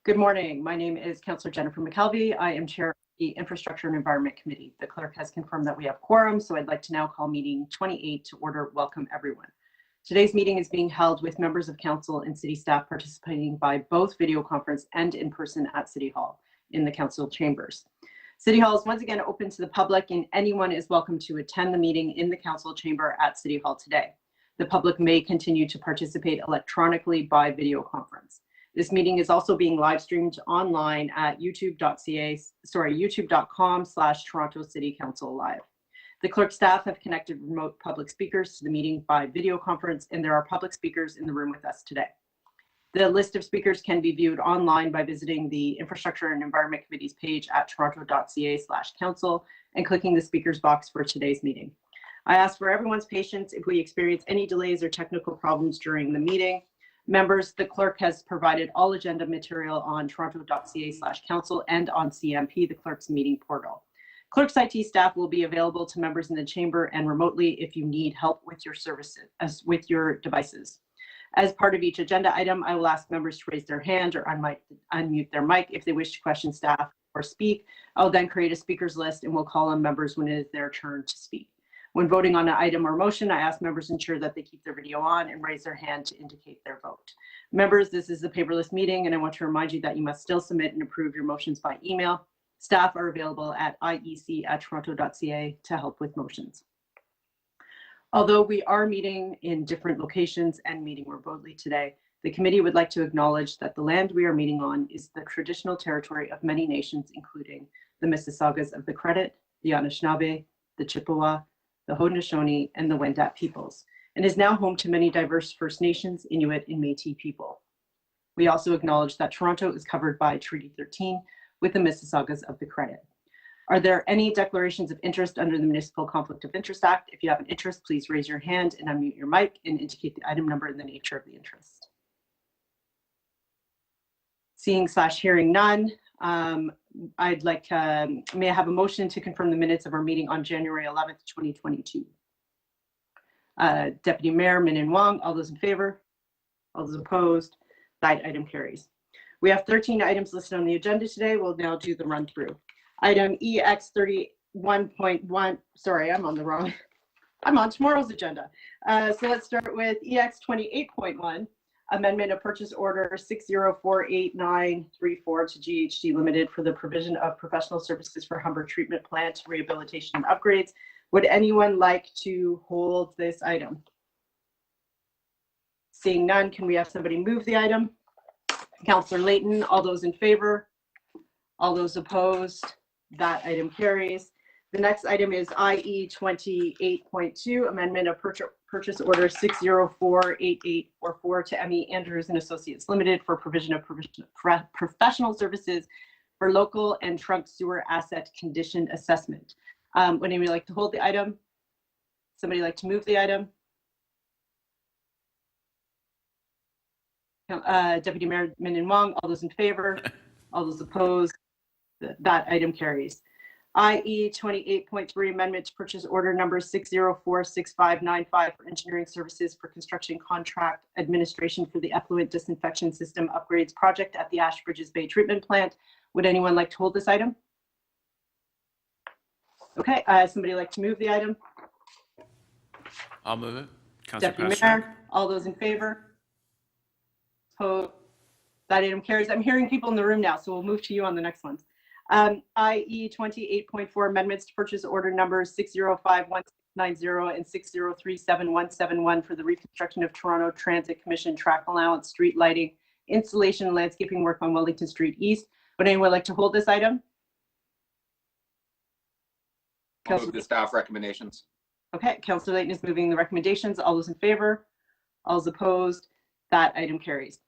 Good morning. My name is Councillor Jennifer McKelvey. I am Chair of the Infrastructure and Environment Committee. The clerk has confirmed that we have quorum, so I'd like to now call meeting 28 to order. Welcome, everyone. Today's meeting is being held with members of council and city staff participating by both video conference and in person at City Hall in the council chambers. City Hall is once again open to the public, and anyone is welcome to attend the meeting in the council chamber at City Hall today. The public may continue to participate electronically by video conference. This meeting is also being live streamed online at youtube.com/Toronto City Council Live. The clerk staff have connected remote public speakers to the meeting by video conference, and there are public speakers in the room with us today. The list of speakers can be viewed online by visiting the Infrastructure and Environment Committee's page at toronto.ca/council and clicking the speakers box for today's meeting. I ask for everyone's patience if we experience any delays or technical problems during the meeting. Members, the clerk has provided all agenda material on toronto.ca/council and on CMP, the clerk's meeting portal. Clerk's IT staff will be available to members in the chamber and remotely if you need help with your services, with your devices. As part of each agenda item, I will ask members to raise their hand or unmute their mic if they wish to question staff or speak. I'll then create a speakers list and we'll call on members when it is their turn to speak. When voting on an item or motion, I ask members to ensure that they keep their video on and raise their hand to indicate their vote. Members, this is a paperless meeting, and I want to remind you that you must still submit and approve your motions by email. Staff are available at iec@toronto.ca to help with motions. Although we are meeting in different locations and meeting remotely today, the committee would like to acknowledge that the land we are meeting on is the traditional territory of many nations, including the Mississaugas of the Credit, the Anishinaabe, the Chippewa, the Haudenosaunee, and the Wendat peoples, and is now home to many diverse First Nations, Inuit, and Métis people. We also acknowledge that Toronto is covered by Treaty 13 with the Mississaugas of the Credit. Are there any declarations of interest under the Municipal Conflict of Interest Act? If you have an interest, please raise your hand and unmute your mic and indicate the item number and the nature of the interest. Seeing/hearing none, I'd like, may I have a motion to confirm the minutes of our meeting on January 11th, 2022. Deputy Mayor Min Wong, all those in favor? All those opposed? That item carries. We have 13 items listed on the agenda today. We'll now do the run through. Item EX 31.1, sorry, I'm on tomorrow's agenda. So let's start with EX 28.1. Amendment of Purchase Order 6048934 to GHD Limited for the provision of professional services for Humber Treatment Plant Rehabilitation and Upgrades. Would anyone like to hold this item? Seeing none, can we have somebody move the item? Councillor Layton, all those in favor? All those opposed? That item carries. The next item is IE 28.2, Amendment of Purchase Order 6048844 to ME Andrews and Associates Limited for provision of professional services for local and trunk sewer asset condition assessment. Would anybody like to hold the item? Somebody like to move the item? Deputy Mayor Min Wong, all those in favor? All those opposed? That item carries. IE 28.3 Amendment to Purchase Order number 6046595 for engineering services for construction contract administration for the Effluent Disinfection System Upgrades Project at the Ashbridges Bay Treatment Plant. Would anyone like to hold this item? Okay, somebody like to move the item? I'll move it. Councillor Deputy Mayor, all those in favor? That item carries. I'm hearing people in the room now, so we'll move to you on the next ones. IE 28.4 Amendments to Purchase Order numbers 6051690 and 6037171 for the reconstruction of Toronto Transit Commission track allowance, street lighting, installation, and landscaping work on Wellington Street East. Would anyone like to hold this item? I'll move the staff recommendations. Okay, Councillor Layton is moving the recommendations. All those in favor? All those opposed? That item carries.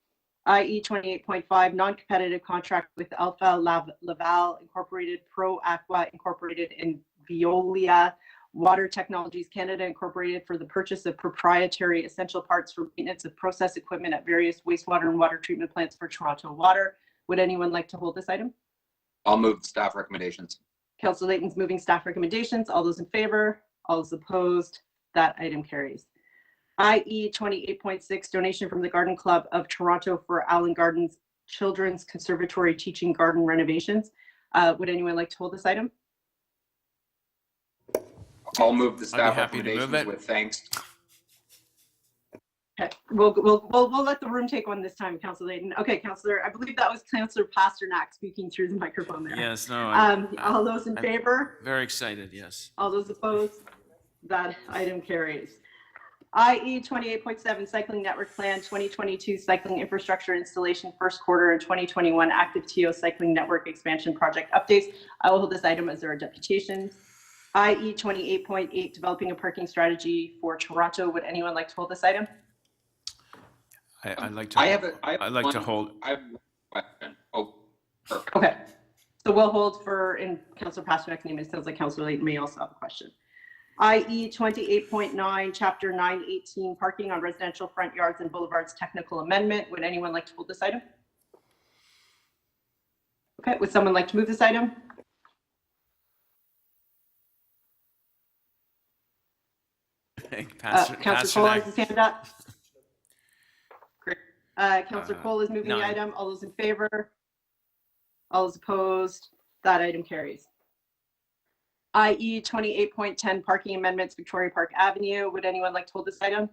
IE 28.5 non-competitive contract with Alfa, Laval Incorporated, Aqua Incorporated, and Veolia Water Technologies Canada Incorporated for the purchase of proprietary essential parts for maintenance of process equipment at various wastewater and water treatment plants for Toronto Water. Would anyone like to hold this item? I'll move the staff recommendations. Councillor Layton's moving staff recommendations. All those in favor? All those opposed? That item carries. IE 28.6 donation from the Garden Club of Toronto for Allan Gardens Children's Conservatory Teaching Garden Renovations. Would anyone like to hold this item? I'll move the I'd staff be happy to move recommendations it. with thanks. Okay, we'll let the room take one this time, Councilor Layton. Okay, Councilor, I believe that was Councilor Pasternak speaking through the microphone there. Yes, no, All those in I'm favor? very excited, yes. All those opposed? That item carries. IE 28.7 Cycling Network Plan 2022 Cycling Infrastructure Installation First Quarter and 2021 ActiveTO Cycling Network Expansion Project Updates. I will hold this item as there are deputations. IE 28.8 Developing a Parking Strategy for Toronto. Would anyone like to hold this item? I'd like to. I'd like to hold. I have one question. Oh, perfect. Okay, so we'll hold for, in Councilor Pasternak's name, it sounds like Councilor Layton may also have a question. IE 28.9, Chapter 918, Parking on Residential Front Yards and Boulevards Technical Amendment. Would anyone like to hold this item? Okay, would someone like to move this item? Councilor Cole has his hand up. Great. Councilor Cole is moving the nine. item. All those in favor? All those opposed? That item carries. IE 28.10 Parking Amendments, Victoria Park Avenue. Would anyone like to hold this item?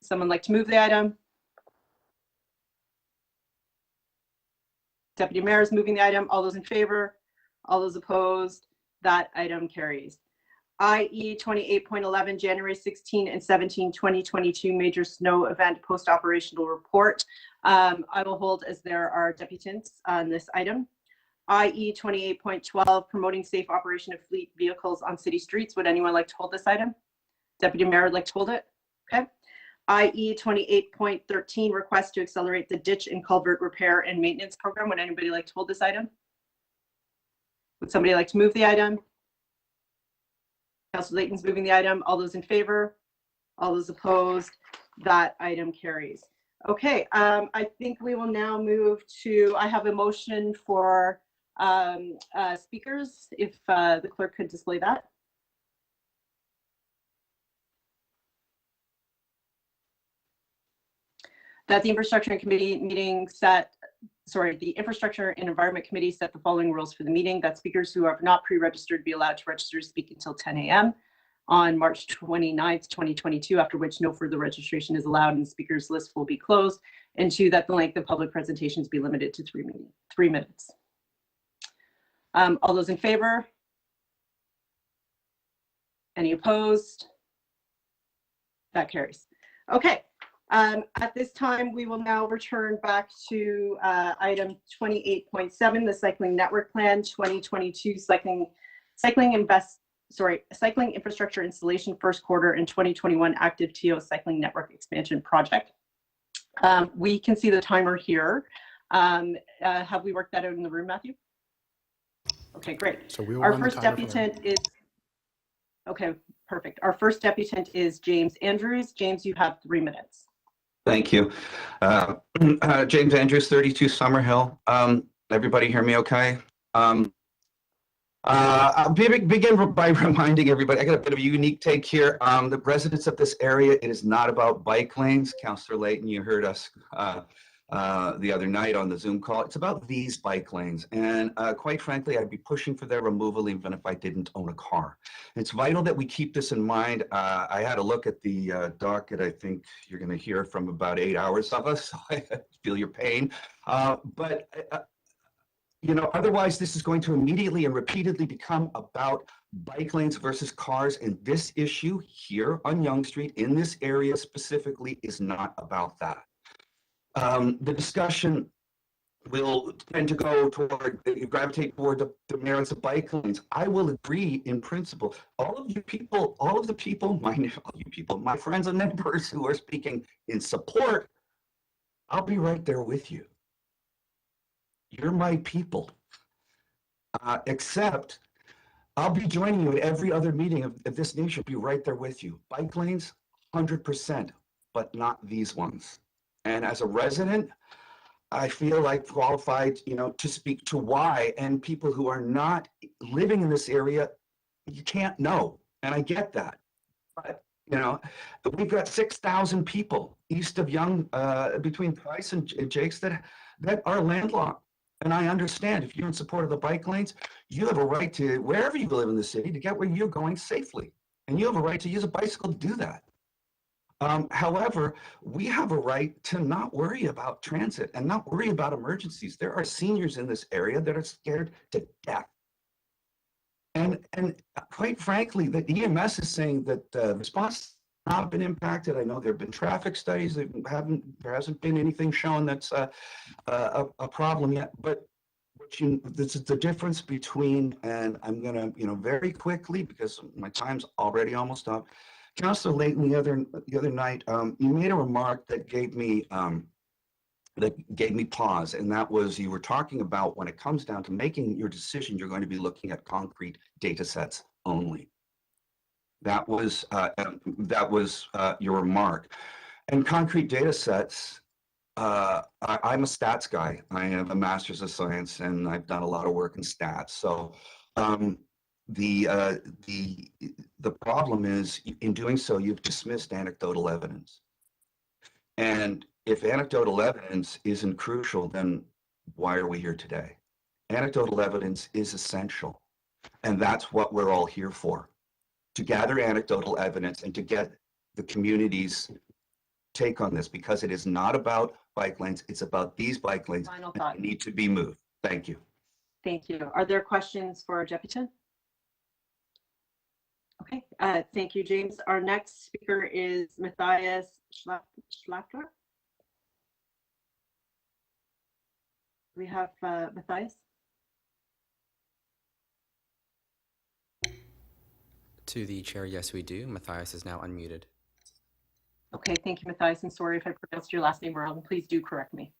Someone like to move the item? Deputy Mayor is moving the item. All those in favor? All those opposed? That item carries. IE 28.11 January 16 and 17, 2022 Major Snow Event Post-Operational Report. I will hold as there are deputants on this item. IE 28.12 Promoting Safe Operation of Fleet Vehicles on City Streets. Would anyone like to hold this item? Deputy Mayor would like to hold it? Okay. IE 28.13 Request to accelerate the ditch and culvert repair and maintenance program. Would anybody like to hold this item? Would somebody like to move the item? Councilor Layton's moving the item. All those in favor? All those opposed? That item carries. Okay, I think we will now move to, I have a motion for speakers, if the clerk could display that. That the Infrastructure and Committee meeting set, the Infrastructure and Environment Committee set the following rules for the meeting: that speakers who are not pre-registered be allowed to register to speak until 10 a.m. on March 29th, 2022, after which no further registration is allowed and the speakers list will be closed. And two, that the length of public presentations be limited to 3 minutes. All those in favor? Any opposed? That carries. Okay. At this time, we will now return back to item 28.7, the Cycling Network Plan 2022 Cycling Infrastructure Installation First Quarter and 2021 ActiveTO Cycling Network Expansion Project. We can see the timer here. Have we worked that out in the room, Matthew? Okay, great. So we will Our run the first timer for now. deputant is, okay, perfect. Our first deputant is James Andrews. James, you have 3 minutes. Thank you. James Andrews, 32 Summerhill. Everybody hear me okay? I'll begin by reminding everybody, I got a bit of a unique take here. The residents of this area, it is not about bike lanes. Councillor Layton, you heard us the other night on the Zoom call. It's about these bike lanes. And quite frankly, I'd be pushing for their removal even if I didn't own a car. It's vital that we keep this in mind. I had a look at the docket. I think you're going to hear from about 8 hours of us, so I feel your pain. You know, otherwise this is going to immediately and repeatedly become about bike lanes versus cars. And this issue here on Yonge Street in this area specifically is not about that. The discussion will tend to go toward, gravitate toward the merits of bike lanes. I will agree in principle. All of the people, my friends and neighbors who are speaking in support, I'll be right there with you. You're my people. Except I'll be joining you at every other meeting of this nation, be right there with you. Bike lanes, 100%, but not these ones. And as a resident, I feel like qualified, you know, to speak to why, and people who are not living in this area, you can't know. And I get that. But You know, we've got 6,000 people east of between Price and Jake's that are landlocked. And I understand if you're in support of the bike lanes, you have a right to, wherever you live in the city, to get where you're going safely. And you have a right to use a bicycle to do that. However, we have a right to not worry about transit and not worry about emergencies. There are seniors in this area that are scared to death. And quite frankly, the EMS is saying that response has not been impacted. I know there have been traffic studies that there hasn't been anything shown that's a problem yet. But this is the difference between, and I'm gonna, very quickly because my time's already almost up. Councillor Layton, the other night, you made a remark that gave me pause, and that was you were talking about when it comes down to making your decision, you're going to be looking at concrete data sets only. That was your remark. And concrete data sets, I'm a stats guy. I have a master's of science, and I've done a lot of work in stats. So the problem is, in doing so, you've dismissed anecdotal evidence. And if anecdotal evidence isn't crucial, then why are we here today? Anecdotal evidence is essential. And that's what we're all here for, to gather anecdotal evidence and to get the community's take on this, because it is not about bike lanes. It's about these bike lanes that need to be moved. Thank you. Thank you. Are there questions for Jepiton? Okay, thank you, James. Our next speaker is Matthias Schlachter. We have Matthias. To the chair, yes, we do. Matthias is now unmuted. Okay, thank you, Matthias. And sorry if I pronounced your last name wrong. Please do correct me.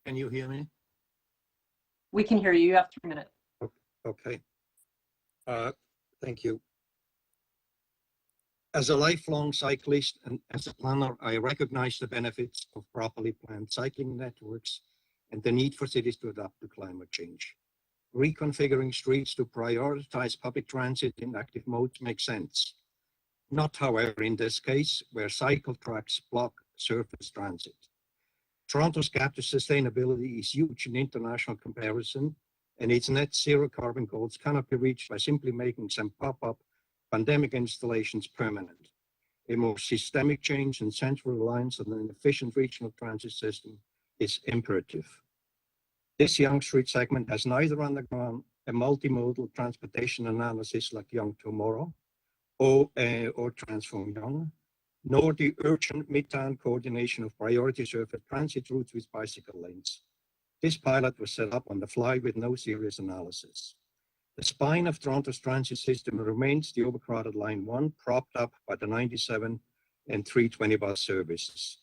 Can you hear me? We can hear you. You have 3 minutes. Okay. Thank you. As a lifelong cyclist and as a planner, I recognize the benefits of properly planned cycling networks and the need for cities to adapt to climate change. Reconfiguring streets to prioritize public transit in active modes makes sense. Not, however, in this case, where cycle tracks block surface transit. Toronto's gap to sustainability is huge in international comparison, and its net zero carbon goals cannot be reached by simply making some pop-up pandemic installations permanent. A more systemic change and central reliance on an efficient regional transit system is imperative. This Yonge Street segment has neither undergone a multimodal transportation analysis like Yonge Tomorrow or Transform Yonge, nor the urgent midtown coordination of priority surface transit routes with bicycle lanes. This pilot was set up on the fly with no serious analysis. The spine of Toronto's transit system remains the overcrowded Line 1, propped up by the 97 and 320 bus services.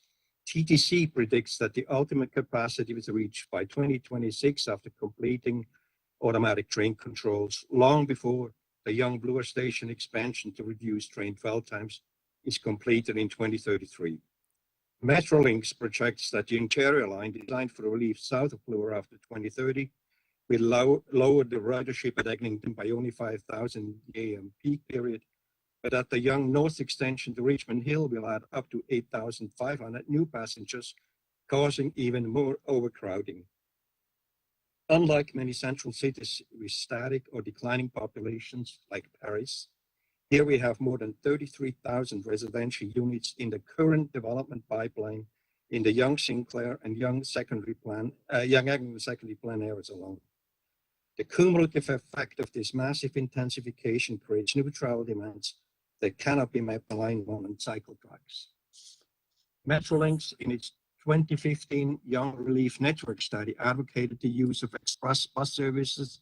TTC predicts that the ultimate capacity was reached by 2026 after completing automatic train controls, long before the Yonge Bloor Station expansion to reduce train dwell times is completed in 2033. Metrolinx projects that the interior line, designed for relief south of Bloor after 2030, will lower the ridership at Eglinton by only 5,000 AM peak period, but at the Yonge North extension to Richmond Hill will add up to 8,500 new passengers, causing even more overcrowding. Unlike many central cities with static or declining populations like Paris, here we have more than 33,000 residential units in the current development pipeline in the Yonge Sinclair and Yonge Eglinton secondary plan areas alone. The cumulative effect of this massive intensification creates new travel demands that cannot be met by Line 1 and cycle tracks. Metrolinx, in its 2015 Yonge Relief Network study, advocated the use of express bus services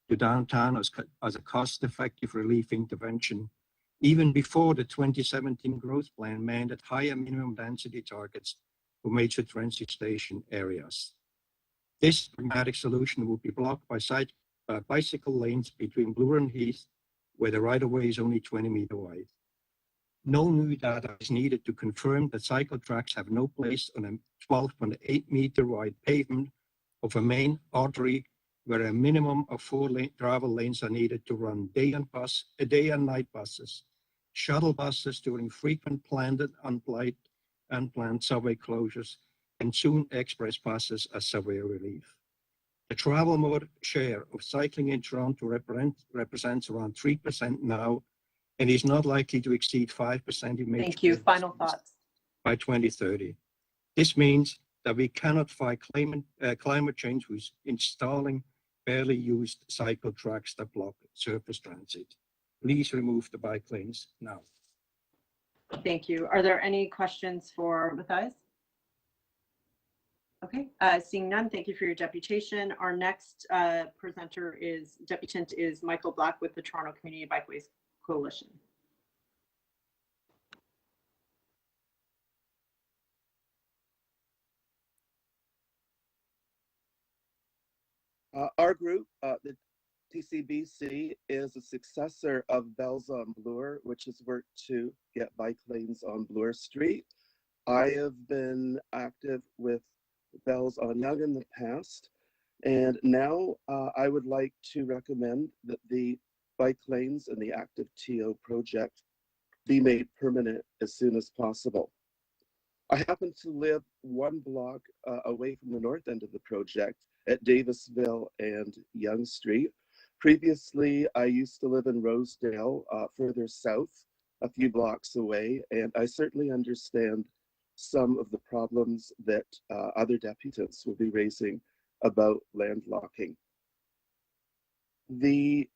to downtown as a cost-effective relief intervention, even before the 2017 growth plan mandated higher minimum density targets for major transit station areas. This pragmatic solution would be blocked by bicycle lanes between Bloor and Heath, where the right-of-way is only 20 meters wide. No new data is needed to confirm that cycle tracks have no place on a 12.8 meter wide pavement of a main artery where a minimum of 4 travel lanes are needed to run day and night buses shuttle buses during frequent planned and unplanned subway closures, and soon express buses as subway relief. The travel mode share of cycling in Toronto represents around 3% now, and is not likely to exceed 5% in major Thank you. cities Final thoughts. by 2030. This means that we cannot fight climate change with installing barely used cycle tracks that block surface transit. Please remove the bike lanes now. Thank you. Are there any questions for Matthias? Okay, seeing none, thank you for your deputation. Our next deputant is Michael Black with the Toronto Community Bikeways Coalition. Our group, the TCBC, is a successor of Bells on Bloor, which has worked to get bike lanes on Bloor Street. I have been active with Bells on Young in the past, and now I would like to recommend that the bike lanes and the ActiveTO project be made permanent as soon as possible. I happen to live one block away from the north end of the project at Davisville and Yonge Street. Previously, I used to live in Rosedale, further south, a few blocks away, and I certainly understand some of the problems that other deputants will be raising about landlocking. The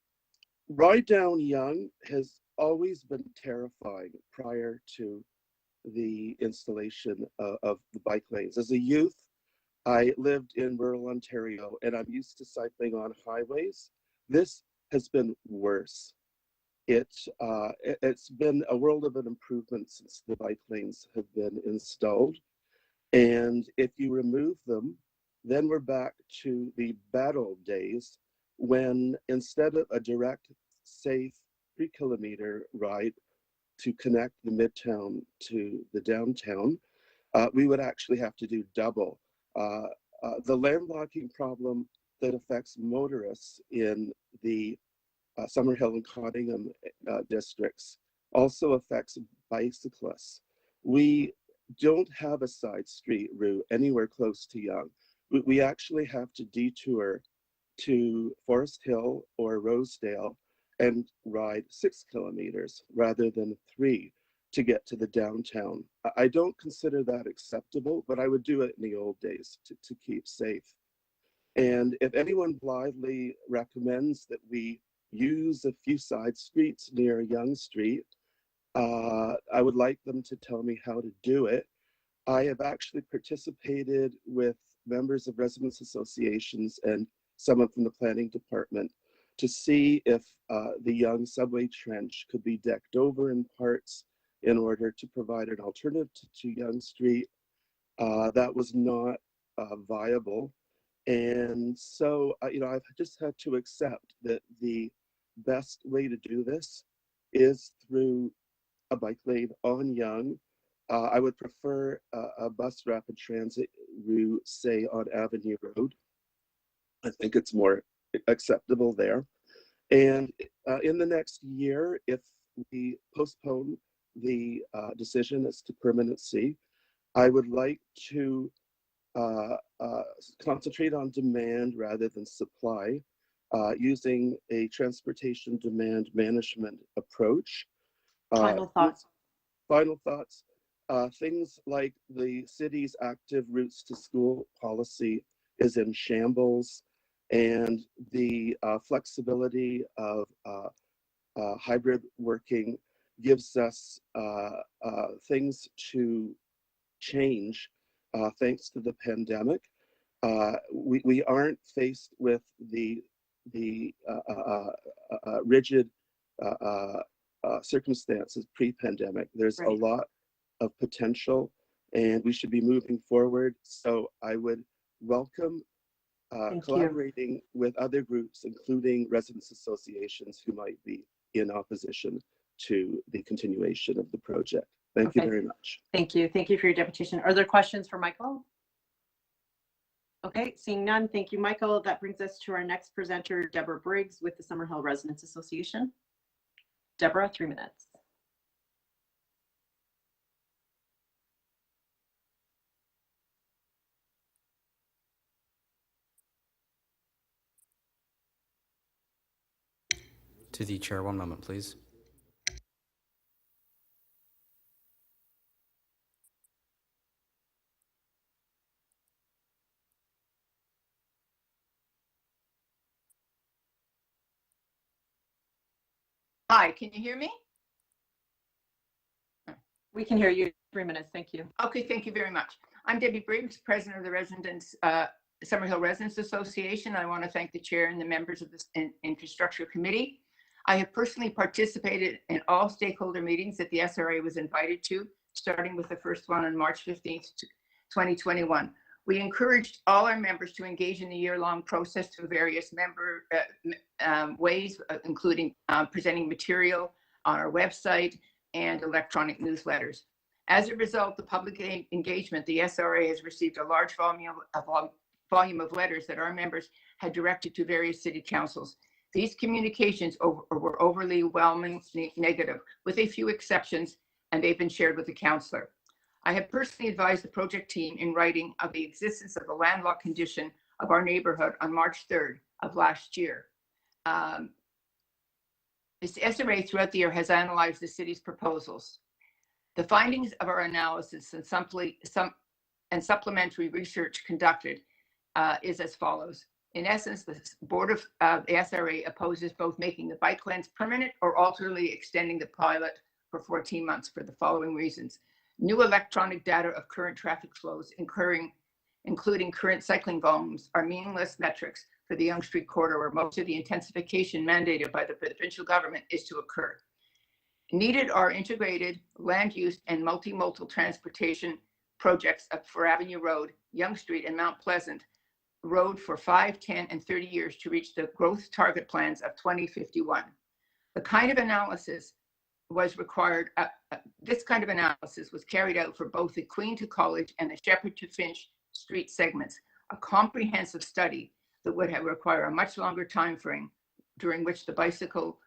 ride down Yonge has always been terrifying prior to the installation of the bike lanes. As a youth, I lived in rural Ontario, and I'm used to cycling on highways. This has been worse. It's been a world of an improvement since the bike lanes have been installed. And if you remove them, then we're back to the bad old days when instead of a direct, safe 3-kilometer ride to connect the midtown to the downtown, we would actually have to do double. The landlocking problem that affects motorists in the Summerhill and Cottingham districts also affects bicyclists. We don't have a side street route anywhere close to Yonge. We actually have to detour to Forest Hill or Rosedale and ride 6 kilometers rather than 3 to get to the downtown. I don't consider that acceptable, but I would do it in the old days to keep safe. And if anyone blithely recommends that we use a few side streets near Yonge Street, I would like them to tell me how to do it. I have actually participated with members of residents associations and someone from the planning department to see if the Yonge subway trench could be decked over in parts in order to provide an alternative to Yonge Street. That was not viable. And so, I've just had to accept that the best way to do this is through a bike lane on Yonge. I would prefer a bus rapid transit route, say on Avenue Road. I think it's more acceptable there. And in the next year, if we postpone the decision as to permanency, I would like to concentrate on demand rather than supply, using a transportation demand management approach. Final thoughts. Final thoughts. Things like the city's active routes to school policy is in shambles, and the flexibility of hybrid working gives us things to change thanks to the pandemic. We aren't faced with the rigid circumstances pre-pandemic. There's a lot of potential, and we should be moving forward. So I would welcome collaborating with other groups, including residents associations who might be in opposition to the continuation of the project. Thank you very much. Thank you. Thank you for your deputation. Are there questions for Michael? Okay, seeing none, thank you, Michael. That brings us to our next presenter, Deborah Briggs with the Summerhill Residents Association. Deborah, 3 minutes. To the chair, one moment, please. Hi, can you hear me? We can hear you. 3 minutes. Thank you. Okay, thank you very much. I'm Debbie Briggs, president of the Summerhill Residents Association. I want to thank the chair and the members of this infrastructure committee. I have personally participated in all stakeholder meetings that the SRA was invited to, starting with the first one on March 15th, 2021. We encouraged all our members to engage in the year-long process through various ways, including presenting material on our website and electronic newsletters. As a result of public engagement, the SRA has received a large volume of letters that our members had directed to various city councils. These communications were overwhelmingly negative, with a few exceptions, and they've been shared with the councillor. I have personally advised the project team in writing of the existence of the landlocked condition of our neighborhood on March 3rd of last year. This SRA throughout the year has analyzed the city's proposals. The findings of our analysis and supplementary research conducted is as follows. In essence, the board of the SRA opposes both making the bike lanes permanent or alternately extending the pilot for 14 months for the following reasons. New electronic data of current traffic flows, including current cycling volumes, are meaningless metrics for the Yonge Street corridor, where most of the intensification mandated by the provincial government is to occur. Needed are integrated land use and multimodal transportation projects for Avenue Road, Yonge Street, and Mount Pleasant Road for 5, 10, and 30 years to reach the growth target plans of 2051. The kind of analysis was required, this kind of analysis was carried out for both the Queen to College and the Shepherd to Finch Street segments, a comprehensive study that would have required a much longer time frame during which the bicycle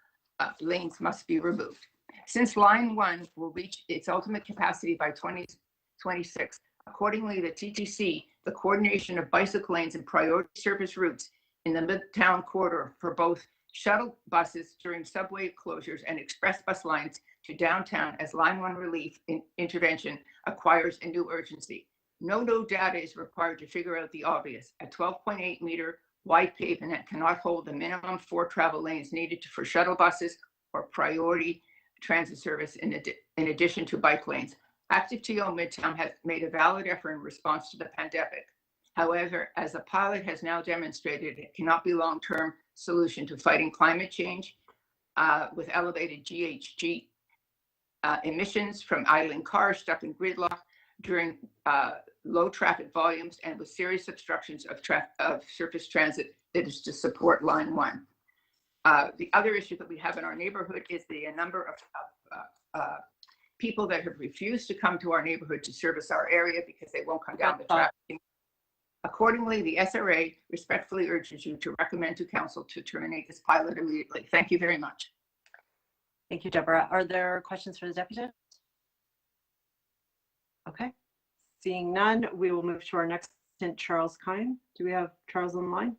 lanes must be removed. Since Line 1 will reach its ultimate capacity by 2026, accordingly, the TTC, the coordination of bicycle lanes and priority service routes in the Midtown corridor for both shuttle buses during subway closures and express bus lines to downtown as Line 1 relief intervention acquires a new urgency. No data is required to figure out the obvious. A 12.8 meter wide pavement cannot hold the minimum 4 travel lanes needed for shuttle buses or priority transit service in addition to bike lanes. ActiveTO Midtown has made a valid effort in response to the pandemic. However, as the pilot has now demonstrated, it cannot be a long-term solution to fighting climate change with elevated GHG emissions from idling cars stuck in gridlock during low traffic volumes and with serious obstructions of surface transit that is to support Line 1. The other issue that we have in our neighborhood is the number of people that have refused to come to our neighborhood to service our area because they won't come down the traffic. Accordingly, the SRA respectfully urges you to recommend to council to terminate this pilot immediately. Thank you very much. Thank you, Deborah. Are there questions for the deputy? Okay. Seeing none, we will move to our next assistant, Charles Kine. Do we have Charles on the line?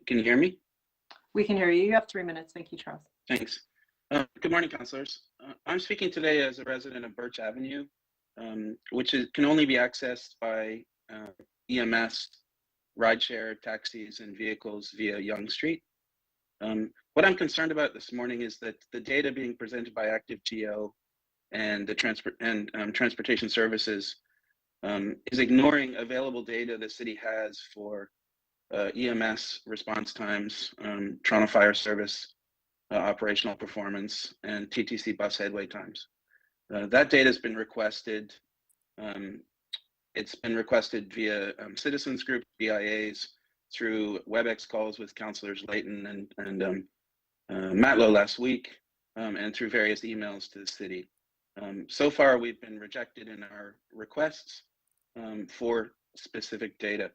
Can you hear me? We can hear you. You have 3 minutes. Thank you, Charles. Thanks. Good morning, councillors. I'm speaking today as a resident of Birch Avenue, which can only be accessed by EMS, rideshare, taxis, and vehicles via Yonge Street. What I'm concerned about this morning is that the data being presented by ActiveTO and the transportation services is ignoring available data the city has for EMS response times, Toronto Fire Service operational performance, and TTC bus headway times. That data has been requested. It's been requested via citizens groups, BIAs, through WebEx calls with councillors Layton and Matlow last week, and through various emails to the city. So far, we've been rejected in our requests for specific data.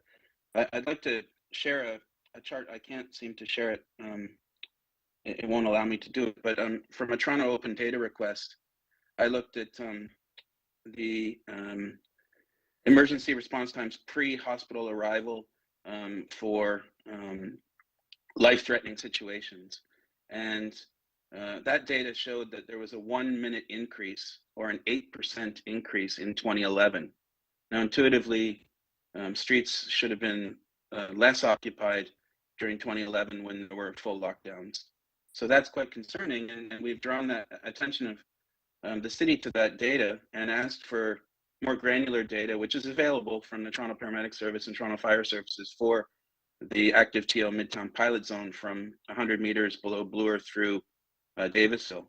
I'd like to share a chart. I can't seem to share it. It won't allow me to do it. But from a Toronto Open Data request, I looked at the emergency response times pre-hospital arrival for life-threatening situations. And that data showed that there was a 1 minute increase or an 8% increase in 2011. Now, intuitively, streets should have been less occupied during 2011 when there were full lockdowns. So that's quite concerning. And we've drawn that attention of the city to that data and asked for more granular data, which is available from the Toronto Paramedic Service and Toronto Fire Services for the ActiveTO Midtown Pilot Zone from 100 meters below Bloor through Davisville.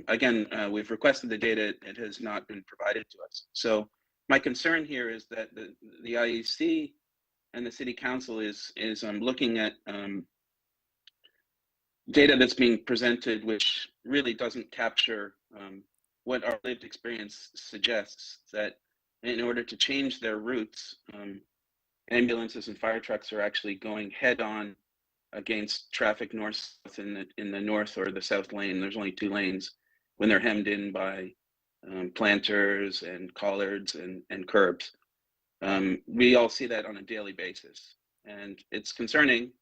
Again, we've requested the data. It has not been provided to us. So my concern here is that the IEC and the City Council is looking at data that's being presented, which really doesn't capture what our lived experience suggests, that in order to change their routes, ambulances and fire trucks are actually going head on against traffic north-south in the north or the south lane. There's only 2 lanes when they're hemmed in by planters and collards and curbs. We all see that on a daily basis. And it's concerning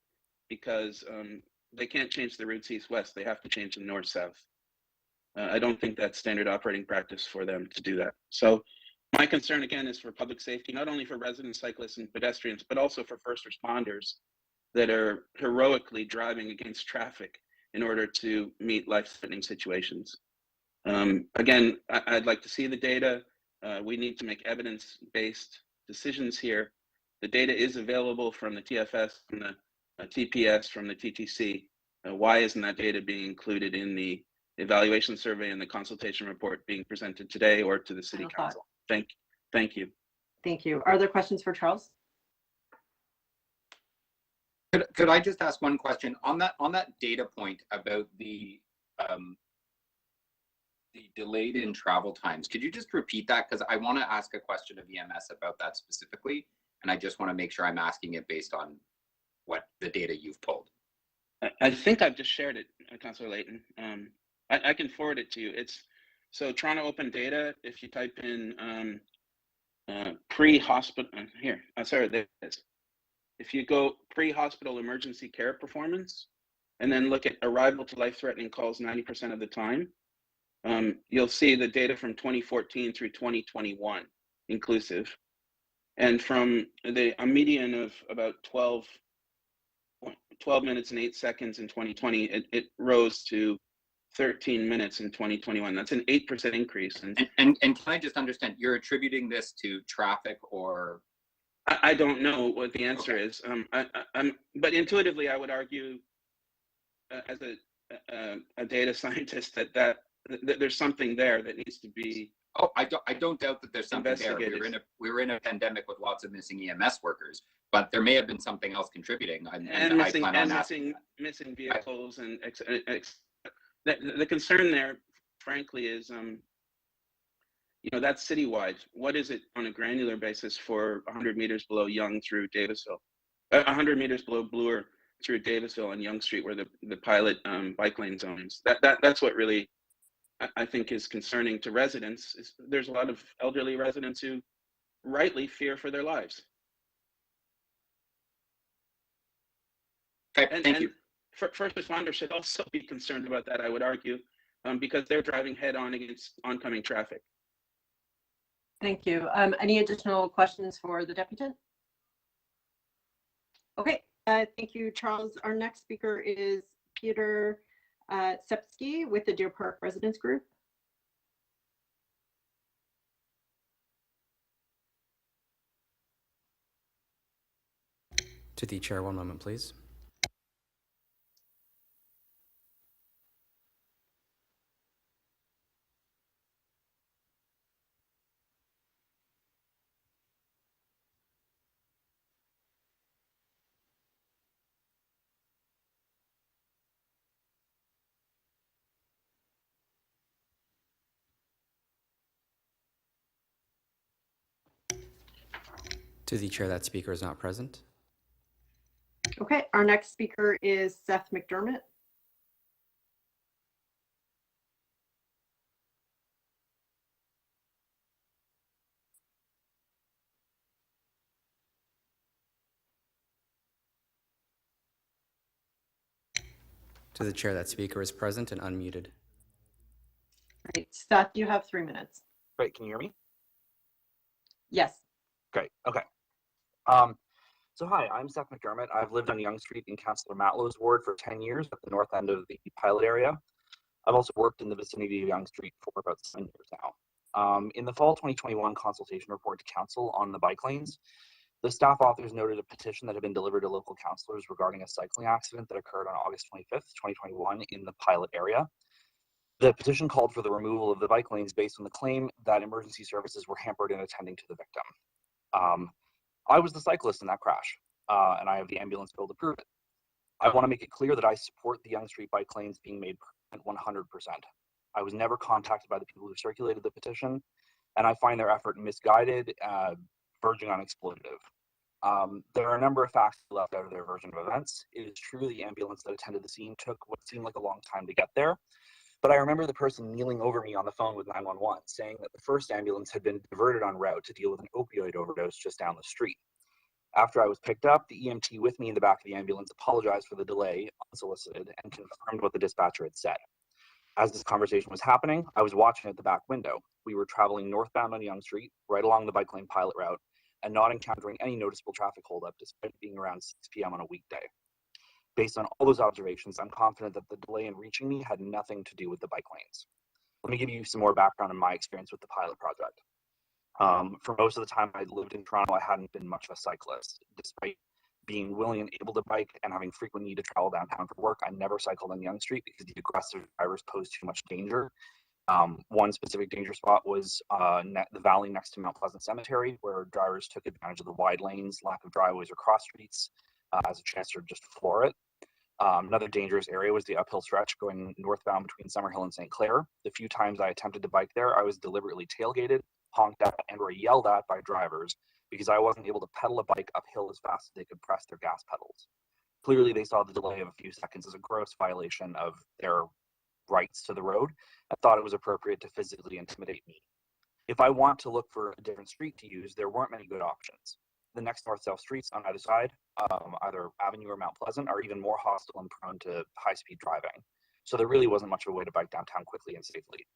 because they can't change the routes east-west. They have to change them north-south. I don't think that's standard operating practice for them to do that. So my concern, again, is for public safety, not only for residents, cyclists, and pedestrians, but also for first responders that are heroically driving against traffic in order to meet life-threatening situations. Again, I'd like to see the data. We need to make evidence-based decisions here. The data is available from the TFS, from the TPS, from the TTC. Why isn't that data being included in the evaluation survey and the consultation report being presented today or to the City Council? Thank you. Thank you. Are there questions for Charles? Could I just ask one question on that data point about the delayed in travel times? Could you just repeat that? Because I want to ask a question of EMS about that specifically, and I just want to make sure I'm asking it based on what the data you've pulled. I think I've just shared it, Councillor Layton. I can forward it to you. It's so Toronto Open Data. If you type in pre-hospital here, sorry, there it is. If you go pre-hospital emergency care performance, and then look at arrival to life-threatening calls 90% of the time, you'll see the data from 2014 through 2021 inclusive, and from a median of about 12 minutes and 8 seconds in 2020, it rose to 13 minutes in 2021. That's an 8% increase. And can I just understand, you're attributing this to traffic or? I don't know what the answer is. But intuitively, I would argue as a data scientist that there's something there that needs to be. Oh, I don't doubt that there's something there. We're in a pandemic with lots of missing EMS workers, but there may have been something else contributing. Missing vehicles and the concern there, frankly, is that's citywide. What is it on a granular basis for 100 meters below Yonge through Davisville, 100 meters below Bloor through Davisville and Yonge Street, where the pilot bike lane zones? That's what really I think is concerning to residents. There's a lot of elderly residents who rightly fear for their lives. Okay, thank you. First responders should also be concerned about that, I would argue, because they're driving head on against oncoming traffic. Thank you. Any additional questions for the deputant? Okay, thank you, Charles. Our next speaker is Peter Sepsky with the Deer Park Residents Group. To the chair, one moment, please. To the chair, that speaker is not present. Okay, our next speaker is Seth McDermott. To the chair, that speaker is present and unmuted. All right, Seth, you have 3 minutes. Great, can you hear me? Yes. Great, okay. So hi, I'm Seth McDermott. I've lived on Yonge Street in Councillor Matlow's ward for 10 years at the north end of the pilot area. I've also worked in the vicinity of Yonge Street for about 7 years now. In the fall 2021 consultation report to council on the bike lanes, the staff authors noted a petition that had been delivered to local councillors regarding a cycling accident that occurred on August 25th, 2021 in the pilot area. The petition called for the removal of the bike lanes based on the claim that emergency services were hampered in attending to the victim. I was the cyclist in that crash, and I have the ambulance bill to prove it. I want to make it clear that I support the Yonge Street bike lanes being made permanent 100%. I was never contacted by the people who circulated the petition, and I find their effort misguided, verging on exploitative. There are a number of facts left out of their version of events. It is true the ambulance that attended the scene took what seemed like a long time to get there, but I remember the person kneeling over me on the phone with 911 saying that the first ambulance had been diverted en route to deal with an opioid overdose just down the street. After I was picked up, the EMT with me in the back of the ambulance apologized for the delay, unsolicited, and confirmed what the dispatcher had said. As this conversation was happening, I was watching at the back window. We were traveling northbound on Yonge Street, right along the bike lane pilot route, and not encountering any noticeable traffic holdup despite it being around 6 p.m. on a weekday. Based on all those observations, I'm confident that the delay in reaching me had nothing to do with the bike lanes. Let me give you some more background on my experience with the pilot project. For most of the time I lived in Toronto, I hadn't been much of a cyclist. Despite being willing and able to bike and having frequent need to travel downtown for work, I never cycled on Yonge Street because the aggressive drivers posed too much danger. One specific danger spot was the valley next to Mount Pleasant Cemetery, where drivers took advantage of the wide lanes, lack of driveways or cross streets as a chance to just floor it. Another dangerous area was the uphill stretch going northbound between Summerhill and St. Clair. The few times I attempted to bike there, I was deliberately tailgated, honked at, and or yelled at by drivers because I wasn't able to pedal a bike uphill as fast as they could press their gas pedals. Clearly, they saw the delay of a few seconds as a gross violation of their rights to the road and thought it was appropriate to physically intimidate me. If I want to look for a different street to use, there weren't many good options. The next north-south streets on either side, either Avenue or Mount Pleasant, are even more hostile and prone to high-speed driving. So there really wasn't much of a way to bike downtown quickly and safely.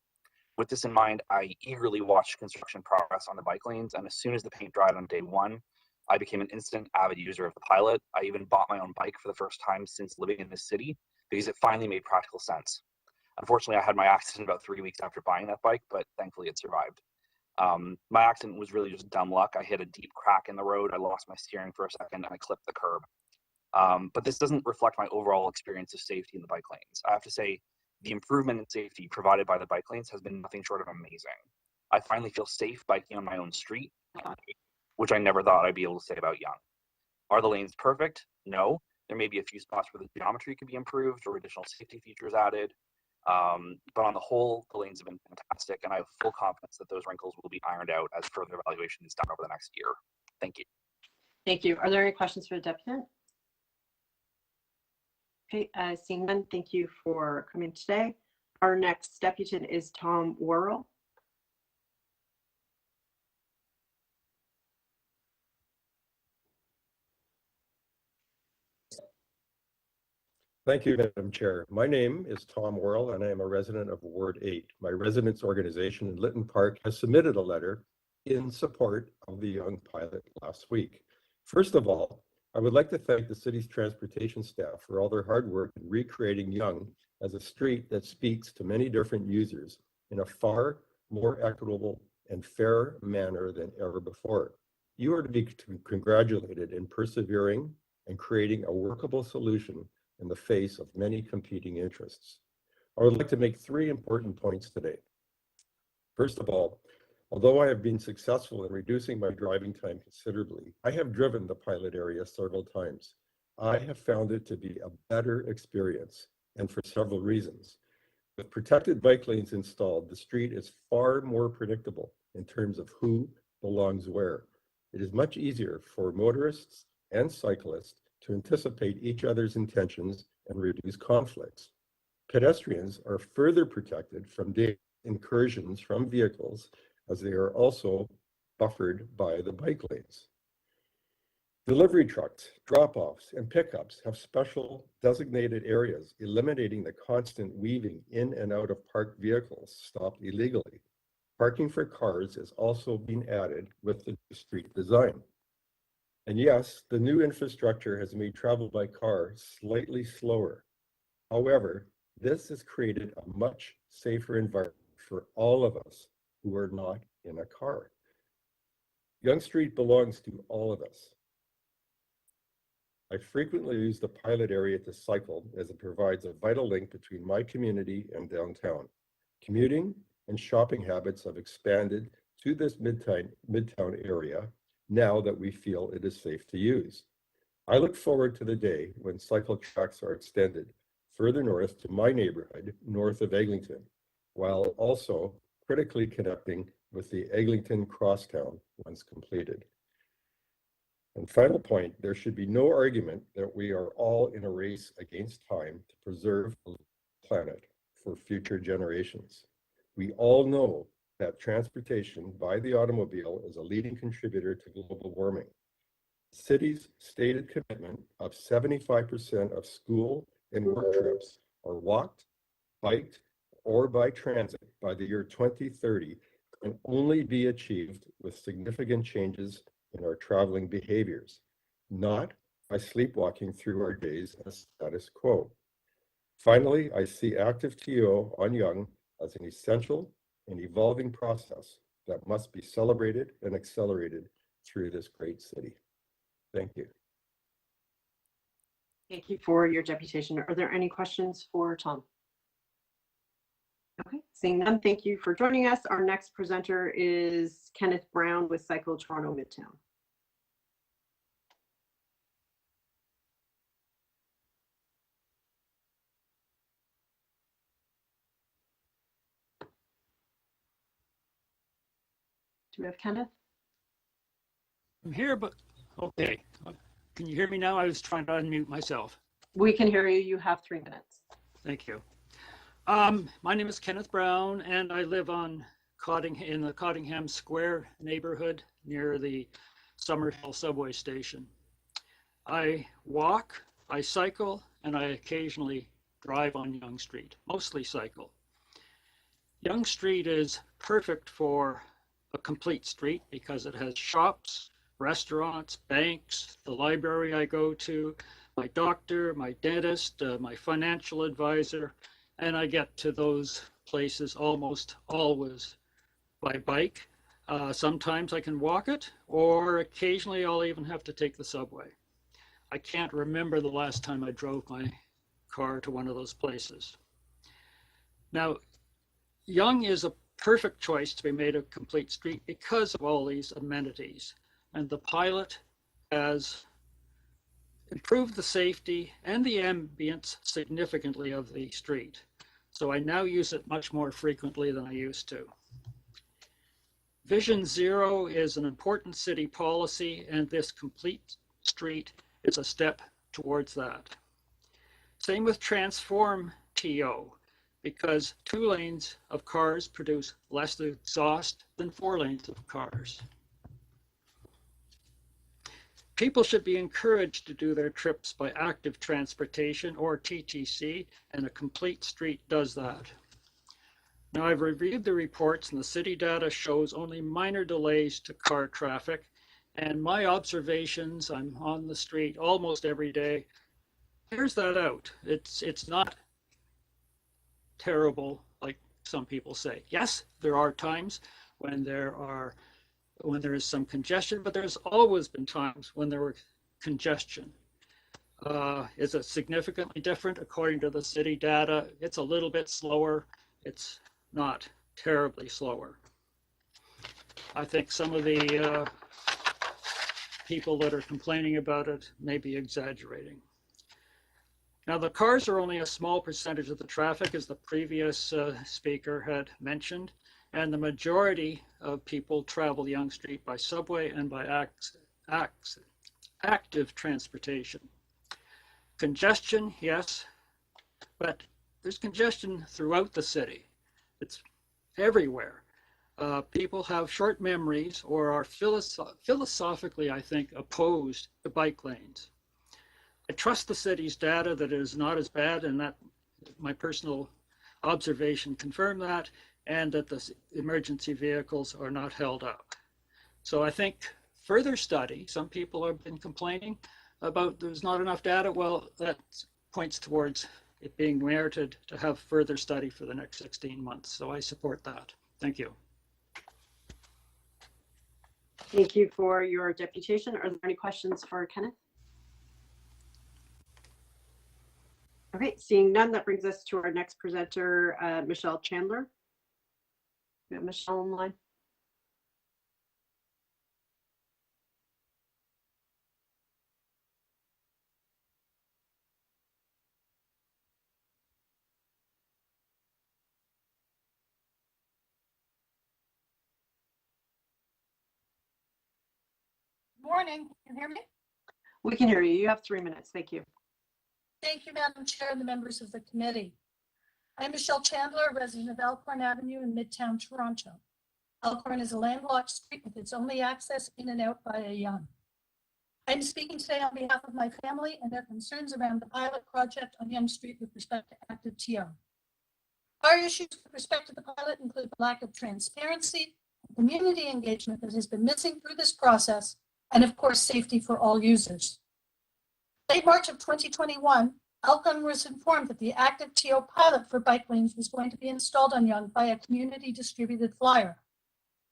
With this in mind, I eagerly watched construction progress on the bike lanes, and as soon as the paint dried on day one, I became an instant avid user of the pilot. I even bought my own bike for the first time since living in this city because it finally made practical sense. Unfortunately, I had my accident about 3 weeks after buying that bike, but thankfully it survived. My accident was really just dumb luck. I hit a deep crack in the road, I lost my steering for a second, and I clipped the curb. But this doesn't reflect my overall experience of safety in the bike lanes. I have to say, the improvement in safety provided by the bike lanes has been nothing short of amazing. I finally feel safe biking on my own street, which I never thought I'd be able to say about Yonge. Are the lanes perfect? No. There may be a few spots where the geometry could be improved or additional safety features added. But on the whole, the lanes have been fantastic, and I have full confidence that those wrinkles will be ironed out as further evaluation is done over the next year. Thank you. Thank you. Are there any questions for the deputant? Okay, seeing none, thank you for coming today. Our next deputant is Tom Worrell. Thank you, Madam Chair. My name is Tom Worrell, and I am a resident of Ward 8. My residents' organization in Lytton Park has submitted a letter in support of the Yonge pilot last week. First of all, I would like to thank the city's transportation staff for all their hard work in recreating Yonge as a street that speaks to many different users in a far more equitable and fair manner than ever before. You are to be congratulated in persevering and creating a workable solution in the face of many competing interests. I would like to make 3 important points today. First of all, although I have been successful in reducing my driving time considerably, I have driven the pilot area several times. I have found it to be a better experience, and for several reasons. With protected bike lanes installed, the street is far more predictable in terms of who belongs where. It is much easier for motorists and cyclists to anticipate each other's intentions and reduce conflicts. Pedestrians are further protected from incursions from vehicles as they are also buffered by the bike lanes. Delivery trucks, drop-offs, and pickups have special designated areas, eliminating the constant weaving in and out of parked vehicles stopped illegally. Parking for cars is also being added with the street design. And yes, the new infrastructure has made travel by car slightly slower. However, this has created a much safer environment for all of us who are not in a car. Yonge Street belongs to all of us. I frequently use the pilot area to cycle as it provides a vital link between my community and downtown. Commuting and shopping habits have expanded to this midtown area now that we feel it is safe to use. I look forward to the day when cycle tracks are extended further north to my neighborhood, north of Eglinton, while also critically connecting with the Eglinton Crosstown once completed. And final point, there should be no argument that we are all in a race against time to preserve the planet for future generations. We all know that transportation by the automobile is a leading contributor to global warming. The city's stated commitment of 75% of school and work trips are walked, biked, or by transit by the year 2030 can only be achieved with significant changes in our traveling behaviors, not by sleepwalking through our days as status quo. Finally, I see ActiveTO on Yonge as an essential and evolving process that must be celebrated and accelerated through this great city. Thank you. Thank you for your deputation. Are there any questions for Tom? Okay, seeing none, thank you for joining us. Our next presenter is Kenneth Brown with Cycle Toronto Midtown. Do we have Kenneth? I'm here, but okay. Can you hear me now? I was trying to unmute myself. We can hear you. You have 3 minutes. Thank you. My name is Kenneth Brown, and I live on in the Cottingham Square neighborhood near the Summerhill subway station. I walk, I cycle, and I occasionally drive on Yonge Street, mostly cycle. Yonge Street is perfect for a complete street because it has shops, restaurants, banks, the library I go to, my doctor, my dentist, my financial advisor, and I get to those places almost always by bike. Sometimes I can walk it, or occasionally I'll even have to take the subway. I can't remember the last time I drove my car to one of those places. Now, Yonge is a perfect choice to be made a complete street because of all these amenities. And the pilot has improved the safety and the ambience significantly of the street. So I now use it much more frequently than I used to. Vision Zero is an important city policy, and this complete street is a step towards that. Same with Transform TO, because 2 lanes of cars produce less exhaust than 4 lanes of cars. People should be encouraged to do their trips by active transportation or TTC, and a complete street does that. Now, I've reviewed the reports, and the city data shows only minor delays to car traffic. And my observations, I'm on the street almost every day, bears that out. It's not terrible like some people say. Yes, there are times when there is some congestion, but there's always been times when there were congestion. Is it significantly different? According to the city data, it's a little bit slower. It's not terribly slower. I think some of the people that are complaining about it may be exaggerating. Now, the cars are only a small percentage of the traffic, as the previous speaker had mentioned, and the majority of people travel Yonge Street by subway and by active transportation. Congestion, yes, but there's congestion throughout the city. It's everywhere. People have short memories or are philosophically, I think, opposed to bike lanes. I trust the city's data that it is not as bad, and that my personal observation confirmed that, and that the emergency vehicles are not held up. So I think further study, some people have been complaining about there's not enough data. Well, that points towards it being merited to have further study for the next 16 months. So I support that. Thank you. Thank you for your deputation. Are there any questions for Kenneth? Okay, seeing none, that brings us to our next presenter, Michelle Chandler. We have Michelle online. Morning, can you hear me? We can hear you. You have 3 minutes. Thank you. Thank you, Madam Chair and the members of the committee. I'm Michelle Chandler, resident of Alcorn Avenue in Midtown Toronto. Alcorn is a landlocked street with its only access in and out by a Yonge. I'm speaking today on behalf of my family and their concerns around the pilot project on Yonge Street with respect to ActiveTO. Our issues with respect to the pilot include the lack of transparency, community engagement that has been missing through this process, and of course, safety for all users. Late March of 2021, Alcan was informed that the ActiveTO pilot for bike lanes was going to be installed on Yonge by a community distributed flyer.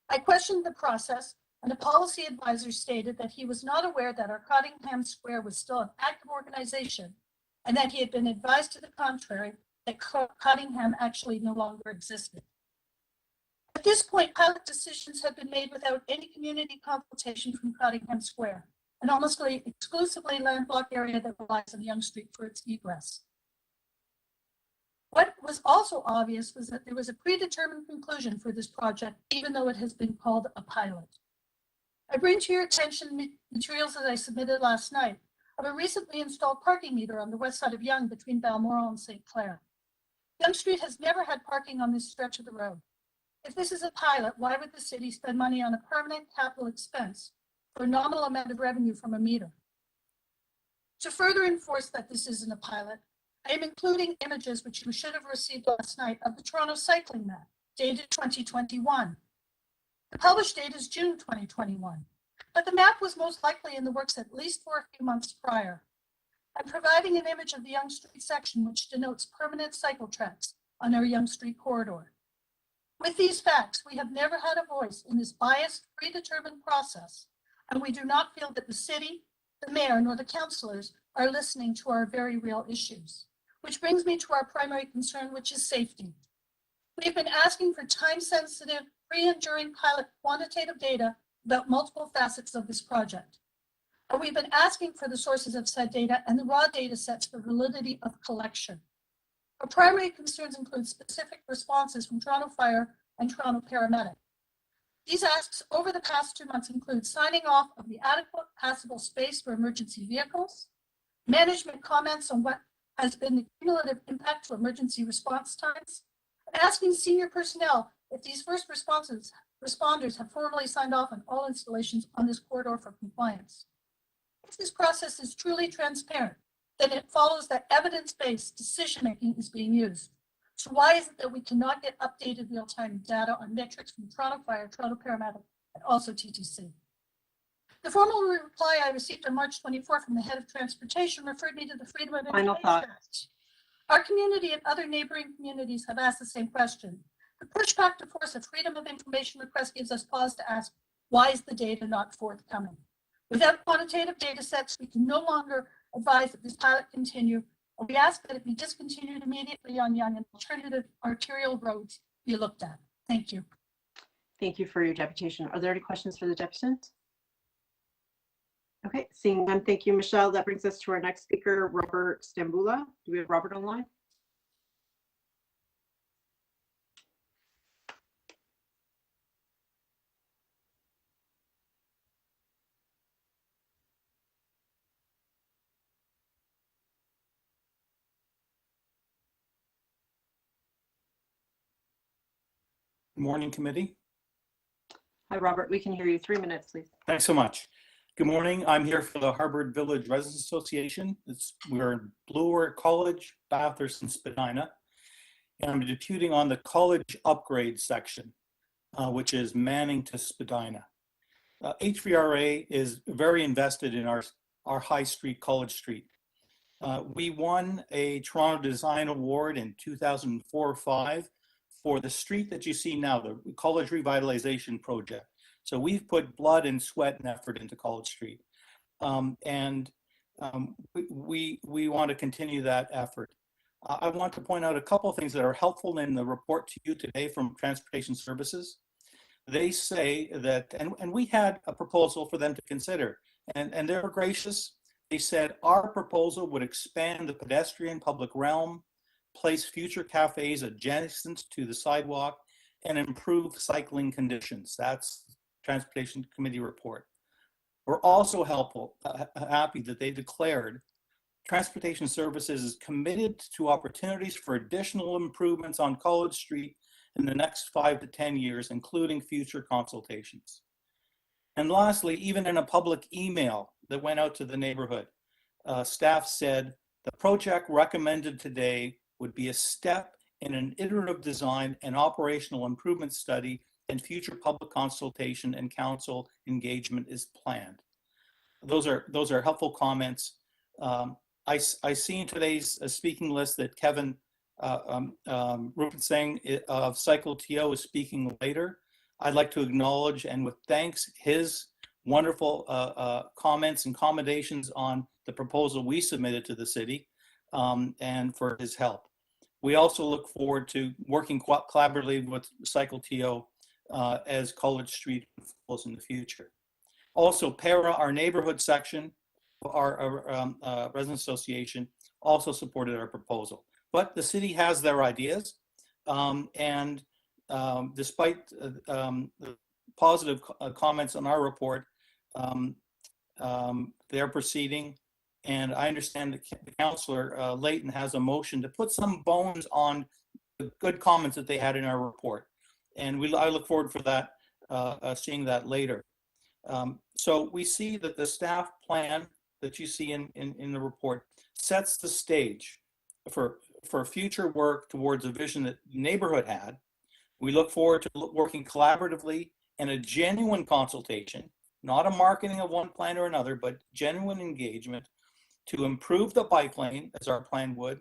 I questioned the process, and a policy advisor stated that he was not aware that our Cottingham Square was still an active organization, and that he had been advised to the contrary, that Cottingham actually no longer existed. At this point, pilot decisions have been made without any community consultation from Cottingham Square, an almost exclusively landlocked area that relies on Yonge Street for its egress. What was also obvious was that there was a predetermined conclusion for this project, even though it has been called a pilot. I bring to your attention materials that I submitted last night of a recently installed parking meter on the west side of Yonge between Balmoral and St. Clair. Yonge Street has never had parking on this stretch of the road. If this is a pilot, why would the city spend money on a permanent capital expense for a nominal amount of revenue from a meter? To further enforce that this isn't a pilot, I am including images which you should have received last night of the Toronto cycling map, dated 2021. The published date is June 2021, but the map was most likely in the works at least for a few months prior. I'm providing an image of the Yonge Street section which denotes permanent cycle tracks on our Yonge Street corridor. With these facts, we have never had a voice in this biased, predetermined process, and we do not feel that the city, the mayor, nor the councillors are listening to our very real issues. Which brings me to our primary concern, which is safety. We've been asking for time-sensitive, pre and during pilot quantitative data about multiple facets of this project. And we've been asking for the sources of said data and the raw data sets for validity of collection. Our primary concerns include specific responses from Toronto Fire and Toronto Paramedic. These asks over the past 2 months include signing off of the adequate passable space for emergency vehicles, management comments on what has been the cumulative impact to emergency response times, and asking senior personnel if these first responders have formally signed off on all installations on this corridor for compliance. If this process is truly transparent, then it follows that evidence-based decision-making is being used. So why is it that we cannot get updated real-time data on metrics from Toronto Fire, Toronto Paramedic, and also TTC? The formal reply I received on March 24 from the head of transportation referred me to the Freedom of Information Act. Our community and other neighboring communities have asked the same question. The pushback to force a Freedom of Information request gives us pause to ask, why is the data not forthcoming? Without quantitative data sets, we can no longer advise that this pilot continue, or we ask that it be discontinued immediately on Yonge and alternative arterial roads be looked at. Thank you. Thank you for your deputation. Are there any questions for the deputant? Okay, seeing none, thank you, Michelle. That brings us to our next speaker, Robert Stambula. Do we have Robert online? Good morning, committee. Hi, Robert. We can hear you. 3 minutes, please. Thanks so much. Good morning. I'm here for the Harvard Village Residents Association. We're in Bloor College, Bathurst, and Spadina. And I'm deputing on the college upgrade section, which is Manning to Spadina. HVRA is very invested in our High Street, College Street. We won a Toronto Design Award in 2004 or 5 for the street that you see now, the College Revitalization Project. So we've put blood and sweat and effort into College Street. We want to continue that effort. I want to point out a couple of things that are helpful in the report to you today from Transportation Services. They say that, and we had a proposal for them to consider, and they're gracious. They said our proposal would expand the pedestrian public realm, place future cafes adjacent to the sidewalk, and improve cycling conditions. That's Transportation Committee report. We're also happy that they declared Transportation Services is committed to opportunities for additional improvements on College Street in the next 5 to 10 years, including future consultations. And lastly, even in a public email that went out to the neighborhood, staff said the project recommended today would be a step in an iterative design and operational improvement study, and future public consultation and council engagement is planned. Those are helpful comments. I see in today's speaking list that Kevin Rupert Singh of ActiveTO is speaking later. I'd like to acknowledge, and with thanks, his wonderful comments and accommodations on the proposal we submitted to the city, and for his help. We also look forward to working collaboratively with ActiveTO as College Street unfolds in the future. Also, PARA, our neighborhood section, our resident association, also supported our proposal. But the city has their ideas, and despite the positive comments on our report, they're proceeding. And I understand the councillor Layton has a motion to put some bones on the good comments that they had in our report. And I look forward for that, seeing that later. So we see that the staff plan that you see in the report sets the stage for future work towards a vision that the neighborhood had. We look forward to working collaboratively and a genuine consultation, not a marketing of one plan or another, but genuine engagement to improve the bike lane, as our plan would,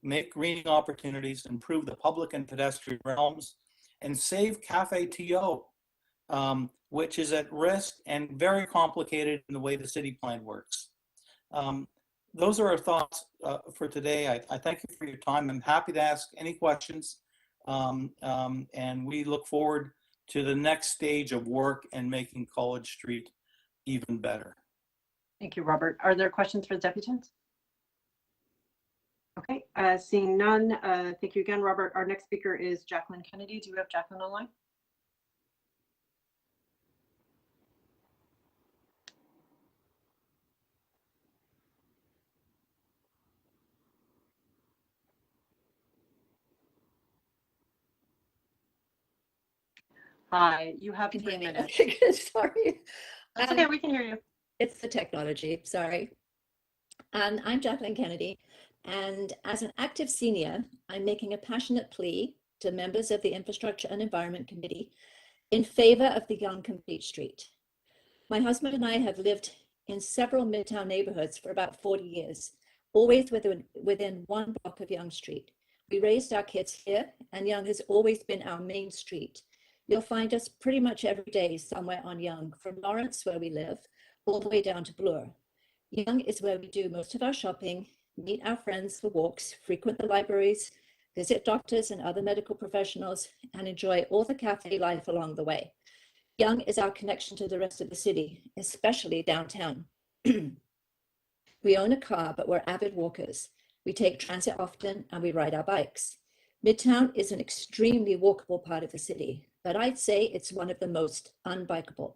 make greening opportunities, improve the public and pedestrian realms, and save ActiveTO, which is at risk and very complicated in the way the city plan works. Those are our thoughts for today. I thank you for your time. I'm happy to ask any questions, and we look forward to the next stage of work and making College Street even better. Thank you, Robert. Are there questions for the deputants? Okay, seeing none, thank you again, Robert. Our next speaker is Jacqueline Kennedy. Do you have Jacqueline online? Hi, you have 3 minutes. Okay, good. Sorry. That's okay, we can hear you. It's the technology, sorry. I'm Jacqueline Kennedy, and as an active senior, I'm making a passionate plea to members of the Infrastructure and Environment Committee in favor of the Young Complete Street. My husband and I have lived in several Midtown neighborhoods for about 40 years, always within 1 block of Yonge Street. We raised our kids here, and Yonge has always been our main street. You'll find us pretty much every day somewhere on Yonge, from Lawrence, where we live, all the way down to Bloor. Yonge is where we do most of our shopping, meet our friends for walks, frequent the libraries, visit doctors and other medical professionals, and enjoy all the cafe life along the way. Yonge is our connection to the rest of the city, especially downtown. We own a car, but we're avid walkers. We take transit often, and we ride our bikes. Midtown is an extremely walkable part of the city, but I'd say it's one of the most unbikeable.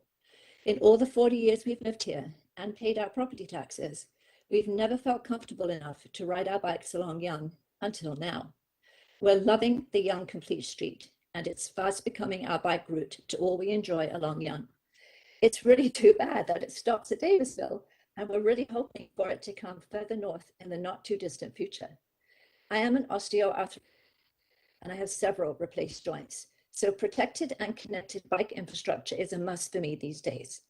In all the 40 years we've lived here and paid our property taxes, we've never felt comfortable enough to ride our bikes along Yonge until now. We're loving the Yonge Complete Street, and it's fast becoming our bike route to all we enjoy along Yonge. It's really too bad that it stops at Davisville, and we're really hoping for it to come further north in the not too distant future. I am an osteoarthritis and I have several replaced joints, so protected and connected bike infrastructure is a must for me these days.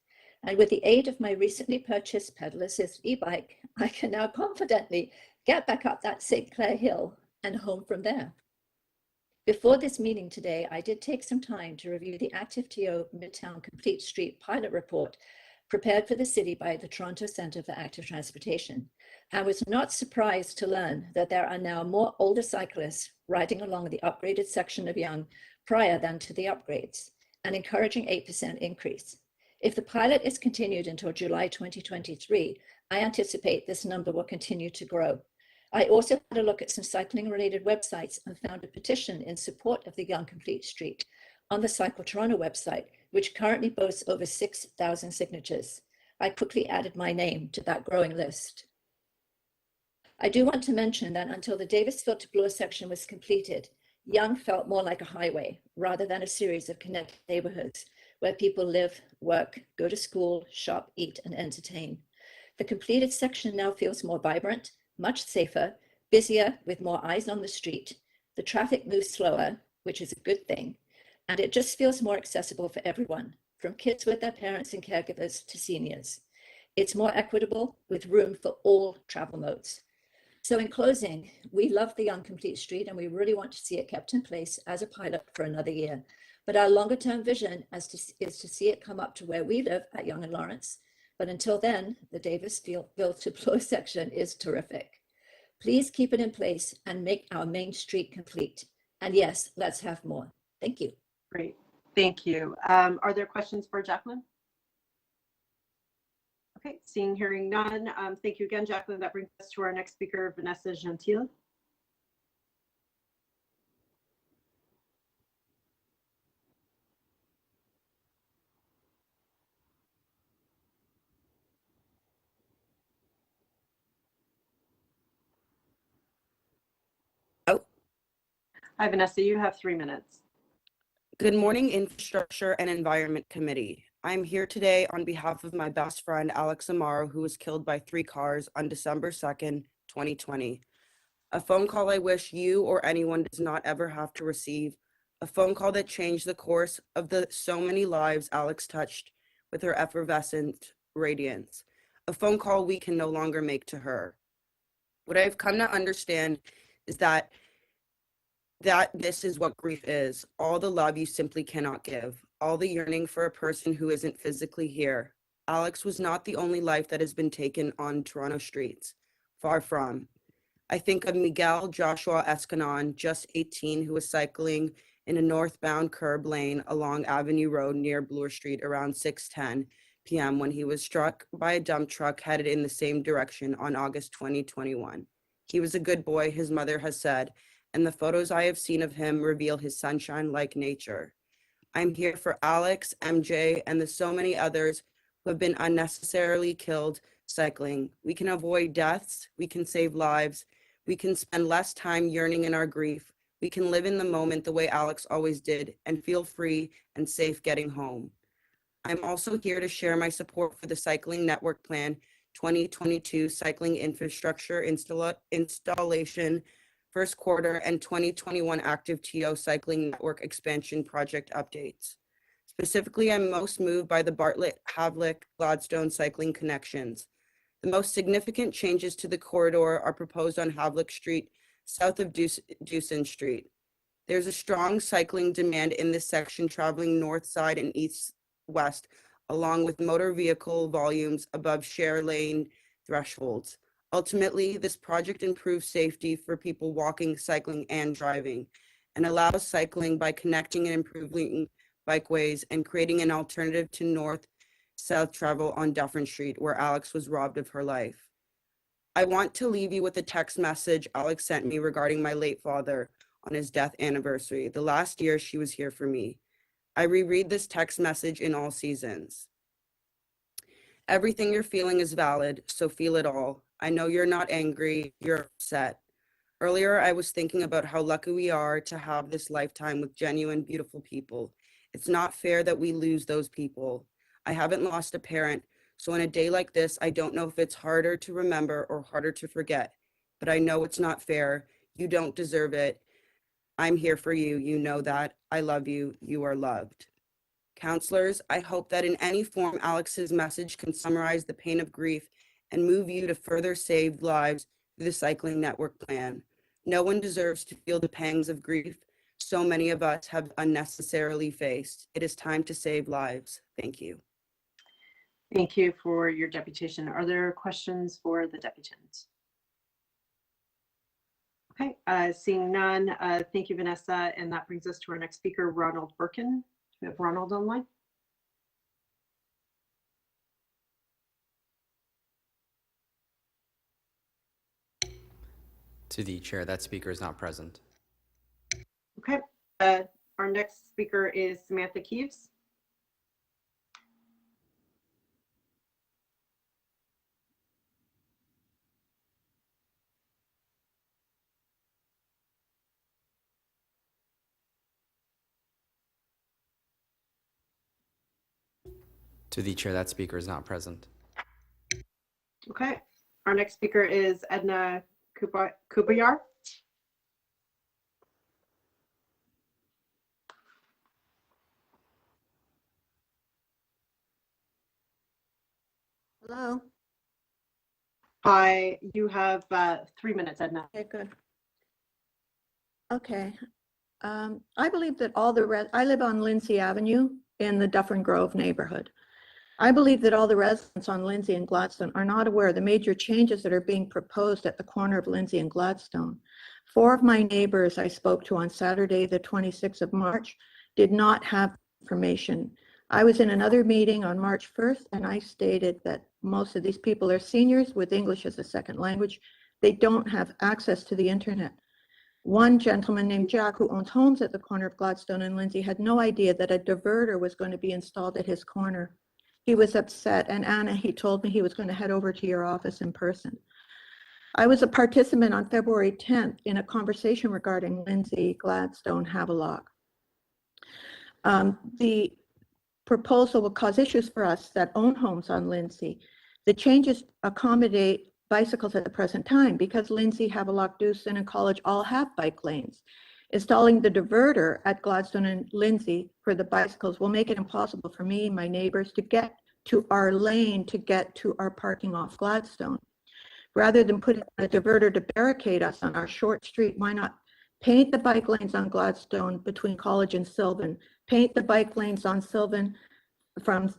And with the aid of my recently purchased pedal assist e-bike, I can now confidently get back up that St. Clair Hill and home from there. Before this meeting today, I did take some time to review the ActiveTO Midtown Complete Street Pilot Report prepared for the city by the Toronto Centre for Active Transportation. I was not surprised to learn that there are now more older cyclists riding along the upgraded section of Yonge prior than to the upgrades, an encouraging 8% increase. If the pilot is continued until July 2023, I anticipate this number will continue to grow. I also had a look at some cycling-related websites and found a petition in support of the Yonge Complete Street on the Cycle Toronto website, which currently boasts over 6,000 signatures. I quickly added my name to that growing list. I do want to mention that until the Davisville to Bloor section was completed, Yonge felt more like a highway rather than a series of connected neighborhoods where people live, work, go to school, shop, eat, and entertain. The completed section now feels more vibrant, much safer, busier with more eyes on the street. The traffic moves slower, which is a good thing, and it just feels more accessible for everyone, from kids with their parents and caregivers to seniors. It's more equitable with room for all travel modes. So in closing, we love the Yonge Complete Street and we really want to see it kept in place as a pilot for another year. But our longer term vision is to see it come up to where we live at Yonge and Lawrence. But until then, the Davisville to Bloor section is terrific. Please keep it in place and make our main street complete. And yes, let's have more. Thank you. Great, thank you. Are there questions for Jacqueline? Okay, seeing, hearing none. Thank you again, Jacqueline. That brings us to our next speaker, Vanessa Gentile. Oh. Hi, Vanessa, you have 3 minutes. Good morning, Infrastructure and Environment Committee. I'm here today on behalf of my best friend, Alex Amaro, who was killed by 3 cars on December 2nd, 2020. A phone call I wish you or anyone does not ever have to receive. A phone call that changed the course of the so many lives Alex touched with her effervescent radiance. A phone call we can no longer make to her. What I've come to understand is that this is what grief is. All the love you simply cannot give. All the yearning for a person who isn't physically here. Alex was not the only life that has been taken on Toronto streets. Far from. I think of Miguel Joshua Escanon, just 18, who was cycling in a northbound curb lane along Avenue Road near Bloor Street around 6:10 p.m. when he was struck by a dump truck headed in the same direction on August 2021. He was a good boy, his mother has said, and the photos I have seen of him reveal his sunshine-like nature. I'm here for Alex, MJ, and the so many others who have been unnecessarily killed cycling. We can avoid deaths, we can save lives, we can spend less time yearning in our grief, we can live in the moment the way Alex always did and feel free and safe getting home. I'm also here to share my support for the Cycling Network Plan 2022 Cycling Infrastructure Installation First Quarter and 2021 ActiveTO Cycling Network Expansion Project updates. Specifically, I'm most moved by the Bartlett, Havlick, Gladstone cycling connections. The most significant changes to the corridor are proposed on Havlick Street, south of Dewson Street. There's a strong cycling demand in this section traveling north side and east-west, along with motor vehicle volumes above share lane thresholds. Ultimately, this project improves safety for people walking, cycling, and driving, and allows cycling by connecting and improving bikeways and creating an alternative to north-south travel on Dufferin Street, where Alex was robbed of her life. I want to leave you with a text message Alex sent me regarding my late father on his death anniversary, the last year she was here for me. I reread this text message in all seasons. Everything you're feeling is valid, so feel it all. I know you're not angry, you're upset. Earlier, I was thinking about how lucky we are to have this lifetime with genuine, beautiful people. It's not fair that we lose those people. I haven't lost a parent, so on a day like this, I don't know if it's harder to remember or harder to forget, but I know it's not fair. You don't deserve it. I'm here for you. You know that. I love you. You are loved. Counselors, I hope that in any form, Alex's message can summarize the pain of grief and move you to further save lives through the Cycling Network plan. No one deserves to feel the pangs of grief so many of us have unnecessarily faced. It is time to save lives. Thank you. Thank you for your deputation. Are there questions for the deputants? Okay, seeing none, thank you, Vanessa. And that brings us to our next speaker, Ronald Birkin. Do we have Ronald online? To the chair, that speaker is not present. Okay, our next speaker is Samantha Keeves. To the chair, that speaker is not present. Okay, our next speaker is Edna Kubayar. Hello. Hi, you have 3 minutes, Edna. Okay, good. Okay. I believe that I live on Lindsay Avenue in the Dufferin Grove neighborhood. I believe that all the residents on Lindsay and Gladstone are not aware of the major changes that are being proposed at the corner of Lindsay and Gladstone. 4 of my neighbors I spoke to on Saturday, the 26th of March, did not have information. I was in another meeting on March 1st, and I stated that most of these people are seniors with English as a second language. They don't have access to the internet. One gentleman named Jack, who owns homes at the corner of Gladstone and Lindsay, had no idea that a diverter was going to be installed at his corner. He was upset, and Anna, he told me he was going to head over to your office in person. I was a participant on February 10th in a conversation regarding Lindsay, Gladstone, Havelock. The proposal will cause issues for us that own homes on Lindsay. The changes accommodate bicycles at the present time because Lindsay, Havelock, Dewson, and College all have bike lanes. Installing the diverter at Gladstone and Lindsay for the bicycles will make it impossible for me and my neighbors to get to our lane to get to our parking off Gladstone. Rather than putting a diverter to barricade us on our short street, why not paint the bike lanes on Gladstone between College and Sylvan, paint the bike lanes on Sylvan from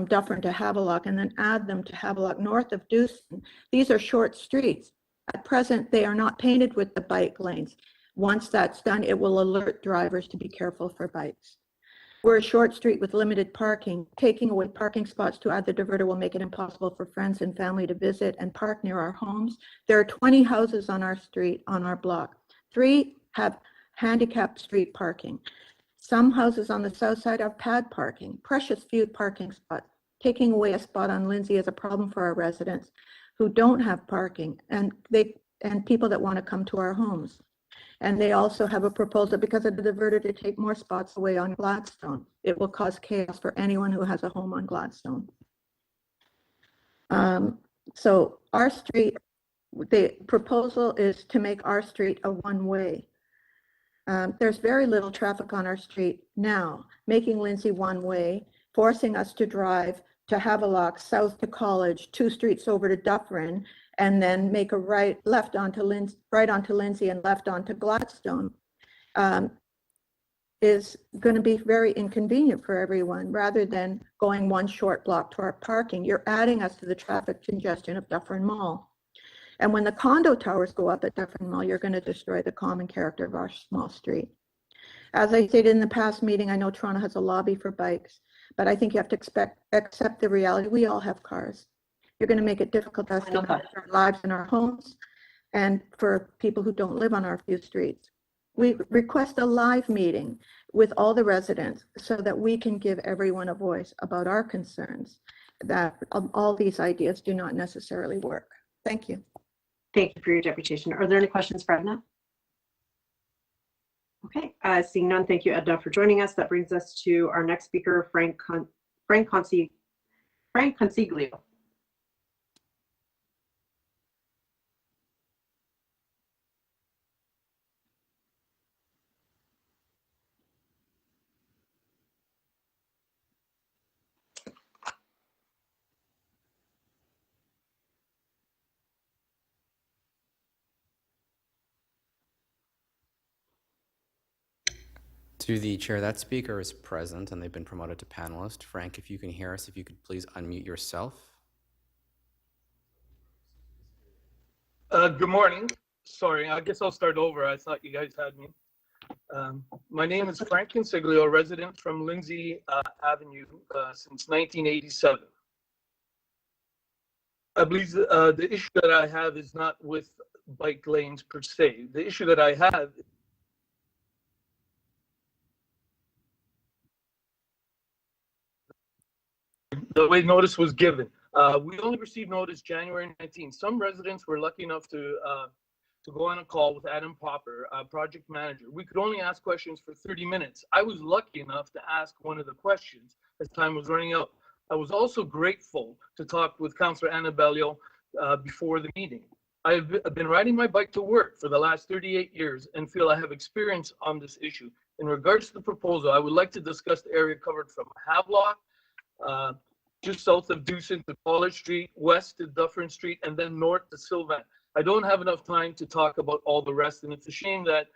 Dufferin to Havelock, and then add them to Havelock north of Dewson. These are short streets. At present, they are not painted with the bike lanes. Once that's done, it will alert drivers to be careful for bikes. We're a short street with limited parking. Taking away parking spots to add the diverter will make it impossible for friends and family to visit and park near our homes. There are 20 houses on our street, on our block. 3 have handicapped street parking. Some houses on the south side have pad parking, precious few parking spots. Taking away a spot on Lindsay is a problem for our residents who don't have parking and people that want to come to our homes. And they also have a proposal because of the diverter to take more spots away on Gladstone. It will cause chaos for anyone who has a home on Gladstone. So our street, the proposal is to make our street a one-way. There's very little traffic on our street now, making Lindsay one-way, forcing us to drive to Havelock, south to College, 2 streets over to Dufferin, and then make a right onto Lindsay and left onto Gladstone, is going to be very inconvenient for everyone. Rather than going one short block to our parking, you're adding us to the traffic congestion of Dufferin Mall. And when the condo towers go up at Dufferin Mall, you're going to destroy the common character of our small street. As I stated in the past meeting, I know Toronto has a lobby for bikes, but I think you have to accept the reality. We all have cars. You're going to make it difficult for us to manage our lives in our homes and for people who don't live on our few streets. We request a live meeting with all the residents so that we can give everyone a voice about our concerns, that all these ideas do not necessarily work. Thank you. Thank you for your deputation. Are there any questions for Edna? Okay, seeing none, thank you, Edna, for joining us. That brings us to our next speaker, Frank Consiglio. To the chair, that speaker is present and they've been promoted to panelist. Frank, if you can hear us, if you could please unmute yourself. Good morning. Sorry, I guess I'll start over. I thought you guys had me. My name is Frank Consiglio, resident from Lindsay Avenue since 1987. I believe the issue that I have is not with bike lanes per se. The issue that I have the way notice was given. We only received notice January 19th. Some residents were lucky enough to go on a call with Adam Popper, project manager. We could only ask questions for 30 minutes. I was lucky enough to ask one of the questions as time was running out. I was also grateful to talk with Councillor Annabello before the meeting. I've been riding my bike to work for the last 38 years and feel I have experience on this issue. In regards to the proposal, I would like to discuss the area covered from Havelock, just south of Deucin to College Street, west to Dufferin Street, and then north to Sylvan. I don't have enough time to talk about all the rest, and it's a shame that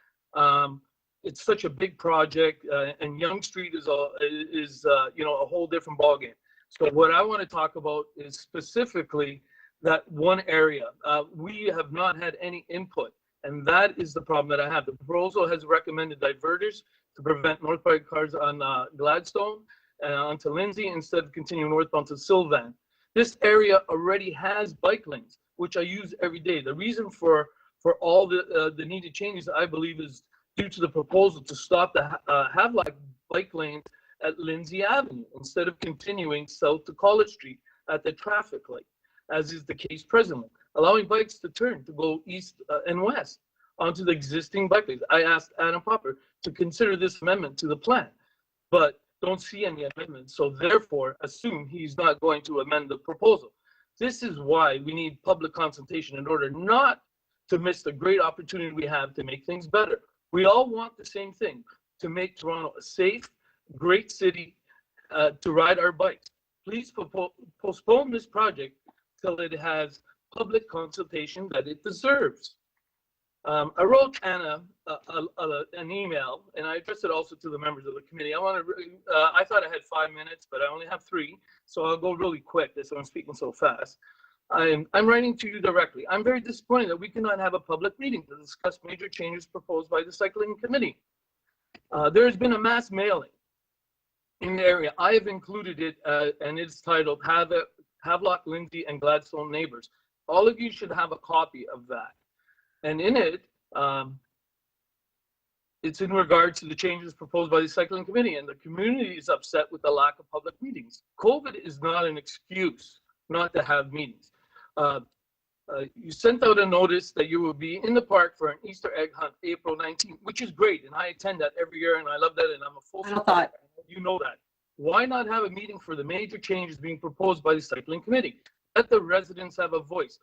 it's such a big project, and Yonge Street is a whole different ballgame. So what I want to talk about is specifically that one area. We have not had any input, and that is the problem that I have. The proposal has recommended diverters to prevent northbound cars on Gladstone onto Lindsay instead of continuing northbound to Sylvan. This area already has bike lanes, which I use every day. The reason for all the needed changes, I believe, is due to the proposal to stop the Havelock bike lanes at Lindsay Avenue instead of continuing south to College Street at the traffic light, as is the case presently, allowing bikes to turn to go east and west onto the existing bike lanes. I asked Adam Popper to consider this amendment to the plan, but don't see any amendments, so therefore assume he's not going to amend the proposal. This is why we need public consultation in order not to miss the great opportunity we have to make things better. We all want the same thing, to make Toronto a safe, great city to ride our bikes. Please postpone this project till it has public consultation that it deserves. I wrote Anna an email, and I addressed it also to the members of the committee. I thought I had 5 minutes, but I only have 3, so I'll go really quick. That's why I'm speaking so fast. I'm writing to you directly. I'm very disappointed that we cannot have a public meeting to discuss major changes proposed by the Cycling Committee. There has been a mass mailing in the area. I have included it, and it's titled Havelock, Lindsay, and Gladstone Neighbors. All of you should have a copy of that. And in it, it's in regard to the changes proposed by the Cycling Committee, and the community is upset with the lack of public meetings. COVID is not an excuse not to have meetings. You sent out a notice that you will be in the park for an Easter egg hunt, April 19th, which is great, and I attend that every year, and I love that, and I'm a full supporter. You know that. Why not have a meeting for the major changes being proposed by the Cycling Committee? Let the residents have a voice.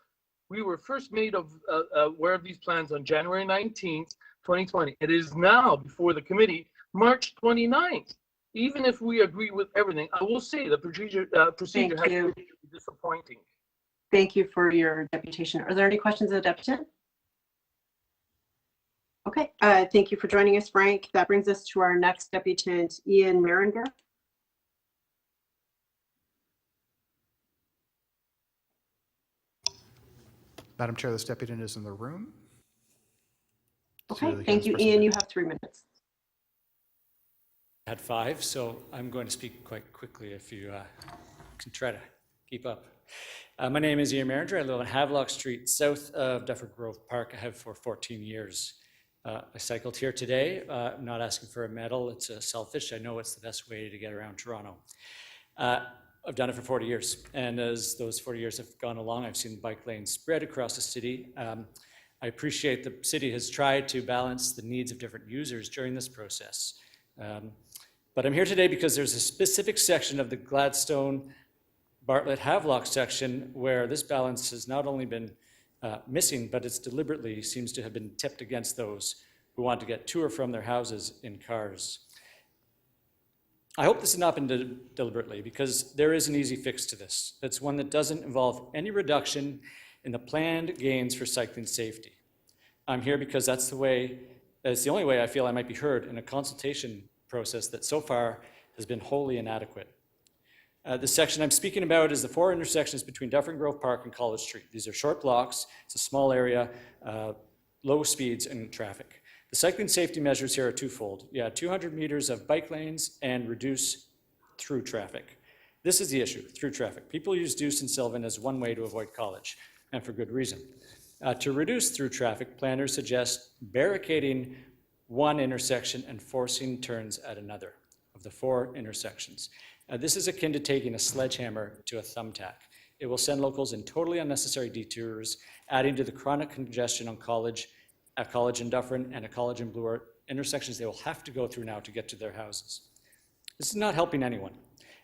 We were first made aware of these plans on January 19th, 2020. It is now before the committee, March 29th. Even if we agree with everything, I will say the procedure has been disappointing. Thank you for your deputation. Are there any questions of the deputant? Okay, thank you for joining us, Frank. That brings us to our next deputant, Ian Maringer. Madam Chair, this deputant is in the room. Okay, thank you, Ian. You have 3 minutes. I had 5, so I'm going to speak quite quickly if you can try to keep up. My name is Ian Maringer. I live on Havelock Street, south of Dufferin Grove Park. I have for 14 years. I cycled here today. I'm not asking for a medal. It's selfish. I know it's the best way to get around Toronto. I've done it for 40 years. And as those 40 years have gone along, I've seen bike lanes spread across the city. I appreciate the city has tried to balance the needs of different users during this process. But I'm here today because there's a specific section of the Gladstone Bartlett Havelock section where this balance has not only been missing, but it's deliberately seems to have been tipped against those who want to get to or from their houses in cars. I hope this has not been deliberately, because there is an easy fix to this. It's one that doesn't involve any reduction in the planned gains for cycling safety. I'm here because that's the only way I feel I might be heard in a consultation process that so far has been wholly inadequate. The section I'm speaking about is the 4 intersections between Dufferin Grove Park and College Street. These are short blocks, it's a small area, low speeds and traffic. The cycling safety measures here are twofold. 200 meters of bike lanes and reduce through traffic. This is the issue, through traffic. People use Deuce and Sylvan as one way to avoid college, and for good reason. To reduce through traffic, planners suggest barricading one intersection and forcing turns at another of the 4 intersections. This is akin to taking a sledgehammer to a thumbtack. It will send locals in totally unnecessary detours, adding to the chronic congestion on at College and Dufferin and at College and Bloor intersections they will have to go through now to get to their houses. This is not helping anyone,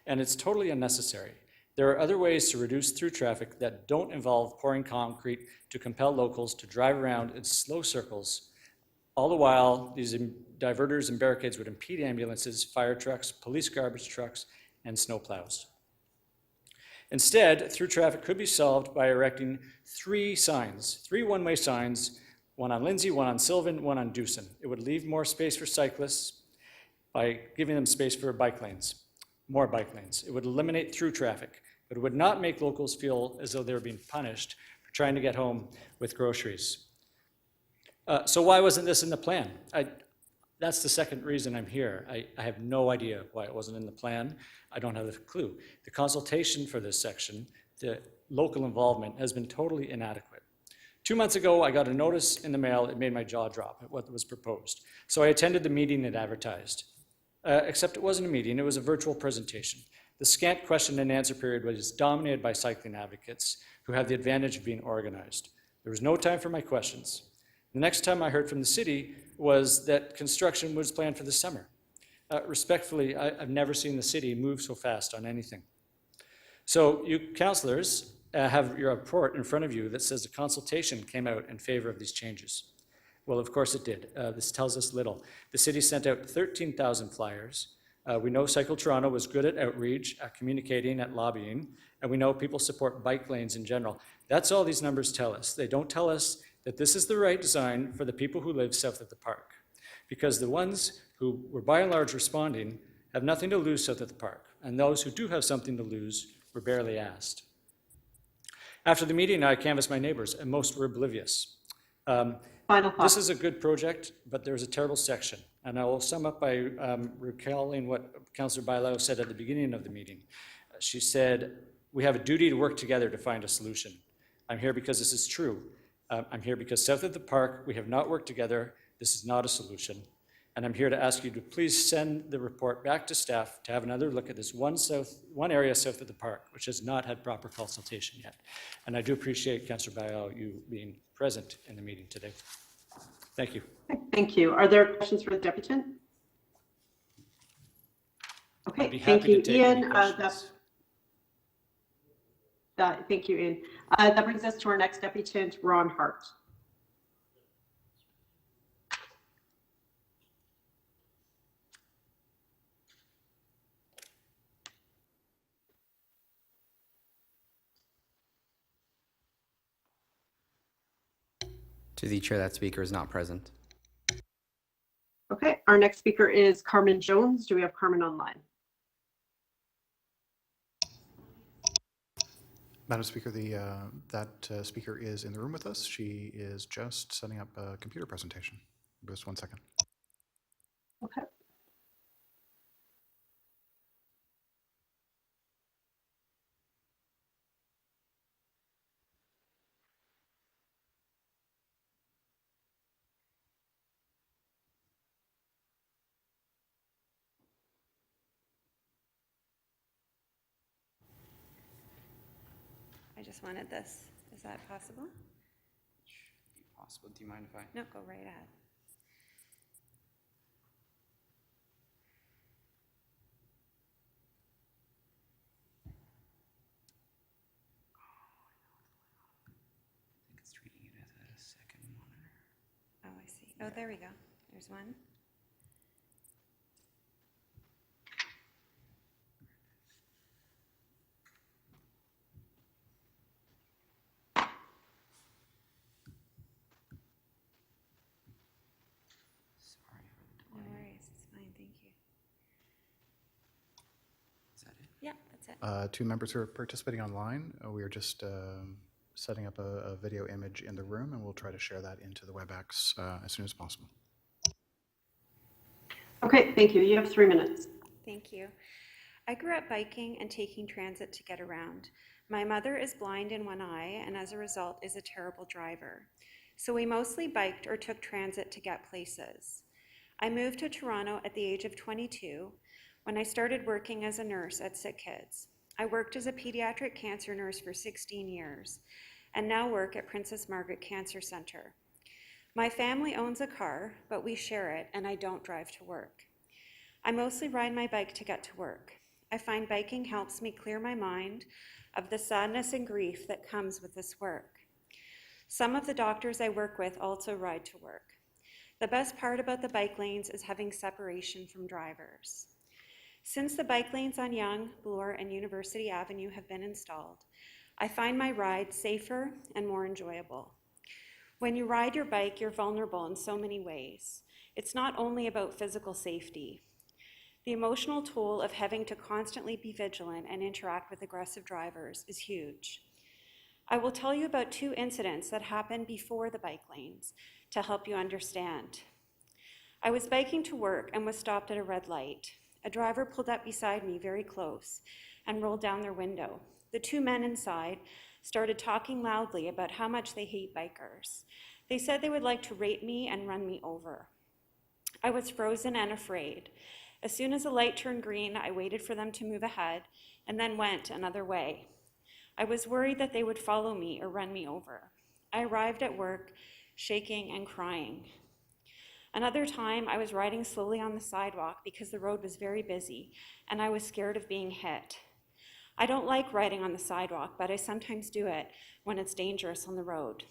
and it's totally unnecessary. There are other ways to reduce through traffic that don't involve pouring concrete to compel locals to drive around in slow circles. All the while, these diverters and barricades would impede ambulances, fire trucks, police garbage trucks, and snowplows. Instead, through traffic could be solved by erecting 3 one-way signs, one on Lindsay, one on Sylvan, one on Dewson. It would leave more space for cyclists by giving them space for bike lanes, more bike lanes. It would eliminate through traffic, but it would not make locals feel as though they were being punished for trying to get home with groceries. So why wasn't this in the plan? That's the second reason I'm here. I have no idea why it wasn't in the plan. I don't have a clue. The consultation for this section, the local involvement, has been totally inadequate. 2 months ago, I got a notice in the mail. It made my jaw drop at what was proposed. So I attended the meeting it advertised. Except it wasn't a meeting, it was a virtual presentation. The scant question and answer period was dominated by cycling advocates who have the advantage of being organized. There was no time for my questions. The next time I heard from the city was that construction was planned for the summer. Respectfully, I've never seen the city move so fast on anything. So you councillors have your report in front of you that says the consultation came out in favor of these changes. Well, of course it did. This tells us little. The city sent out 13,000 flyers. We know Cycle Toronto was good at outreach, at communicating, at lobbying, and we know people support bike lanes in general. That's all these numbers tell us. They don't tell us that this is the right design for the people who live south of the park, because the ones who were by and large responding have nothing to lose south of the park, and those who do have something to lose were barely asked. After the meeting, I canvassed my neighbors, and most were oblivious. This is a good project, but there's a terrible section, and I will sum up by recalling what Councillor Bailao said at the beginning of the meeting. She said, we have a duty to work together to find a solution. I'm here because this is true. I'm here because south of the park, we have not worked together. This is not a solution. And I'm here to ask you to please send the report back to staff to have another look at this one area south of the park, which has not had proper consultation yet. And I do appreciate, Councillor Bailao, you being present in the meeting today. Thank you. Thank you. Are there questions for the deputant? Okay, thank you, Ian. Thank you, Ian. That brings us to our next deputant, Ron Hart. To the chair, that speaker is not present. Okay, our next speaker is Carmen Jones. Do we have Carmen online? Madam Speaker, that speaker is in the room with us. She is just setting up a computer presentation. Just 1 second. Okay. I just wanted this. Is that possible? Possible. Do you mind if I? No, go right ahead. I think it's treating it as a second monitor. Oh, I see. Oh, there we go. There's one. No worries. It's fine. Thank you. Is that it? Yeah, that's it. Two members who are participating online, we are just setting up a video image in the room, and we'll try to share that into the WebEx as soon as possible. Okay, thank you. You have 3 minutes. Thank you. I grew up biking and taking transit to get around. My mother is blind in one eye and as a result is a terrible driver. So we mostly biked or took transit to get places. I moved to Toronto at the age of 22 when I started working as a nurse at Sick Kids. I worked as a pediatric cancer nurse for 16 years and now work at Princess Margaret Cancer Centre. My family owns a car, but we share it and I don't drive to work. I mostly ride my bike to get to work. I find biking helps me clear my mind of the sadness and grief that comes with this work. Some of the doctors I work with also ride to work. The best part about the bike lanes is having separation from drivers. Since the bike lanes on Yonge, Bloor, and University Avenue have been installed, I find my ride safer and more enjoyable. When you ride your bike, you're vulnerable in so many ways. It's not only about physical safety. The emotional toll of having to constantly be vigilant and interact with aggressive drivers is huge. I will tell you about 2 incidents that happened before the bike lanes to help you understand. I was biking to work and was stopped at a red light. A driver pulled up beside me very close and rolled down their window. The 2 men inside started talking loudly about how much they hate bikers. They said they would like to rape me and run me over. I was frozen and afraid. As soon as the light turned green, I waited for them to move ahead and then went another way. I was worried that they would follow me or run me over. I arrived at work shaking and crying. Another time, I was riding slowly on the sidewalk because the road was very busy and I was scared of being hit. I don't like riding on the sidewalk, but I sometimes do it when it's dangerous on the road.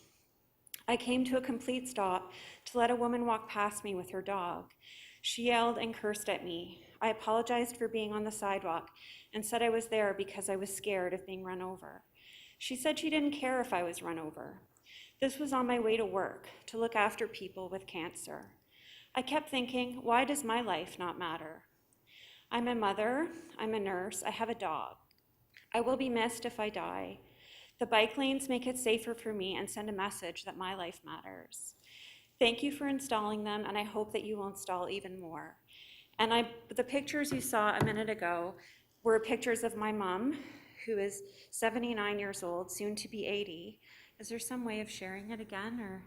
I came to a complete stop to let a woman walk past me with her dog. She yelled and cursed at me. I apologized for being on the sidewalk and said I was there because I was scared of being run over. She said she didn't care if I was run over. This was on my way to work, to look after people with cancer. I kept thinking, why does my life not matter? I'm a mother, I'm a nurse, I have a dog. I will be missed if I die. The bike lanes make it safer for me and send a message that my life matters. Thank you for installing them, and I hope that you will install even more. And the pictures you saw a minute ago were pictures of my mom, who is 79 years old, soon to be 80. Is there some way of sharing it again, or?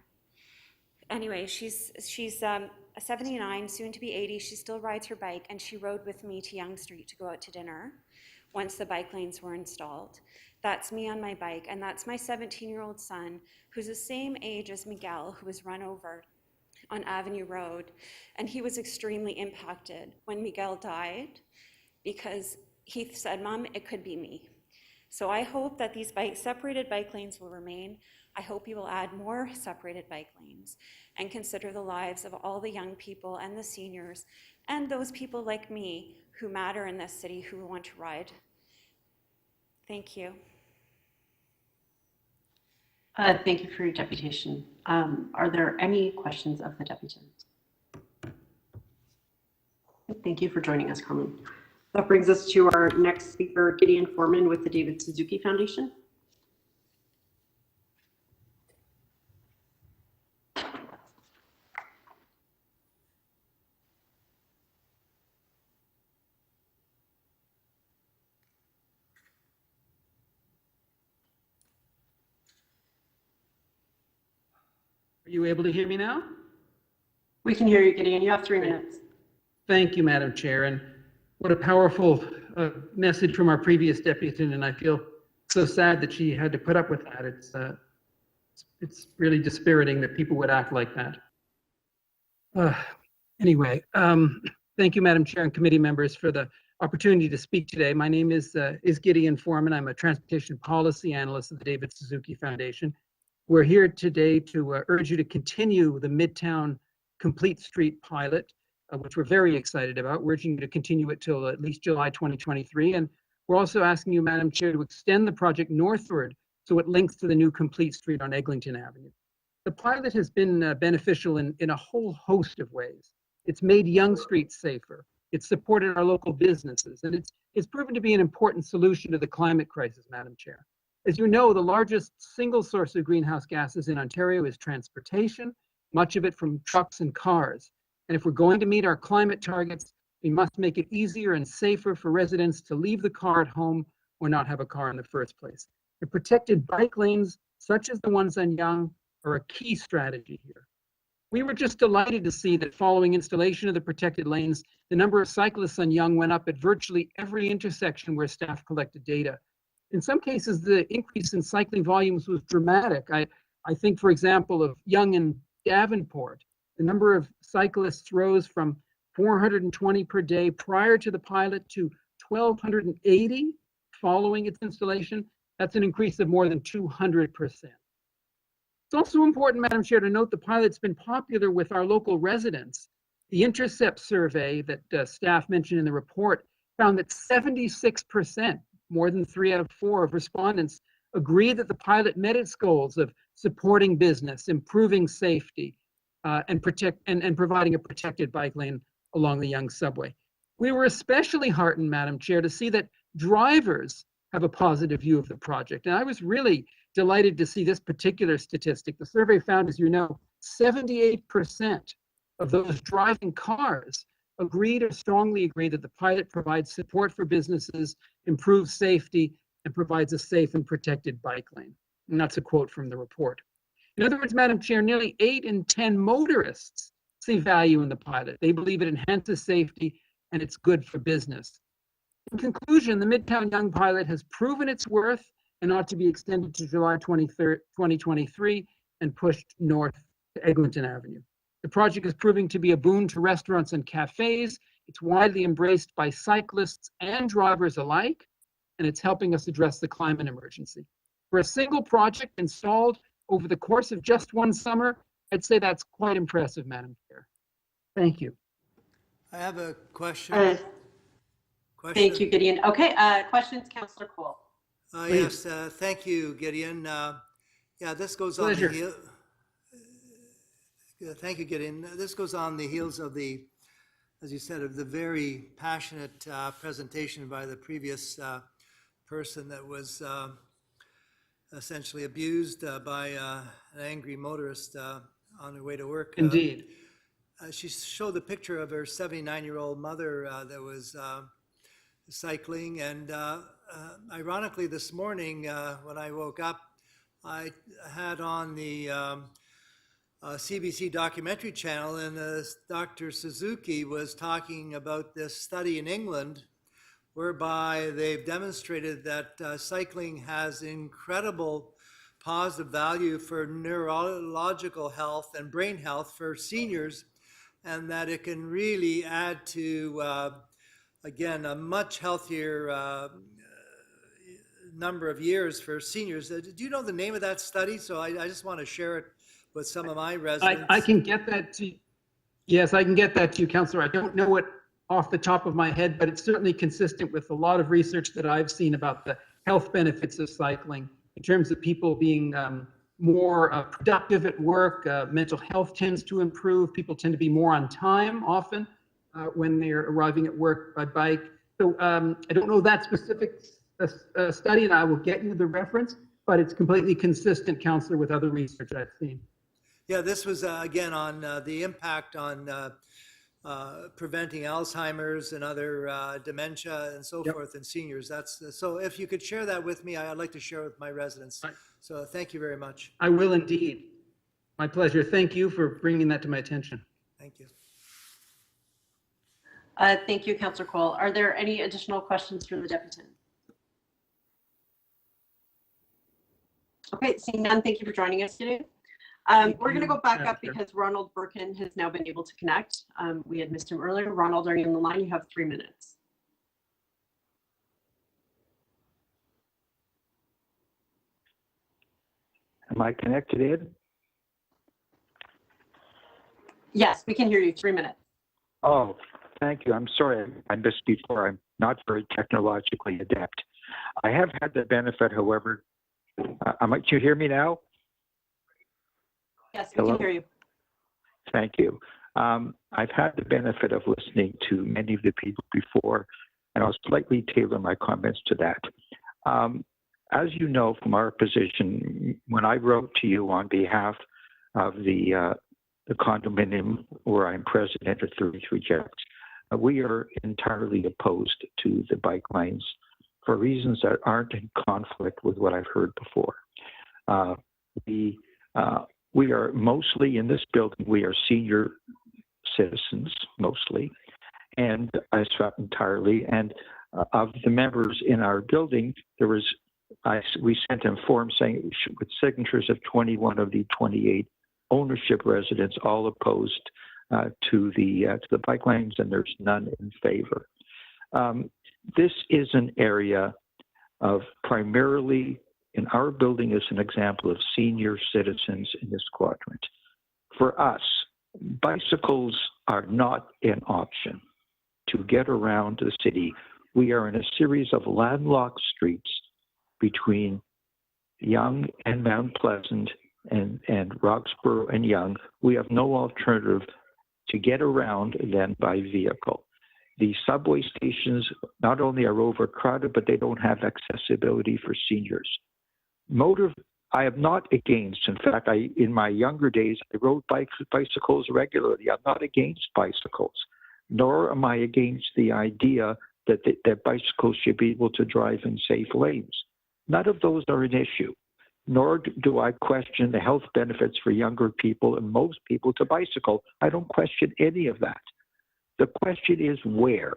Anyway, she's 79, soon to be 80. She still rides her bike, and she rode with me to Yonge Street to go out to dinner once the bike lanes were installed. That's me on my bike, and that's my 17-year-old son, who's the same age as Miguel, who was run over on Avenue Road, and he was extremely impacted when Miguel died because he said, "Mom, it could be me." So I hope that these separated bike lanes will remain. I hope you will add more separated bike lanes and consider the lives of all the young people and the seniors and those people like me who matter in this city who want to ride. Thank you. Thank you for your deputation. Are there any questions of the deputants? Thank you for joining us, Carmen. That brings us to our next speaker, Gideon Foreman with the David Suzuki Foundation. Are you able to hear me now? We can hear you, Gideon. You have 3 minutes. Thank you, Madam Chair. And what a powerful message from our previous deputant. And I feel so sad that she had to put up with that. It's really dispiriting that people would act like that. Anyway, thank you, Madam Chair and committee members, for the opportunity to speak today. My name is Gideon Foreman. I'm a transportation policy analyst at the David Suzuki Foundation. We're here today to urge you to continue the Midtown Complete Street pilot, which we're very excited about. We're urging you to continue it till at least July 2023. And we're also asking you, Madam Chair, to extend the project northward so it links to the new Complete Street on Eglinton Avenue. The pilot has been beneficial in a whole host of ways. It's made Yonge Street safer. It's supported our local businesses, and it's proven to be an important solution to the climate crisis, Madam Chair. As you know, the largest single source of greenhouse gases in Ontario is transportation, much of it from trucks and cars. And if we're going to meet our climate targets, we must make it easier and safer for residents to leave the car at home or not have a car in the first place. The protected bike lanes, such as the ones on Yonge, are a key strategy here. We were just delighted to see that following installation of the protected lanes, the number of cyclists on Yonge went up at virtually every intersection where staff collected data. In some cases, the increase in cycling volumes was dramatic. I think, for example, of Yonge and Davenport, the number of cyclists rose from 420 per day prior to the pilot to 1,280 following its installation. That's an increase of more than 200%. It's also important, Madam Chair, to note the pilot's been popular with our local residents. The Intercept survey that staff mentioned in the report found that 76%, more than 3 out of 4 of respondents, agree that the pilot met its goals of supporting business, improving safety, and providing a protected bike lane along the Yonge subway. We were especially heartened, Madam Chair, to see that drivers have a positive view of the project. And I was really delighted to see this particular statistic. The survey found, as you know, 78% of those driving cars agreed or strongly agreed that the pilot provides support for businesses, improves safety, and provides a safe and protected bike lane. And that's a quote from the report. In other words, Madam Chair, nearly 8 in 10 motorists see value in the pilot. They believe it enhances safety and it's good for business. In conclusion, the Midtown Yonge pilot has proven its worth and ought to be extended to July 23rd, 2023 and pushed north to Eglinton Avenue. The project is proving to be a boon to restaurants and cafes. It's widely embraced by cyclists and drivers alike, and it's helping us address the climate emergency. For a single project installed over the course of just one summer, I'd say that's quite impressive, Madam Chair. Thank you. I have a question. Thank you, Gideon. Okay, questions, Councillor Cole. Yes, thank you, Gideon. Yeah, this goes Pleasure. on the heel. Thank you, Gideon. This goes on the heels of the, as you said, of the very passionate presentation by the previous person that was essentially abused by an angry motorist on her way to work. Indeed. She showed the picture of her 79-year-old mother that was cycling, and ironically this morning when I woke up, I had on the CBC documentary channel, and Dr. Suzuki was talking about this study in England whereby they've demonstrated that cycling has incredible positive value for neurological health and brain health for seniors, and that it can really add to, again, a much healthier number of years for seniors. Do you know the name of that study? So I just want to share it with some of my residents. I can get that to you. Yes, I can get that to you, Councillor. I don't know it off the top of my head, but it's certainly consistent with a lot of research that I've seen about the health benefits of cycling in terms of people being more productive at work. Mental health tends to improve. People tend to be more on time often when they're arriving at work by bike. So I don't know that specific study, and I will get you the reference, but it's completely consistent, Councillor, with other research I've seen. Yeah, this was again on the impact on preventing Alzheimer's and other dementia and so forth in seniors. That's so. If you could share that with me, I'd like to share with my residents. Right. So thank you very much. I will indeed. My pleasure. Thank you for bringing that to my attention. Thank you. Thank you, Councillor Cole. Are there any additional questions for the deputant? Okay, seeing none, thank you for joining us today. We're going to go back up because Ronald Birkin has now been able to connect. We had missed him earlier. Ronald, are you on the line? You have 3 minutes. Am I connected in? Yes, we can hear you. 3 minutes. Oh, thank you. I'm sorry I missed before. I'm not very technologically adept. I have had the benefit, however, might you hear me now? Yes, we Hello? can hear you. Thank you. I've had the benefit of listening to many of the people before, and I'll slightly tailor my comments to that. As you know from our position, when I wrote to you on behalf of the condominium where I'm president of 33 Jacks, we are entirely opposed to the bike lanes for reasons that aren't in conflict with what I've heard before. We are mostly in this building, we are senior citizens mostly, and I swept entirely. And of the members in our building, we sent a form saying with signatures of 21 of the 28 ownership residents all opposed to the bike lanes, and there's none in favor. This is an area of primarily, in our building as an example of senior citizens in this quadrant. For us, bicycles are not an option to get around the city. We are in a series of landlocked streets between Yonge and Mount Pleasant and Roxborough and Yonge. We have no alternative to get around than by vehicle. The subway stations not only are overcrowded, but they don't have accessibility for seniors. I am not against, in fact, in my younger days, I rode bicycles regularly. I'm not against bicycles, nor am I against the idea that bicycles should be able to drive in safe lanes. None of those are an issue, nor do I question the health benefits for younger people and most people to bicycle. I don't question any of that. The question is where.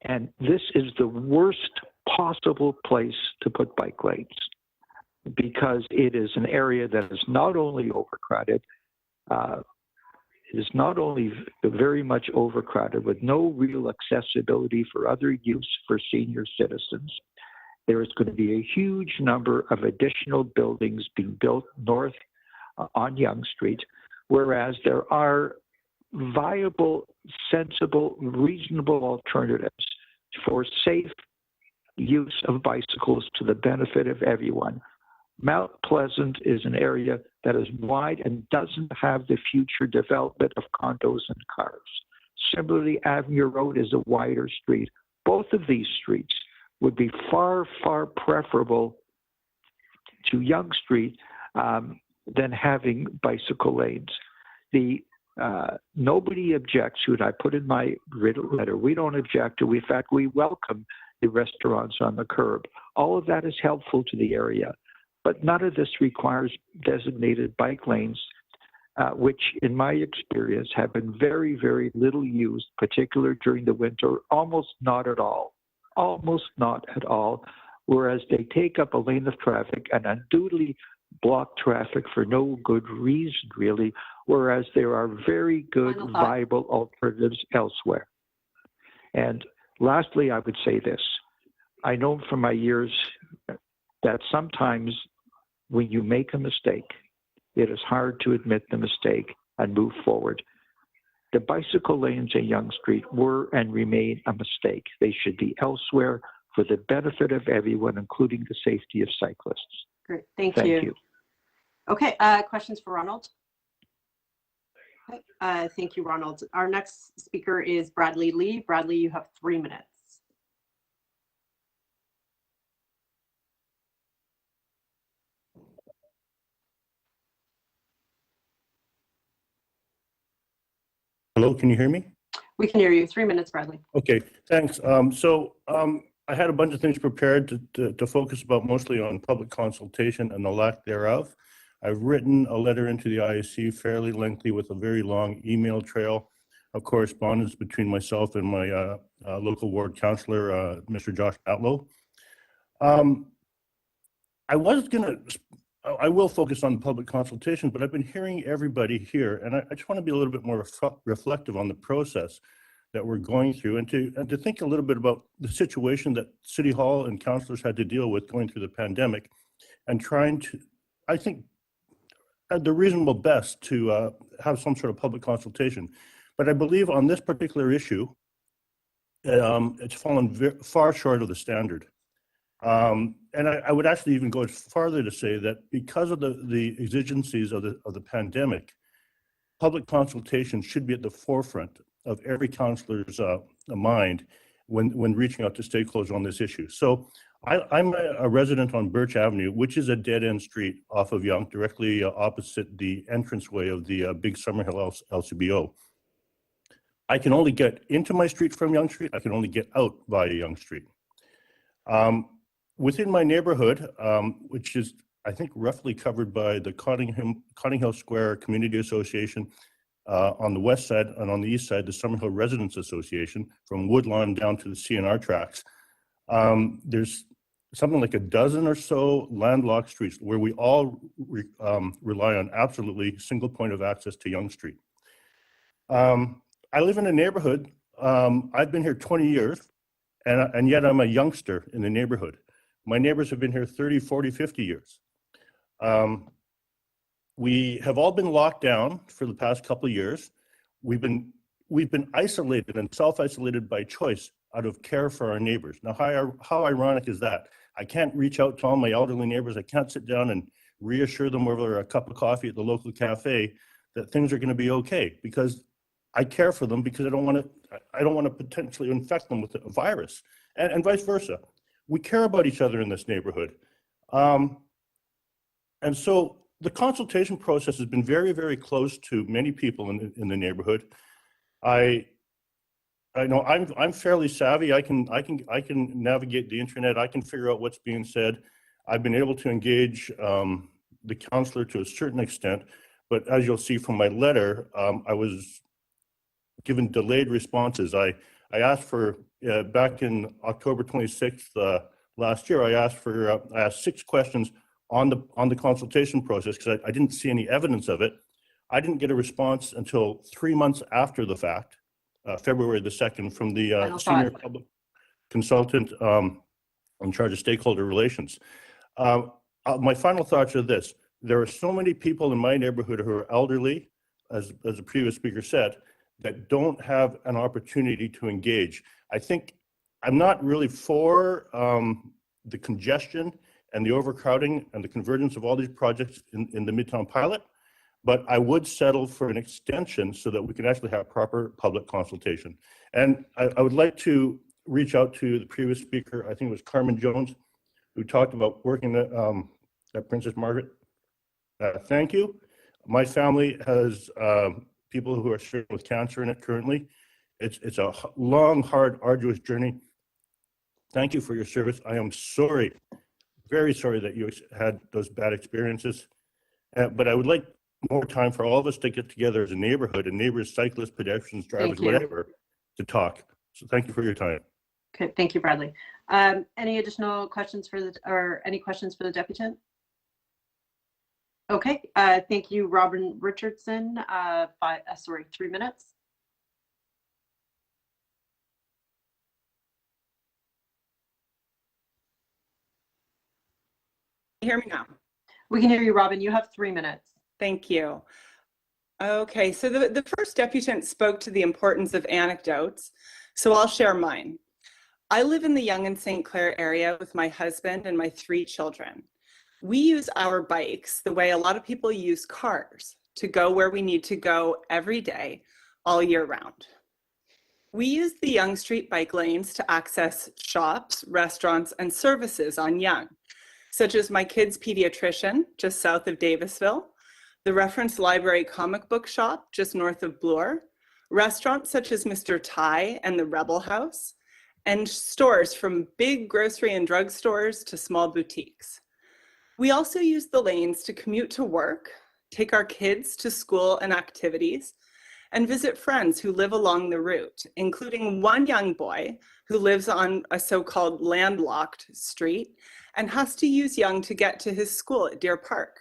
And this is the worst possible place to put bike lanes, because it is an area that is not only overcrowded, it is not only very much overcrowded with no real accessibility for other use for senior citizens. There is going to be a huge number of additional buildings being built north on Yonge Street, whereas there are viable, sensible, reasonable alternatives for safe use of bicycles to the benefit of everyone. Mount Pleasant is an area that is wide and doesn't have the future development of condos and cars. Similarly, Avenue Road is a wider street. Both of these streets would be far, far preferable to Yonge Street than having bicycle lanes. Nobody objects to it. I put in my written letter. We don't object to it. In fact, we welcome the restaurants on the curb. All of that is helpful to the area. But none of this requires designated bike lanes, which in my experience have been very, very little used, particularly during the winter, almost not at all, whereas they take up a lane of traffic and unduly block traffic for no good reason, really, whereas there are very good, viable alternatives elsewhere. And lastly, I would say this. I know from my years that sometimes when you make a mistake, it is hard to admit the mistake and move forward. The bicycle lanes in Yonge Street were and remain a mistake. They should be elsewhere for the benefit of everyone, including the safety of cyclists. Great, thank Thank you. you. Okay, questions for Ronald? Okay, thank you, Ronald. Our next speaker is Bradley Lee. Bradley, you have 3 minutes. Hello, can you hear me? We can hear you. 3 minutes, Bradley. Okay, thanks. I had a bunch of things prepared to focus about mostly on public consultation and the lack thereof. I've written a letter into the ISC, fairly lengthy, with a very long email trail of correspondence between myself and my local ward councillor, Mr. Josh Atlow. I will focus on public consultation, but I've been hearing everybody here, and I just want to be a little bit more reflective on the process that we're going through, and to think a little bit about the situation that City Hall and councillors had to deal with going through the pandemic, and trying to, I think, at the reasonable best to have some sort of public consultation. But I believe on this particular issue, it's fallen far short of the standard. And I would actually even go farther to say that because of the exigencies of the pandemic, public consultation should be at the forefront of every councillor's mind when reaching out to stakeholders on this issue. So I'm a resident on Birch Avenue, which is a dead-end street off of Yonge, directly opposite the entranceway of the big Summerhill LCBO. I can only get into my street from Yonge Street. I can only get out via Yonge Street. Within my neighborhood, which is, I think, roughly covered by the Cottingham Square Community Association on the west side, and on the east side, the Summerhill Residents Association, from Woodlawn down to the CNR tracks, there's something like a dozen or so landlocked streets where we all rely on absolutely single point of access to Yonge Street. I live in a neighborhood, I've been here 20 years, and yet I'm a youngster in the neighborhood. My neighbors have been here 30, 40, 50 years. We have all been locked down for the past couple of years. We've been isolated and self-isolated by choice out of care for our neighbors. Now, how ironic is that? I can't reach out to all my elderly neighbors. I can't sit down and reassure them over a cup of coffee at the local cafe that things are going to be okay, because I care for them, because I don't want to potentially infect them with a virus, and vice versa. We care about each other in this neighborhood. And so the consultation process has been very, very close to many people in the neighborhood. I know I'm fairly savvy. I can navigate the internet. I can figure out what's being said. I've been able to engage the counselor to a certain extent, but as you'll see from my letter, I was given delayed responses. I asked for back in October 26th last year. I asked 6 questions on the consultation process because I didn't see any evidence of it. I didn't get a response until 3 months after the fact, February the 2nd, from the senior public consultant in charge of stakeholder relations. My final thoughts are this: there are so many people in my neighborhood who are elderly, as the previous speaker said, that don't have an opportunity to engage. I think I'm not really for the congestion and the overcrowding and the convergence of all these projects in the Midtown pilot, but I would settle for an extension so that we can actually have proper public consultation. And I would like to reach out to the previous speaker, I think it was Carmen Jones, who talked about working at Princess Margaret. Thank you. My family has people who are struggling with cancer in it currently. It's a long, hard, arduous journey. Thank you for your service. I am sorry, very sorry that you had those bad experiences. But I would like more time for all of us to get together as a neighborhood, and neighbors, cyclists, pedestrians, drivers, whatever, to talk. So thank you for your time. Okay, thank you, Bradley. Any additional questions any questions for the deputant? Okay, thank you, Robin Richardson. 3 minutes. Can you hear me now? We can hear you, Robin. You have 3 minutes. Thank you. Okay, so the first deputant spoke to the importance of anecdotes, so I'll share mine. I live in the Yonge and St. Clair area with my husband and my 3 children. We use our bikes the way a lot of people use cars, to go where we need to go every day, all year round. We use the Yonge Street bike lanes to access shops, restaurants, and services on Yonge, such as my kid's pediatrician, just south of Davisville, the Reference Library comic book shop, just north of Bloor, restaurants such as Mr. Thai and the Rebel House, and stores from big grocery and drug stores to small boutiques. We also use the lanes to commute to work, take our kids to school and activities, and visit friends who live along the route, including one young boy who lives on a so-called landlocked street and has to use Yonge to get to his school at Deer Park.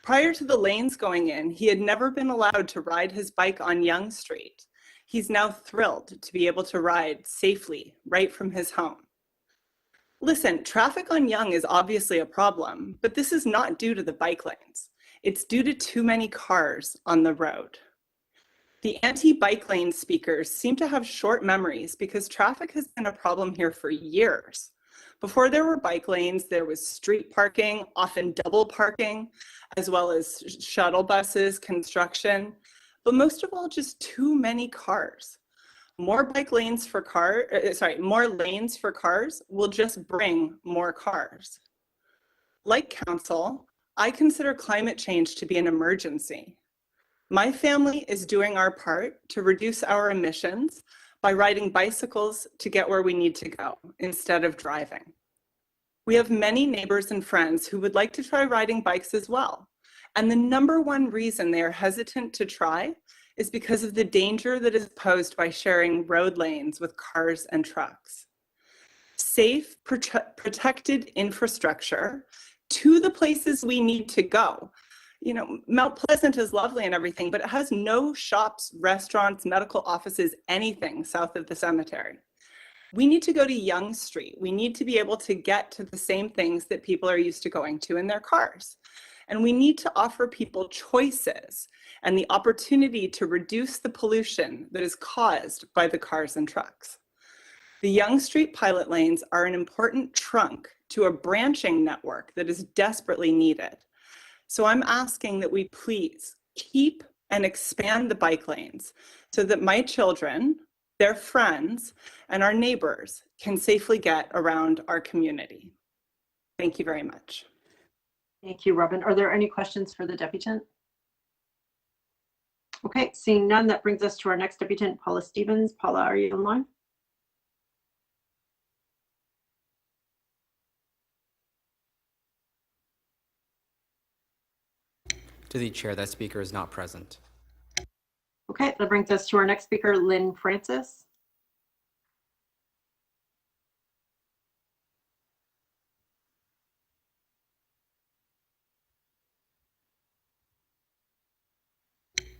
Prior to the lanes going in, he had never been allowed to ride his bike on Yonge Street. He's now thrilled to be able to ride safely right from his home. Listen, traffic on Yonge is obviously a problem, but this is not due to the bike lanes. It's due to too many cars on the road. The anti-bike lane speakers seem to have short memories because traffic has been a problem here for years. Before there were bike lanes, there was street parking, often double parking, as well as shuttle buses, construction, but most of all, just too many cars. More lanes for cars will just bring more cars. Like council, I consider climate change to be an emergency. My family is doing our part to reduce our emissions by riding bicycles to get where we need to go instead of driving. We have many neighbors and friends who would like to try riding bikes as well. And the number one reason they are hesitant to try is because of the danger that is posed by sharing road lanes with cars and trucks. Safe, protected infrastructure to the places we need to go. You know, Mount Pleasant is lovely and everything, but it has no shops, restaurants, medical offices, anything south of the cemetery. We need to go to Yonge Street. We need to be able to get to the same things that people are used to going to in their cars. And we need to offer people choices and the opportunity to reduce the pollution that is caused by the cars and trucks. The Yonge Street pilot lanes are an important trunk to a branching network that is desperately needed. So I'm asking that we please keep and expand the bike lanes so that my children, their friends, and our neighbors can safely get around our community. Thank you very much. Thank you, Robin. Are there any questions for the deputant? Okay, seeing none, that brings us to our next deputant, Paula Stevens. Paula, are you online? To the chair, that speaker is not present. Okay, that brings us to our next speaker, Lynn Francis.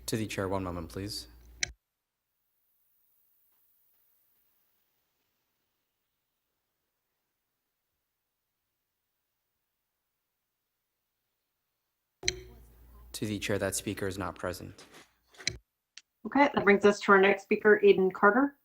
To the chair, one moment, please. To the chair, that speaker is not present. Okay, that brings us to our next speaker, Aiden Carter.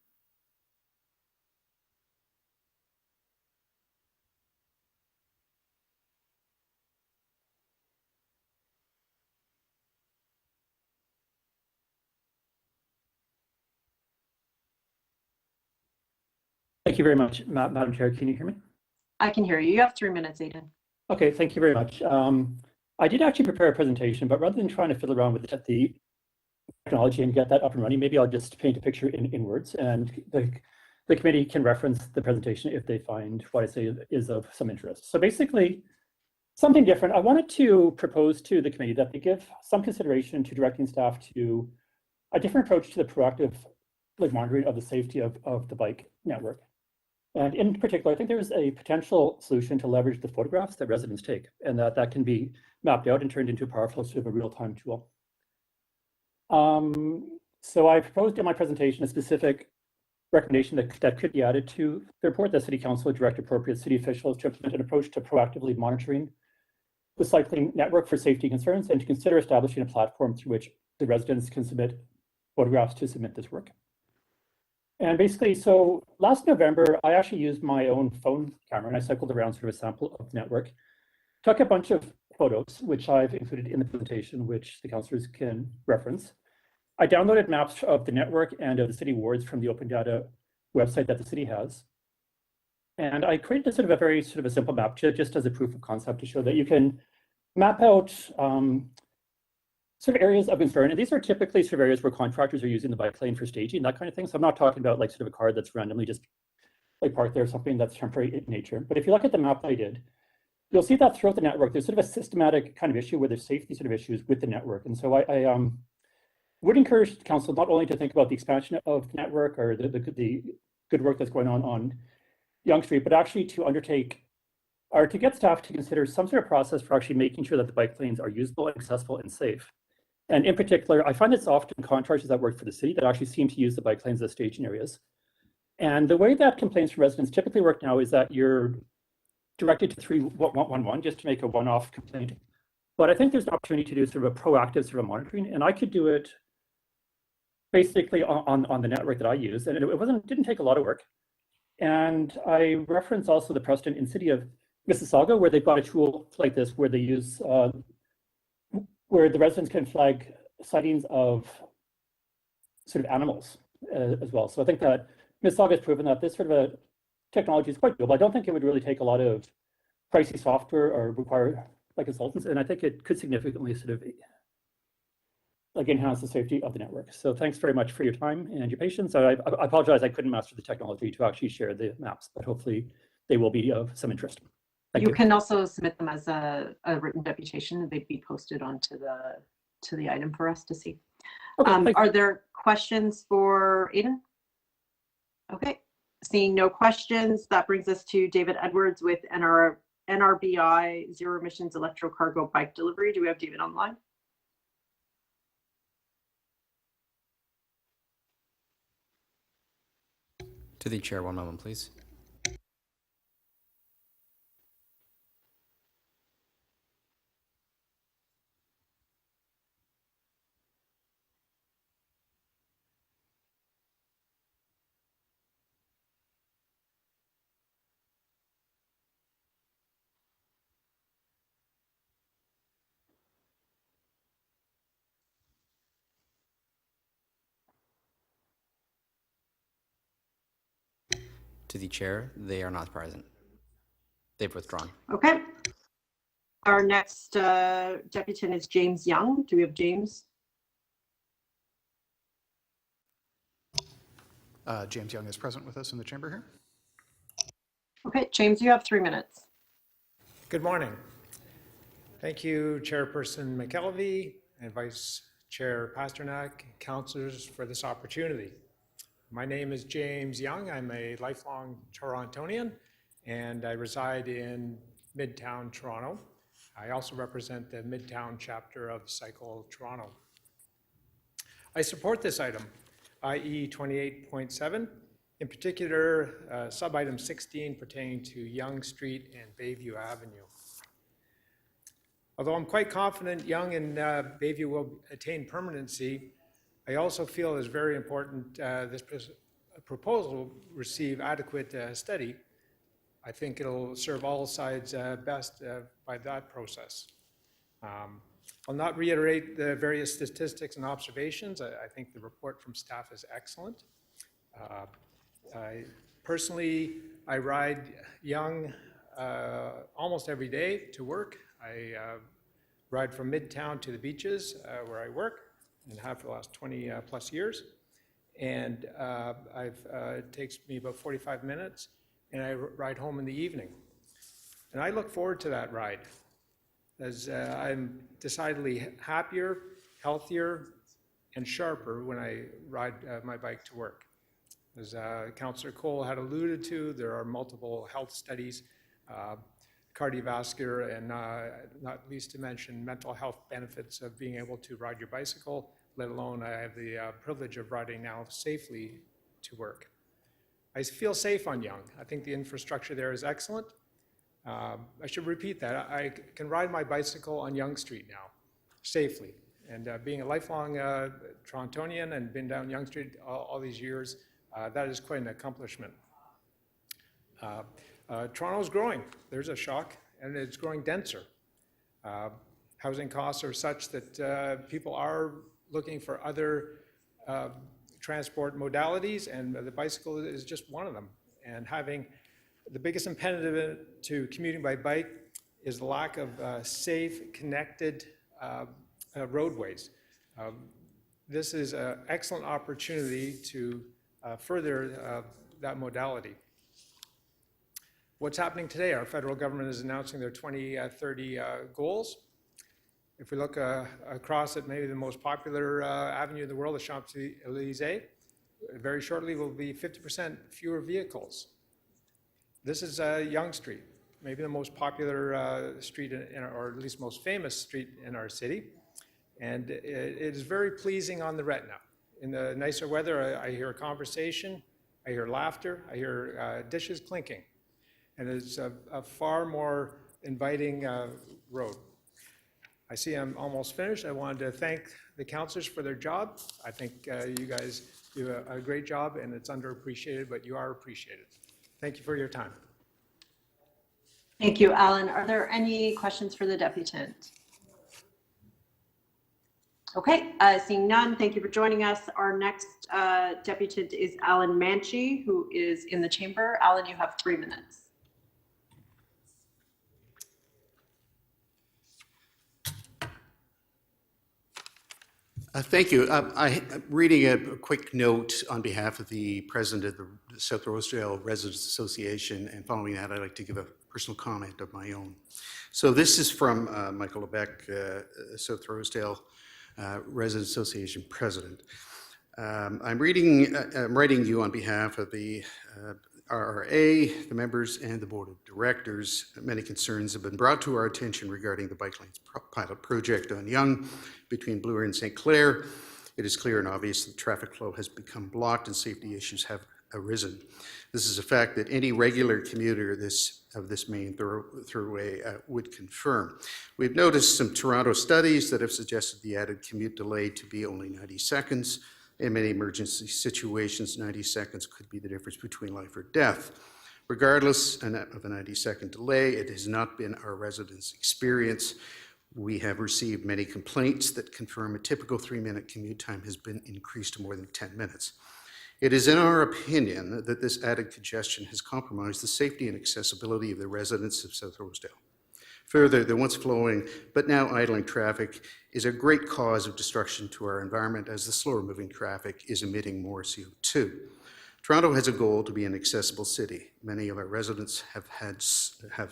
Thank you very much, Madam Chair. Can you hear me? I can hear you. You have 3 minutes, Aiden. Okay, thank you very much. I did actually prepare a presentation, but rather than trying to fiddle around with the technology and get that up and running, maybe I'll just paint a picture in words, and the committee can reference the presentation if they find what I say is of some interest. So basically, something different. I wanted to propose to the committee that they give some consideration to directing staff to a different approach to the proactive monitoring of the safety of the bike network. And in particular, I think there is a potential solution to leverage the photographs that residents take, and that can be mapped out and turned into a powerful sort of a real-time tool. So I proposed in my presentation a specific recommendation that could be added to the report that City Council would direct appropriate city officials to implement an approach to proactively monitoring the cycling network for safety concerns, and to consider establishing a platform through which the residents can submit photographs to submit this work. And basically, so last November, I actually used my own phone camera and I cycled around sort of a sample of the network, took a bunch of photos, which I've included in the presentation, which the councillors can reference. I downloaded maps of the network and of the city wards from the open data website that the city has. And I created a sort of a very sort of a simple map just as a proof of concept to show that you can map out sort of areas of concern. And these are typically sort of areas where contractors are using the bike lane for staging, that kind of thing. So I'm not talking about like sort of a car that's randomly just like parked there, something that's temporary in nature. But if you look at the map I did, you'll see that throughout the network, there's sort of a systematic kind of issue where there's safety sort of issues with the network. And so I would encourage council not only to think about the expansion of the network or the good work that's going on Yonge Street, but actually to undertake are to get staff to consider some sort of process for actually making sure that the bike lanes are usable, accessible, and safe. And in particular, I find it's often contractors that work for the city that actually seem to use the bike lanes as staging areas. And the way that complaints from residents typically work now is that you're directed to 3111 just to make a one-off complaint. But I think there's an opportunity to do sort of a proactive sort of monitoring, and I could do it basically on the network that I use, and it didn't take a lot of work. And I reference also the precedent in the city of Mississauga, where they've got a tool like this, where they use, where the residents can flag sightings of sort of animals as well. So I think that Mississauga has proven that this sort of a technology is quite doable. I don't think it would really take a lot of pricey software or require like consultants, and I think it could significantly sort of like enhance the safety of the network. So thanks very much for your time and your patience. I apologize I couldn't master the technology to actually share the maps, but hopefully they will be of some interest. Thank you. You can also submit them as a written deputation, and they'd be posted onto the item for us to see. Okay, are there questions for Aidan? Okay, seeing no questions, that brings us to David Edwards with NRBI Zero Emissions Electro Cargo Bike Delivery. Do we have David online? To the chair, one moment, please. To the chair, they are not present. They've withdrawn. Okay. Our next deputant is James Young. Do we have James? James Young is present with us in the chamber here. Okay, James, you have 3 minutes. Good morning. Thank you, Chairperson McKelvey and Vice Chair Pasternak, councillors, for this opportunity. My name is James Young. I'm a lifelong Torontonian, and I reside in Midtown Toronto. I also represent the Midtown chapter of Cycle Toronto. I support this item, IE 28.7, in particular, sub-item 16 pertaining to Yonge Street and Bayview Avenue. Although I'm quite confident Yonge and Bayview will attain permanency, I also feel it's very important this proposal receive adequate study. I think it'll serve all sides best by that process. I'll not reiterate the various statistics and observations. I think the report from staff is excellent. Personally, I ride Yonge almost every day to work. I ride from Midtown to the beaches where I work and have for the last 20 plus years. And it takes me about 45 minutes, and I ride home in the evening. And I look forward to that ride, as I'm decidedly happier, healthier, and sharper when I ride my bike to work. As Councillor Cole had alluded to, there are multiple health studies, cardiovascular, and not least to mention mental health benefits of being able to ride your bicycle, let alone I have the privilege of riding now safely to work. I feel safe on Yonge. I think the infrastructure there is excellent. I should repeat that. I can ride my bicycle on Yonge Street now, safely. And being a lifelong Torontonian and been down Yonge Street all these years, that is quite an accomplishment. Toronto's growing. There's a shock, and it's growing denser. Housing costs are such that people are looking for other transport modalities, and the bicycle is just one of them. And having the biggest impediment to commuting by bike is the lack of safe, connected roadways. This is an excellent opportunity to further that modality. What's happening today? Our federal government is announcing their 2030 goals. If we look across at maybe the most popular avenue in the world, the Champs-Élysées, very shortly will be 50% fewer vehicles. This is Yonge Street. maybe the most popular street, or at least most famous street in our city. And it is very pleasing on the retina. In the nicer weather, I hear conversation, I hear laughter, I hear dishes clinking. And it's a far more inviting road. I see I'm almost finished. I wanted to thank the councillors for their job. I think you guys do a great job, and it's underappreciated, but you are appreciated. Thank you for your time. Thank you, Alan. Are there any questions for the deputant? Okay, seeing none, thank you for joining us. Our next deputant is Allan Manchie, who is in the chamber. Alan, you have 3 minutes. Thank you. I'm reading a quick note on behalf of the president of the South Rosedale Residents Association, and following that, I'd like to give a personal comment of my own. So this is from Michael Lebec, South Rosedale Residents Association president. I'm writing you on behalf of the RRA, the members, and the board of directors. Many concerns have been brought to our attention regarding the bike lanes pilot project on Yonge between Bloor and St. Clair. It is clear and obvious that traffic flow has become blocked and safety issues have arisen. This is a fact that any regular commuter of this main throughway would confirm. We've noticed some Toronto studies that have suggested the added commute delay to be only 90 seconds. In many emergency situations, 90 seconds could be the difference between life or death. Regardless of a 90-second delay, it has not been our residents' experience. We have received many complaints that confirm a typical 3-minute commute time has been increased to more than 10 minutes. It is in our opinion that this added congestion has compromised the safety and accessibility of the residents of South Rosedale. Further, the once flowing but now idling traffic is a great cause of destruction to our environment, as the slower moving traffic is emitting more CO2. Toronto has a goal to be an accessible city. Many of our residents have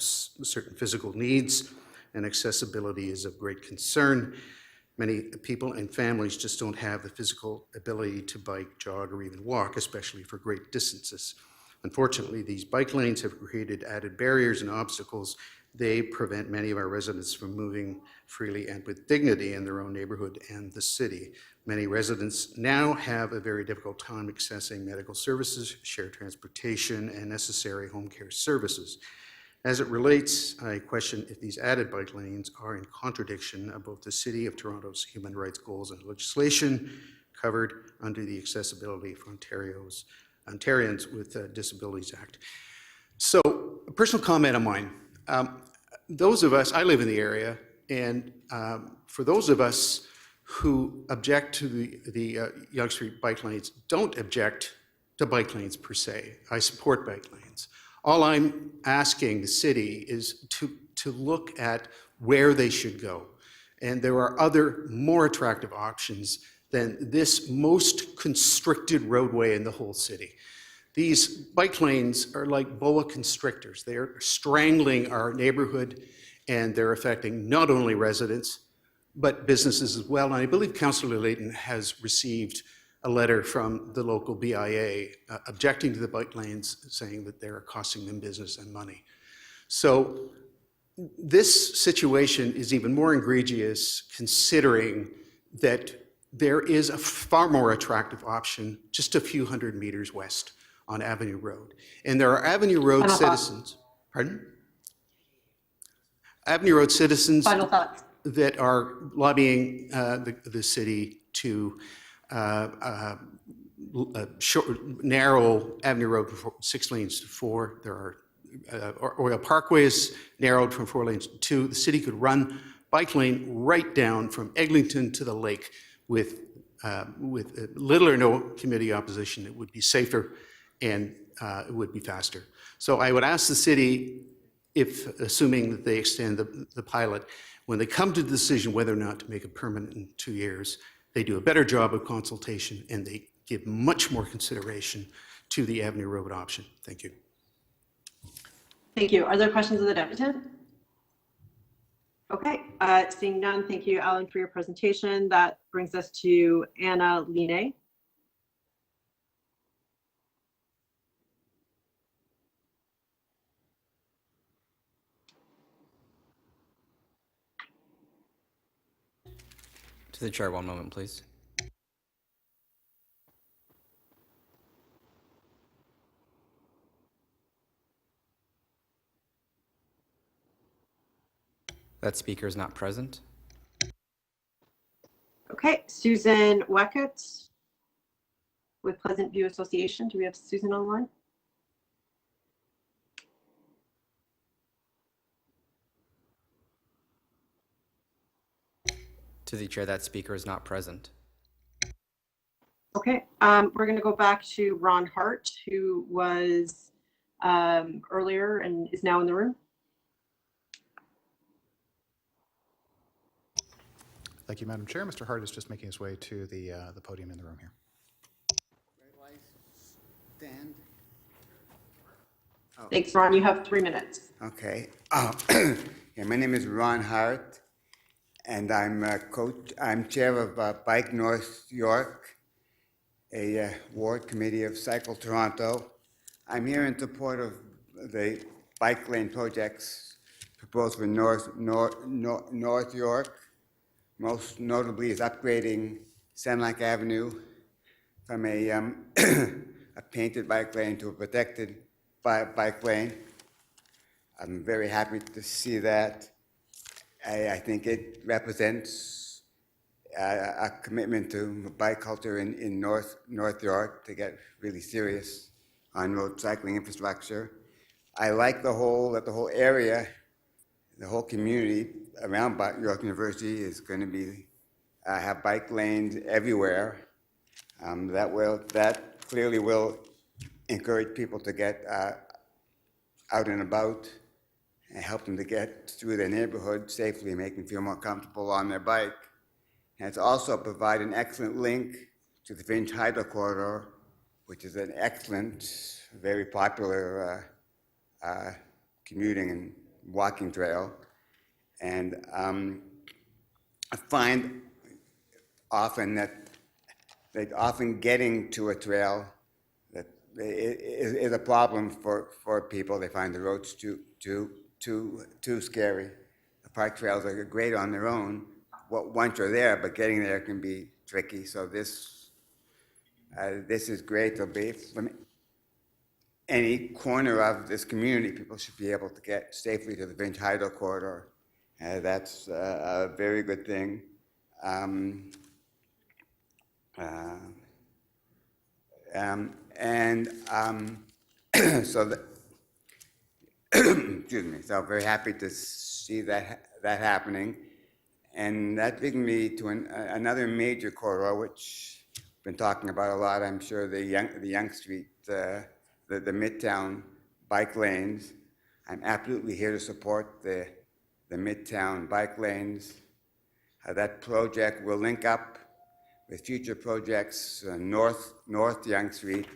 certain physical needs, and accessibility is of great concern. Many people and families just don't have the physical ability to bike, jog, or even walk, especially for great distances. Unfortunately, these bike lanes have created added barriers and obstacles. They prevent many of our residents from moving freely and with dignity in their own neighborhood and the city. Many residents now have a very difficult time accessing medical services, shared transportation, and necessary home care services. As it relates, I question if these added bike lanes are in contradiction of both the City of Toronto's human rights goals and legislation covered under the Accessibility for Ontarians with Disabilities Act. So, a personal comment of mine. Those of us, I live in the area, and for those of us who object to the Yonge Street bike lanes, don't object to bike lanes per se. I support bike lanes. All I'm asking the city is to look at where they should go. And there are other more attractive options than this most constricted roadway in the whole city. These bike lanes are like boa constrictors. They are strangling our neighborhood, and they're affecting not only residents, but businesses as well. And I believe Councillor Layton has received a letter from the local BIA objecting to the bike lanes, saying that they're costing them business and money. So this situation is even more egregious considering that there is a far more attractive option just a few hundred meters west on Avenue Road. And there are Avenue Road citizens, pardon? Avenue Road citizens that are lobbying the city to narrow Avenue Road from 6 lanes to 4. There are Oriole Parkways narrowed from 4 lanes to 2. The city could run bike lane right down from Eglinton to the lake with little or no community opposition. It would be safer and it would be faster. So I would ask the city, if assuming that they extend the pilot, when they come to the decision whether or not to make it permanent in 2 years, they do a better job of consultation and they give much more consideration to the Avenue Road option. Thank you. Thank you. Are there questions of the deputant? Okay, seeing none, thank you, Alan, for your presentation. That brings us to Anna Line. To the chair, one moment, please. That speaker is not present. Okay, Susan Weckett with Pleasant View Association. Do we have Susan online? To the chair, that speaker is not present. Okay, we're going to go back to Ron Hart, who was earlier and is now in the room. Thank you, Madam Chair. Mr. Hart is just making his way to the podium in the room here. Stand. Oh. Thanks, Ron. You have 3 minutes. Okay. Yeah, my name is Ron Hart, and I'm chair of Bike North York, a ward committee of Cycle Toronto. I'm here in support of the bike lane projects proposed for North York. Most notably is upgrading Senlac Avenue from a, a painted bike lane to a protected bike lane. I'm very happy to see that. I think it represents a commitment to bike culture in North York to get really serious on road cycling infrastructure. I like the whole area, the whole community around York University is going to be have bike lanes everywhere. That clearly will encourage people to get out and about and help them to get through their neighborhood safely, make them feel more comfortable on their bike. And it's also provide an excellent link to the Finch Hydro Corridor, which is an excellent, very popular commuting and walking trail. And I find often that often getting to a trail that is a problem for people. They find the roads too scary. The park trails are great on their own once you're there, but getting there can be tricky. So this is great. There'll be from any corner of this community, people should be able to get safely to the Finch Hydro Corridor. That's a very good thing. So that, excuse me. So I'm very happy to see that happening, and that brings me to another major corridor, which I've been talking about a lot. I'm sure the Yonge Street, the Midtown bike lanes. I'm absolutely here to support the Midtown bike lanes. That project will link up with future projects north Yonge Street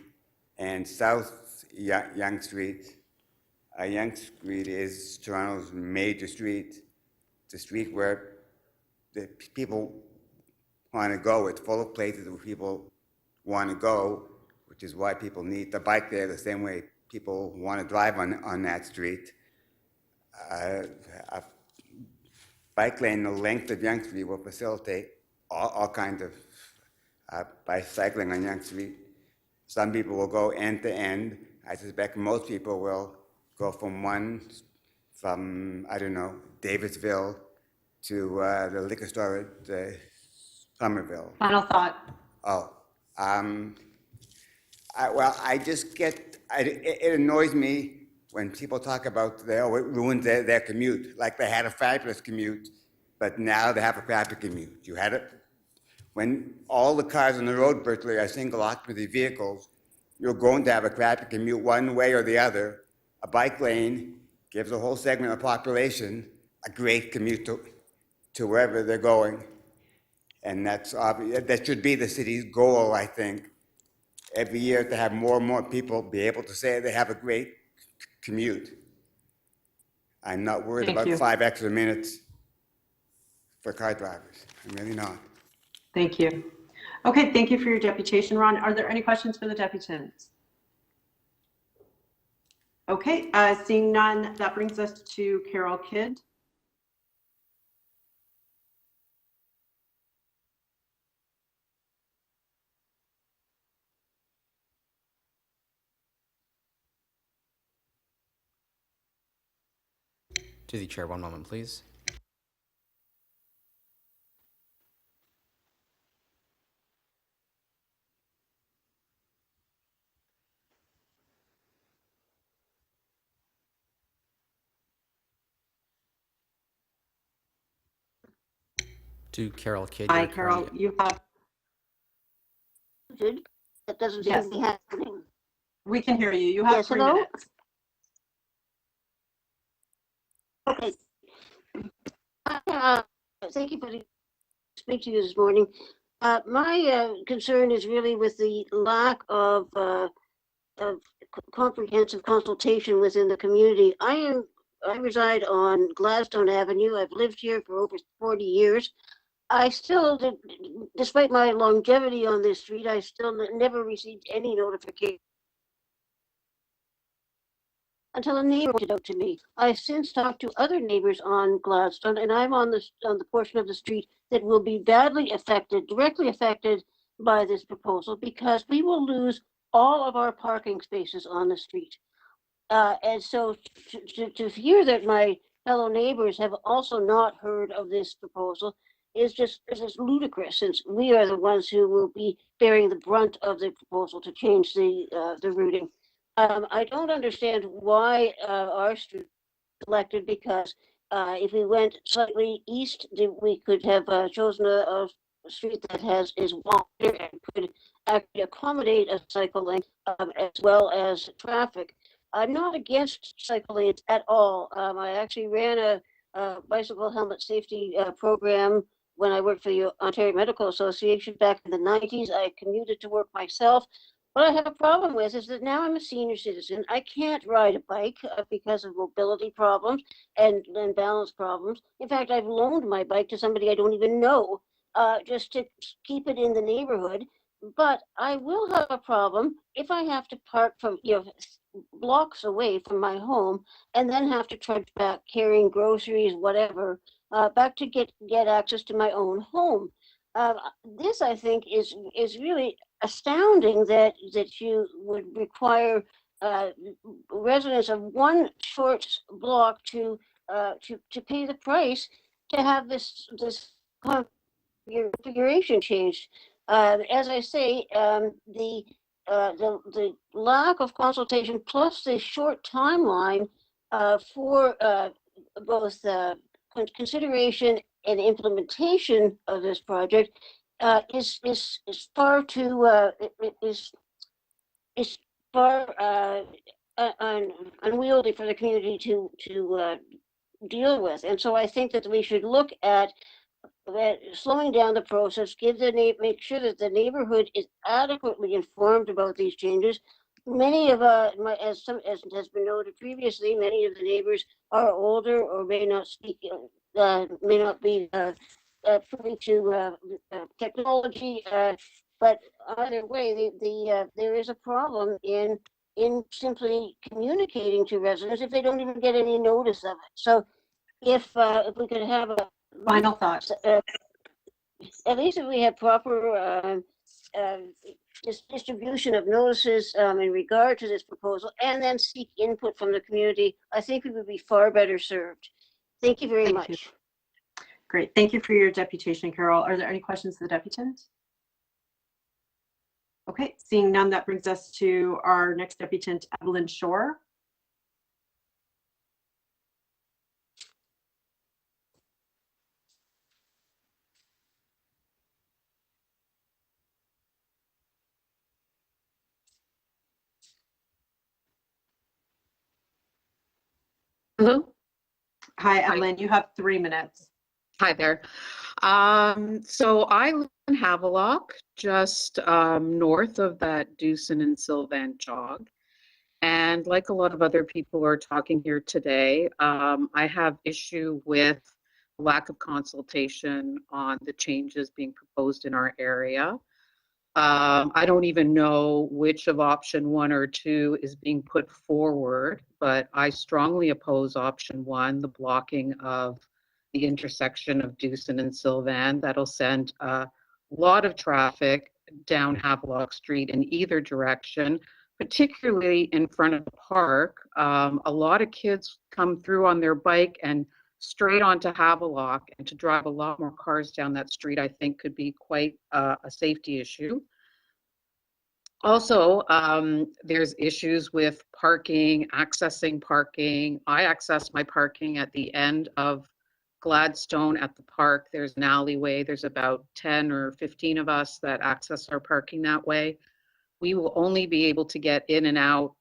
and south Yonge Street. Yonge Street is Toronto's major street. It's a street where the people want to go. It's full of places where people want to go, which is why people need to bike there the same way people want to drive on that street. A bike lane the length of Yonge Street will facilitate all kinds of bicycling on Yonge Street. Some people will go end to end. I suspect most people will go from I don't know, Davisville to the liquor store at Somerville. Final thought. Oh, I just get, it annoys me when people talk about it ruins their commute, like they had a fabulous commute, but now they have a crappy commute. You had it when all the cars on the road virtually are single occupancy vehicles. You're going to have a crappy commute one way or the other. A bike lane gives a whole segment of population a great commute to wherever they're going. And that's obvious. That should be the city's goal, I think, every year to have more and more people be able to say they have a great commute. I'm not worried about 5 extra minutes for car drivers. I'm really not. Thank you. Okay, thank you for your deputation, Ron. Are there any questions for the deputants? Okay, seeing none, that brings us to Carol Kidd. To the chair, one moment, please. To Carol Kidd. Hi, Carol. You have. That doesn't Yes. seem to be happening. We can hear you. You have Yes, 3 hello? minutes. Okay. Thank you for speaking to you this morning. My concern is really with the lack of comprehensive consultation within the community. I reside on Gladstone Avenue. I've lived here for over 40 years. I still, despite my longevity on this street, I still never received any notification until a neighbor pointed out to me. I've since talked to other neighbors on Gladstone, and I'm on the portion of the street that will be badly affected, directly affected by this proposal, because we will lose all of our parking spaces on the street. And so to hear that my fellow neighbors have also not heard of this proposal is just ludicrous, since we are the ones who will be bearing the brunt of the proposal to change the routing. I don't understand why our street selected, because if we went slightly east, we could have chosen a street that is wider and could actually accommodate a cycle lane as well as traffic. I'm not against cycle lanes at all. I actually ran a bicycle helmet safety program when I worked for the Ontario Medical Association back in the 90s. I commuted to work myself. What I have a problem with is that now I'm a senior citizen. I can't ride a bike because of mobility problems and balance problems. In fact, I've loaned my bike to somebody I don't even know just to keep it in the neighborhood. But I will have a problem if I have to park from blocks away from my home and then have to trudge back carrying groceries, whatever, back to get access to my own home. This, I think, is really astounding that you would require residents of one short block to pay the price to have this configuration changed. As I say, the lack of consultation plus the short timeline for both consideration and implementation of this project is far too is far unwieldy for the community to deal with. And so I think that we should look at slowing down the process, make sure that the neighborhood is adequately informed about these changes. Many of as has been noted previously, many of the neighbors are older or may not speak, may not be privy to technology. But either way, there is a problem in simply communicating to residents if they don't even get any notice of it. So if we could have a final thoughts, at least if we have proper distribution of notices in regard to this proposal, and then seek input from the community, I think we would be far better served. Thank you very much. You. Great. Thank you for your deputation, Carol. Are there any questions to the deputant? Okay, seeing none, that brings us to our next deputant, Evelyn Shore. Hello. Hi, Allan. You have 3 minutes. Hi there. So I live in Havelock, just north of that Dewson and Sylvan jog. And like a lot of other people who are talking here today, I have issue with lack of consultation on the changes being proposed in our area. I don't even know which of option 1 or 2 is being put forward, but I strongly oppose option 1, the blocking of the intersection of Dewson and Sylvan. That'll send a lot of traffic down Havelock Street in either direction, particularly in front of the park. A lot of kids come through on their bike and straight onto Havelock, and to drive a lot more cars down that street, I think could be quite a safety issue. Also, there's issues with parking, accessing parking. I access my parking at the end of Gladstone at the park. There's an alleyway. There's about 10 or 15 of us that access our parking that way. We will only be able to get in and out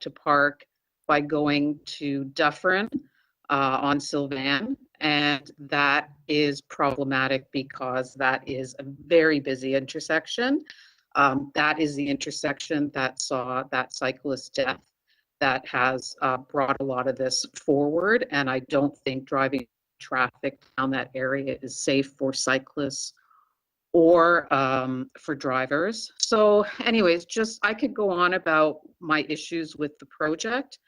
to park by going to Dufferin on Sylvan. And that is problematic because that is a very busy intersection. That is the intersection that saw that cyclist death that has brought a lot of this forward. And I don't think driving traffic down that area is safe for cyclists or for drivers. So anyways, I could go on about my issues with the project.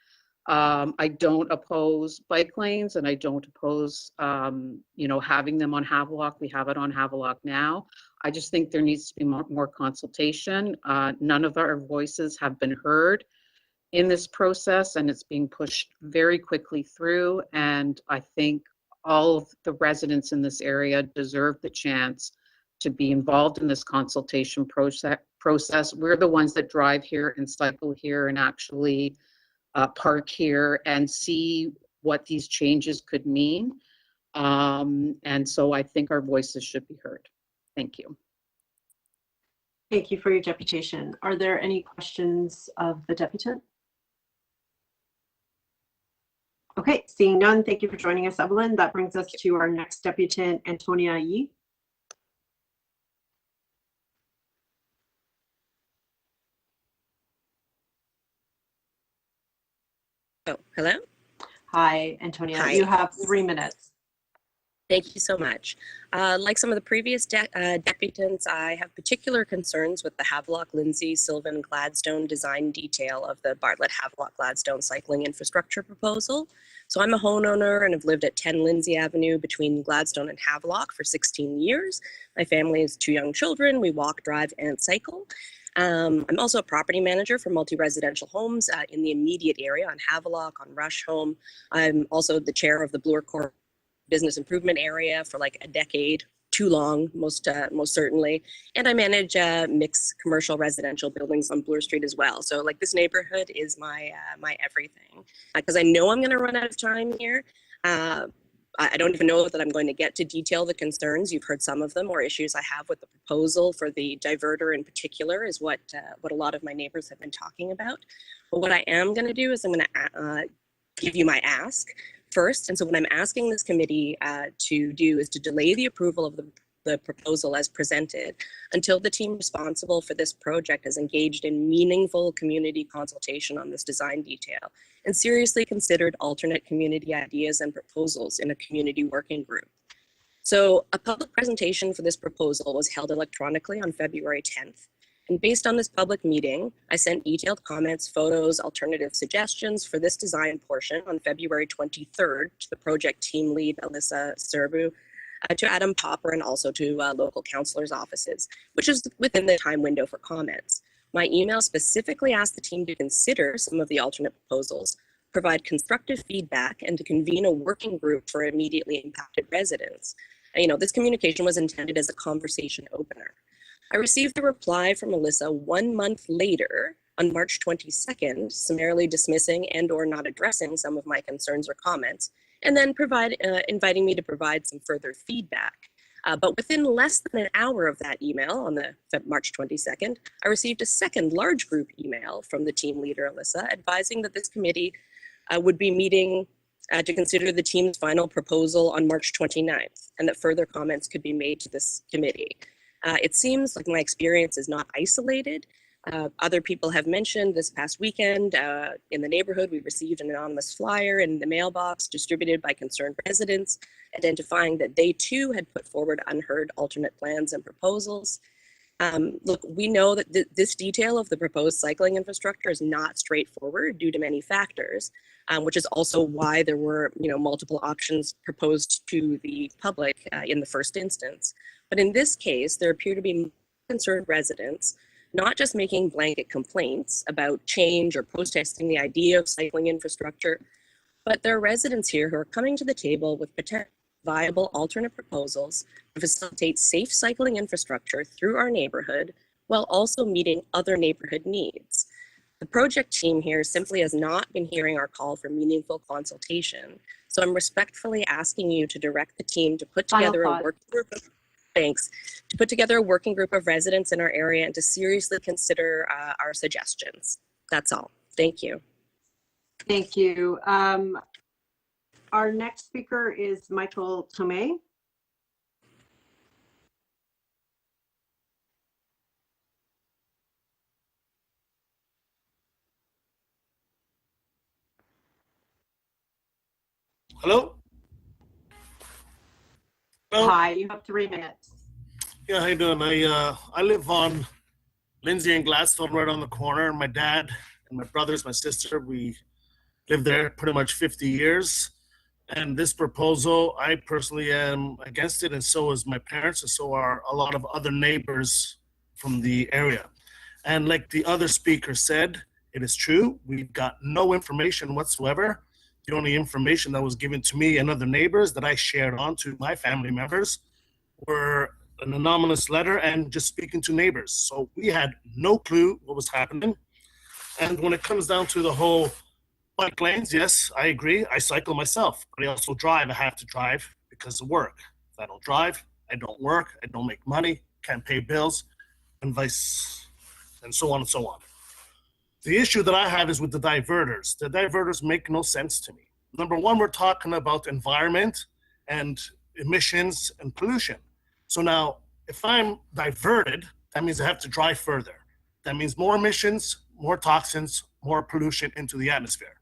I don't oppose bike lanes, and I don't oppose, having them on Havelock. We have it on Havelock now. I just think there needs to be more consultation. None of our voices have been heard in this process, and it's being pushed very quickly through. And I think all of the residents in this area deserve the chance to be involved in this consultation process. We're the ones that drive here and cycle here and actually park here and see what these changes could mean. And so I think our voices should be heard. Thank you. Thank you for your deputation. Are there any questions of the deputant? Okay, seeing none, thank you for joining us, Evelyn. That brings us to our next deputant, Antonia Yee. Oh, hello? Hi, Antonia. Hi. You have 3 minutes. Thank you so much. Like some of the previous deputants, I have particular concerns with the Havelock-Lindsay-Sylvan-Gladstone design detail of the Bartlett-Havelock-Gladstone cycling infrastructure proposal. So I'm a homeowner and have lived at 10 Lindsay Avenue between Gladstone and Havelock for 16 years. My family has 2 young children. We walk, drive, and cycle. I'm also a property manager for multi-residential homes in the immediate area on Havelock, on Rush Home. I'm also the chair of the Bloor Court Business Improvement Area for like a decade, too long, most certainly. And I manage mixed commercial residential buildings on Bloor Street as well. So like this neighborhood is my everything. Because I know I'm going to run out of time here. I don't even know that I'm going to get to detail the concerns. You've heard some of them, or issues I have with the proposal for the diverter in particular is what a lot of my neighbors have been talking about. But what I am going to do is I'm going to give you my ask first. And so what I'm asking this committee to do is to delay the approval of the proposal as presented until the team responsible for this project is engaged in meaningful community consultation on this design detail and seriously considered alternate community ideas and proposals in a community working group. So a public presentation for this proposal was held electronically on February 10th. And based on this public meeting, I sent detailed comments, photos, alternative suggestions for this design portion on February 23rd to the project team lead, Alyssa Serbu, to Adam Popper, and also to local councillors' offices, which is within the time window for comments. My email specifically asked the team to consider some of the alternate proposals, provide constructive feedback, and to convene a working group for immediately impacted residents. This communication was intended as a conversation opener. I received a reply from Alyssa 1 month later on March 22nd, summarily dismissing and or not addressing some of my concerns or comments, and then inviting me to provide some further feedback. But within less than an hour of that email on the March 22nd, I received a second large group email from the team leader, Alyssa, advising that this committee would be meeting to consider the team's final proposal on March 29th, and that further comments could be made to this committee. It seems like my experience is not isolated. Other people have mentioned this past weekend in the neighborhood, we received an anonymous flyer in the mailbox distributed by concerned residents, identifying that they too had put forward unheard alternate plans and proposals. Look, we know that this detail of the proposed cycling infrastructure is not straightforward due to many factors, which is also why there were multiple options proposed to the public in the first instance. But in this case, there appear to be concerned residents not just making blanket complaints about change or protesting the idea of cycling infrastructure, but there are residents here who are coming to the table with potential viable alternate proposals to facilitate safe cycling infrastructure through our neighborhood while also meeting other neighborhood needs. The project team here simply has not been hearing our call for meaningful consultation. So I'm respectfully asking you to direct the team to put together a working group of to put together a working group of residents in our area and to seriously consider our suggestions. That's all. Thank you. Thank you. Our next speaker is Michael Tomei. Hello? Hello? Hi, you have 3 minutes. Yeah, how you doing? I live on Lindsay and Gladstone right on the corner. My dad and my brothers, my sister, we lived there pretty much 50 years. And this proposal, I personally am against it, and so is my parents, and so are a lot of other neighbors from the area. And like the other speaker said, it is true. We've got no information whatsoever. The only information that was given to me and other neighbors that I shared on to my family members were an anonymous letter and just speaking to neighbors. So we had no clue what was happening. And when it comes down to the whole bike lanes, yes, I agree. I cycle myself, but I also drive. I have to drive because of work. If I don't drive, I don't work, I don't make money, can't pay bills, and so on and so on. The issue that I have is with the diverters. The diverters make no sense to me. Number one, we're talking about environment and emissions and pollution. So now, if I'm diverted, that means I have to drive further. That means more emissions, more toxins, more pollution into the atmosphere.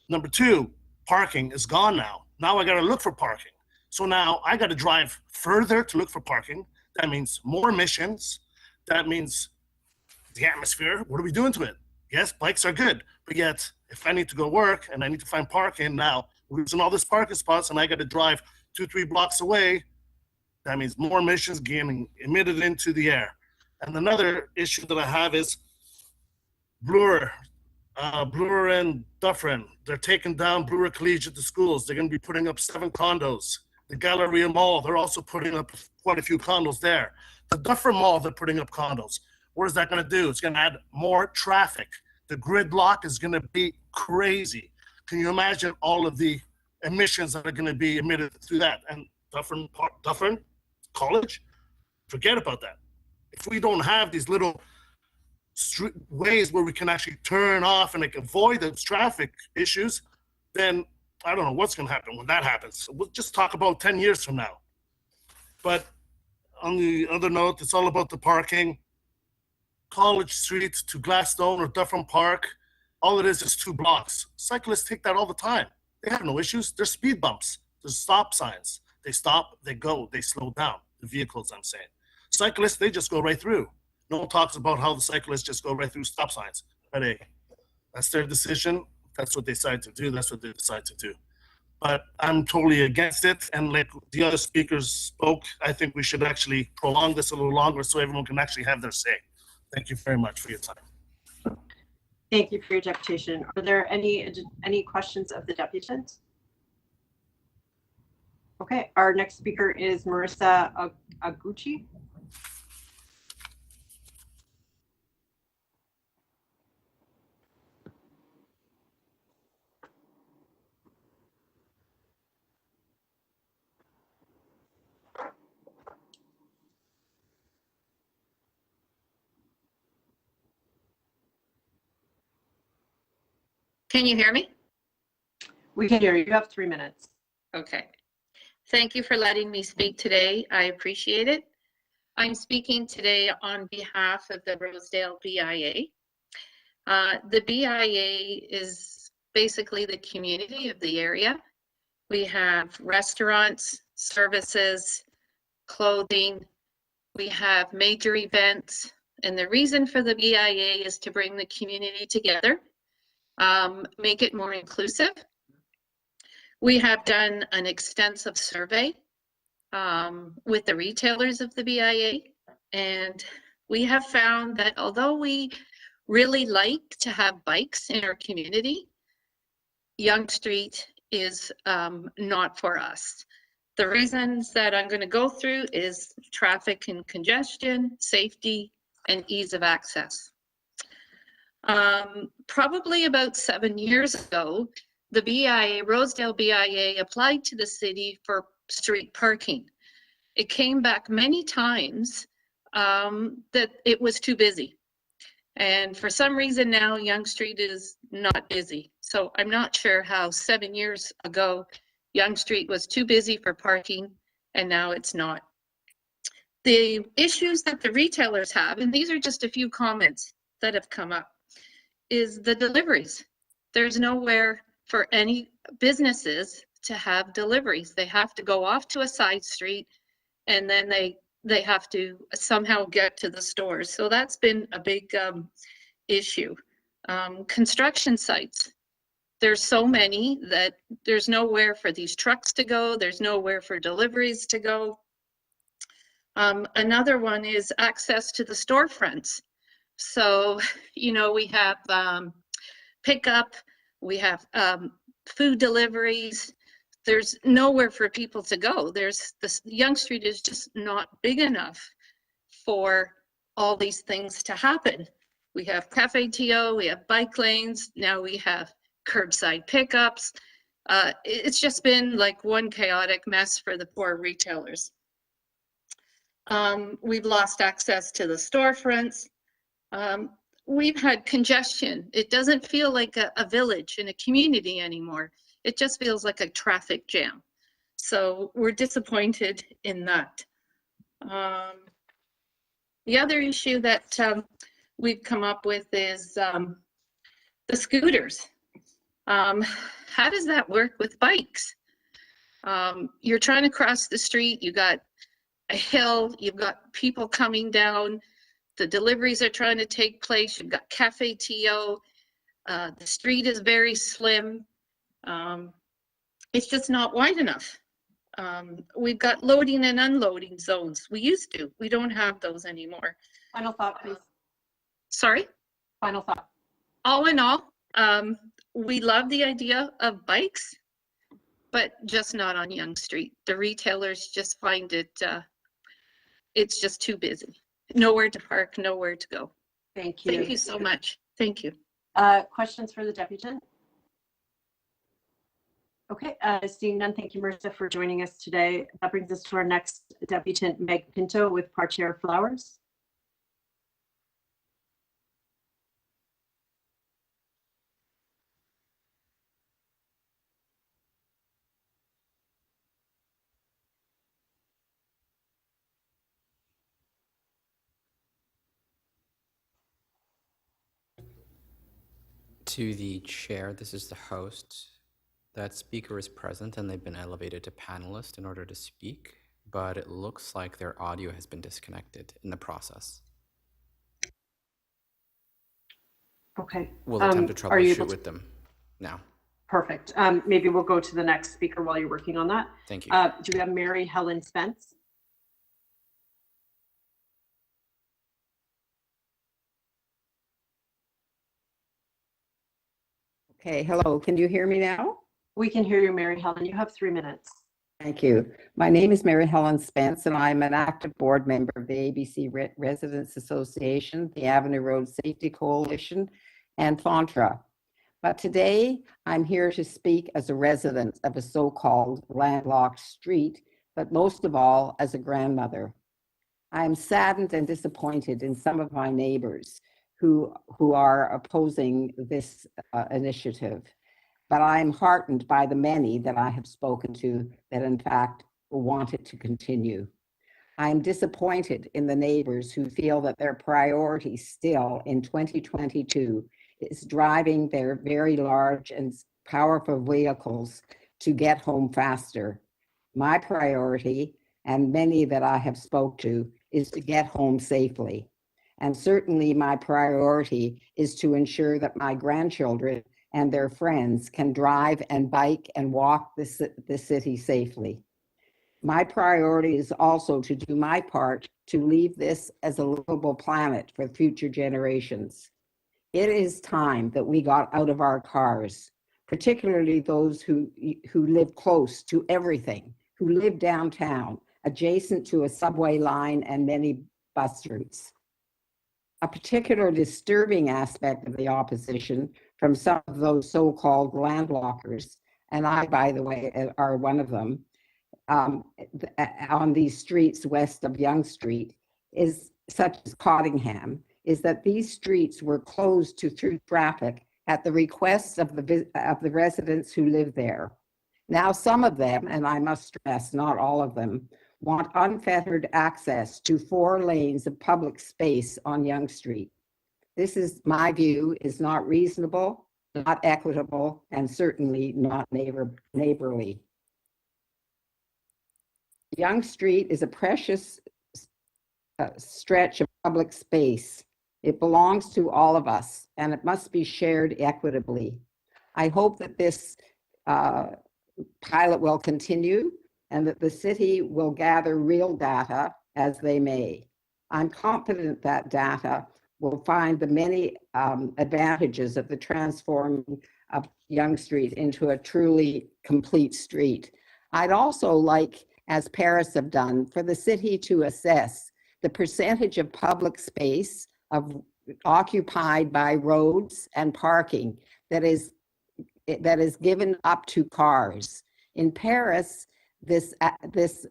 Number two, parking is gone now. Now I gotta look for parking. So now I gotta drive further to look for parking. That means more emissions. That means the atmosphere. What are we doing to it? Yes, bikes are good, but yet if I need to go work and I need to find parking now, we're losing all this parking spots and I gotta drive 2-3 blocks away. That means more emissions getting emitted into the air. And another issue that I have is Bloor and Dufferin, they're taking down Bloor Collegiate to schools. They're going to be putting up 7 condos. The Galleria Mall, they're also putting up quite a few condos there. The Dufferin Mall, they're putting up condos. What is that going to do? It's going to add more traffic. The gridlock is going to be crazy. Can you imagine all of the emissions that are going to be emitted through that? And Dufferin College, forget about that. If we don't have these little ways where we can actually turn off and like avoid those traffic issues, then I don't know what's going to happen when that happens. We'll just talk about 10 years from now. But on the other note, it's all about the parking. College Street to Gladstone or Dufferin Park, all it is 2 blocks. Cyclists take that all the time. They have no issues. There's speed bumps. There's stop signs. They stop, they go, they slow down. The vehicles, I'm saying. Cyclists, they just go right through. No one talks about how the cyclists just go right through stop signs. But hey, that's their decision. That's what they decide to do. That's what they decide to do. But I'm totally against it. And like the other speakers spoke, I think we should actually prolong this a little longer so everyone can actually have their say. Thank you very much for your time. Thank you for your deputation. Are there any questions of the deputant? Okay, our next speaker is Marissa Aguchi. Can you hear me? We can hear you. You have 3 minutes. Okay. Thank you for letting me speak today. I appreciate it. I'm speaking today on behalf of the Rosedale BIA. The BIA is basically the community of the area. We have restaurants, services, clothing. We have major events. And the reason for the BIA is to bring the community together, make it more inclusive. We have done an extensive survey with the retailers of the BIA, and We have found that although we really like to have bikes in our community, Yonge Street is not for us. The reasons that I'm going to go through is traffic and congestion, safety, and ease of access. Probably about 7 years ago, the BIA, Rosedale BIA, applied to the city for street parking. It came back many times that it was too busy. And for some reason now, Yonge Street is not busy. So I'm not sure how 7 years ago, Yonge Street was too busy for parking, and now it's not. The issues that the retailers have, and these are just a few comments that have come up, is the deliveries. There's nowhere for any businesses to have deliveries. They have to go off to a side street, and then they have to somehow get to the stores. So that's been a big issue. Construction sites. There's so many that there's nowhere for these trucks to go. There's nowhere for deliveries to go. Another one is access to the storefronts. So, you know, we have pickup, we have food deliveries. There's nowhere for people to go. Yonge Street is just not big enough for all these things to happen. We have ActiveTO, we have bike lanes, now we have curbside pickups. It's just been like one chaotic mess for the poor retailers. We've lost access to the storefronts. We've had congestion. It doesn't feel like a village and a community anymore. It just feels like a traffic jam. So we're disappointed in that. The other issue that we've come up with is the scooters. How does that work with bikes? You're trying to cross the street, you got a hill, you've got people coming down, the deliveries are trying to take place, you've got ActiveTO, the street is very slim. It's just not wide enough. We've got loading and unloading zones. We used to. We don't have those anymore. Final thought, please. Sorry? Final thought. All in all, we love the idea of bikes, but just not on Yonge Street. The retailers just find it, it's just too busy. Nowhere to park, nowhere to go. Thank you. Thank you so much. Thank you. Questions for the deputant? Okay, seeing none, thank you, Marissa, for joining us today. That brings us to our next deputant, Meg Pinto with Proprietary Flowers. To the chair, this is the host. That speaker is present and they've been elevated to panelist in order to speak, but it looks like their audio has been disconnected in the process. Okay. We'll attempt to troubleshoot with them now. Perfect. Maybe we'll go to the next speaker while you're working on that. Thank you. Do we have Mary Helen Spence? Okay, hello. Can you hear me now? We can hear you, Mary Helen. You have 3 minutes. Thank you. My name is Mary Helen Spence, and I'm an active board member of the ABC Residents Association, the Avenue Road Safety Coalition, and FONTRA. But today, I'm here to speak as a resident of a so-called landlocked street, but most of all, as a grandmother. I am saddened and disappointed in some of my neighbors who are opposing this initiative. But I'm heartened by the many that I have spoken to that in fact want it to continue. I am disappointed in the neighbors who feel that their priority still in 2022 is driving their very large and powerful vehicles to get home faster. My priority, and many that I have spoke to, is to get home safely. And certainly my priority is to ensure that my grandchildren and their friends can drive and bike and walk the city safely. My priority is also to do my part to leave this as a livable planet for future generations. It is time that we got out of our cars, particularly those who live close to everything, who live downtown, adjacent to a subway line and many bus routes. A particular disturbing aspect of the opposition from some of those so-called landlockers, and I, by the way, are one of them, on these streets west of Yonge Street, is such as Cottingham, is that these streets were closed to through traffic at the request of the residents who live there. Now, some of them, and I must stress, not all of them, want unfettered access to 4 lanes of public space on Yonge Street. This is, my view, is not reasonable, not equitable, and certainly not neighborly. Yonge Street is a precious stretch of public space. It belongs to all of us, and it must be shared equitably. I hope that this pilot will continue and that the city will gather real data as they may. I'm confident that data will find the many advantages of the transforming of Yonge Street into a truly complete street. I'd also like, as Paris have done, for the city to assess the percentage of public space occupied by roads and parking that is given up to cars. In Paris, this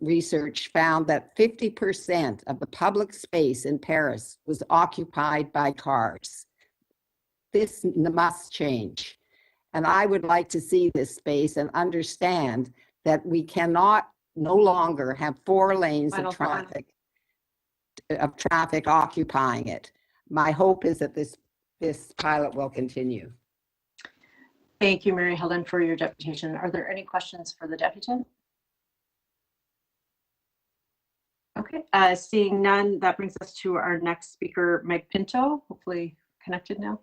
research found that 50% of the public space in Paris was occupied by cars. This must change. And I would like to see this space and understand that we cannot no longer have 4 lanes of traffic occupying it. My hope is that this pilot will continue. Thank you, Mary Helen, for your deputation. Are there any questions for the deputant? Okay, seeing none, that brings us to our next speaker, Meg Pinto, hopefully connected now.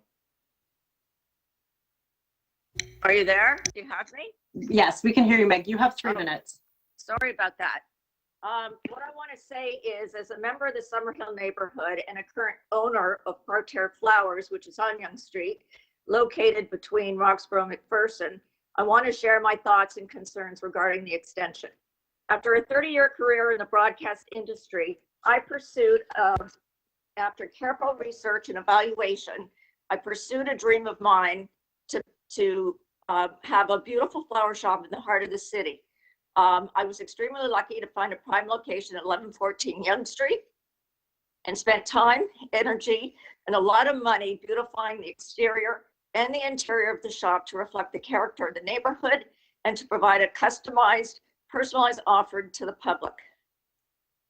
Are you there? Do you have me? Yes, we can hear you, Meg. You have 3 minutes. Sorry about that. What I want to say is, as a member of the Summerhill neighborhood and a current owner of Proprietary Flowers, which is on Yonge Street, located between Roxborough and McPherson, I want to share my thoughts and concerns regarding the extension. After a 30-year career in the broadcast industry, I pursued, after careful research and evaluation, I pursued a dream of mine to have a beautiful flower shop in the heart of the city. I was extremely lucky to find a prime location at 1114 Yonge Street and spent time, energy, and a lot of money beautifying the exterior and the interior of the shop to reflect the character of the neighborhood and to provide a customized, personalized offer to the public.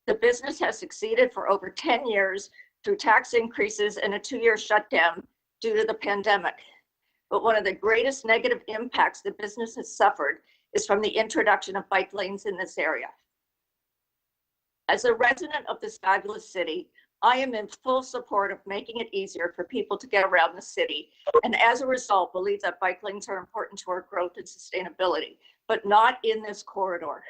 The business has succeeded for over 10 years through tax increases and a 2-year shutdown due to the pandemic. But one of the greatest negative impacts the business has suffered is from the introduction of bike lanes in this area. As a resident of this fabulous city, I am in full support of making it easier for people to get around the city, and as a result, believe that bike lanes are important to our growth and sustainability, but not in this corridor.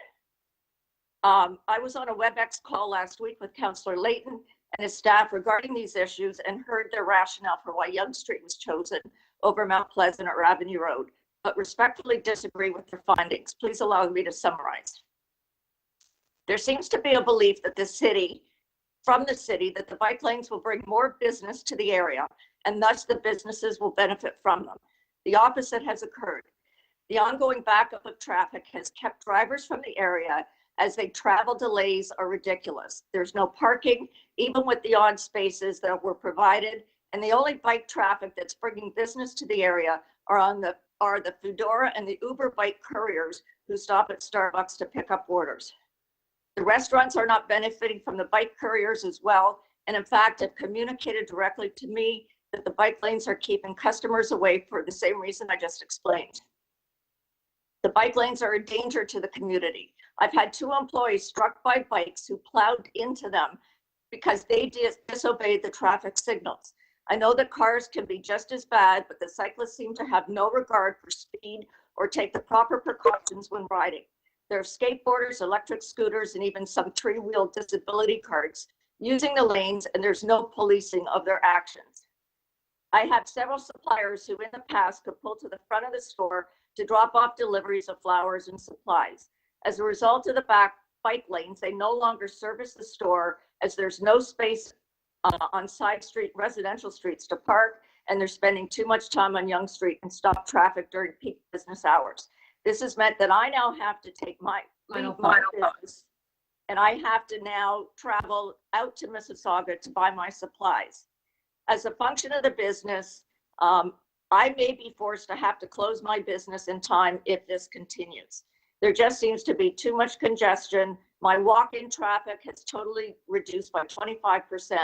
I was on a WebEx call last week with Councillor Layton and his staff regarding these issues and heard their rationale for why Yonge Street was chosen over Mount Pleasant or Avenue Road, but respectfully disagree with their findings. Please allow me to summarize. There seems to be a belief that from the city, that the bike lanes will bring more business to the area, and thus the businesses will benefit from them. The opposite has occurred. The ongoing backup of traffic has kept drivers from the area as they travel. Delays are ridiculous. There's no parking, even with the odd spaces that were provided, and the only bike traffic that's bringing business to the area are the Foodora and the Uber bike couriers who stop at Starbucks to pick up orders. The restaurants are not benefiting from the bike couriers as well, and in fact have communicated directly to me that the bike lanes are keeping customers away for the same reason I just explained. The bike lanes are a danger to the community. I've had 2 employees struck by bikes who plowed into them because they disobeyed the traffic signals. I know that cars can be just as bad, but the cyclists seem to have no regard for speed or take the proper precautions when riding. There are skateboarders, electric scooters, and even some three-wheel disability carts using the lanes, and there's no policing of their actions. I have several suppliers who in the past could pull to the front of the store to drop off deliveries of flowers and supplies. As a result of the bike lanes, they no longer service the store as there's no space on side street residential streets to park, and they're spending too much time on Yonge Street and stop traffic during peak business hours. This has meant that I now have to take my business, and I have to now travel out to Mississauga to buy my supplies. As a function of the business, I may be forced to have to close my business in time if this continues. There just seems to be too much congestion. My walk-in traffic has totally reduced by 25%,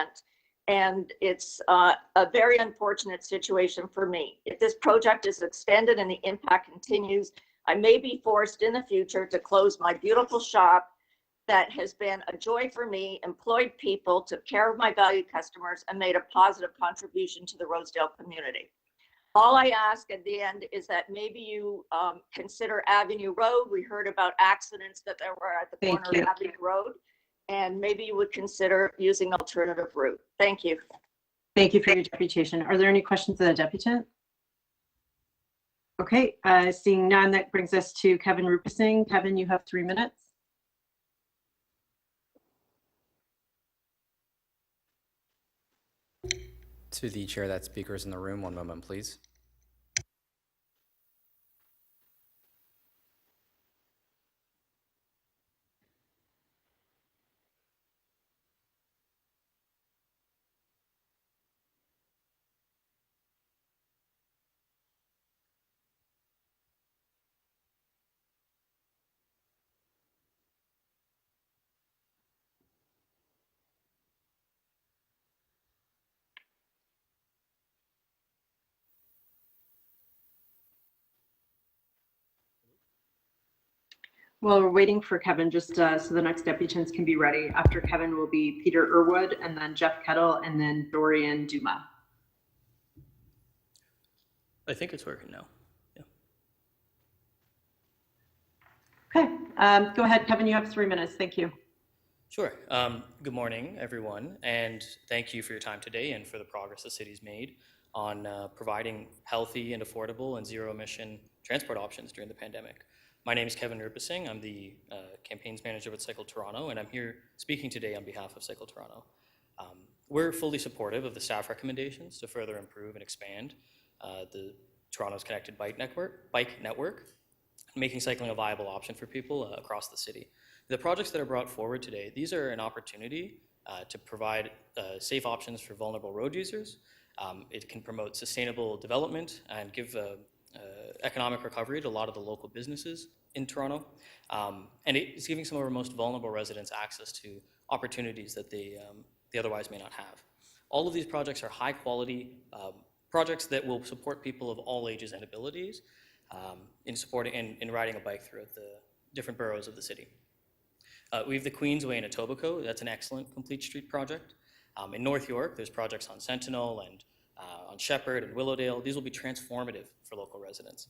and it's a very unfortunate situation for me. If this project is extended and the impact continues, I may be forced in the future to close my beautiful shop that has been a joy for me, employed people, took care of my valued customers, and made a positive contribution to the Rosedale community. All I ask at the end is that maybe you consider Avenue Road. We heard about accidents that there were at the corner of Avenue Road, and maybe you would consider using alternative route. Thank you. Thank you for your deputation. Are there any questions of the deputant? Okay, seeing none, that brings us to Kevin Rupesing. Kevin, you have 3 minutes. To the chair that speakers in the room, 1 moment, please. Well, we're waiting for Kevin just so the next deputants can be ready. After Kevin will be Peter Irwood, and then Jeff Kettle, and then Dorian Duma. I think it's working now. Yeah. Okay, go ahead, Kevin. You have 3 minutes. Thank you. Sure. Good morning, everyone, and thank you for your time today and for the progress the city's made on providing healthy and affordable and zero-emission transport options during the pandemic. My name is Kevin Rupesing. I'm the campaigns manager with Cycle Toronto, and I'm here speaking today on behalf of Cycle Toronto. We're fully supportive of the staff recommendations to further improve and expand the Toronto's connected bike network, making cycling a viable option for people across the city. The projects that are brought forward today, these are an opportunity to provide safe options for vulnerable road users. It can promote sustainable development and give economic recovery to a lot of the local businesses in Toronto. And it's giving some of our most vulnerable residents access to opportunities that they otherwise may not have. All of these projects are high quality projects that will support people of all ages and abilities in supporting and in riding a bike throughout the different boroughs of the city. We have the Queensway in Etobicoke. That's an excellent complete street project. In North York, there's projects on Sentinel and on Shepherd and Willowdale. These will be transformative for local residents.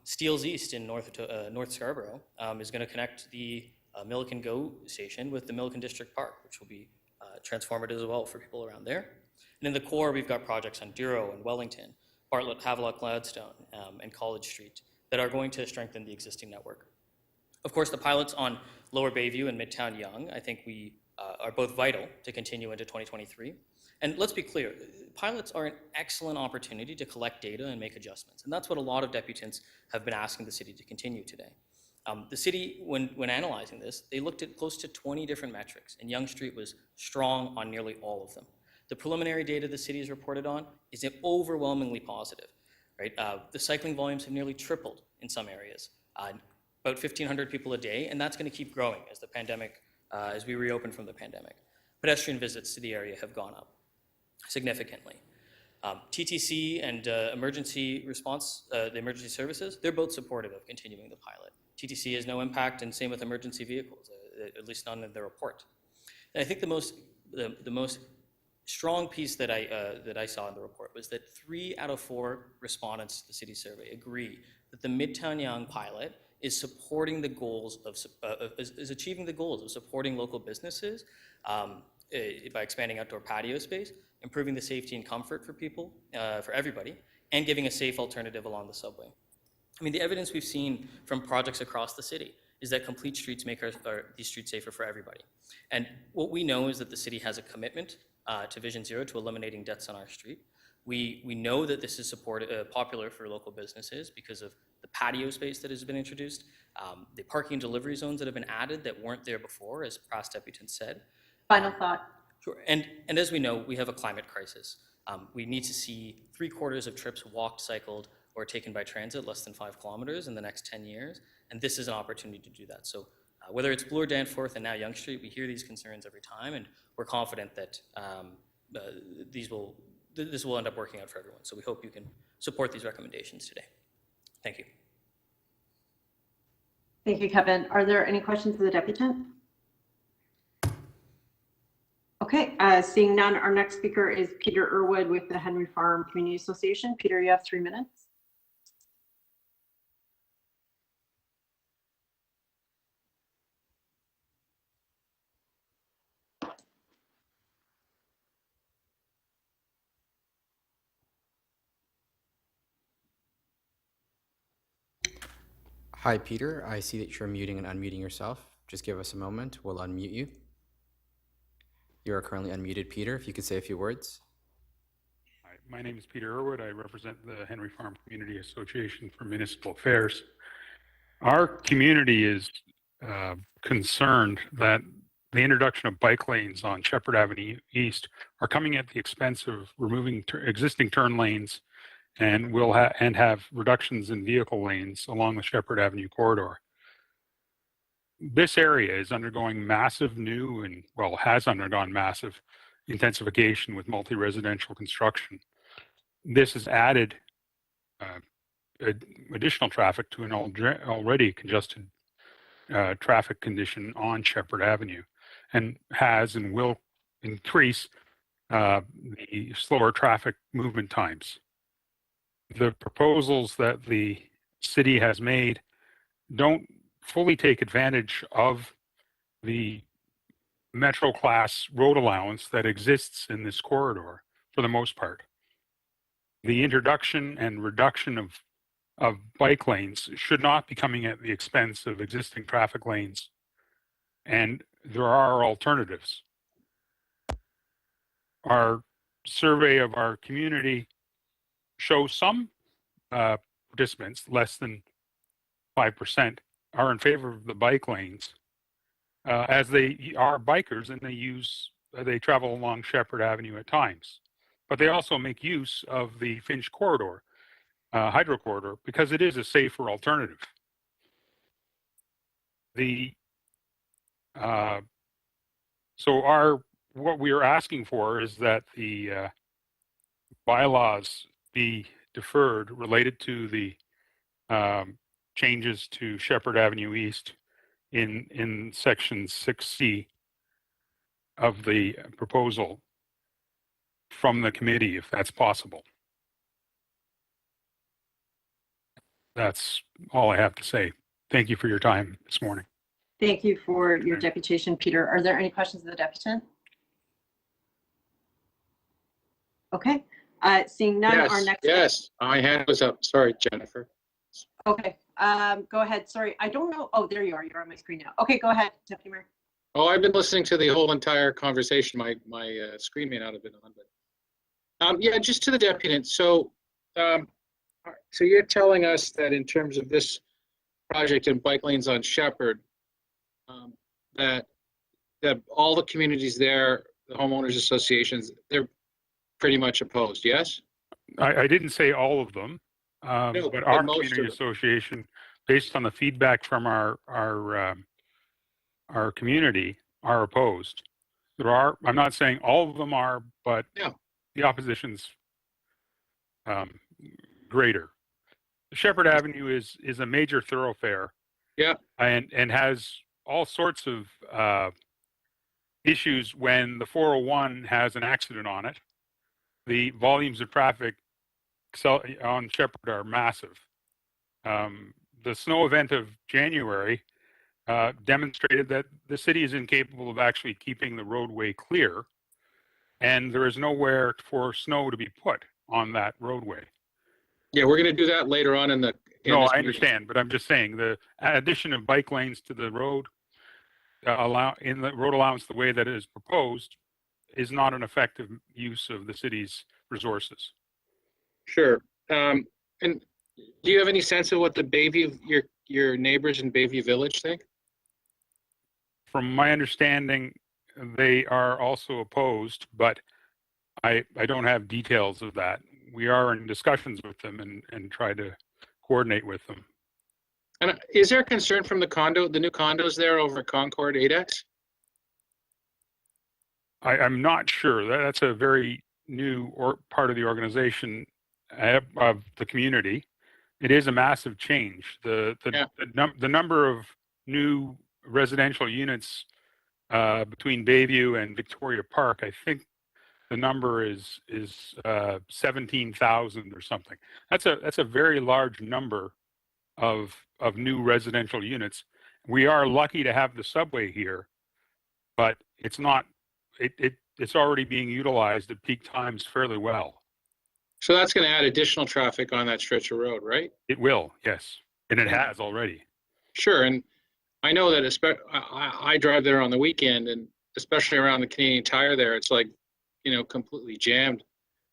Steeles East in North Scarborough is going to connect the Milliken GO station with the Milliken District Park, which will be transformative as well for people around there. And in the core, we've got projects on Douro and Wellington, Bartlett, Havelock, Gladstone, and College Street that are going to strengthen the existing network. Of course, the pilots on Lower Bayview and Midtown Yonge, I think we are both vital to continue into 2023. And let's be clear, pilots are an excellent opportunity to collect data and make adjustments. And that's what a lot of deputants have been asking the city to continue today. The city, when analyzing this, they looked at close to 20 different metrics, and Yonge Street was strong on nearly all of them. The preliminary data the city has reported on is overwhelmingly positive, right? The cycling volumes have nearly tripled in some areas, about 1,500 people a day, and that's going to keep growing as the pandemic, as we reopen from the pandemic. Pedestrian visits to the area have gone up significantly. TTC and emergency response, the emergency services, they're both supportive of continuing the pilot. TTC has no impact, and same with emergency vehicles, at least none in their report. And I think the most strong piece that I saw in the report was that 3 out of 4 respondents to the city survey agree that the Midtown Yonge pilot is supporting the goals of, is achieving the goals of supporting local businesses by expanding outdoor patio space, improving the safety and comfort for people, for everybody, and giving a safe alternative along the subway. I mean, the evidence we've seen from projects across the city is that complete streets make these streets safer for everybody. And what we know is that the city has a commitment to Vision Zero, to eliminating deaths on our street. We know that this is popular for local businesses because of the patio space that has been introduced, the parking and delivery zones that have been added that weren't there before, as past deputant said. Final thought. Sure. And as we know, we have a climate crisis. We need to see 3/4 of trips walked, cycled, or taken by transit less than 5 kilometers in the next 10 years. And this is an opportunity to do that. So whether it's Bloor, Danforth, and now Yonge Street, we hear these concerns every time, and we're confident that this will end up working out for everyone. So we hope you can support these recommendations today. Thank you. Thank you, Kevin. Are there any questions of the deputant? Okay, seeing none, our next speaker is Peter Irwood with the Henry Farm Community Association. Peter, you have 3 minutes. Hi, Peter. I see that you're muting and unmuting yourself. Just give us a moment. We'll unmute you. You are currently unmuted, Peter. If you could say a few words. Hi, my name is Peter Irwood. I represent the Henry Farm Community Association for Municipal Affairs. Our community is concerned that the introduction of bike lanes on Shepherd Avenue East are coming at the expense of removing existing turn lanes and will have reductions in vehicle lanes along the Shepherd Avenue corridor. This area is undergoing massive new and, well, has undergone massive intensification with multi-residential construction. This has added additional traffic to an already congested traffic condition on Shepherd Avenue, and has and will increase the slower traffic movement times. The proposals that the city has made don't fully take advantage of the metro class road allowance that exists in this corridor for the most part. The introduction and reduction of bike lanes should not be coming at the expense of existing traffic lanes, and there are alternatives. Our survey of our community shows some participants, less than 5%, are in favor of the bike lanes, as they are bikers and they travel along Shepherd Avenue at times. But they also make use of the Finch corridor, hydro corridor, because it is a safer alternative. What we are asking for is that the bylaws be deferred related to the changes to Shepherd Avenue East in section 6C of the proposal from the committee, if that's possible. That's all I have to say. Thank you for your time this morning. Thank you for your deputation, Peter. Are there any questions of the deputant? Okay, seeing none, our next. Yes, my hand was up. Sorry, Jennifer. Okay, go ahead. Sorry, I don't know. Oh, there you are. You're on my screen now. Okay, go ahead, Deputy Mayor. Oh, I've been listening to the whole entire conversation. My screen may not have been on, but yeah, just to the deputant. So you're telling us that in terms of this project and bike lanes on Shepherd, that all the communities there, the homeowners associations, they're pretty much opposed. Yes. I didn't say all of them, no, but our community association, based on the feedback from our community, are opposed. There are. I'm not saying all of them are, but yeah, the opposition's greater. Shepherd Avenue is a major thoroughfare. Yeah. And has all sorts of issues when the 401 has an accident on it. The volumes of traffic on Shepherd are massive. the snow event of January demonstrated that the city is incapable of actually keeping the roadway clear, and there is nowhere for snow to be put on that roadway. Yeah, we're going to do that later on in the. No, I understand, but I'm just saying the addition of bike lanes to the road in the road allowance the way that it is proposed is not an effective use of the city's resources. Sure. And do you have any sense of what the Bayview, your neighbors in Bayview Village think? From my understanding, they are also opposed, but I don't have details of that. We are in discussions with them and try to coordinate with them. And is there concern from the new condos there over at Concord 8X? I'm not sure. That's a very new part of the organization of the community. It is a massive change. The number of new residential units between Bayview and Victoria Park, I think the number is 17,000 or something. That's a very large number of new residential units. We are lucky to have the subway here, but it's not. It's already being utilized at peak times fairly well. So that's going to add additional traffic on that stretch of road, right? It will, yes, and it has already. Sure, and I know that I drive there on the weekend, and especially around the Canadian Tire there, it's like, completely jammed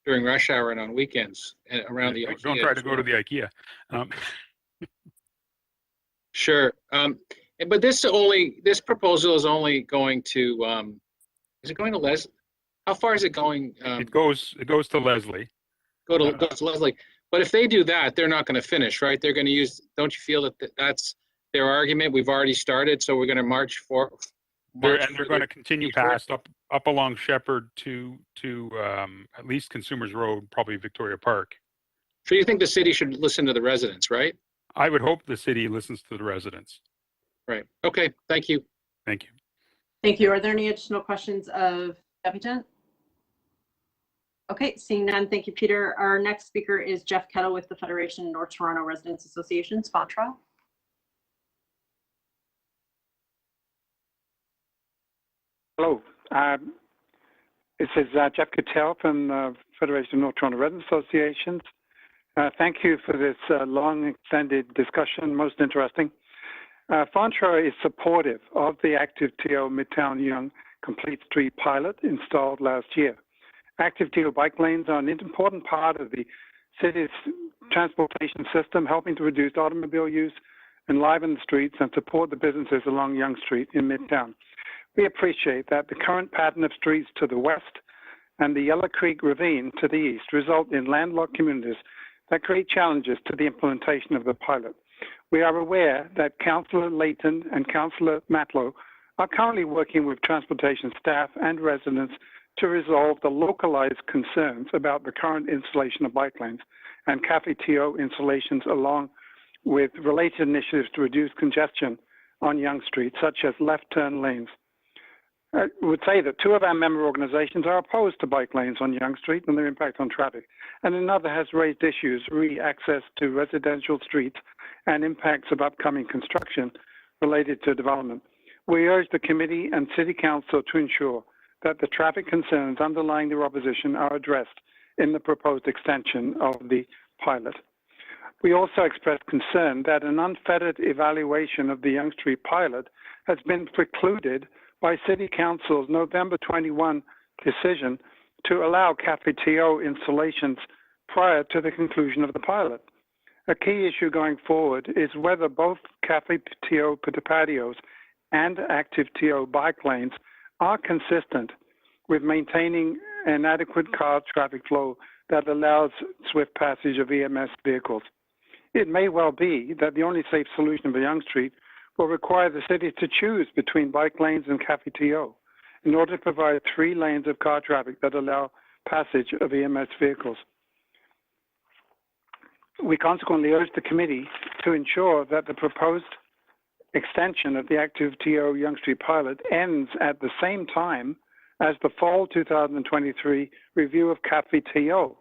during rush hour and on weekends and around the IKEA. Don't try to go to the IKEA. Sure, but this proposal is only going to. Is it going to Leslie? How far is it going? It goes to Leslie. Goes to Leslie. But if they do that, they're not going to finish, right? They're going to use. Don't you feel that that's their argument? We've already started, so we're going to march for. They're going to continue past up along Shepherd to at least Consumers Road, probably Victoria Park. So you think the city should listen to the residents, right? I would hope the city listens to the residents. Right. Okay. Thank you. Thank you. Thank you. Are there any additional questions of Deputant? Okay, seeing none, thank you, Peter. Our next speaker is Jeff Kettle with the Federation of North Toronto Residents Association, Fontra. Hello. This is Jeff Cattell from the Federation of North Toronto Residents Associations. Thank you for this long extended discussion, most interesting. Fontra is supportive of the ActiveTO Midtown Yonge Complete Street pilot installed last year. ActiveTO bike lanes are an important part of the city's transportation system, helping to reduce automobile use, enliven the streets, and support the businesses along Yonge Street in Midtown. We appreciate that the current pattern of streets to the west and the Yellow Creek Ravine to the east result in landlocked communities that create challenges to the implementation of the pilot. We are aware that Councillor Layton and Councillor Matlow are currently working with transportation staff and residents to resolve the localized concerns about the current installation of bike lanes and ActiveTO installations, along with related initiatives to reduce congestion on Yonge Street, such as left turn lanes. I would say that two of our member organizations are opposed to bike lanes on Yonge Street and their impact on traffic, and another has raised issues re access to residential streets and impacts of upcoming construction related to development. We urge the committee and City Council to ensure that the traffic concerns underlying their opposition are addressed in the proposed extension of the pilot. We also express concern that an unfettered evaluation of the Yonge Street pilot has been precluded by City Council's November 21 decision to allow ActiveTO installations prior to the conclusion of the pilot. A key issue going forward is whether both ActiveTO patios and ActiveTO bike lanes are consistent with maintaining an adequate car traffic flow that allows swift passage of EMS vehicles. It may well be that the only safe solution for Yonge Street will require the city to choose between bike lanes and ActiveTO in order to provide 3 lanes of car traffic that allow passage of EMS vehicles. We consequently urge the committee to ensure that the proposed extension of the ActiveTO Yonge Street pilot ends at the same time as the fall 2023 review of ActiveTO,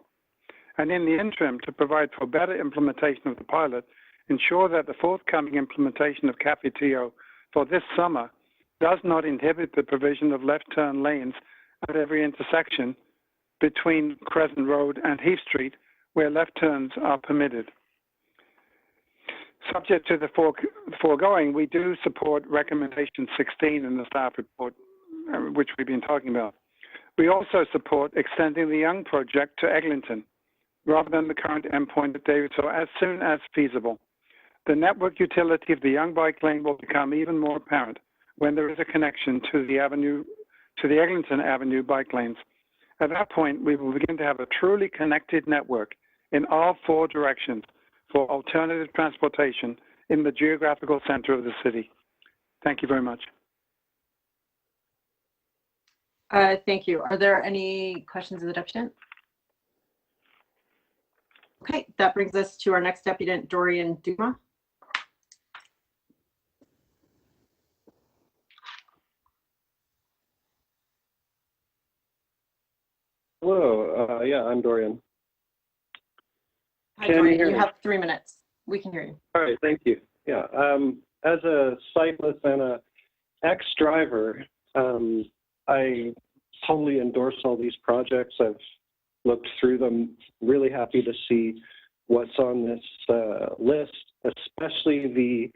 and in the interim to provide for better implementation of the pilot ensure that the forthcoming implementation of ActiveTO for this summer does not inhibit the provision of left turn lanes at every intersection between Crescent Road and Heath Street where left turns are permitted. Subject to the foregoing, we do support recommendation 16 in the staff report, which we've been talking about. We also support extending the Young project to Eglinton, rather than the current endpoint at Davidson, as soon as feasible. The network utility of the Young bike lane will become even more apparent when there is a connection to the Eglinton Avenue bike lanes. At that point, we will begin to have a truly connected network in all 4 directions for alternative transportation in the geographical center of the city. Thank you very much. Thank you. Are there any questions of the deputant? Okay, that brings us to our next deputant, Dorian Duma. Hello, yeah, I'm Dorian. Hi, Dorian, you have 3 minutes. We can hear you. All right, thank you. Yeah, as a cyclist and a ex-driver, I totally endorse all these projects. I've looked through them, really happy to see what's on this list, especially the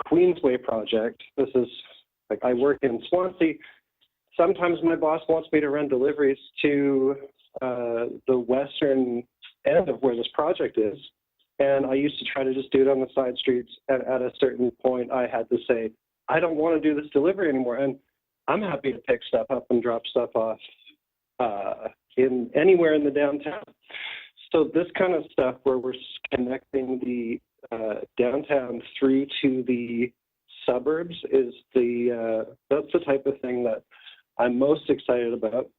Queensway project. This is, like, I work in Swansea. Sometimes my boss wants me to run deliveries to the western end of where this project is. And I used to try to just do it on the side streets. And at a certain point, I had to say, I don't want to do this delivery anymore. And I'm happy to pick stuff up and drop stuff off in anywhere in the downtown. So this kind of stuff where we're connecting the downtown through to the suburbs is that's the type of thing that I'm most excited about.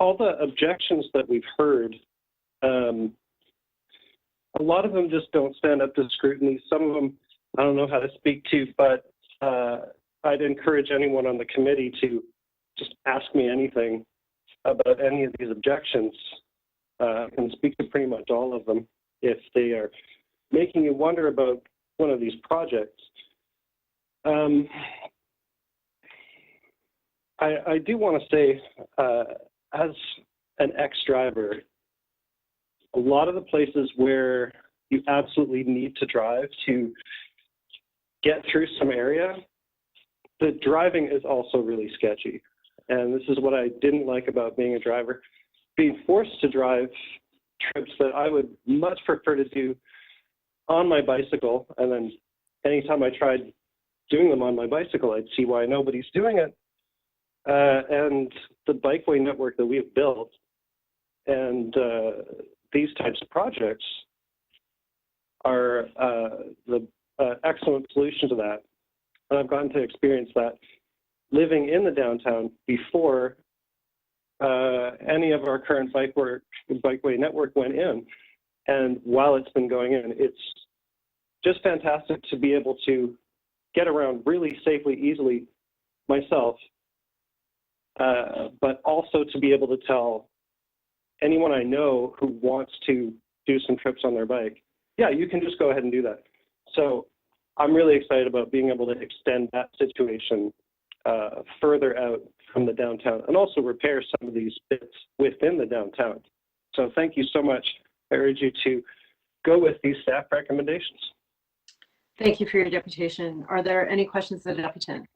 All the objections that we've heard, a lot of them just don't stand up to scrutiny. Some of them I don't know how to speak to, but I'd encourage anyone on the committee to just ask me anything about any of these objections. I can speak to pretty much all of them if they are making you wonder about one of these projects. I do want to say, as an ex-driver, a lot of the places where you absolutely need to drive to get through some area, the driving is also really sketchy. And this is what I didn't like about being a driver. Being forced to drive trips that I would much prefer to do on my bicycle, and then anytime I tried doing them on my bicycle, I'd see why nobody's doing it. And the bikeway network that we have built and these types of projects are the excellent solution to that. And I've gotten to experience that living in the downtown before any of our current bikeway network went in. And while it's been going in, it's just fantastic to be able to get around really safely, easily myself, but also to be able to tell anyone I know who wants to do some trips on their bike, yeah, you can just go ahead and do that. So I'm really excited about being able to extend that situation further out from the downtown and also repair some of these bits within the downtown. So thank you so much. I urge you to go with these staff recommendations. Thank you for your deputation. Are there any questions of the deputant?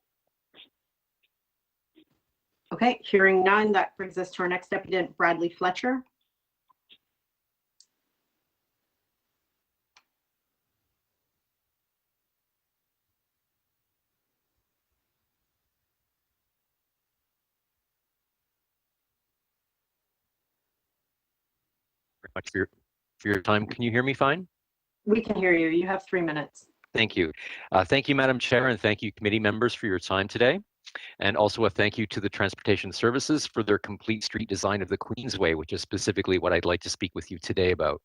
Okay, hearing none, that brings us to our next deputant, Bradley Fletcher. Very much for your time. Can you hear me fine? We can hear you. You have 3 minutes. Thank you. Thank you, Madam Chair, and thank you, committee members, for your time today. And also a thank you to the Transportation Services for their complete street design of the Queensway, which is specifically what I'd like to speak with you today about.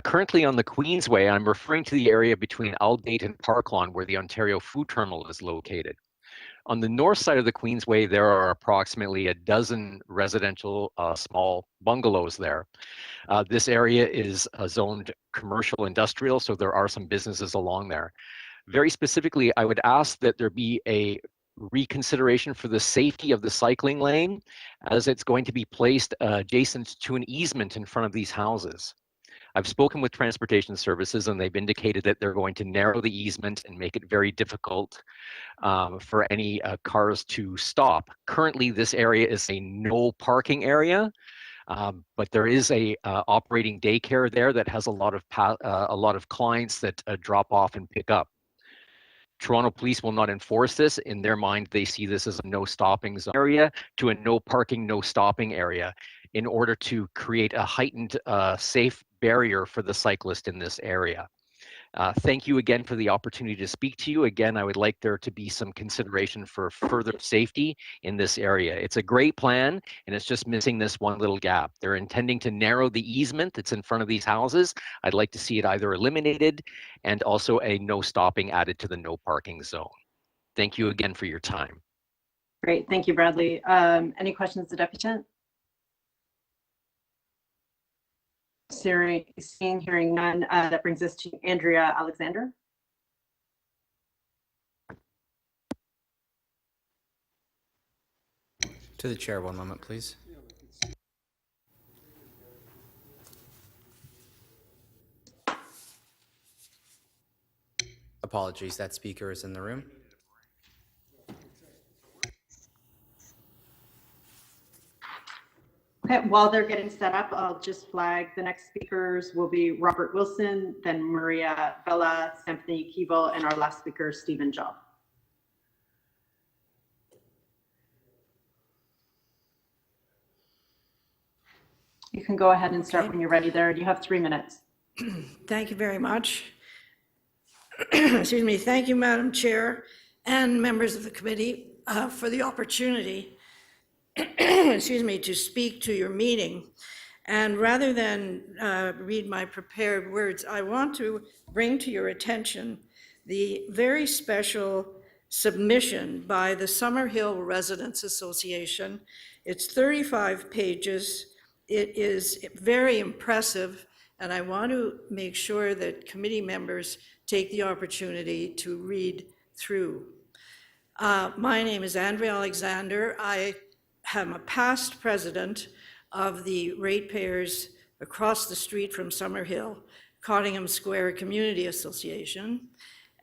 Currently on the Queensway, I'm referring to the area between Aldgate and Parklawn, where the Ontario Food Terminal is located. On the north side of the Queensway, there are approximately a dozen residential small bungalows there. This area is zoned commercial industrial, so there are some businesses along there. Very specifically, I would ask that there be a reconsideration for the safety of the cycling lane, as it's going to be placed adjacent to an easement in front of these houses. I've spoken with Transportation Services, and they've indicated that they're going to narrow the easement and make it very difficult for any cars to stop. Currently, this area is a no parking area, but there is a operating daycare there that has a lot of clients that drop off and pick up. Toronto Police will not enforce this. In their mind, they see this as a no stopping zone area to a no parking, no stopping area in order to create a heightened safe barrier for the cyclist in this area. Thank you again for the opportunity to speak to you. Again, I would like there to be some consideration for further safety in this area. It's a great plan, and it's just missing this one little gap. They're intending to narrow the easement that's in front of these houses. I'd like to see it either eliminated and also a no stopping added to the no parking zone. Thank you again for your time. Great, thank you, Bradley. Any questions to Deputant? Seeing, hearing none, that brings us to Andrea Alexander. To the chair, one moment, please. Apologies, that speaker is in the room. Okay, while they're getting set up, I'll just flag the next speakers will be Robert Wilson, then Maria Bella, Symphony Keeble, and our last speaker, Stephen Job. You can go ahead and start when you're ready there. You have 3 minutes. Thank you very much. Excuse me. Thank you, Madam Chair and members of the committee for the opportunity excuse me, to speak to your meeting. And rather than read my prepared words, I want to bring to your attention the very special submission by the Summerhill Residents Association. It's 35 pages. It is very impressive, and I want to make sure that committee members take the opportunity to read through. My name is Andrea Alexander. I am a past president of the ratepayers across the street from Summerhill, Cottingham Square Community Association,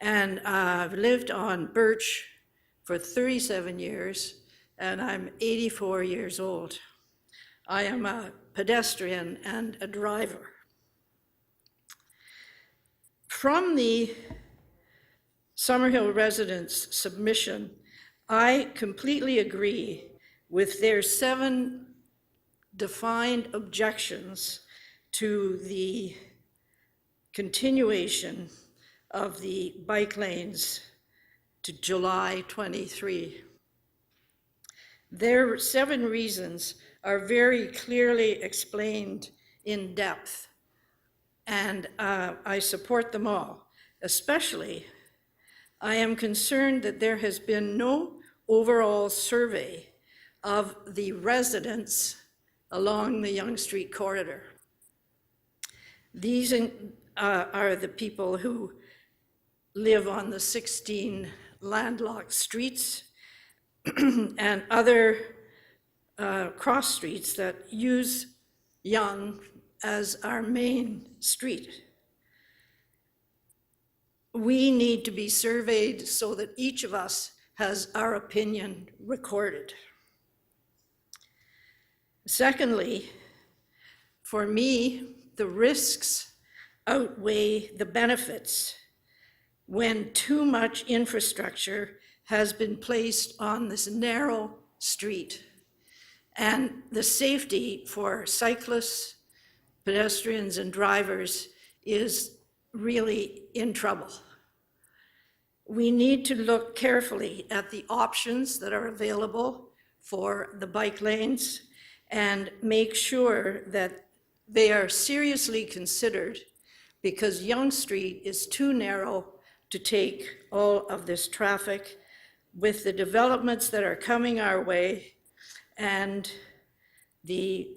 and I've lived on Birch for 37 years, and I'm 84 years old. I am a pedestrian and a driver. From the Summerhill residents' submission, I completely agree with their 7 defined objections to the continuation of the bike lanes to July 23. Their 7 reasons are very clearly explained in depth, and I support them all. Especially, I am concerned that there has been no overall survey of the residents along the Yonge Street corridor. These are the people who live on the 16 landlocked streets and other cross streets that use Yonge as our main street. We need to be surveyed so that each of us has our opinion recorded. Secondly, for me, the risks outweigh the benefits when too much infrastructure has been placed on this narrow street, and the safety for cyclists, pedestrians, and drivers is really in trouble. We need to look carefully at the options that are available for the bike lanes and make sure that they are seriously considered, because Yonge Street is too narrow to take all of this traffic. with the developments that are coming our way and the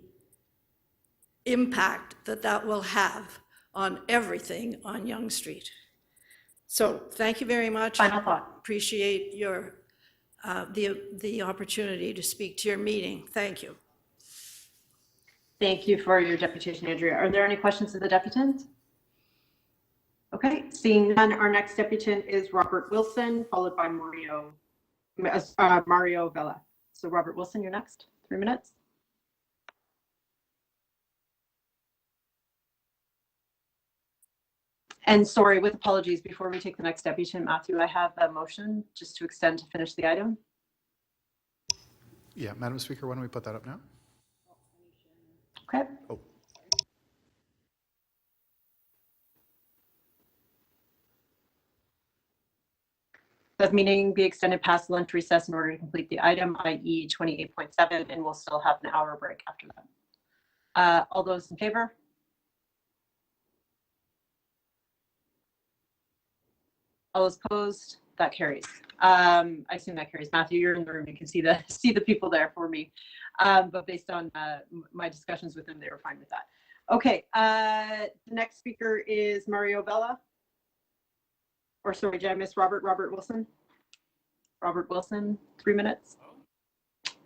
impact that that will have on everything on Yonge Street. So thank you very much. Final thought. Appreciate your, the opportunity to speak to your meeting. Thank you. Thank you for your deputation, Andrea. Are there any questions of the deputant? Okay, seeing none, our next deputant is Robert Wilson, followed by Mario Vella. So Robert Wilson, you're next. 3 minutes. And sorry, with apologies, before we take the next deputant, Matthew, I have a motion just to extend to finish the item. Yeah, Madam Speaker, why don't we put that up now? Okay. Oh. Does meeting be extended past lunch recess in order to complete the item, i.e. 28.7, and we'll still have an hour break after that. All those in favor? All those opposed? That carries. I assume that carries. Matthew, you're in the room. You can see the people there for me. But based on my discussions with them, they were fine with that. Okay. The next speaker is Mario Vella. Or sorry, did I miss Robert? Robert Wilson? Robert Wilson, 3 minutes.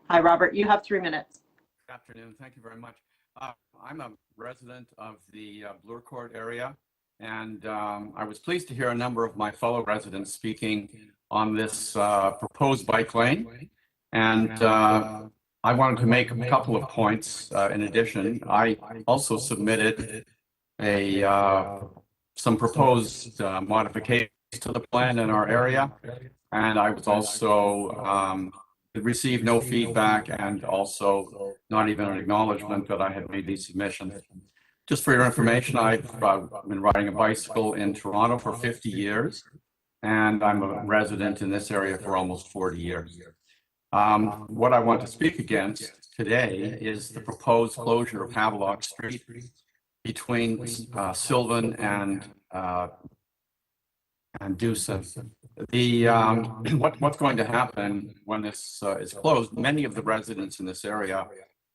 Hi, Robert. You have 3 minutes. Good afternoon. Thank you very much. I'm a resident of the Bloor Court area, and I was pleased to hear a number of my fellow residents speaking on this proposed bike lane. And I wanted to make a couple of points in addition. I also submitted some proposed modifications to the plan in our area, and I was also received no feedback and also not even an acknowledgement that I had made these submissions. Just for your information, I've been riding a bicycle in Toronto for 50 years, and I'm a resident in this area for almost 40 years. What I want to speak against today is the proposed closure of Havelock Street between Sylvan and Dewson. What's going to happen when this is closed? Many of the residents in this area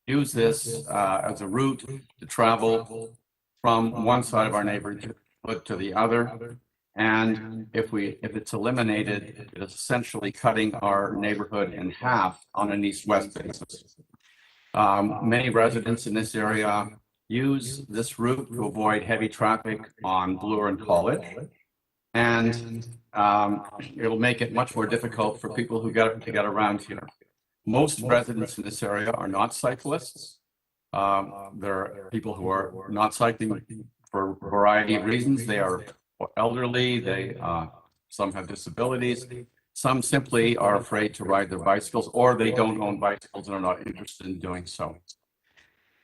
use this as a route to travel from one side of our neighborhood to the other. And if it's eliminated, it's essentially cutting our neighborhood in half on an east-west basis. Many residents in this area use this route to avoid heavy traffic on Bloor and College. And it'll make it much more difficult for people who get to get around here. Most residents in this area are not cyclists. There are people who are not cycling for a variety of reasons. They are elderly, some have disabilities. Some simply are afraid to ride their bicycles, or they don't own bicycles and are not interested in doing so.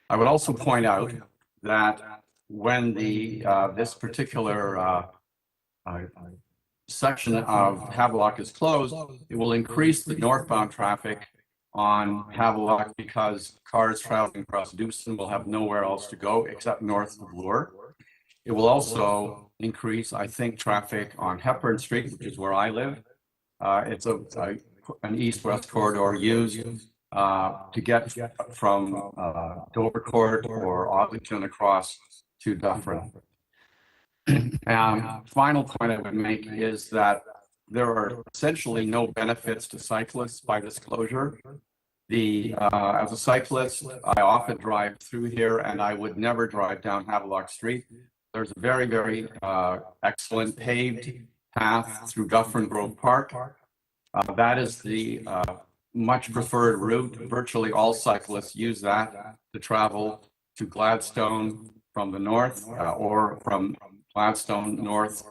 I would also point out that when this particular section of Havelock is closed, it will increase the northbound traffic on Havelock because cars traveling across Dewson will have nowhere else to go except north of Bloor. It will also increase, I think, traffic on Hepburn Street, which is where I live. It's an east-west corridor used to get from Dovercourt or Arlington across to Dufferin. Final point I would make is that there are essentially no benefits to cyclists by this closure. As a cyclist, I often drive through here, and I would never drive down Havelock Street. There's a very, very excellent paved path through Dufferin Grove Park. That is the much preferred route. Virtually all cyclists use that to travel to Gladstone from the north or from Gladstone north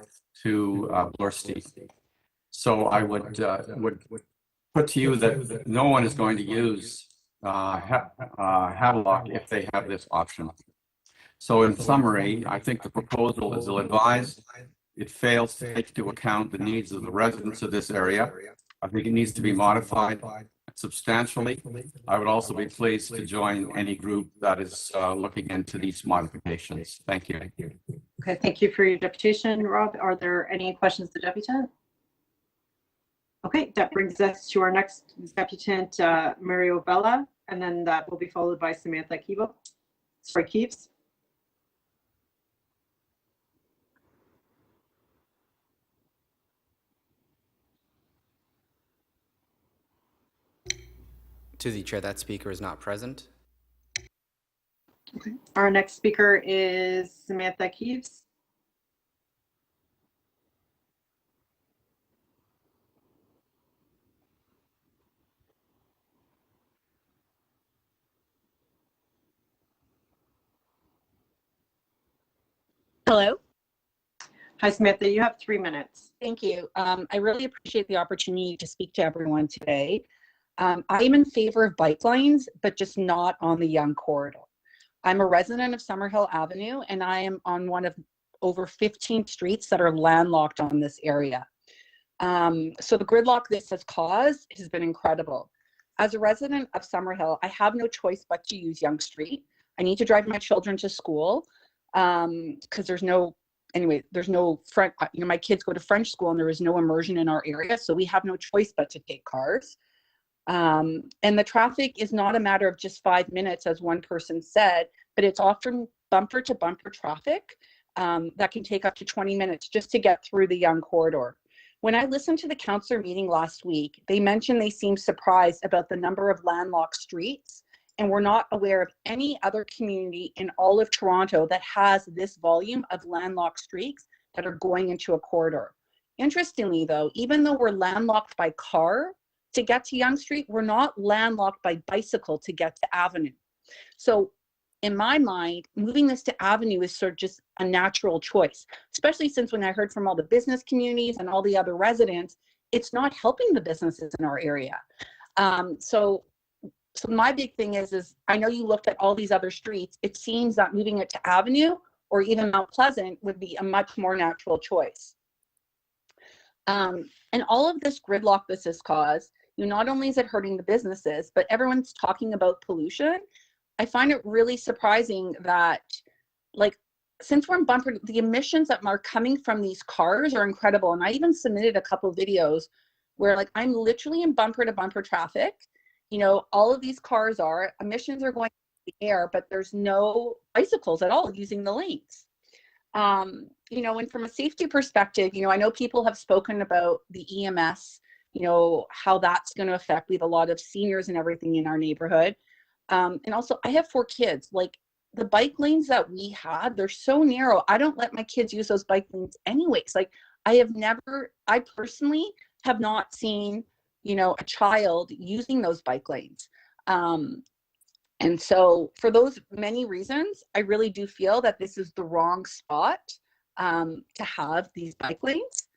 to Bloor Steep. So I would put to you that no one is going to use Havelock if they have this option. So in summary, I think the proposal is ill-advised. It fails to take into account the needs of the residents of this area. I think it needs to be modified substantially. I would also be pleased to join any group that is looking into these modifications. Thank you. Okay, thank you for your deputation, Rob. Are there any questions to the deputant? Okay, that brings us to our next deputant, Mario Bella, and then that will be followed by Samantha Keeves. To the chair, that speaker is not present. Okay. Our next speaker is Samantha Keeves. Hello. Hi, Samantha. You have 3 minutes. Thank you. I really appreciate the opportunity to speak to everyone today. I'm in favor of bike lanes, but just not on the Yonge corridor. I'm a resident of Summerhill Avenue, and I am on one of over 15 streets that are landlocked on this area. So the gridlock this has caused has been incredible. As a resident of Summerhill, I have no choice but to use Yonge Street. I need to drive my children to school because there's no French, my kids go to French school and there is no immersion in our area. So we have no choice but to take cars. And the traffic is not a matter of just 5 minutes, as one person said, but it's often bumper to bumper traffic that can take up to 20 minutes just to get through the Yonge corridor. When I listened to the council meeting last week, they mentioned they seemed surprised about the number of landlocked streets, and we're not aware of any other community in all of Toronto that has this volume of landlocked streets that are going into a corridor. Interestingly, though, even though we're landlocked by car to get to Yonge Street, we're not landlocked by bicycle to get to Avenue. So in my mind, moving this to Avenue is sort of just a natural choice, especially since when I heard from all the business communities and all the other residents, it's not helping the businesses in our area. So my big thing is I know you looked at all these other streets. It seems that moving it to Avenue or even Mount Pleasant would be a much more natural choice. And all of this gridlock this has caused, not only is it hurting the businesses, but everyone's talking about pollution. I find it really surprising that, since we're in bumper, the emissions that are coming from these cars are incredible. And I even submitted a couple of videos where I'm literally in bumper to bumper traffic. All of these cars emissions are going to the air, but there's no bicycles at all using the lanes. And from a safety perspective, I know people have spoken about the EMS, how that's going to affect. We have a lot of seniors and everything in our neighborhood. And also I have 4 kids. The bike lanes that we had, they're so narrow. I don't let my kids use those bike lanes anyways. I personally have not seen, a child using those bike lanes. And so for those many reasons, I really do feel that this is the wrong spot to have these bike lanes.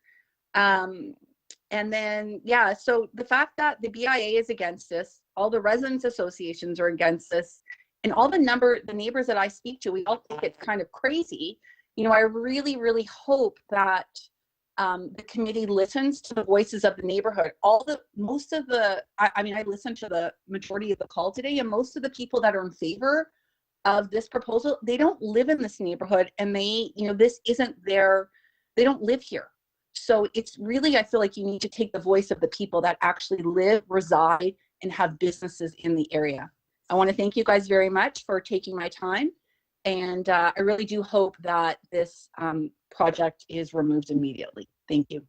And then, so the fact that the BIA is against this, all the residents associations are against this, and all the neighbors that I speak to, we all think it's kind of crazy. I really, really hope that the committee listens to the voices of the neighborhood. I listened to the majority of the call today, and most of the people that are in favor of this proposal, they don't live in this neighborhood, and this isn't they don't live here. So it's really, I feel like you need to take the voice of the people that actually live, reside, and have businesses in the area. I want to thank you guys very much for taking my time. And I really do hope that this project is removed immediately. Thank you.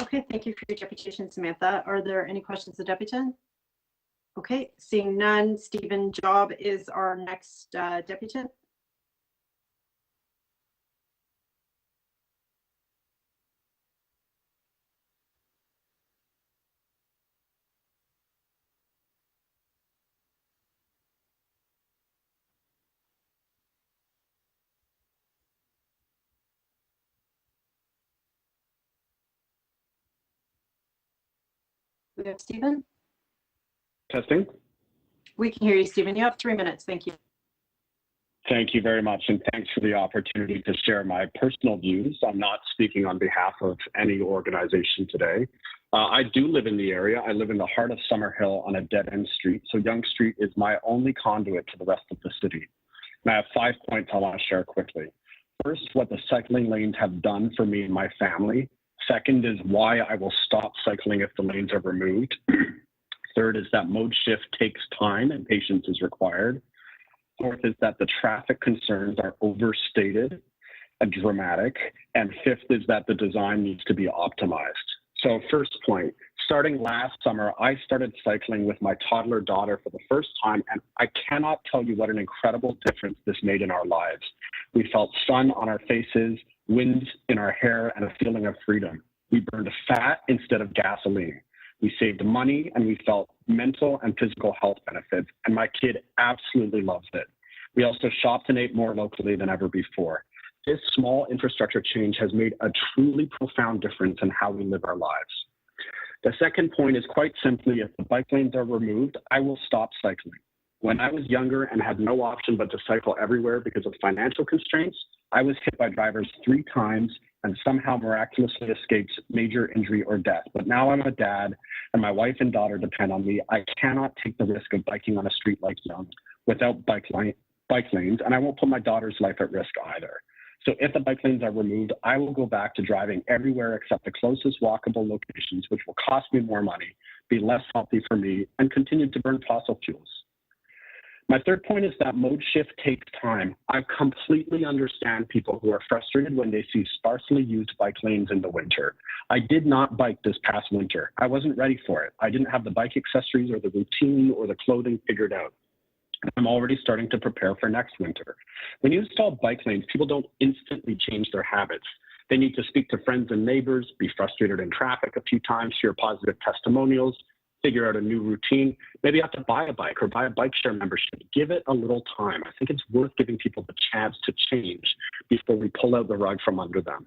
Okay, thank you for your deputation, Samantha. Are there any questions of deputant? Okay, seeing none, Stephen Job is our next deputant. We have Stephen. Testing. We can hear you, Stephen. You have 3 minutes. Thank you. Thank you very much, and thanks for the opportunity to share my personal views. I'm not speaking on behalf of any organization today. I do live in the area. I live in the heart of Summerhill on a dead-end street, so Yonge Street is my only conduit to the rest of the city. And I have 5 points I want to share quickly. First, what the cycling lanes have done for me and my family Second is why I will stop cycling if the lanes are removed. Third is that mode shift takes time and patience is required. Fourth is that the traffic concerns are overstated and dramatic. And fifth is that the design needs to be optimized. So first point, starting last summer, I started cycling with my toddler daughter for the first time, and I cannot tell you what an incredible difference this made in our lives. We felt sun on our faces, wind in our hair, and a feeling of freedom. We burned fat instead of gasoline. We saved money, and we felt mental and physical health benefits, and my kid absolutely loves it. We also shopped and ate more locally than ever before. This small infrastructure change has made a truly profound difference in how we live our lives. The second point is quite simply, if the bike lanes are removed, I will stop cycling. When I was younger and had no option but to cycle everywhere because of financial constraints, I was hit by drivers 3 times and somehow miraculously escaped major injury or death. But now I'm a dad and my wife and daughter depend on me. I cannot take the risk of biking on a street like Yonge without bike lanes, and I won't put my daughter's life at risk either. So if the bike lanes are removed, I will go back to driving everywhere except the closest walkable locations, which will cost me more money, be less healthy for me, and continue to burn fossil fuels. My third point is that mode shift takes time. I completely understand people who are frustrated when they see sparsely used bike lanes in the winter. I did not bike this past winter. I wasn't ready for it. I didn't have the bike accessories or the routine or the clothing figured out. I'm already starting to prepare for next winter. When you install bike lanes, people don't instantly change their habits. They need to speak to friends and neighbors, be frustrated in traffic a few times, hear positive testimonials, figure out a new routine, maybe have to buy a bike or buy a bike share membership. Give it a little time. I think it's worth giving people the chance to change before we pull out the rug from under them.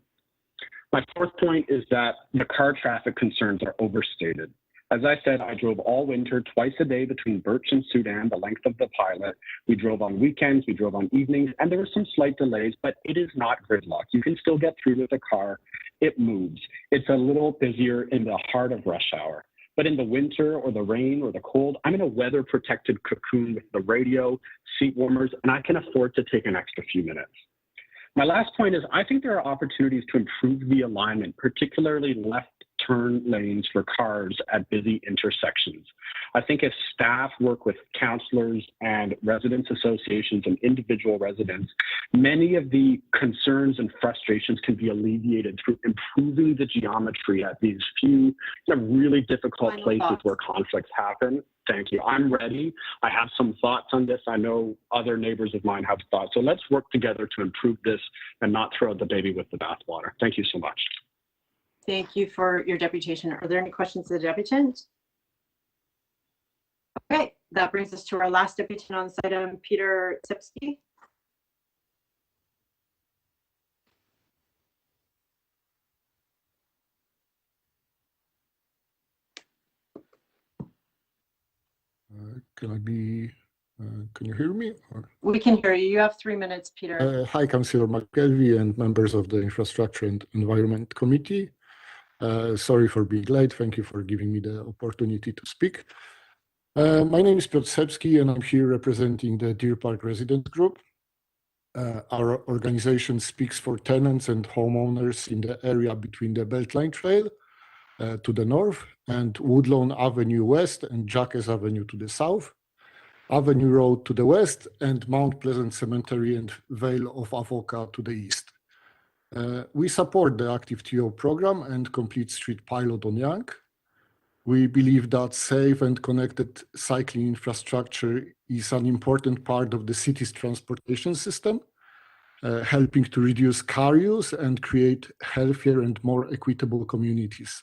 My fourth point is that the car traffic concerns are overstated. As I said, I drove all winter, twice a day between Birch and Soudan, the length of the pilot. We drove on weekends, we drove on evenings, and there were some slight delays, but it is not gridlock. You can still get through with a car. It moves. It's a little busier in the heart of rush hour. But in the winter or the rain or the cold, I'm in a weather-protected cocoon with the radio, seat warmers, and I can afford to take an extra few minutes. My last point is I think there are opportunities to improve the alignment, particularly left turn lanes for cars at busy intersections. I think if staff work with counselors and residents associations and individual residents, many of the concerns and frustrations can be alleviated through improving the geometry at these few really difficult places where conflicts happen. Thank you. I'm ready. I have some thoughts on this. I know other neighbors of mine have thoughts. So let's work together to improve this and not throw out the baby with the bathwater. Thank you so much. Thank you for your deputation. Are there any questions to the deputant? Okay, that brings us to our last deputant on this item, Peter Sipsky. Can you hear me? Or? We can hear you. You have 3 minutes, Peter. Hi, Councillor McKelvey and members of the Infrastructure and Environment Committee. Sorry for being late. Thank you for giving me the opportunity to speak. My name is Piotr Sepski, and I'm here representing the Deer Park Residents Group. Our organization speaks for tenants and homeowners in the area between the Beltline Trail to the north and Woodlawn Avenue west and Jacques Avenue to the south, Avenue Road to the west, and Mount Pleasant Cemetery and Vale of Avoca to the east. We support the ActiveTO program and Complete Street pilot on Yonge. We believe that safe and connected cycling infrastructure is an important part of the city's transportation system, helping to reduce car use and create healthier and more equitable communities.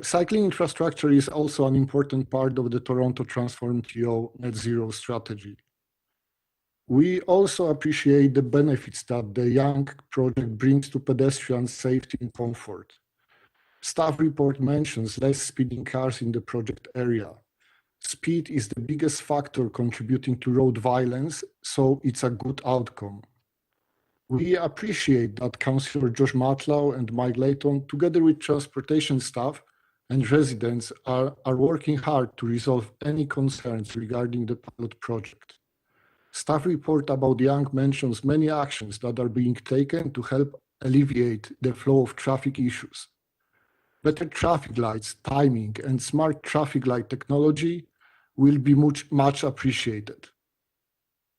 Cycling infrastructure is also an important part of the Toronto Transform TO net zero strategy. We also appreciate the benefits that the Yonge project brings to pedestrian safety and comfort. Staff report mentions less speeding cars in the project area. Speed is the biggest factor contributing to road violence, so it's a good outcome. We appreciate that Councillor Josh Matlow and Mike Layton, together with transportation staff and residents, are working hard to resolve any concerns regarding the pilot project. Staff report about Yonge mentions many actions that are being taken to help alleviate the flow of traffic issues. Better traffic lights, timing, and smart traffic light technology will be much appreciated.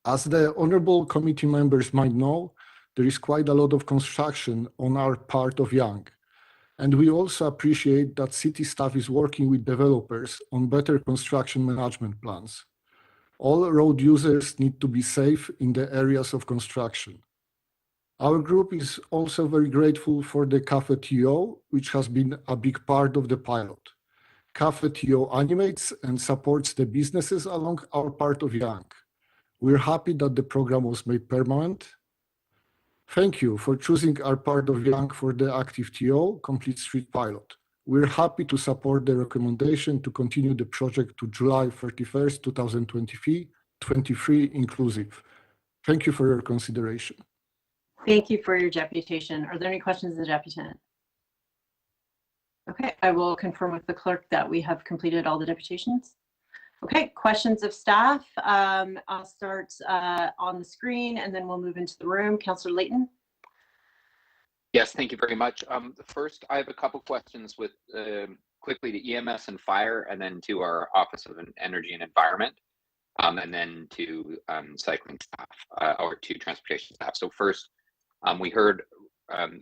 As the honorable committee members might know, there is quite a lot of construction on our part of Yonge, and we also appreciate that city staff is working with developers on better construction management plans. All road users need to be safe in the areas of construction. Our group is also very grateful for the ActiveTO, which has been a big part of the pilot. ActiveTO animates and supports the businesses along our part of Yonge. We're happy that the program was made permanent. Thank you for choosing our part of Yonge for the ActiveTO Complete Street Pilot. We're happy to support the recommendation to continue the project to July 31st, 2023 inclusive. Thank you for your consideration. Thank you for your deputation. Are there any questions of the deputant? Okay, I will confirm with the clerk that we have completed all the deputations. Okay, questions of staff. I'll start on the screen and then we'll move into the room. Councillor Layton. Yes, thank you very much. First, I have a couple questions with quickly to EMS and fire, and then to our Office of Energy and Environment, and then to cycling staff or to transportation staff. So first, we heard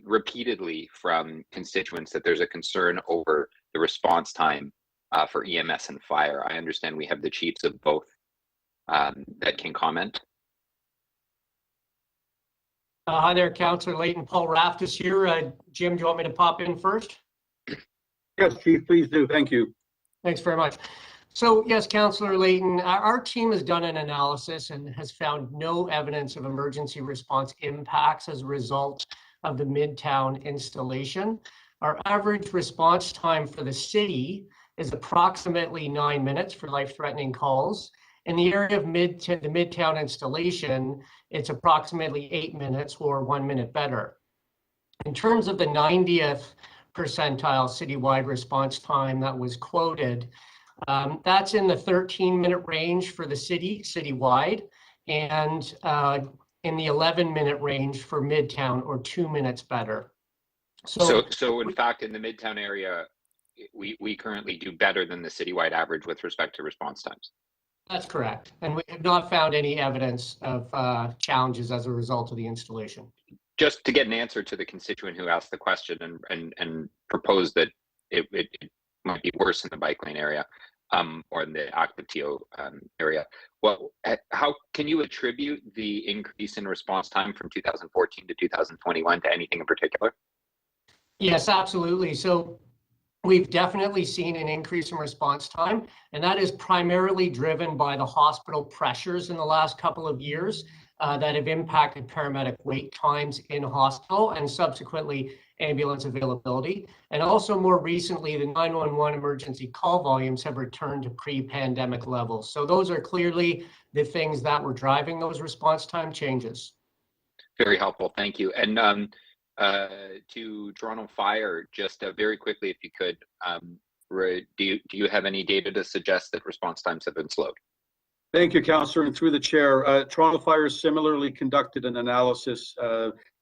repeatedly from constituents that there's a concern over the response time for EMS and fire. I understand we have the chiefs of both that can comment. Hi there, Councillor Layton. Paul Raft is here. Jim, do you want me to pop in first? Yes, Chief, please do. Thank you. Thanks very much. So yes, Councillor Layton, our team has done an analysis and has found no evidence of emergency response impacts as a result of the Midtown installation. Our average response time for the city is approximately 9 minutes for life-threatening calls. In the area of the Midtown installation, it's approximately 8 minutes or 1 minute better. In terms of the 90th percentile citywide response time that was quoted, that's in the 13-minute range for the citywide, and in the 11-minute range for Midtown, or 2 minutes better. So in fact, in the Midtown area, we currently do better than the citywide average with respect to response times. That's correct. And we have not found any evidence of challenges as a result of the installation. Just to get an answer to the constituent who asked the question and proposed that it might be worse in the bike lane area or in the ActiveTO area. Well, how can you attribute the increase in response time from 2014 to 2021 to anything in particular? Yes, absolutely. So we've definitely seen an increase in response time, and that is primarily driven by the hospital pressures in the last couple of years that have impacted paramedic wait times in hospital and subsequently ambulance availability. And also more recently, the 911 emergency call volumes have returned to pre-pandemic levels. So those are clearly the things that were driving those response time changes. Very helpful, thank you. And to Toronto Fire, just very quickly, if you could, do you have any data to suggest that response times have been slowed? Thank you, Councillor, and through the chair. Toronto Fire similarly conducted an analysis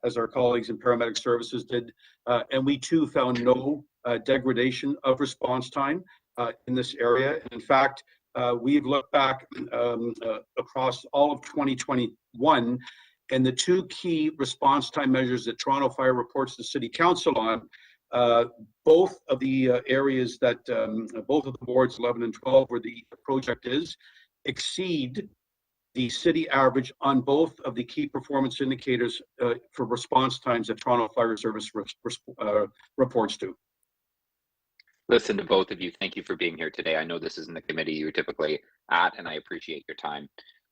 as our colleagues in paramedic services did, and we too found no degradation of response time in this area. In fact, we've looked back across all of 2021, and the two key response time measures that Toronto Fire reports to City Council on, both of the areas that, both of the boards 11 and 12 where the project is, exceed the city average on both of the key performance indicators for response times that Toronto Fire Service reports to. Listen to both of you. Thank you for being here today. I know this isn't the committee you're typically at, and I appreciate your time.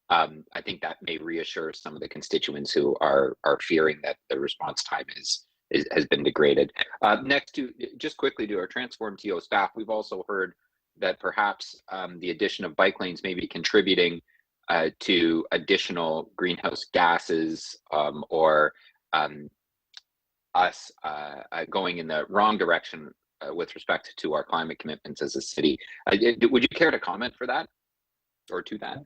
I think that may reassure some of the constituents who are fearing that the response time has been degraded. Next, to just quickly to our Transform TO staff, we've also heard that perhaps the addition of bike lanes may be contributing to additional greenhouse gases or us going in the wrong direction with respect to our climate commitments as a city. Would you care to comment for that or to that?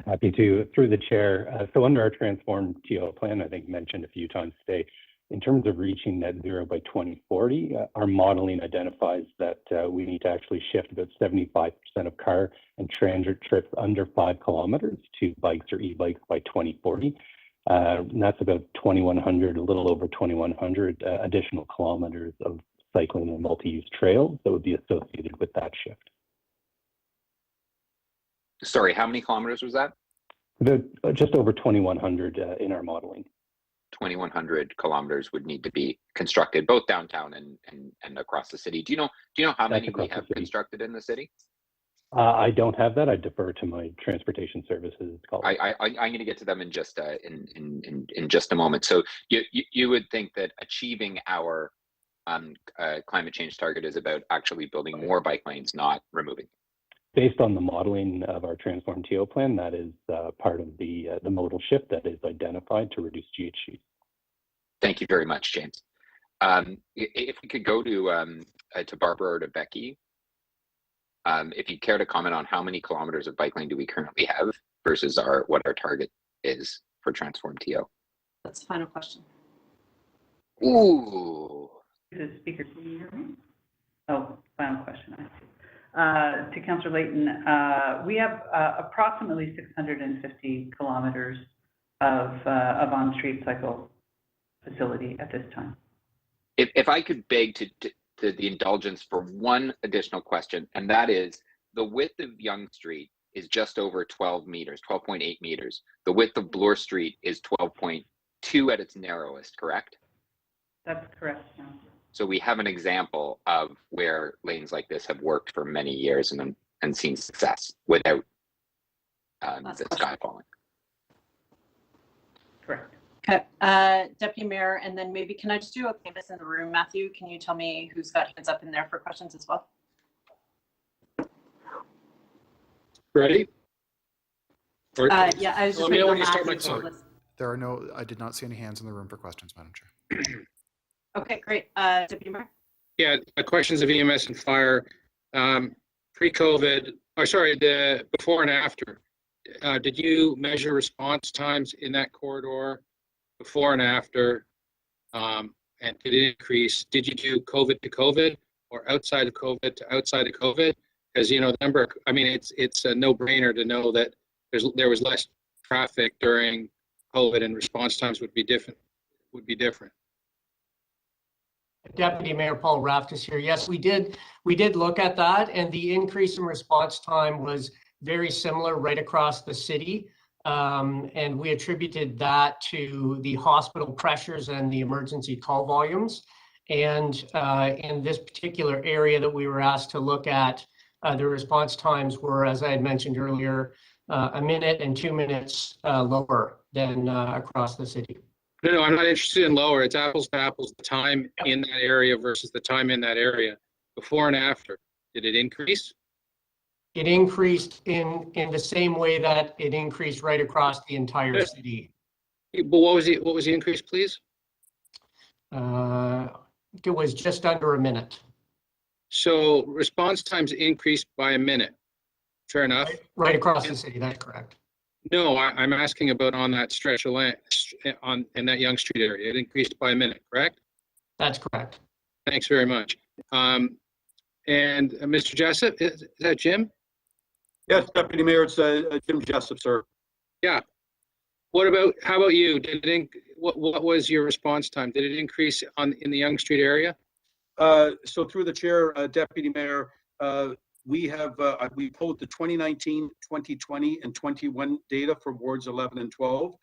Happy to, through the chair. So under our Transform TO plan, I think mentioned a few times today, In terms of reaching net zero by 2040, our modeling identifies that we need to actually shift about 75% of car and transit trips under 5 kilometers to bikes or e-bikes by 2040. And that's about 2,100, a little over 2,100 additional kilometers of cycling and multi-use trails that would be associated with that shift. Sorry, how many kilometers was that? Just over 2,100 in our modeling. 2,100 kilometers would need to be constructed, both downtown and across the city. Do you know how many we have constructed in the city? I don't have that. I defer to my transportation services colleagues. I'm going to get to them in just in just a moment. So you would think that achieving our climate change target is about actually building more bike lanes, not removing. Based on the modeling of our Transform TO plan, that is part of the modal shift that is identified to reduce GHGs. Thank you very much, James. If we could go to Barbara or to Becky, if you care to comment on how many kilometers of bike lane do we currently have versus what our target is for Transform TO. That's the final question. Ooh. Speaker, can you hear me? Oh, final question. I see. To Councillor Layton, we have approximately 650 kilometers of on-street cycle facility at this time. If I could beg to the indulgence for one additional question, and that is the width of Yonge Street is just over 12 meters, 12.8 meters. The width of Bloor Street is 12.2 at its narrowest, correct? That's correct. Yeah. So we have an example of where lanes like this have worked for many years and seen success without the sky falling. Correct. Okay, Deputy Mayor, and then maybe can I just do a canvas in the room? Matthew, can you tell me who's got hands up in there for questions as well? Ready? Yeah, I was just let me know when you start my clock. I did not see any hands in the room for questions, Madam Chair. Okay, great. Deputy Mayor? Yeah, questions of EMS and fire. Pre-COVID, or sorry, the before and after. Did you measure response times in that corridor before and after? And did it increase? Did you do COVID to COVID or outside of COVID to outside of COVID? Because the number, I mean, it's a no-brainer to know that there was less traffic during COVID and response times would be different. Deputy Mayor Paul Raft is here. Yes, we did look at that, and the increase in response time was very similar right across the city. And we attributed that to the hospital pressures and the emergency call volumes. And in this particular area that we were asked to look at, the response times were, as I had mentioned earlier, a minute and 2 minutes lower than across the city. No, I'm not interested in lower. It's apples to apples, the time in that area versus the time in that area, before and after. Did it increase? It increased in the same way that it increased right across the entire city. But what was the increase, please? It was just under a minute. So response times increased by a minute. Fair enough. Right across the city, that's correct. No, I'm asking about on that stretch of land, in that Yonge Street area. It increased by a minute, correct? That's correct. Thanks very much. And Mr. Jessup, is that Jim? Yes, Deputy Mayor, it's Jim Jessup, sir. Yeah. How about you? What was your response time? Did it increase in the Yonge Street area? So through the chair, Deputy Mayor, we pulled the 2019, 2020, and 21 data for wards 11 and 12.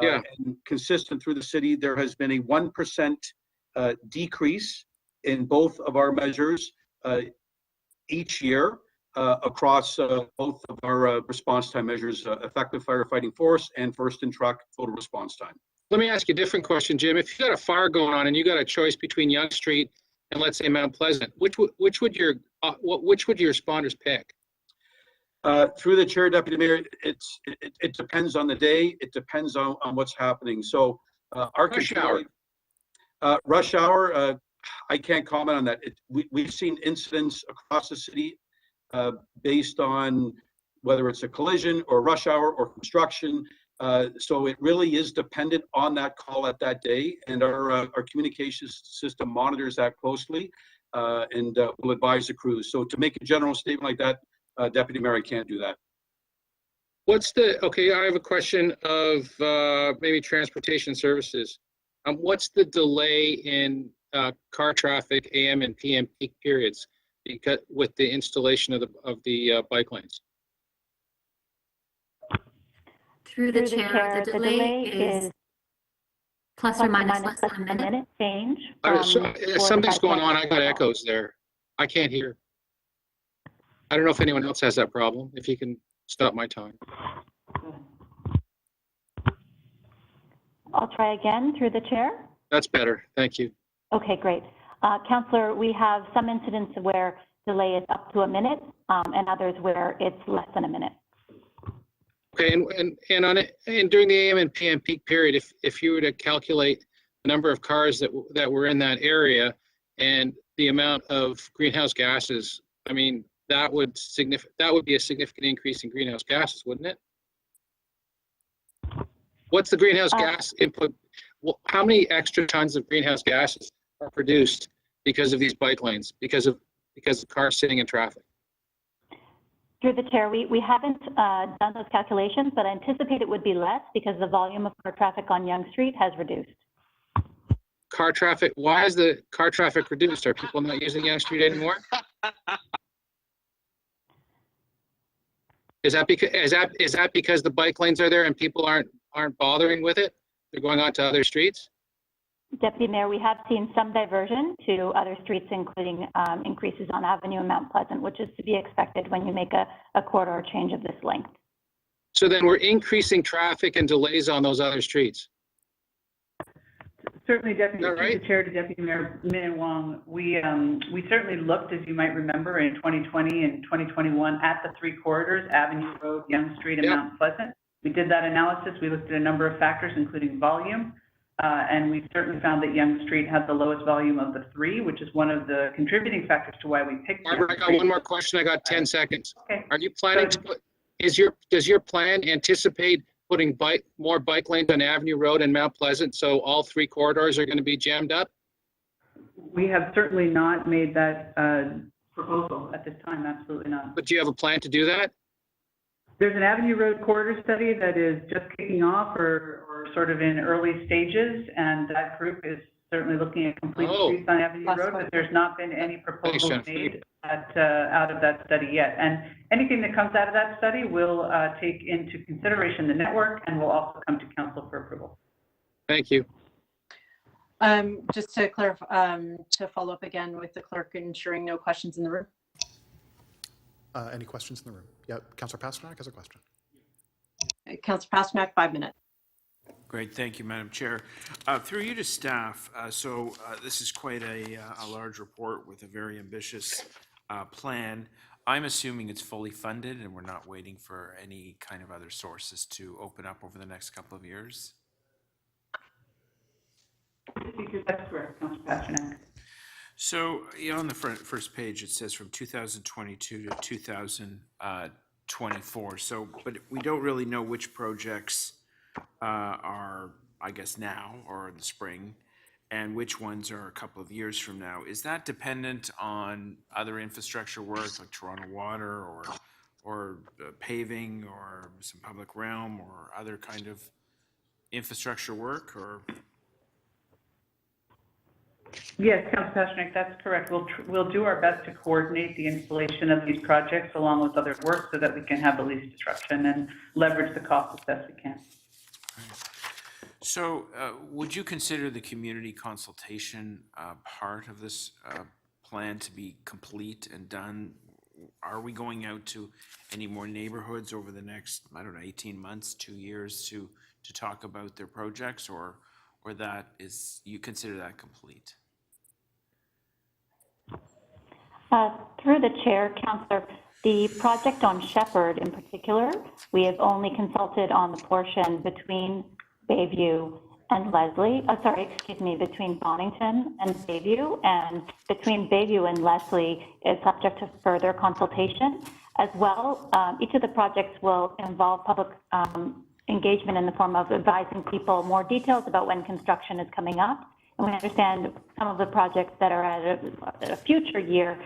Yeah. And consistent through the city, there has been a 1% decrease in both of our measures each year across both of our response time measures, effective firefighting force and first in truck total response time. Let me ask you a different question, Jim. If you got a fire going on and you got a choice between Yonge Street and let's say Mount Pleasant, which would your responders pick? Through the chair, Deputy Mayor, it depends on the day. It depends on what's happening. So our rush hour, I can't comment on that. We've seen incidents across the city based on whether it's a collision or rush hour or construction. So it really is dependent on that call at that day, and our communications system monitors that closely and will advise the crews. So to make a general statement like that, Deputy Mayor, I can't do that. Okay, I have a question of maybe transportation services. What's the delay in car traffic AM and PM peak periods because with the installation of the bike lanes? Through the chair, the delay is plus or minus less than a minute change. Something's going on. I got echoes there. I can't hear. I don't know if anyone else has that problem. If you can stop my time. I'll try again through the chair. That's better. Thank you. Okay, great. Councillor, we have some incidents where delay is up to a minute and others where it's less than a minute. Okay, and during the AM and PM peak period, if you were to calculate the number of cars that were in that area and the amount of greenhouse gases, I mean, that would be a significant increase in greenhouse gases, wouldn't it? What's the greenhouse gas input? How many extra tons of greenhouse gases are produced because of these bike lanes, because of cars sitting in traffic? Through the chair, we haven't done those calculations, but I anticipate it would be less because the volume of car traffic on Yonge Street has reduced. Car traffic, why is the car traffic reduced? Are people not using Yonge Street anymore? Is that because the bike lanes are there and people aren't bothering with it? They're going on to other streets? Deputy Mayor, we have seen some diversion to other streets, including increases on Avenue and Mount Pleasant, which is to be expected when you make a corridor change of this length. So then we're increasing traffic and delays on those other streets. Certainly, Deputy Chair to Deputy Mayor Min Wong, we certainly looked, as you might remember, in 2020 and 2021 at the three corridors, Avenue Road, Yonge Street, and Mount Pleasant. We did that analysis. We looked at a number of factors, including volume, and we certainly found that Yonge Street had the lowest volume of the three, which is one of the contributing factors to why we picked. Barbara, I got one more question. I got 10 seconds. Okay. Are you planning to put? Does your plan anticipate putting more bike lanes on Avenue Road and Mount Pleasant, so all three corridors are going to be jammed up? We have certainly not made that proposal at this time. Absolutely not. But do you have a plan to do that? There's an Avenue Road corridor study that is just kicking off or sort of in early stages, and that group is certainly looking at complete streets on Avenue Road, but there's not been any proposals made out of that study yet. And anything that comes out of that study will take into consideration the network and will also come to council for approval. Thank you. Just to clarify, to follow up again with the clerk, ensuring no questions in the room. Any questions in the room? Yeah, Councillor Pasternak has a question. Councillor Pasternak, 5 minutes. Great, thank you, Madam Chair. Through you to staff, this is quite a large report with a very ambitious plan. I'm assuming it's fully funded and we're not waiting for any kind of other sources to open up over the next couple of years? That's correct, Councillor Pasternak. So on the first page, it says from 2022 to 2024. So, but we don't really know which projects are, I guess, now or in the spring, and which ones are a couple of years from now. Is that dependent on other infrastructure work like Toronto Water or paving or some public realm or other kind of infrastructure work, or? Yes, Councillor Pasternak, that's correct. We'll do our best to coordinate the installation of these projects along with other work so that we can have the least disruption and leverage the cost as best we can. So would you consider the community consultation part of this plan to be complete and done? Are we going out to any more neighborhoods over the next, I don't know, 18 months, 2 years to talk about their projects, or that is, you consider that complete? Through the chair, Councillor, the project on Shepherd in particular, we have only consulted on the portion between Bayview and between Bonington and Bayview, and between Bayview and Leslie is subject to further consultation as well. Each of the projects will involve public engagement in the form of advising people more details about when construction is coming up. And we understand some of the projects that are at a future year,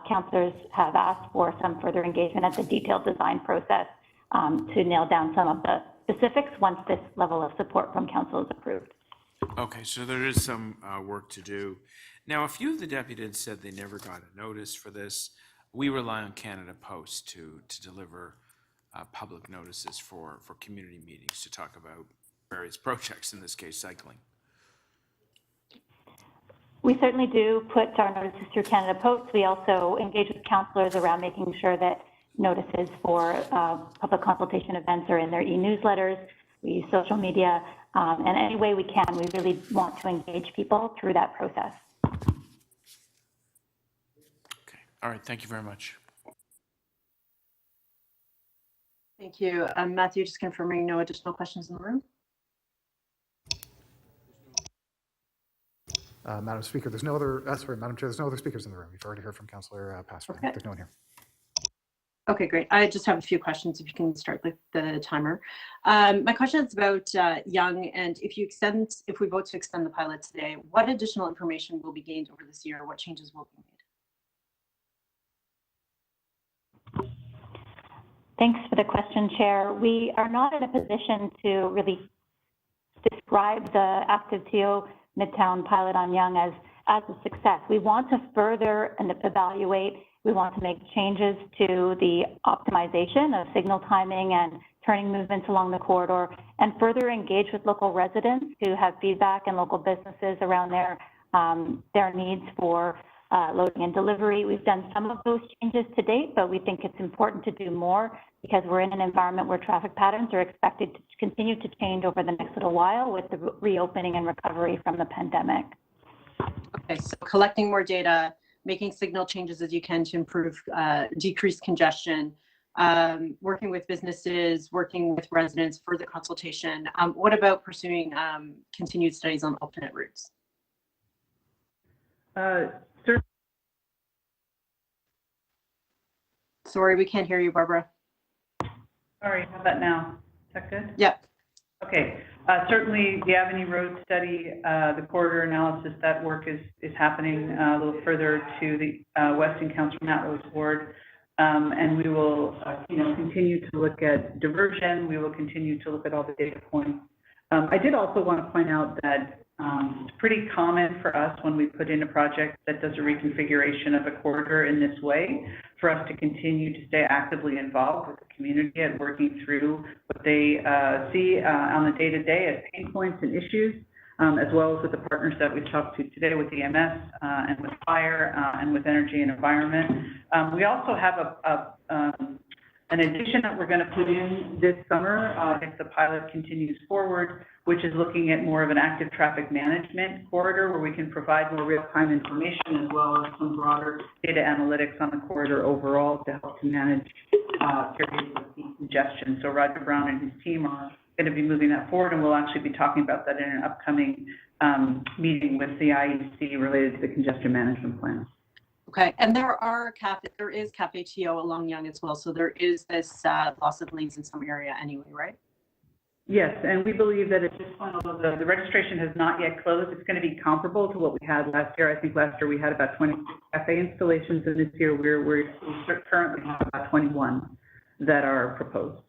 councillors have asked for some further engagement at the detailed design process to nail down some of the specifics once this level of support from council is approved. Okay, so there is some work to do. Now, a few of the deputies said they never got a notice for this. We rely on Canada Post to deliver public notices for community meetings to talk about various projects, in this case, cycling. We certainly do put our notices through Canada Post. We also engage with councillors around making sure that notices for public consultation events are in their e-newsletters. We use social media, and any way we can, we really want to engage people through that process. Okay, all right, thank you very much. Thank you. Matthew, just confirming no additional questions in the room. Madam Speaker, there's no other, sorry, Madam Chair, there's no other speakers in the room. We've already heard from Councillor Passford. Okay. There's no one here. Okay, great. I just have a few questions if you can start the timer. My question is about Young, and if we vote to extend the pilot today, what additional information will be gained over this year? What changes will be made? Thanks for the question, Chair. We are not in a position to really describe the ActiveTO Midtown pilot on Young as a success. We want to further and evaluate. We want to make changes to the optimization of signal timing and turning movements along the corridor, and further engage with local residents who have feedback and local businesses around their needs for loading and delivery. We've done some of those changes to date, but we think it's important to do more because we're in an environment where traffic patterns are expected to continue to change over the next little while with the reopening and recovery from the pandemic. Okay, so collecting more data, making signal changes as you can to improve, decrease congestion, working with businesses, working with residents for the consultation. What about pursuing continued studies on alternate routes? Sorry, we can't hear you, Barbara. Sorry, how about now? Is that good? Yep. Okay. Certainly the Avenue Road study, the corridor analysis, that work is happening a little further to the Weston Council Matlo's ward. And we will continue to look at diversion. We will continue to look at all the data points. I did also want to point out that it's pretty common for us when we put in a project that does a reconfiguration of a corridor in this way, for us to continue to stay actively involved with the community and working through what they see on the day-to-day as pain points and issues, as well as with the partners that we talked to today with EMS and with fire and with energy and environment. We also have an addition that we're going to put in this summer if the pilot continues forward, which is looking at more of an active traffic management corridor where we can provide more real-time information as well as some broader data analytics on the corridor overall to help to manage periods of peak congestion. So Roger Brown and his team are going to be moving that forward, and we'll actually be talking about that in an upcoming meeting with the IEC related to the congestion management plan. Okay, and there is ActiveTO along Young as well, so there is this loss of lanes in some area anyway, right? Yes, and we believe that at this point, although the registration has not yet closed, it's going to be comparable to what we had last year. I think last year we had about 26 cafe installations, and this year we currently have about 21 that are proposed.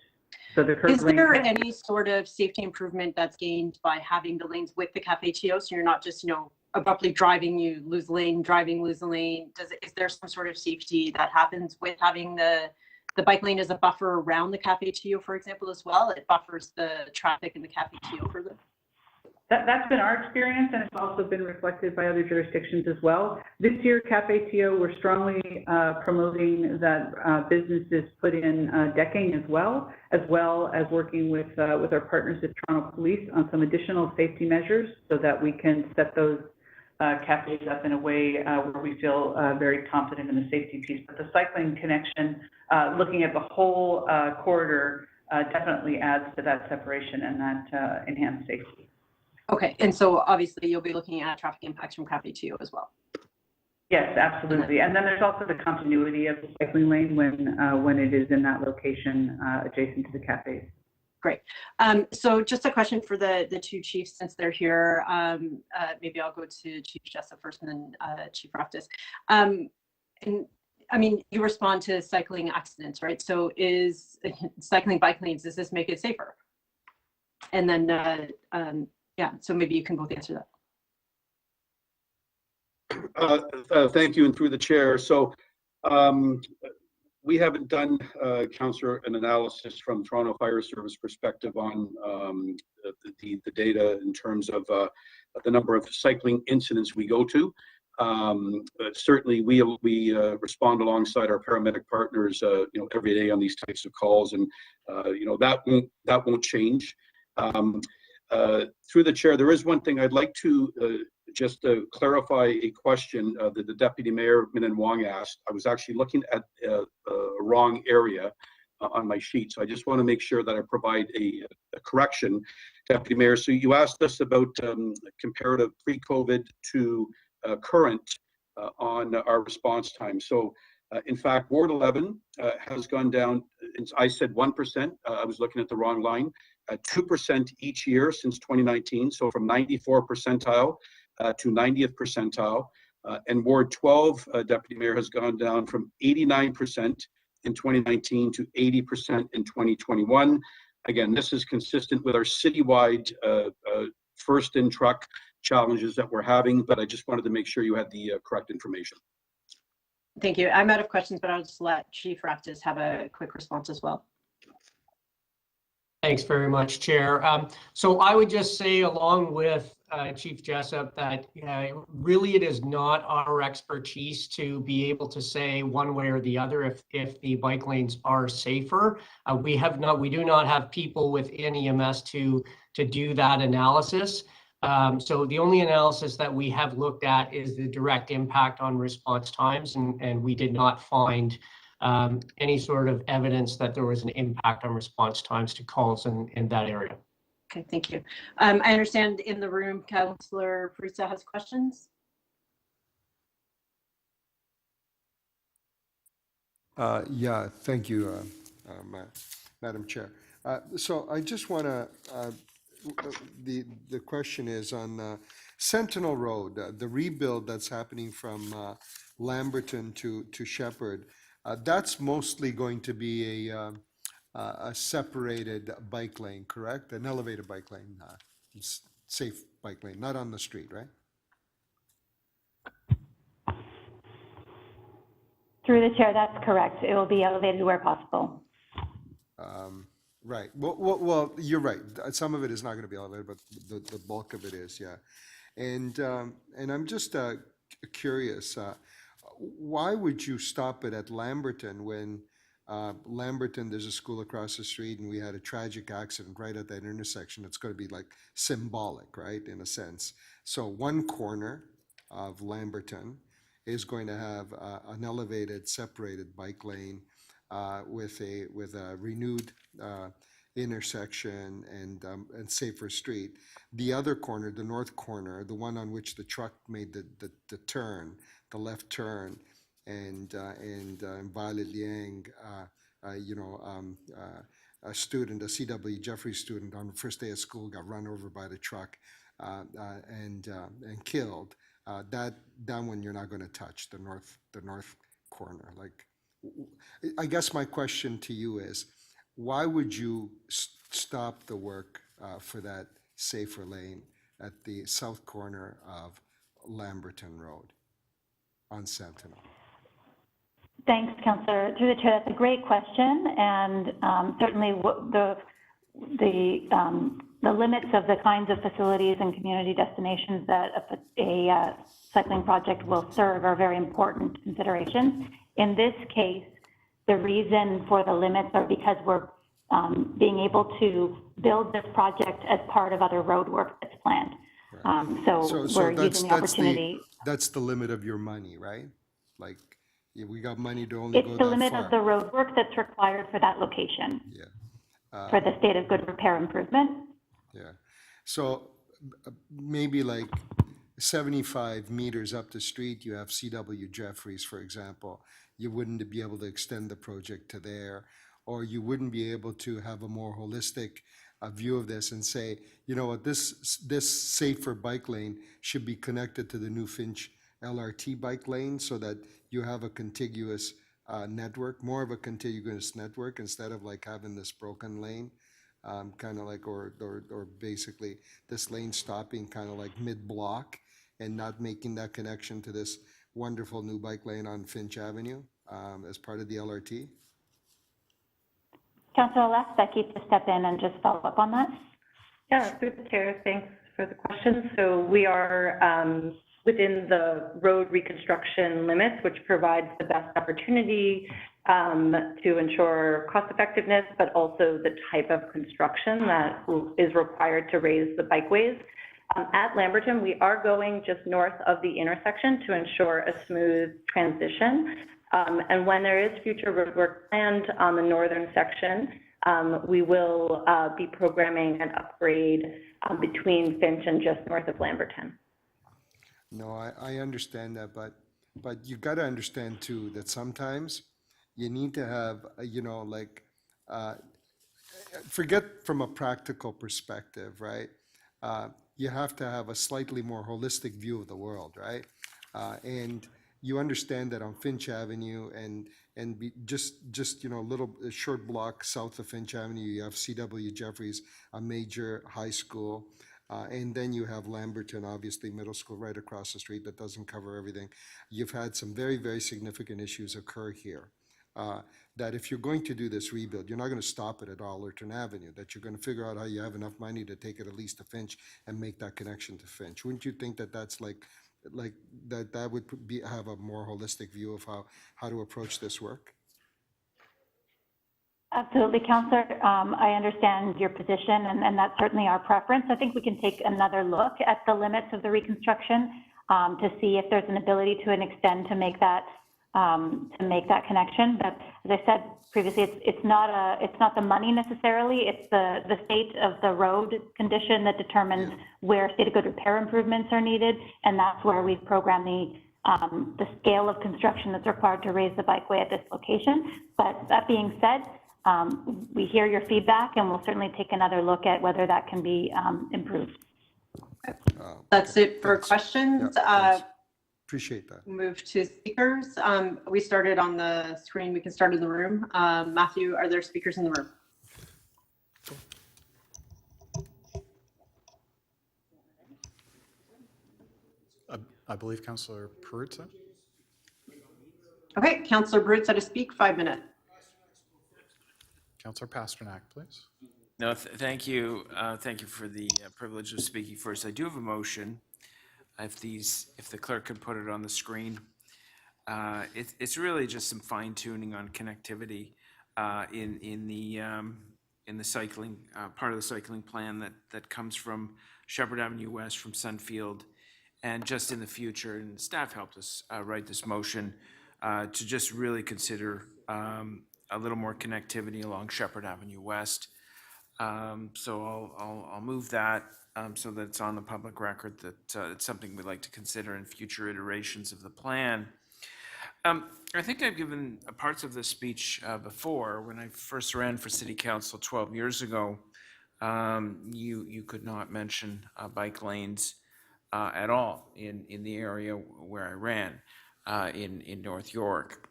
So is there any sort of safety improvement that's gained by having the lanes with the ActiveTO, so you're not just abruptly driving, you lose lane, driving, lose a lane? Is there some sort of safety that happens with having the bike lane as a buffer around the ActiveTO, for example, as well? It buffers the traffic in the ActiveTO further. That's been our experience, and it's also been reflected by other jurisdictions as well. This year, ActiveTO, we're strongly promoting that businesses put in decking as well as working with our partners at Toronto Police on some additional safety measures so that we can set those cafes up in a way where we feel very confident in the safety piece. But the cycling connection, looking at the whole corridor, definitely adds to that separation and that enhanced safety. Okay, and so obviously you'll be looking at traffic impacts from ActiveTO as well. Yes, absolutely. And then there's also the continuity of the cycling lane when it is in that location adjacent to the cafes. Great. So just a question for the two chiefs since they're here. Maybe I'll go to Chief Jessup first and then Chief Raftis. And I mean, you respond to cycling accidents, right? So is cycling bike lanes, does this make it safer? And then, yeah, so maybe you can both answer that. Thank you, and through the chair. So we haven't done, Councillor, an analysis from Toronto Fire Service perspective on the data in terms of the number of cycling incidents we go to. Certainly, we respond alongside our paramedic partners, every day on these types of calls, and that won't change. Through the chair, there is one thing I'd like to just clarify a question that the Deputy Mayor Min Wong asked. I was actually looking at a wrong area on my sheet, so I just want to make sure that I provide a correction, Deputy Mayor. So you asked us about comparative pre-COVID to current on our response time. So in fact, Ward 11 has gone down, I said 1%, I was looking at the wrong line, 2% each year since 2019, so from 94 percentile to 90th percentile. And Ward 12, Deputy Mayor, has gone down from 89% in 2019 to 80% in 2021. Again, this is consistent with our citywide first in truck challenges that we're having, but I just wanted to make sure you had the correct information. Thank you. I'm out of questions, but I'll just let Chief Raftis have a quick response as well. Thanks very much, Chair. So I would just say, along with Chief Jessup, that really it is not our expertise to be able to say one way or the other if the bike lanes are safer. We do not have people within EMS to do that analysis. So the only analysis that we have looked at is the direct impact on response times, and we did not find any sort of evidence that there was an impact on response times to calls in that area. Okay, thank you. I understand in the room, Councillor Frusa has questions. Yeah, thank you, Madam Chair. So I just want to, the question is on Sentinel Road, the rebuild that's happening from Lamberton to Shepherd. That's mostly going to be a separated bike lane, correct? An elevated bike lane, safe bike lane, not on the street, right? Through the chair, that's correct. It will be elevated where possible. Right. Well, you're right. Some of it is not going to be elevated, but the bulk of it is, yeah. And I'm just curious. Why would you stop it at Lamberton when Lamberton, there's a school across the street and we had a tragic accident right at that intersection? It's going to be like symbolic, right, in a sense. So one corner of Lamberton is going to have an elevated, separated bike lane with a renewed intersection and safer street. The other corner, the north corner, the one on which the truck made the turn, the left turn, and Violet Liang, a student, a C.W. Jeffries student on the first day of school got run over by the truck and killed. That one you're not going to touch, the north corner. Like, I guess my question to you is, why would you stop the work for that safer lane at the south corner of Lamberton Road on Sentinel? Thanks, Councillor. Through the chair, that's a great question, and certainly the limits of the kinds of facilities and community destinations that a cycling project will serve are very important considerations. In this case, the reason for the limits are because we're being able to build this project as part of other road work that's planned. So we're using the opportunity. That's the limit of your money, right? Like, we got money to only go that far. It's the limit of the road work that's required for that location. Yeah. For the state of good repair improvement. Yeah. So maybe like 75 meters up the street, you have C.W. Jeffries, for example. You wouldn't be able to extend the project to there. or you wouldn't be able to have a more holistic view of this and say, you know what, this safer bike lane should be connected to the new Finch LRT bike lane so that you have a contiguous network, more of a contiguous network instead of like having this broken lane, kind of like, or basically this lane stopping kind of like mid-block and not making that connection to this wonderful new bike lane on Finch Avenue as part of the LRT? Councillor, I'll ask Becky to step in and just follow up on that. Yeah, through the chair, thanks for the question. So we are within the road reconstruction limits, which provides the best opportunity to ensure cost effectiveness, but also the type of construction that is required to raise the bikeways. At Lamberton, we are going just north of the intersection to ensure a smooth transition. And when there is future roadwork planned on the northern section, we will be programming an upgrade between Finch and just north of Lamberton. No, I understand that, but you got to understand too that sometimes you need to have, you know, like, forget from a practical perspective, right? You have to have a slightly more holistic view of the world, right? And you understand that on Finch Avenue and just you know, a short block south of Finch Avenue, you have C.W. Jeffries, a major high school. And then you have Lamberton, obviously middle school right across the street that doesn't cover everything. You've had some very, very significant issues occur here. That if you're going to do this rebuild, you're not going to stop it at Allerton Avenue, that you're going to figure out how you have enough money to take it at least to Finch and make that connection to Finch. Wouldn't you think that that's like that would have a more holistic view of how to approach this work? Absolutely, Councillor. I understand your position, and that's certainly our preference. I think we can take another look at the limits of the reconstruction to see if there's an ability to an extent to make that connection. But as I said previously, it's not the money necessarily. It's the state of the road condition that determines where state of good repair improvements are needed, and that's where we've programmed the scale of construction that's required to raise the bikeway at this location. But that being said, we hear your feedback, and we'll certainly take another look at whether that can be improved. That's it for questions. Yeah, appreciate that. Move to speakers. We started on the screen. We can start in the room. Matthew, are there speakers in the room? I believe Councillor Perruzza. Okay, Councillor Perruzza to speak, 5 minutes. Councillor Pasternak, please. No, thank you. Thank you for the privilege of speaking first. I do have a motion. If the clerk could put it on the screen. It's really just some fine tuning on connectivity in the cycling part of the cycling plan that comes from Shepherd Avenue West from Sunfield, and just in the future. And staff helped us write this motion to just really consider a little more connectivity along Shepherd Avenue West. So I'll move that so that it's on the public record that it's something we'd like to consider in future iterations of the plan. I think I've given parts of this speech before. When I first ran for city council 12 years ago, you could not mention bike lanes at all in the area where I ran in North York.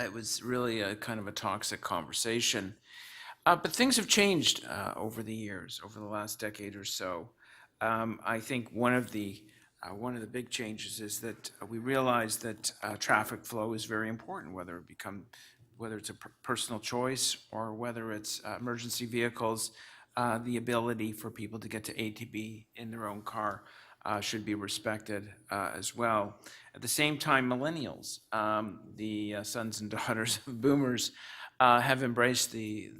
It was really a kind of a toxic conversation. But things have changed over the years, over the last decade or so. I think one of the big changes is that we realize that traffic flow is very important, whether it's a personal choice or whether it's emergency vehicles. The ability for people to get to A to B in their own car should be respected as well. At the same time, millennials, the sons and daughters of boomers, have embraced the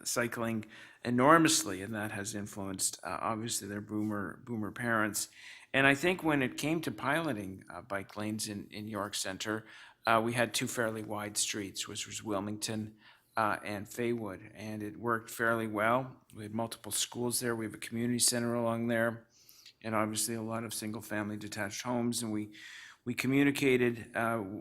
cycling enormously, and that has influenced obviously their boomer parents. And I think when it came to piloting bike lanes in York Centre, we had two fairly wide streets, which was Wilmington and Faywood, and it worked fairly well. We had multiple schools there. We have a community center along there, and obviously a lot of single-family detached homes. And we We communicated,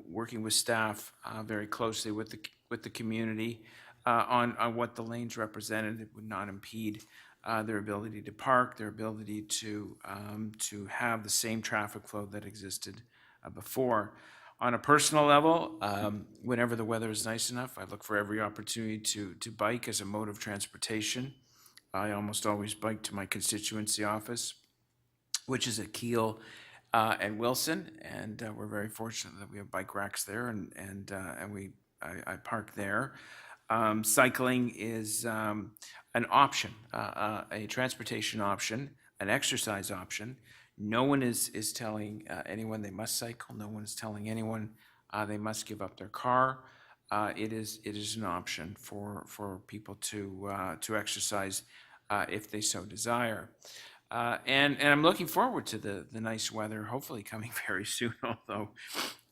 working with staff very closely with the community on what the lanes represented. It would not impede their ability to park, their ability to have the same traffic flow that existed before. On a personal level, whenever the weather is nice enough, I look for every opportunity to bike as a mode of transportation. I almost always bike to my constituency office, which is at Kiel and Wilson, and we're very fortunate that we have bike racks there, and I park there. Cycling is an option, a transportation option, an exercise option. No one is telling anyone they must cycle. No one is telling anyone they must give up their car. It is an option for people to exercise if they so desire. And I'm looking forward to the nice weather, hopefully coming very soon, although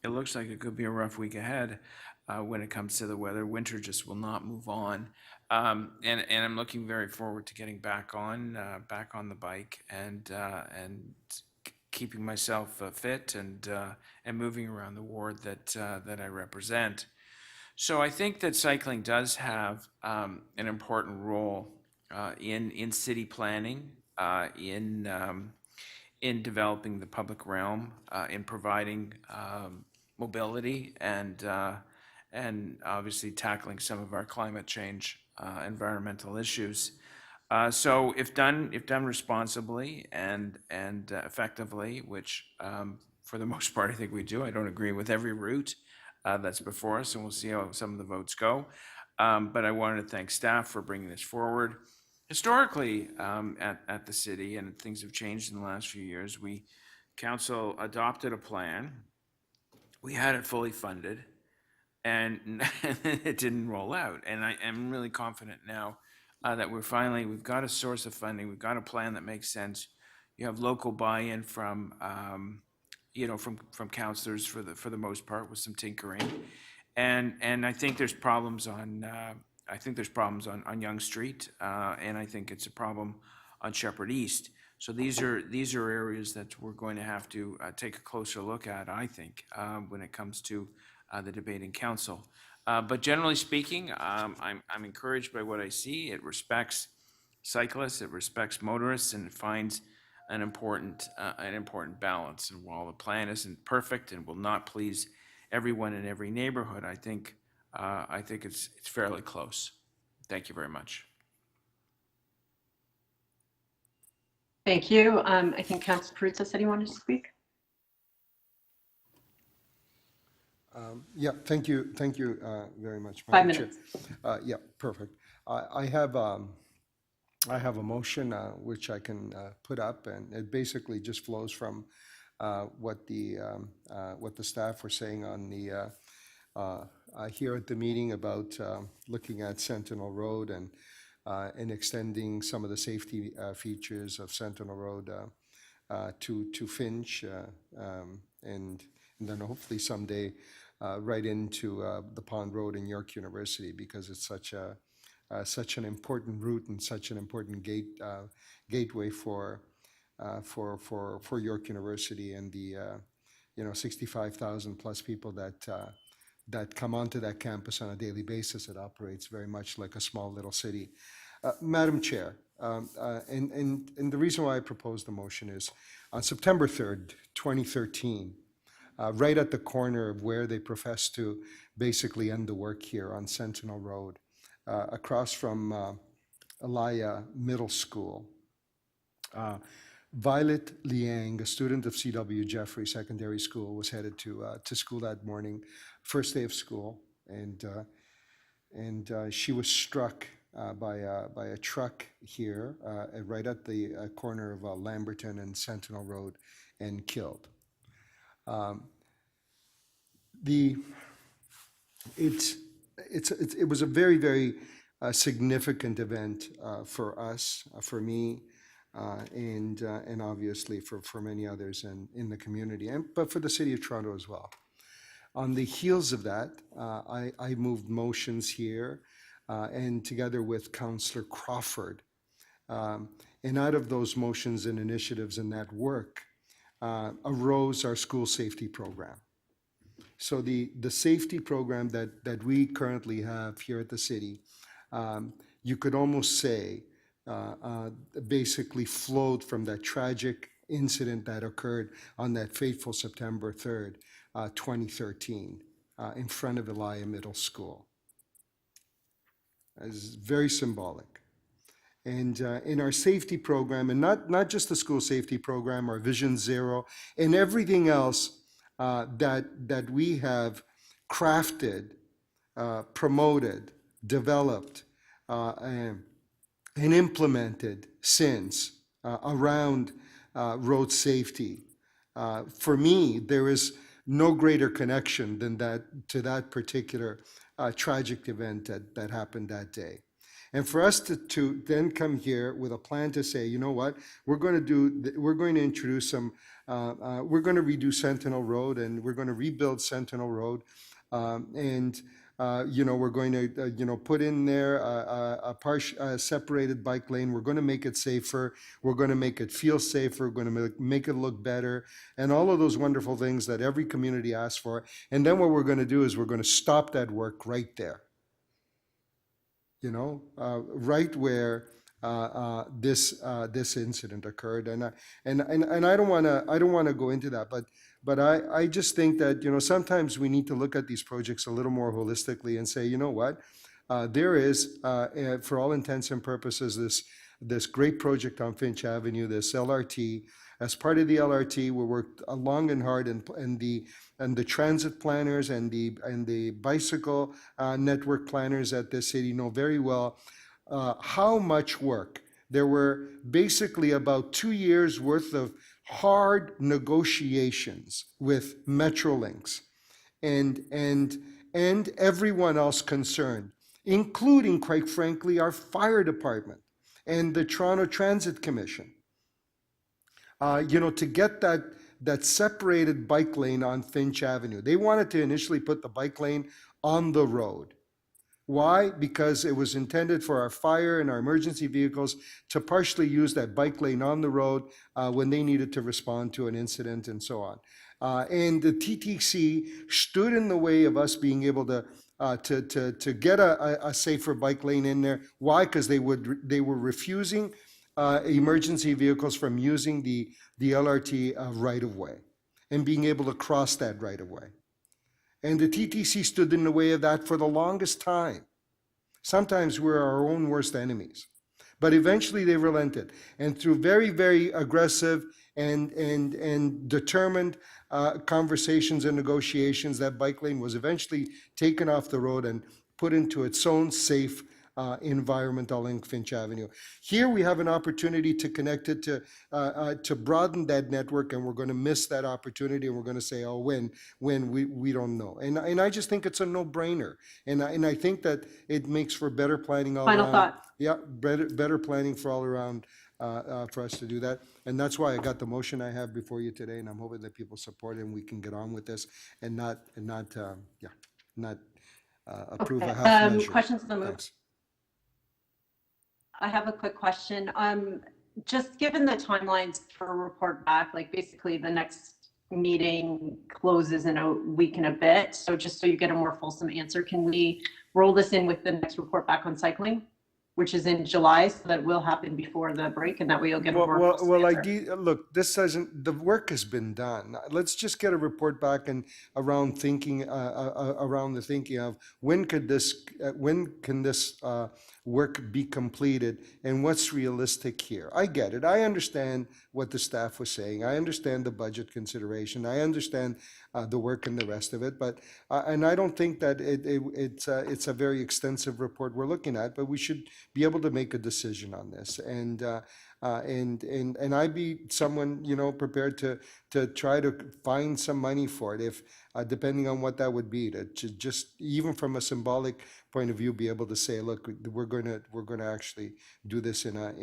it looks like it could be a rough week ahead when it comes to the weather. Winter just will not move on. And I'm looking very forward to getting back on the bike and keeping myself fit and moving around the ward that I represent. So I think that cycling does have an important role in city planning, in developing the public realm, in providing mobility, and obviously tackling some of our climate change environmental issues. So if done responsibly and effectively, which for the most part I think we do. I don't agree with every route that's before us, and we'll see how some of the votes go. But I wanted to thank staff for bringing this forward. Historically, at the city, and things have changed in the last few years, council adopted a plan. We had it fully funded, and it didn't roll out. And I am really confident now that we've got a source of funding. We've got a plan that makes sense. You have local buy-in from councillors for the most part, with some tinkering, and I think there's problems on. I think there's problems on Yonge Street, and I think it's a problem on Shepherd East. So these are areas that we're going to have to take a closer look at, I think, when it comes to the debate in council. But generally speaking, I'm encouraged by what I see. It respects cyclists, it respects motorists, and it finds an important balance. And while the plan isn't perfect and will not please everyone in every neighborhood, I think it's fairly close. Thank you very much. Thank you. I think Councillor Perruzza said he wanted to speak. Yeah, thank you very much, Madam 5 minutes. Chair. Yeah, perfect. I have a motion which I can put up, and it basically just flows from what the staff were saying on the here at the meeting about looking at Sentinel Road and extending some of the safety features of Sentinel Road to Finch, and then hopefully someday right into the Pond Road in York University, because it's such an important route and such an important gateway for York University and the 65,000 plus people that come onto that campus on a daily basis. It operates very much like a small little city. Madam Chair, and the reason why I proposed the motion is on September 3rd, 2013, right at the corner of where they profess to basically end the work here on Sentinel Road, across from Alaya Middle School, Violet Liang, a student of C.W. Jeffrey Secondary School, was headed to school that morning, first day of school, and she was struck by a truck here, right at the corner of Lamberton and Sentinel Road, and killed. It was a very, very significant event for us, for me, and obviously for many others in the community, but for the City of Toronto as well. On the heels of that, I moved motions here, and together with Councillor Crawford, and out of those motions and initiatives and that work, arose our school safety program. So the safety program that we currently have here at the city, you could almost say basically flowed from that tragic incident that occurred on that fateful September 3rd, 2013, in front of Elia Middle School. It's very symbolic. And in our safety program, and not just the school safety program, our Vision Zero, and everything else that we have crafted, promoted, developed, and implemented since around road safety. For me, there is no greater connection than that to that particular tragic event that happened that day. And for us to then come here with a plan to say, you know what, we're going to introduce some, we're going to redo Sentinel Road, and we're going to rebuild Sentinel Road, we're going to, put in there a separated bike lane. We're going to make it safer. We're going to make it feel safer. We're going to make it look better, and all of those wonderful things that every community asks for. And then what we're going to do is we're going to stop that work right there. Right where this incident occurred, and I don't want to go into that, but I just think that sometimes we need to look at these projects a little more holistically and say, you know what, there is for all intents and purposes this great project on Finch Avenue, this LRT. As part of the LRT, we worked long and hard, and the transit planners and the bicycle network planners at this city know very well how much work. There were basically about 2 years worth of hard negotiations with Metrolinx and everyone else concerned, including, quite frankly, our fire department and the Toronto Transit Commission. To get that separated bike lane on Finch Avenue. They wanted to initially put the bike lane on the road. Why? Because it was intended for our fire and our emergency vehicles to partially use that bike lane on the road when they needed to respond to an incident and so on. And the TTC stood in the way of us being able to get a safer bike lane in there. Why? Because they were refusing emergency vehicles from using the LRT right-of-way and being able to cross that right-of-way. And the TTC stood in the way of that for the longest time. Sometimes we're our own worst enemies. But eventually they relented. And through very, very aggressive and determined conversations and negotiations, that bike lane was eventually taken off the road and put into its own safe environment along Finch Avenue. Here we have an opportunity to connect it to broaden that network, and we're going to miss that opportunity, and we're going to say, oh, when we don't know. And I just think it's a no-brainer, and I think that it makes for better planning all Final around. thought. Yeah, better planning for all around for us to do that, and that's why I got the motion I have before you today, and I'm hoping that people support it and we can get on with this and not approve a half measure. Questions on the move? Thanks. I have a quick question. Just given the timelines for a report back, like basically the next meeting closes in a week and a bit. So just so you get a more fulsome answer, can we roll this in with the next report back on cycling, which is in July, so that will happen before the break, and that way you'll get a more fulsome answer? Look, the work has been done. Let's just get a report back and around thinking, around the thinking of when can this work be completed and what's realistic here. I get it. I understand what the staff was saying. I understand the budget consideration. I understand the work and the rest of it. But and I don't think that it's a very extensive report we're looking at. But we should be able to make a decision on this. And I'd be someone prepared to try to find some money for it, if depending on what that would be, to just even from a symbolic point of view, be able to say, look, we're going to actually do this in a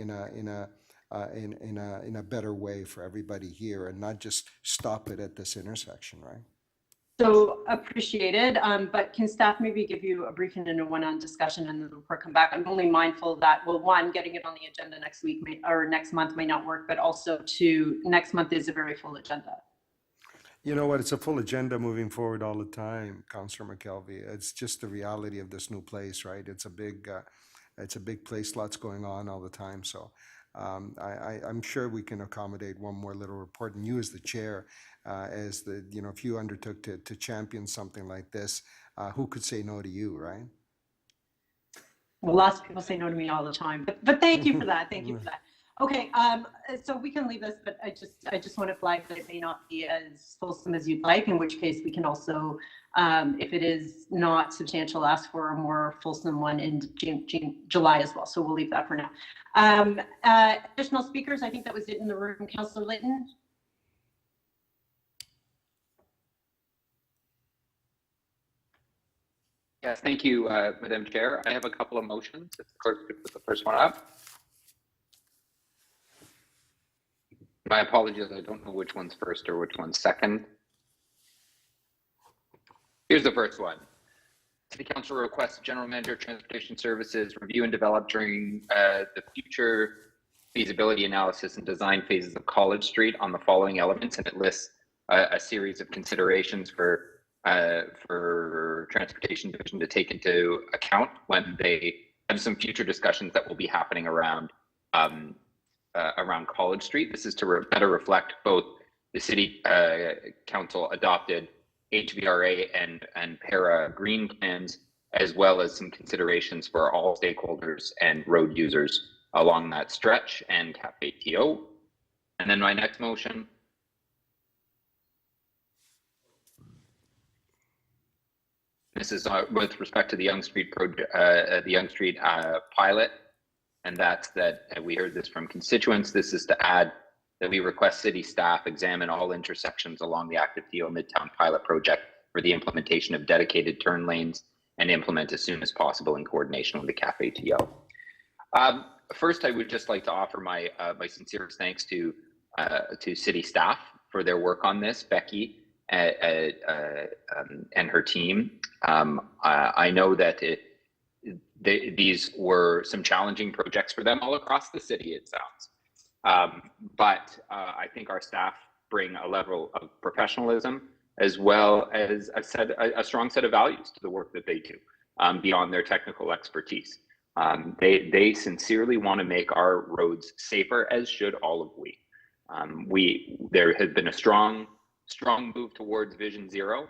better way for everybody here, and not just stop it at this intersection, right? So appreciated, but can staff maybe give you a briefing and a one-on discussion and then the report come back? I'm only mindful that, well, one, getting it on the agenda next week or next month may not work, but also two, next month is a very full agenda. You know what? It's a full agenda moving forward all the time, Councillor McKelvey. It's just the reality of this new place, right? It's a big place, lots going on all the time. So I'm sure we can accommodate one more little report. And you as the chair, if you undertook to champion something like this, who could say no to you, right? Well, lots of people say no to me all the time, but thank you for that. Thank you for that. Okay, so we can leave this, but I just want to flag that it may not be as fulsome as you'd like, in which case we can also, if it is not substantial, ask for a more fulsome one in July as well. So we'll leave that for now. Additional speakers, I think that was it in the room. Councillor Litton. Yes, thank you, Madam Chair. I have a couple of motions. If the clerk could put the first one up. My apologies, I don't know which one's first or which one's second. Here's the first one. City Council requests General Manager of Transportation Services review and develop during the future feasibility analysis and design phases of College Street on the following elements, and it lists a series of considerations for Transportation Division to take into account when they have some future discussions that will be happening around College Street. This is to better reflect both the City Council adopted HVRA and para green plans, as well as some considerations for all stakeholders and road users along that stretch and ActiveTO. And then my next motion. This is with respect to the Yonge Street project, the Yonge Street pilot, and that's that we heard this from constituents. This is to add that we request city staff examine all intersections along the ActiveTO Midtown pilot project for the implementation of dedicated turn lanes and implement as soon as possible in coordination with the ActiveTO. First, I would just like to offer my my sincerest thanks to city staff for their work on this, Becky and her team. I know that these were some challenging projects for them all across the city, it sounds. But I think our staff bring a level of professionalism as well as a strong set of values to the work that they do beyond their technical expertise. They sincerely want to make our roads safer, as should all of we. There has been a strong move towards Vision Zero,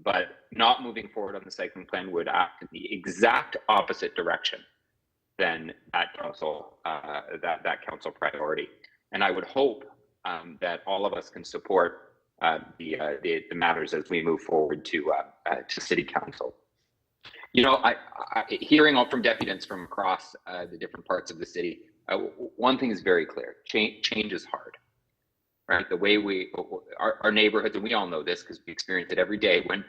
but not moving forward on the cycling plan would act in the exact opposite direction than that council priority. And I would hope that all of us can support the matters as we move forward to City Council. You know, I hearing all from deputants from across the different parts of the city, one thing is very clear: change is hard. Right, the way our neighborhoods, and we all know this because we experience it every day, when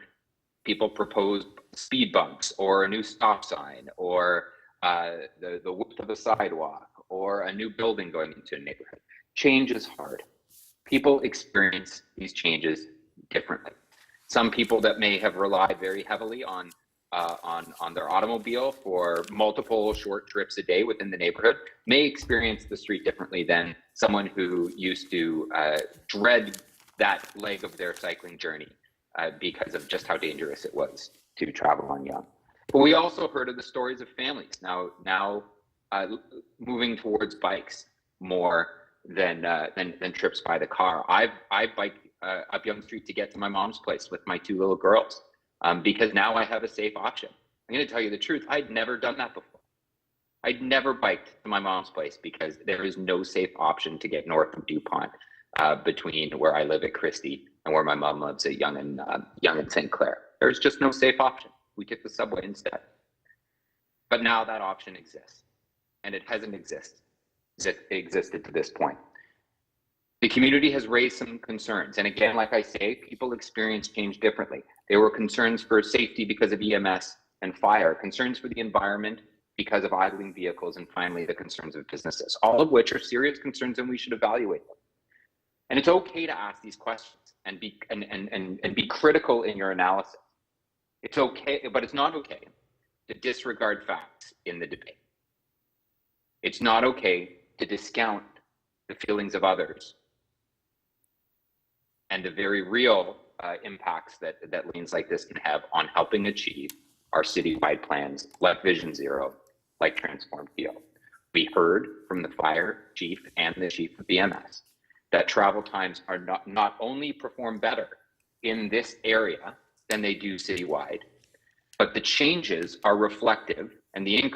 people propose speed bumps or a new stop sign or the width of a sidewalk or a new building going into a neighborhood. Change is hard. People experience these changes differently. Some people that may have relied very heavily on their automobile for multiple short trips a day within the neighborhood may experience the street differently than someone who used to dread that leg of their cycling journey because of just how dangerous it was to travel on Yonge. But we also heard of the stories of families now moving towards bikes more than trips by the car. I bike up Yonge Street to get to my mom's place with my two little girls. Because now I have a safe option. I'm going to tell you the truth. I'd never done that before. I'd never biked to my mom's place because there is no safe option to get north of DuPont between where I live at Christie and where my mom lives at Yonge and St. Clair. There's just no safe option. We took the subway instead. But now that option exists, and it hasn't existed to this point. The community has raised some concerns. And again, like I say, people experience change differently. There were concerns for safety because of EMS and fire, concerns for the environment because of idling vehicles, and finally, the concerns of businesses, all of which are serious concerns and we should evaluate them. And it's okay to ask these questions. and be critical in your analysis. It's okay, but it's not okay to disregard facts in the debate. It's not okay to discount the feelings of others and the very real impacts that lanes like this can have on helping achieve our citywide plans, like Vision Zero, like Transform Field. We heard from the fire chief and the chief of BMS that travel times are not only perform better in this area than they do citywide, but the changes are reflective, and the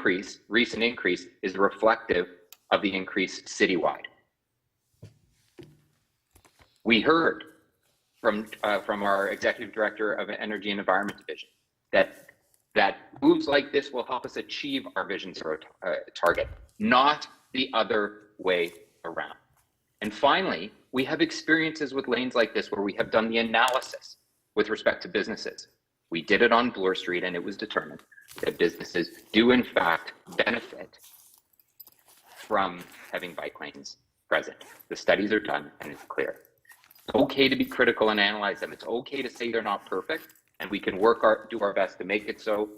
recent increase is reflective of the increase citywide. We heard from our executive director of Energy and Environment Division that moves like this will help us achieve our Vision Zero target, not the other way around. And finally, we have experiences with lanes like this where we have done the analysis with respect to businesses. We did it on Bloor Street, and it was determined that businesses do in fact benefit from having bike lanes present. The studies are done, and it's clear. It's okay to be critical and analyze them. It's okay to say they're not perfect, and we can do our best to make it so.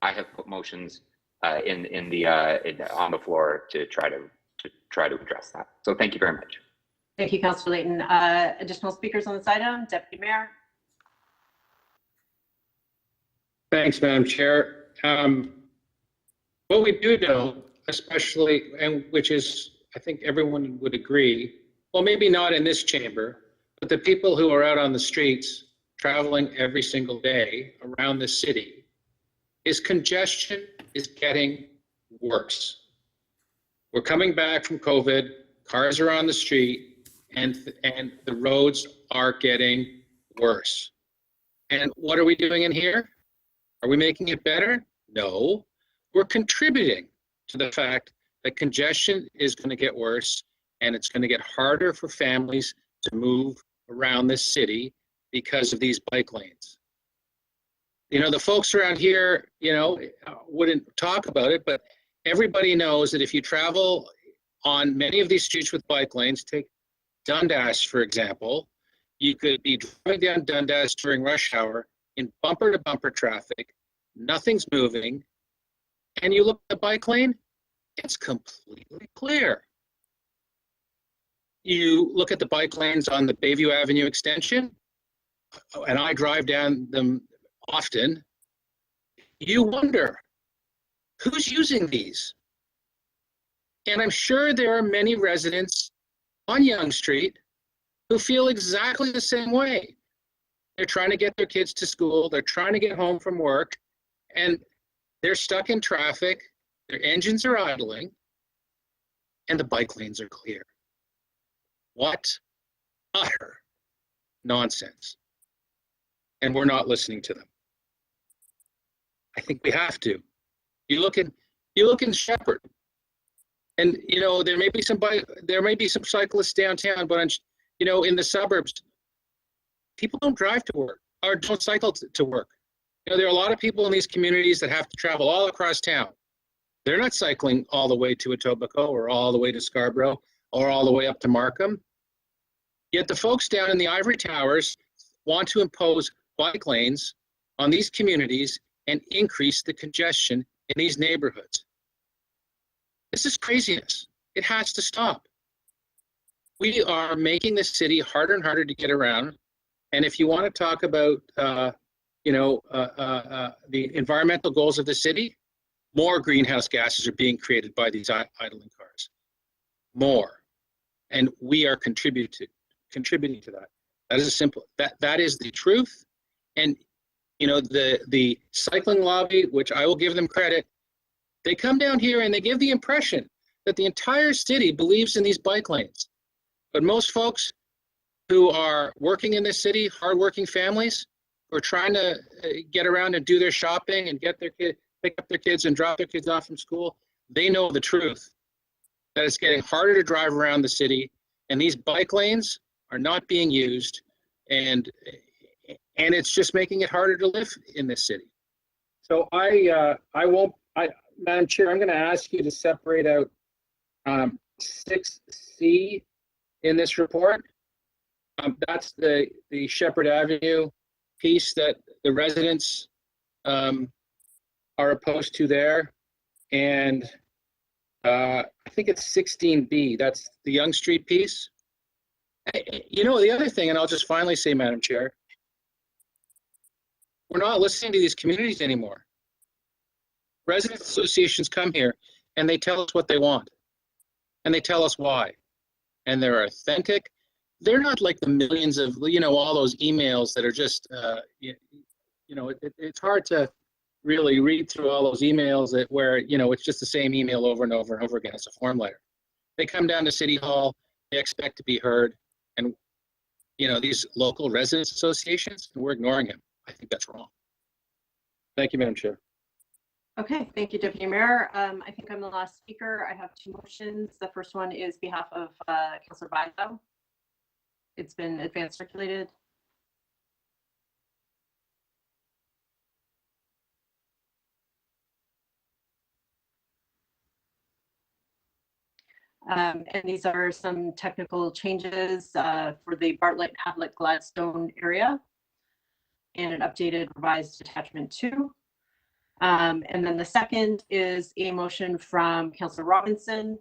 I have put motions on the floor to try to address that. So thank you very much. Thank you, Councillor Layton. Additional speakers on this item, Deputy Mayor. Thanks, Madam Chair. What we do know, especially, and which is, I think everyone would agree, well, maybe not in this chamber, but the people who are out on the streets traveling every single day around the city, is congestion is getting worse. We're coming back from COVID, cars are on the street, and the roads are getting worse. And what are we doing in here? Are we making it better? No. We're contributing to the fact that congestion is going to get worse, and it's going to get harder for families to move around this city because of these bike lanes. You know, the folks around here, you know, wouldn't talk about it, but everybody knows that if you travel on many of these streets with bike lanes, take Dundas, for example, you could be driving down Dundas during rush hour in bumper-to-bumper traffic, nothing's moving, and you look at the bike lane, it's completely clear. You look at the bike lanes on the Bayview Avenue extension, and I drive down them often, you wonder, who's using these? And I'm sure there are many residents on Yonge Street who feel exactly the same way. They're trying to get their kids to school, they're trying to get home from work, and they're stuck in traffic, their engines are idling, and the bike lanes are clear. What utter nonsense. And we're not listening to them. I think we have to. You look in Shepherd, and you know there may be some cyclists downtown, but you know in the suburbs, people don't drive to work or don't cycle to work. You know there are a lot of people in these communities that have to travel all across town. They're not cycling all the way to Etobicoke or all the way to Scarborough or all the way up to Markham. Yet the folks down in the Ivory Towers want to impose bike lanes on these communities and increase the congestion in these neighborhoods. This is craziness. It has to stop. We are making the city harder and harder to get around. And if you want to talk about, the environmental goals of the city, more greenhouse gases are being created by these idling cars. More. And we are contributing to that. That is simple. That is the truth. And you know the cycling lobby, which I will give them credit, they come down here and they give the impression that the entire city believes in these bike lanes. But most folks who are working in this city, hardworking families, who are trying to get around and do their shopping and get their kid, pick up their kids and drop their kids off from school, they know the truth. That it's getting harder to drive around the city, and these bike lanes are not being used, and it's just making it harder to live in this city. So Madam Chair, I'm going to ask you to separate out 6C in this report. That's the Shepherd Avenue piece that the residents are opposed to there. And I think it's 16B. That's the Young Street piece. You know, the other thing, and I'll just finally say, Madam Chair, we're not listening to these communities anymore. Resident associations come here and they tell us what they want and they tell us why. And they're authentic. They're not like the millions of, all those emails that are just, it's hard to really read through all those emails where, it's just the same email over and over and over again. It's a form letter. They come down to City Hall, they expect to be heard. And, these local residents associations, we're ignoring him. I think that's wrong. Thank you, Madam Chair. Okay, thank you, Deputy Mayor. I think I'm the last speaker. I have two motions. The first one is behalf of Councillor Bizo. It's been advance circulated. And these are some technical changes for the Bartlett, Havlet, Gladstone area and an updated revised attachment 2. And then the second is a motion from Councillor Robinson.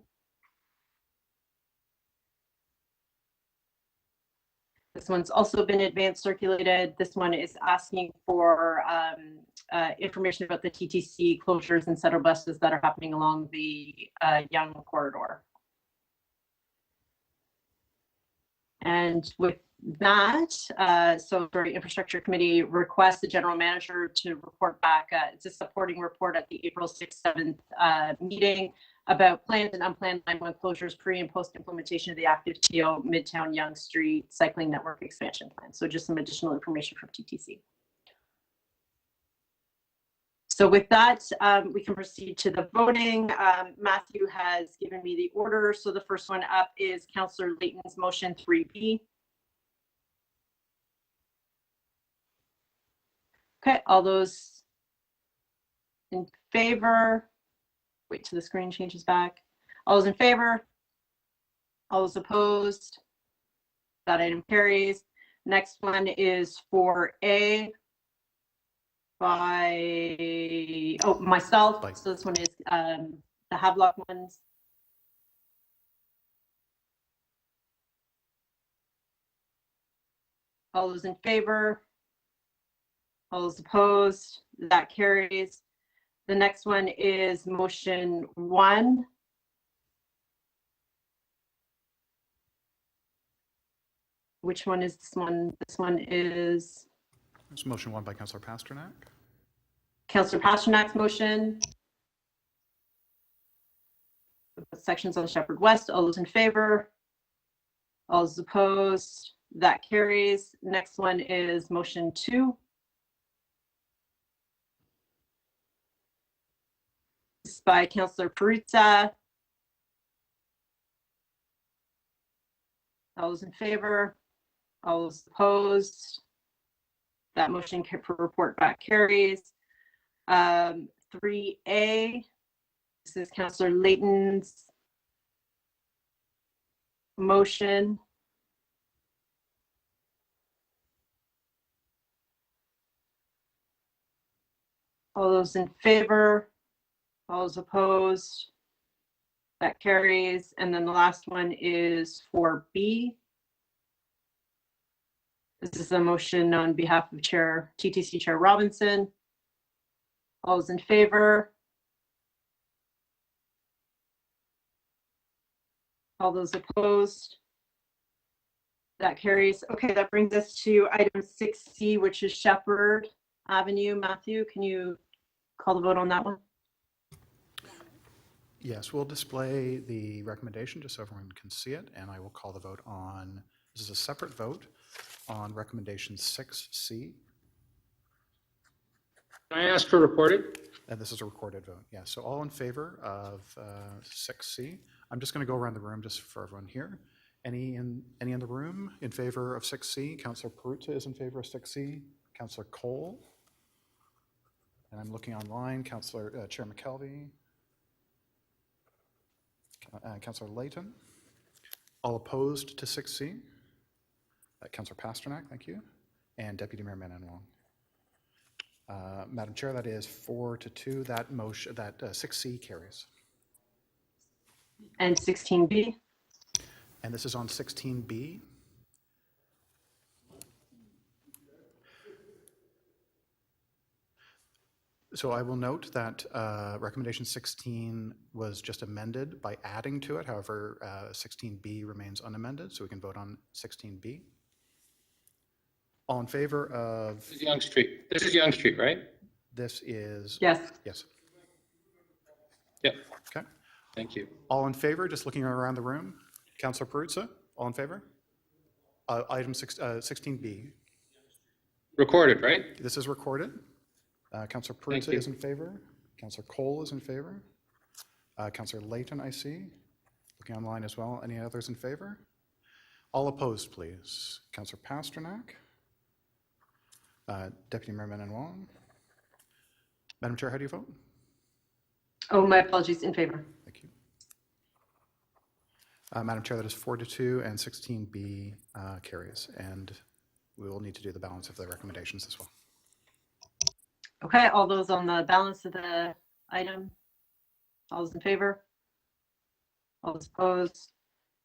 This one's also been advance circulated. This one is asking for information about the TTC closures and shuttle buses that are happening along the Young corridor. And with that, so the Infrastructure Committee requests the General Manager to report back. It's a supporting report at the April 6th, 7th meeting about planned and unplanned line 1 closures pre and post implementation of the ActiveTO Midtown Yonge Street Cycling Network Expansion Plan. So just some additional information from TTC. So with that, we can proceed to the voting. Matthew has given me the order. So the first one up is Councillor Layton's motion 3B. Okay, all those in favor, wait till the screen changes back. All those in favor, all those opposed, that item carries. Next one is for A by, myself. So this one is the Havelock ones. All those in favor, all those opposed, that carries. The next one is motion 1. Which one is this one? This one is... It's motion 1 by Councillor Pasternak. Councillor Pasternak's motion. Sections on Shepherd West. All those in favor? All those opposed? That carries. Next one is motion 2. This is by Councillor Perruzza. All those in favor? All those opposed? That motion for report back carries. 3A. This is Councillor Layton's motion. All those in favor? All those opposed? That carries. And then the last one is for B. This is a motion on behalf of TTC Chair Robinson. All those in favor? All those opposed? That carries. Okay, that brings us to item 6C, which is Shepherd Avenue. Matthew, can you call the vote on that one? Yes, we'll display the recommendation just so everyone can see it, and I will call the vote on, this is a separate vote on recommendation 6C. Can I ask for recorded? And this is a recorded vote, yeah. So all in favor of 6C. I'm just going to go around the room just for everyone here. Any in the room in favor of 6C? Councillor Perruzza is in favor of 6C. Councillor Cole. And I'm looking online. Councillor Chair McKelvey. Councillor Layton. All opposed to 6C? Councillor Pasternak, thank you. And Deputy Mayor Manon-Wong. Madam Chair, that is 4-2. That motion, that 6C carries. And 16B? And this is on 16B. So I will note that recommendation 16 was just amended by adding to it. However, 16B remains unamended, so we can vote on 16B. All in favor of? This is Young Street. This is Young Street, right? This is? Yes. Yes. Yep. Okay. Thank you. All in favor, just looking around the room. Councillor Perruzza, all in favor? Item 16B. Recorded, right? This is recorded. Councillor Perruzza is in favor. Councillor Cole is in favor. Councillor Layton, I see. Looking online as well. Any others in favor? All opposed, please. Councillor Pasternak. Deputy Mayor Manon-Wong. Madam Chair, how do you vote? Oh, my apologies, in favor. Thank you. Madam Chair, that is 4-2 and 16B carries. And we will need to do the balance of the recommendations as well. Okay, all those on the balance of the item? All those in favor? All those opposed?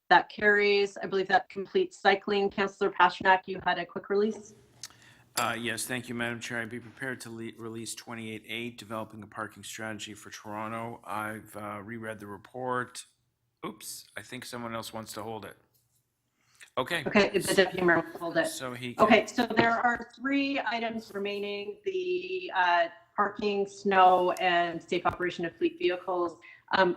That carries. I believe that completes cycling. Councillor Pasternak, you had a quick release? Yes, thank you, Madam Chair. I'd be prepared to release 28A, Developing a Parking Strategy for Toronto. I've reread the report. Oops, I think someone else wants to hold it. Okay. Okay, the deputy mayor will hold it. So he can... Okay, so there are 3 items remaining: the parking, snow, and safe operation of fleet vehicles.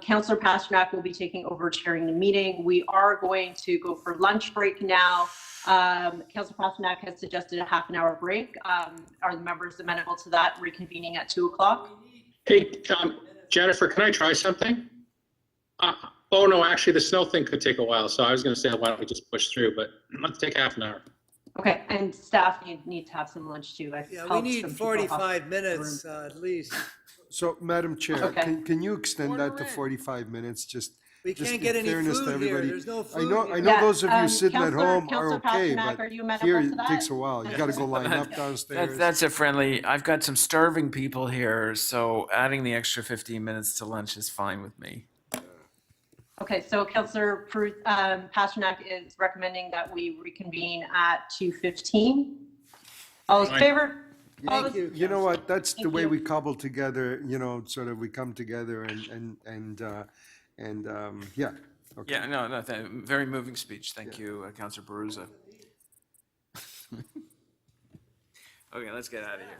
Councillor Pasternak will be taking over chairing the meeting. We are going to go for lunch break now. Councillor Pasternak has suggested a half-an-hour break. Are the members amenable to that, reconvening at 2 o'clock? Hey, Jennifer, can I try something? Oh, no, actually, the snow thing could take a while, so I was going to say, why don't we just push through, but let's take half an hour. Okay, and staff need to have some lunch too. Yeah, we need 45 minutes at least. So, Madam Chair, Okay. can you extend that to 45 minutes? We just can't get in any fairness food to everybody. here. There's no food I know here. those of you sitting at home are okay, Pasternak, but are you amenable here to it that? takes a while. You got to go line up downstairs. That's a friendly, I've got some starving people here, so adding the extra 15 minutes to lunch is fine with me. Okay, so Councillor Pasternak is recommending that we reconvene at 2:15. All those in favor? Thank you. You know what? That's the way you. we cobble together. You know, sort of we come together and yeah. Okay. Yeah, no, very moving speech. Thank you, Councillor Perruzza. Okay, let's get out of here.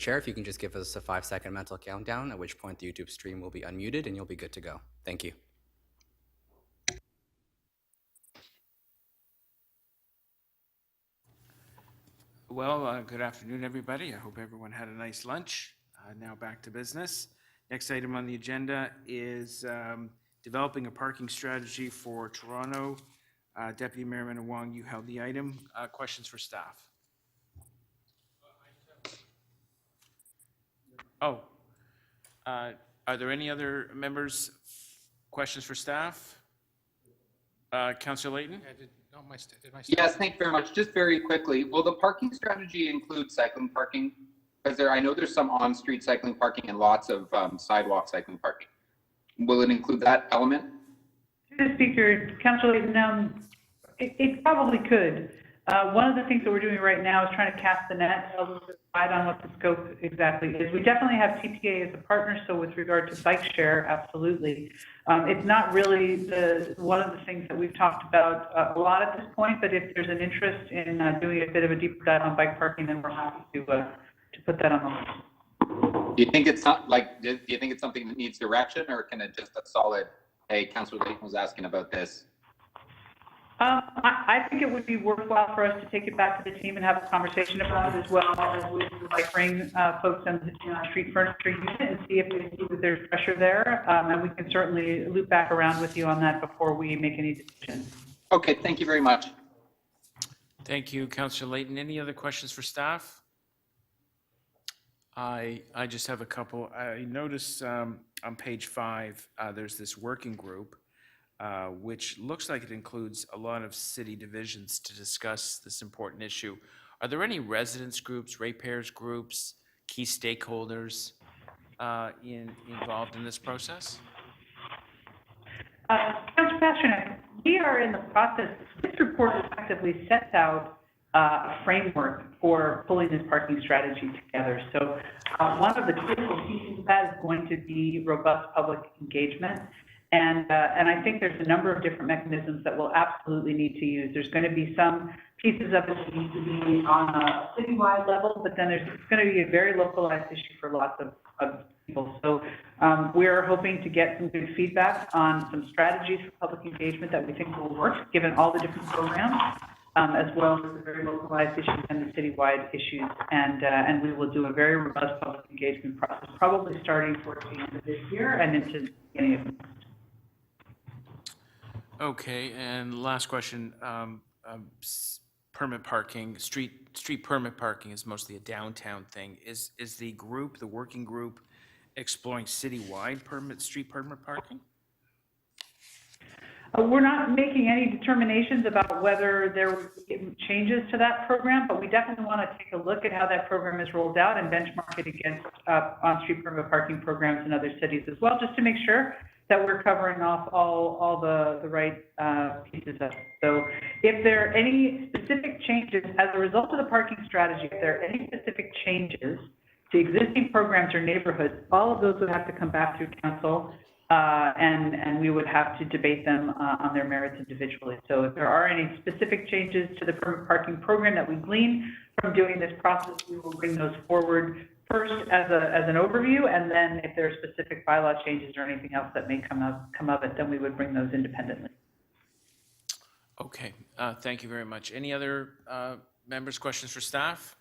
Chair, if you can just give us a 5-second mental countdown, at which point the YouTube stream will be unmuted and you'll be good to go. Thank you. Well, good afternoon, everybody. I hope everyone had a nice lunch. Now back to business. Next item on the agenda is developing a parking strategy for Toronto. Deputy Mayor Minnan-Wong, you held the item. Questions for staff? Oh, are there any other members? Questions for staff? Councillor Layton? Yes, thank you very much. Just very quickly, will the parking strategy include cycling parking? Because I know there's some on-street cycling parking and lots of sidewalk cycling parking. Will it include that element? Mr. Speaker, Councillor Layton, it probably could. One of the things that we're doing right now is trying to cast the net a little bit wide on what the scope exactly is. We definitely have TPA as a partner, so with regard to bike share, absolutely. It's not really one of the things that we've talked about a lot at this point, but if there's an interest in doing a bit of a deeper dive on bike parking, then we're happy to put that on the list. Do you think it's not like? Do you think it's something that needs direction, or can it just a solid? Hey, Councillor Layton was asking about this. I think it would be worthwhile for us to take it back to the team and have a conversation about it, as well as with the bike ring folks and the street furniture unit, and see if there's pressure there. And we can certainly loop back around with you on that before we make any decisions. Okay, thank you very much. Thank you, Councillor Layton. Any other questions for staff? I just have a couple. I noticed on page 5, there's this working group, which looks like it includes a lot of city divisions to discuss this important issue. Are there any residents groups, ratepayers groups, key stakeholders involved in this process? Councillor Pasternak, we are in the process. This report effectively sets out a framework for pulling this parking strategy together. So one of the critical pieces of that is going to be robust public engagement. And I think there's a number of different mechanisms that we'll absolutely need to use. There's going to be some pieces of it that need to be on a citywide level, but then there's going to be a very localized issue for lots of people. So we're hoping to get some good feedback on some strategies for public engagement that we think will work, given all the different programs, as well as the very localized issues and the citywide issues. And we will do a very robust public engagement process, probably starting towards the end of this year and into the beginning of next. Okay, and last question, permit parking, street permit parking is mostly a downtown thing. Is the working group exploring citywide street permit parking? We're not making any determinations about whether there will be changes to that program, but we definitely want to take a look at how that program is rolled out and benchmark it against on-street permit parking programs in other cities as well, just to make sure that we're covering off all the right pieces of it. So if there are any specific changes as a result of the parking strategy, if there are any specific changes to existing programs or neighborhoods, all of those would have to come back through council, and we would have to debate them on their merits individually. So if there are any specific changes to the permit parking program that we glean from doing this process, we will bring those forward first as an overview, and then if there are specific bylaw changes or anything else that may come of it, then we would bring those independently. Okay, thank you very much. Any other members' questions for staff?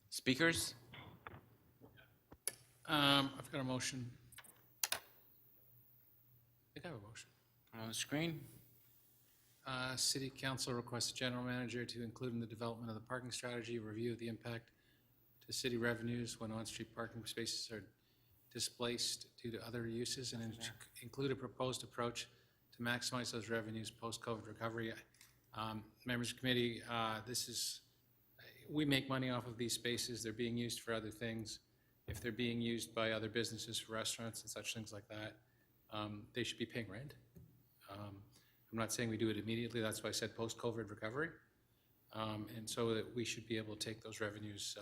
Speakers? I've got a motion. I think I have a motion. On the screen. City Council requests the General Manager to include in the development of the parking strategy, review of the impact to city revenues when on-street parking spaces are displaced due to other uses, and include a proposed approach to maximize those revenues post-COVID recovery. Members of the committee, we make money off of these spaces. They're being used for other things. If they're being used by other businesses, for restaurants and such things like that, they should be paying rent. I'm not saying we do it immediately. That's why I said post-COVID recovery. And so that we should be able to take those revenues,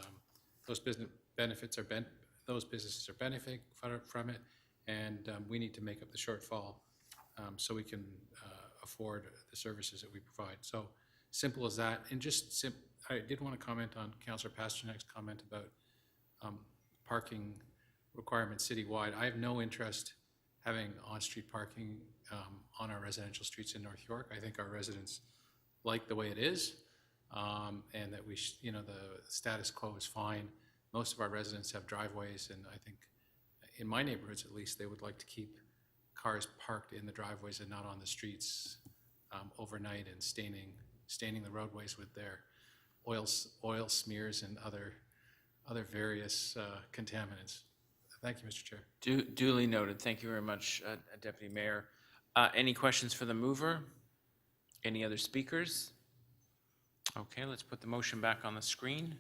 those businesses are benefiting from it, and we need to make up the shortfall so we can afford the services that we provide. So simple as that. And I did want to comment on Councillor Pasternak's comment about parking requirements citywide. I have no interest having on-street parking on our residential streets in North York. I think our residents like the way it is, and that we, the status quo is fine. Most of our residents have driveways, and I think in my neighborhoods at least, they would like to keep cars parked in the driveways and not on the streets overnight and staining the roadways with their oil smears and other various contaminants. Thank you, Mr. Chair. Duly noted. Thank you very much, Deputy Mayor. Any questions for the mover? Any other speakers? Okay, let's put the motion back on the screen.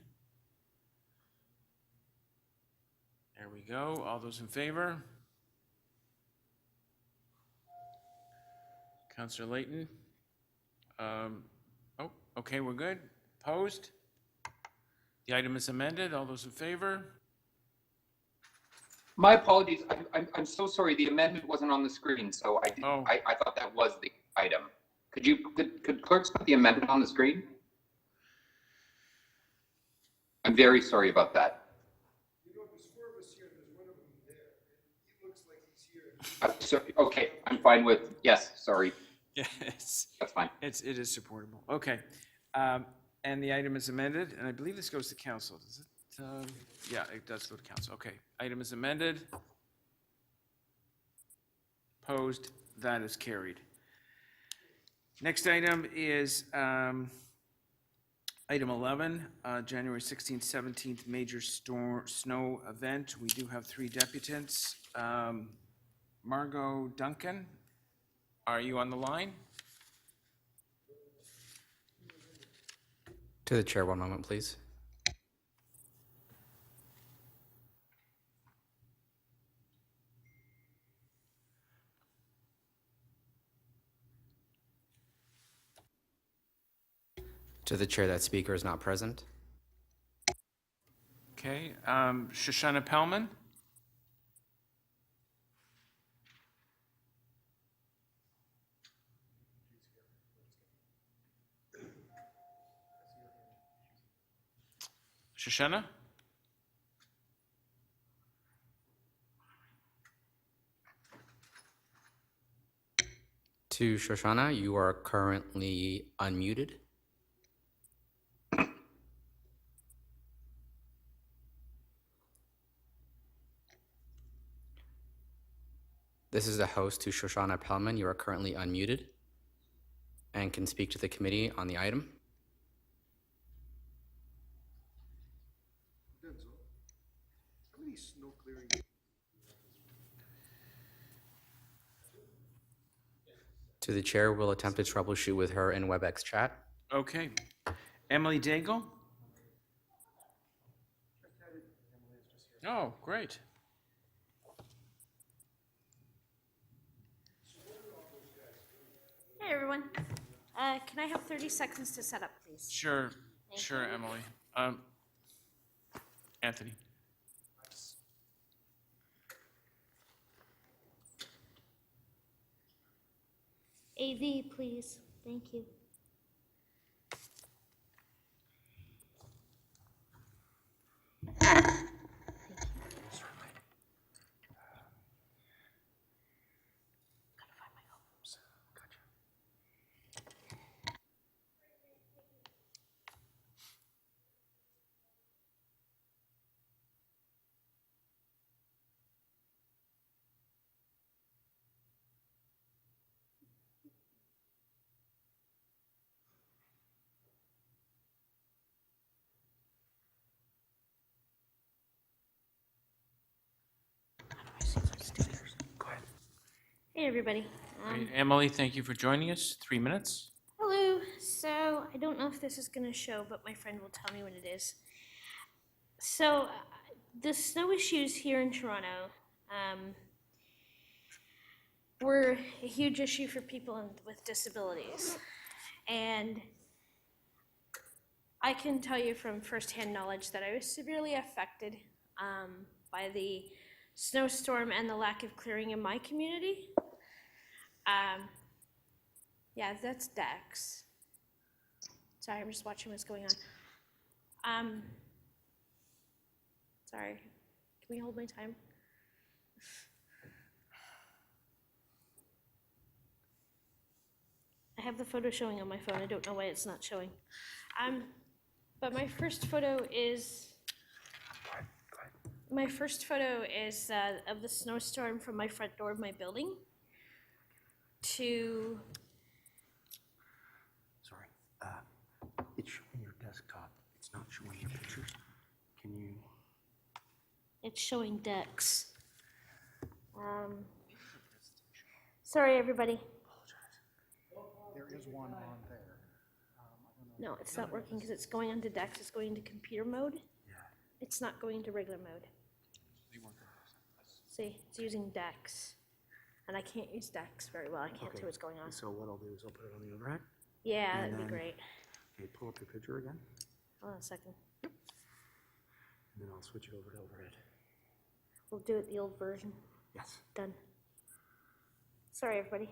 There we go. All those in favor? Councillor Layton? Oh, okay, we're good. Opposed? The item is amended. All those in favor? My apologies. I'm so sorry. The amendment wasn't on the screen, so I thought that was the item. Could clerks put the amendment on the screen? I'm very sorry about that. Sorry, okay, I'm fine with, yes, sorry. Yes. That's fine. It is supportable. Okay. And the item is amended, and I believe this goes to council, does it? Yeah, it does go to council. Okay. Item is amended. Opposed. That is carried. Next item is item 11, January 16th, 17th, major snow event. We do have 3 deputants. Margot Duncan, are you on the line? To the chair, one moment, please. To the chair, that speaker is not present. Okay, Shoshana Pellman? Shoshana? To Shoshana, you are currently unmuted. This is the host to Shoshana Pellman. You are currently unmuted and can speak to the committee on the item. To the chair, we'll attempt to troubleshoot with her in WebEx chat. Okay. Emily Daigle? Oh, great. Hey, everyone. Can I have 30 seconds to set up, please? Sure, Thank sure, you. Emily. Anthony? AV, please. Thank you. Hey, everybody. Great. Emily, thank you for joining us. 3 minutes. Hello. So I don't know if this is going to show, but my friend will tell me when it is. So the snow issues here in Toronto were a huge issue for people with disabilities. And I can tell you from firsthand knowledge that I was severely affected by the snowstorm and the lack of clearing in my community. Yeah, that's Dex. Sorry, I'm just watching what's going on. Sorry. Can we hold my time? I have the photo showing on my phone. I don't know why it's not showing. But my first photo is of the snowstorm from my front door of my building to. Sorry, it's showing your desktop. It's not showing your pictures. Can you? It's showing decks. Sorry, everybody. There is one on there. No, it's not working because it's going into decks. It's going into computer mode. Yeah. It's not going into regular mode. See, it's using decks. And I can't use decks very well. I can't see what's going on. So what I'll do is I'll put it on the overhead. Yeah, And that'd be then- great. Okay, pull up your picture again, Hold on a second. and then I'll switch it over to overhead. We'll do it the old version. Yes. Done. Sorry, everybody.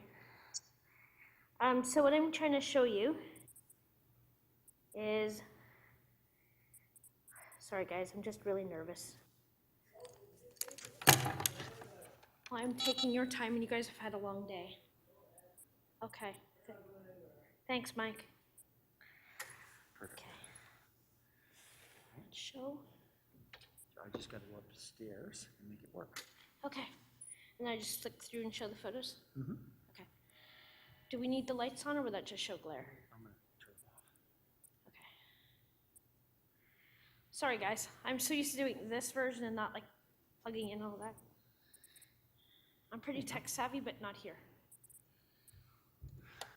So what I'm trying to show you is, sorry guys, I'm just really nervous. Well, I'm taking your time and you guys have had a long day. Okay. Thanks, Mike. Perfect. Okay. Show. So I just got to go up the stairs and make it work. Okay. And I just flick through and show the photos? Mm-hmm. Okay. Do we need the lights on or will that just show glare? I'm going to turn it off. Okay. Sorry guys, I'm so used to doing this version and not like plugging in all that. I'm pretty tech savvy, but not here.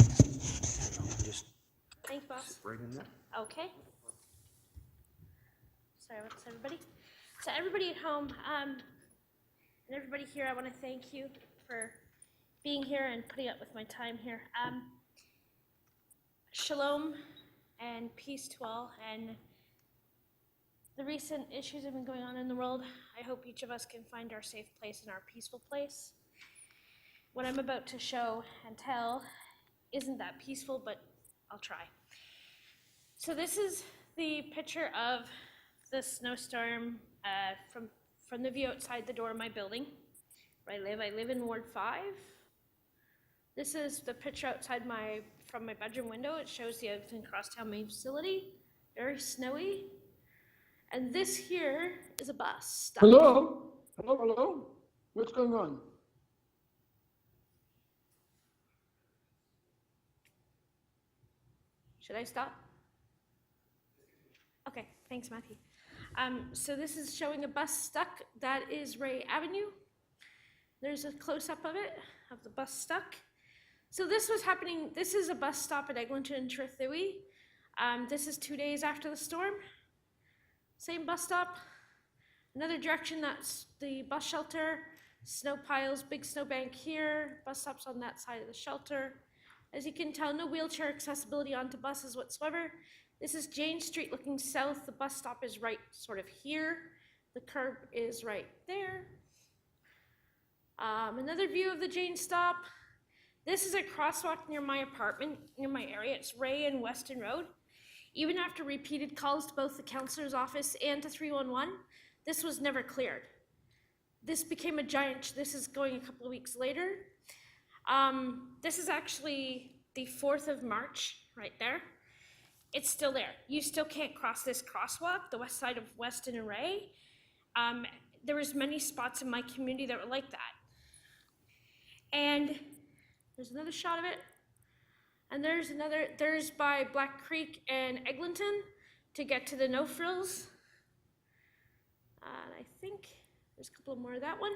Just Thanks, boss. right in there. Okay. Sorry about this, everybody. So everybody at home, and everybody here, I want to thank you for being here and putting up with my time here. Shalom and peace to all, and the recent issues that have been going on in the world, I hope each of us can find our safe place and our peaceful place. What I'm about to show and tell isn't that peaceful, but I'll try. So this is the picture of the snowstorm from the view outside the door of my building where I live. I live in Ward 5. This is the picture outside from my bedroom window. It shows the Wellington Crosstown main facility, very snowy. And this here is a bus. Hello? Hello, hello? What's going on? Should I stop? Okay, thanks, Matthew. So this is showing a bus stuck. That is Ray Avenue. There's a close-up of it, of the bus stuck. So this was happening, this is a bus stop at Eglinton and Trethewey. This is 2 days after the storm. Same bus stop. Another direction, that's the bus shelter. Snow piles, big snowbank here. Bus stops on that side of the shelter. As you can tell, no wheelchair accessibility onto buses whatsoever. This is Jane Street looking south. The bus stop is right sort of here. The curb is right there. Another view of the Jane stop. This is a crosswalk near my apartment, near my area. It's Ray and Weston Road. Even after repeated calls to both the councillor's office and to 311, this was never cleared. This became a giant, this is going a couple of weeks later. This is actually the 4th of March, right there. It's still there. You still can't cross this crosswalk, the west side of Weston and Ray. There was many spots in my community that were like that. And there's another shot of it. And there's by Black Creek and Eglinton to get to the no frills. And I think there's a couple more of that one.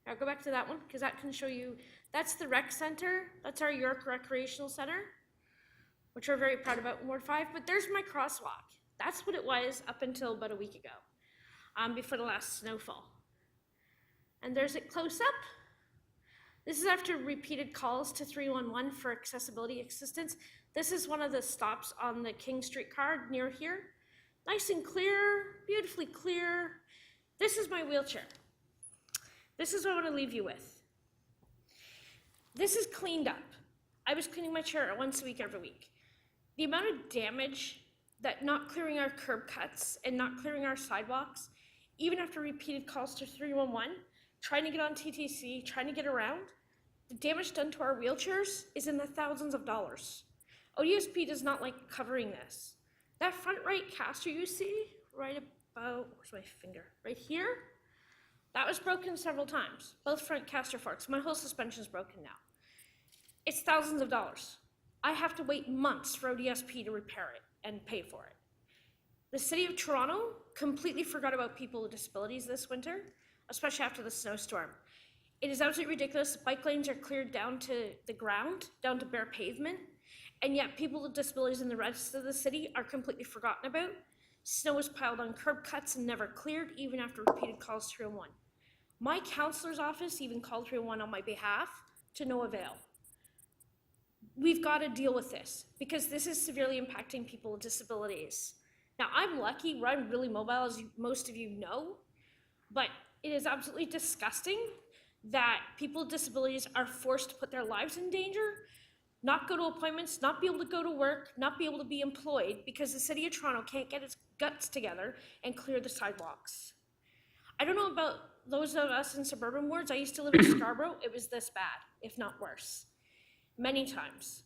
I'll go back to that one because that can show you, that's the rec center. That's our York Recreational Center, which we're very proud about in Ward 5. But there's my crosswalk. That's what it was up until about a week ago, before the last snowfall. And there's it close up. This is after repeated calls to 311 for accessibility assistance. This is one of the stops on the King Street card near here. Nice and clear, beautifully clear. This is my wheelchair. This is what I want to leave you with. This is cleaned up. I was cleaning my chair once a week, every week. The amount of damage that not clearing our curb cuts and not clearing our sidewalks even after repeated calls to 311, trying to get on TTC, trying to get around, the damage done to our wheelchairs is in the thousands of dollars. ODSP does not like covering this. That front right caster you see, right about, where's my finger? Right here, that was broken several times. Both front caster forks. My whole suspension is broken now. It's thousands of dollars. I have to wait months for ODSP to repair it and pay for it. The city of Toronto completely forgot about people with disabilities this winter, especially after the snowstorm. It is absolutely ridiculous. Bike lanes are cleared down to the ground, down to bare pavement, and yet people with disabilities in the rest of the city are completely forgotten about. Snow is piled on curb cuts and never cleared, even after repeated calls to 311. My counselor's office even called 311 on my behalf to no avail. We've got to deal with this because this is severely impacting people with disabilities. Now, I'm lucky where I'm really mobile, as most of you know, but it is absolutely disgusting that people with disabilities are forced to put their lives in danger, not go to appointments, not be able to go to work, not be able to be employed because the city of Toronto can't get its guts together and clear the sidewalks. I don't know about those of us in suburban wards. I used to live in Scarborough. It was this bad, if not worse, many times.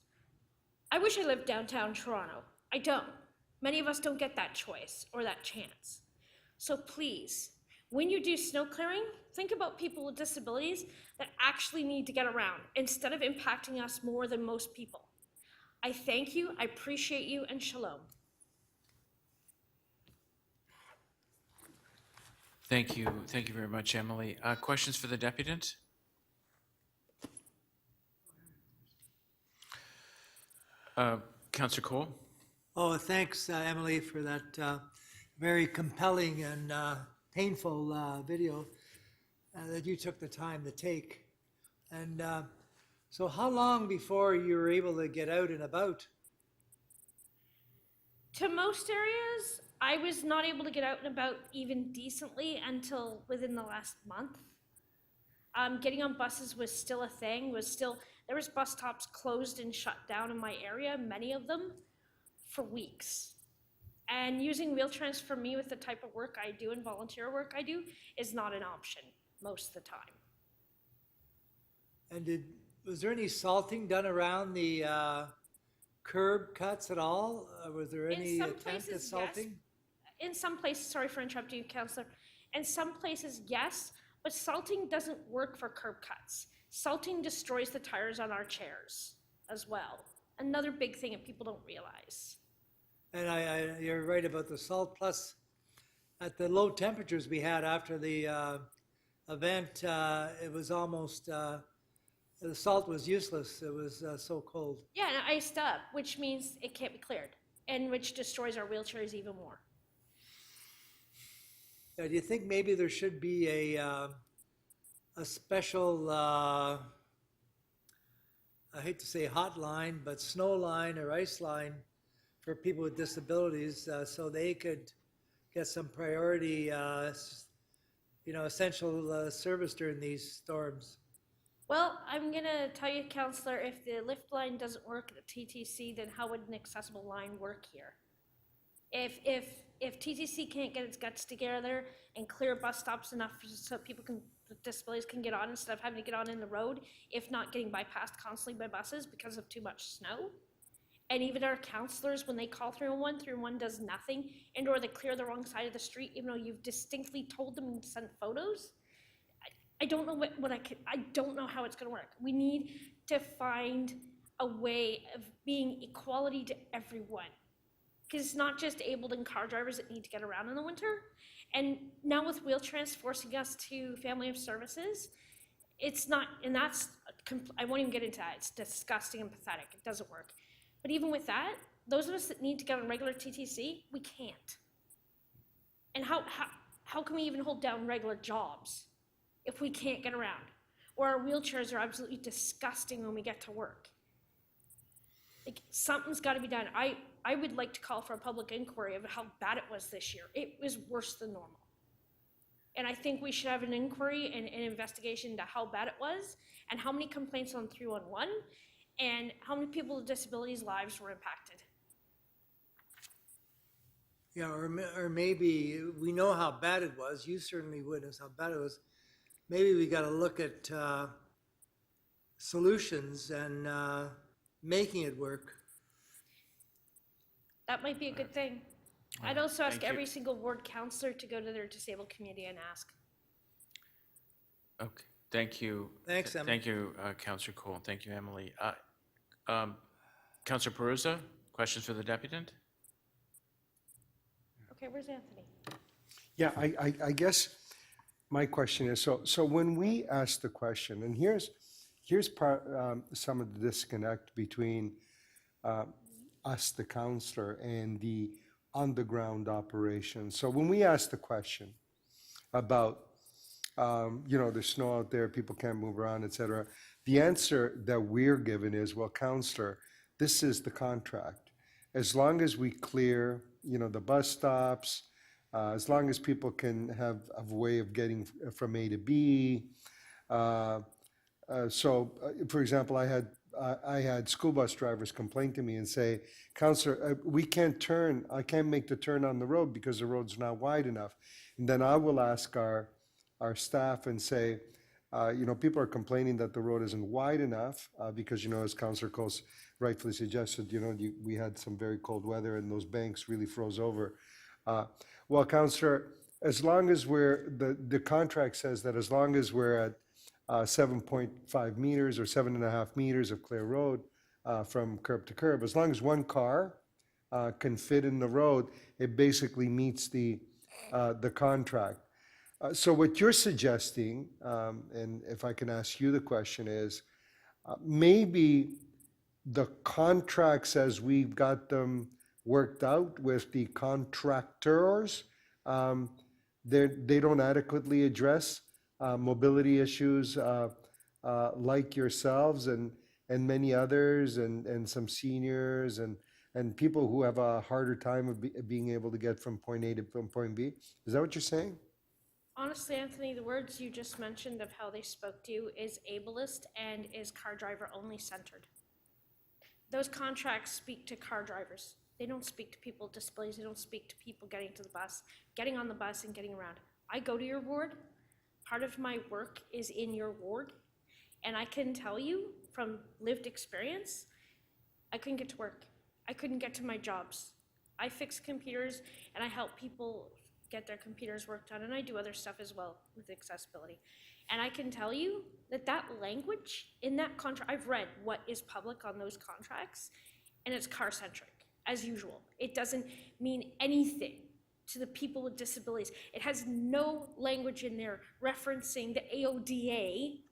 I wish I lived downtown Toronto. I don't. Many of us don't get that choice or that chance. So please, when you do snow clearing, think about people with disabilities that actually need to get around instead of impacting us more than most people. I thank you, I appreciate you, and shalom. Thank you very much, Emily. Questions for the deputant? Councillor Cole? Oh, thanks, Emily, for that very compelling and painful video that you took the time to take. And so how long before you were able to get out and about? To most areas, I was not able to get out and about even decently until within the last month. Getting on buses was still a thing, there was bus stops closed and shut down in my area, many of them, for weeks. And using wheelchairs for me with the type of work I do and volunteer work I do is not an option most of the time. And was there any salting done around the curb cuts at all? Was there any attempt at salting? Yes. In some places, sorry for interrupting you, Councillor. In some places, yes, but salting doesn't work for curb cuts. Salting destroys the tires on our chairs as well. Another big thing that people don't realize. And you're right about the salt. Plus, at the low temperatures we had after the event, it was almost, the salt was useless. It was so cold. Yeah, and iced up, which means it can't be cleared, and which destroys our wheelchairs even more. Do you think maybe there should be a special, I hate to say hotline, but snow line or ice line for people with disabilities so they could get some priority, essential service during these storms? Well, I'm gonna tell you, Councillor, if the lift line doesn't work at the TTC, then how would an accessible line work here? If TTC can't get its guts together and clear bus stops enough so people with disabilities can get on instead of having to get on in the road, if not getting bypassed constantly by buses because of too much snow, and even our councillors, when they call 311, 311 does nothing, and or they clear the wrong side of the street, even though you've distinctly told them and sent photos. I don't know I don't know how it's gonna work. We need to find a way of being equality to everyone. Because it's not just abled and car drivers that need to get around in the winter. And now with wheelchairs forcing us to family of services, it's not, and that's, I won't even get into that. It's disgusting and pathetic. It doesn't work. But even with that, those of us that need to get on regular TTC, we can't. And how can we even hold down regular jobs if we can't get around? Or our wheelchairs are absolutely disgusting when we get to work. Like, something's got to be done. I would like to call for a public inquiry of how bad it was this year. It was worse than normal. And I think we should have an inquiry and an investigation into how bad it was and how many complaints on 311 and how many people with disabilities' lives were impacted. Yeah, or maybe we know how bad it was. You certainly witnessed how bad it was. Maybe we got to look at solutions and making it work. That might be a good thing. I'd also ask Thank you. every single ward councillor to go to their disabled community and ask. Okay, thank you. Thanks, Emily. Thank you, Councillor Cole. Thank you, Emily. Councillor Perusa, questions for the deputant? Okay, where's Anthony? Yeah, I guess my question is, so when we ask the question, and here's some of the disconnect between us, the councillor, and the on-the-ground operation. So when we ask the question about, there's snow out there, people can't move around, et cetera, the answer that we're given is, well, councillor, this is the contract. As long as we clear, the bus stops, as long as people can have a way of getting from A to B. For example, I had school bus drivers complain to me and say, "Councillor, I can't make the turn on the road because the road's not wide enough." And then I will ask our staff and say, people are complaining that the road isn't wide enough because, as Councillor Coase rightfully suggested, we had some very cold weather and those banks really froze over. Well, Councillor, as long as the contract says that as long as we're at 7.5 meters or 7.5 meters of clear road from curb to curb, as long as one car can fit in the road, it basically meets the contract. So what you're suggesting, and if I can ask you the question is, maybe the contracts as we've got them worked out with the contractors, they don't adequately address mobility issues like yourselves and many others and some seniors and people who have a harder time of being able to get from point A to point B. Is that what you're saying? Honestly, Anthony, the words you just mentioned of how they spoke to you is ableist and is car driver only centered. Those contracts speak to car drivers. They don't speak to people with disabilities. They don't speak to people getting to the bus, getting on the bus and getting around. I go to your ward. Part of my work is in your ward. And I can tell you from lived experience, I couldn't get to work. I couldn't get to my jobs. I fix computers and I help people get their computers worked on, and I do other stuff as well with accessibility. And I can tell you that that language in that contract, I've read what is public on those contracts, and it's car-centric, as usual. It doesn't mean anything to the people with disabilities. It has no language in there referencing the AODA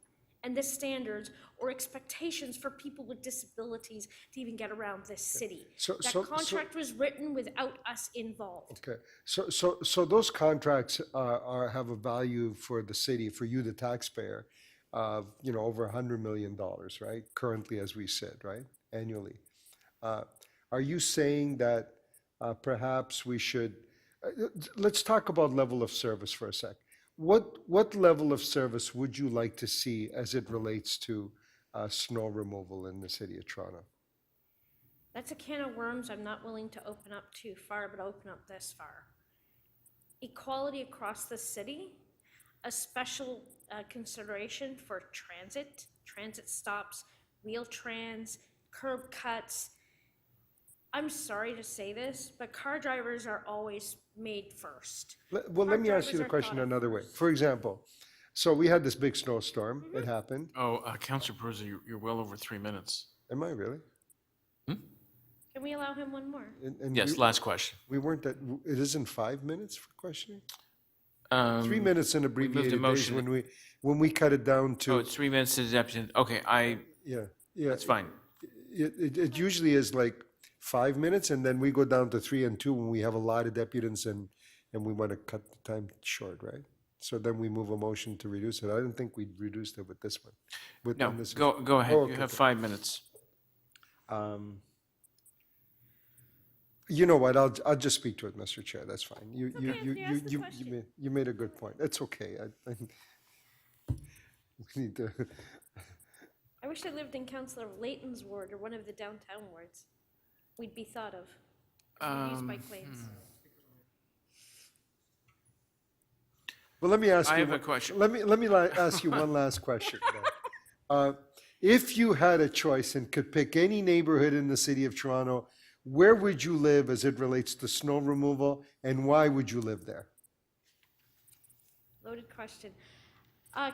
and the standards or expectations for people with disabilities to even get around this city. That contract was written without us involved. Okay, so those contracts have a value for the city, for you, the taxpayer, of over $100 million, right? Currently, as we said, right, annually. Are you saying that perhaps we should? Let's talk about level of service for a sec. What level of service would you like to see as it relates to snow removal in the city of Toronto? That's a can of worms I'm not willing to open up too far, but open up this far. Equality across the city, a special consideration for transit stops, wheel trans, curb cuts. I'm sorry to say this, but car drivers are always made first. Well, let me ask you the question another way. For example, so we had this big snowstorm. It happened. Oh, Councillor Perusa, you're well over 3 minutes. Am I really? Can we allow him one more? And Yes, last question. We weren't at, it isn't 5 minutes for questioning? 3 minutes in abbreviated days when we cut it down to. Oh, it's 3 minutes to the deputy. Okay, Yeah. That's fine. It usually is like 5 minutes, and then we go down to 3 and 2 when we have a lot of deputants and we want to cut the time short, right? So then we move a motion to reduce it. I don't think we reduced it with this one. No, go ahead. You have 5 minutes. You know what? I'll just speak to it, Mr. Chair. That's fine. You made a good point. It's okay. We need to. I wish I lived in Councillor Layton's ward or one of the downtown wards. We'd be thought of. We use bike lanes. Well, let me ask I you. have a question. Let me ask you one last question. If you had a choice and could pick any neighborhood in the city of Toronto, where would you live as it relates to snow removal, and why would you live there? Loaded question.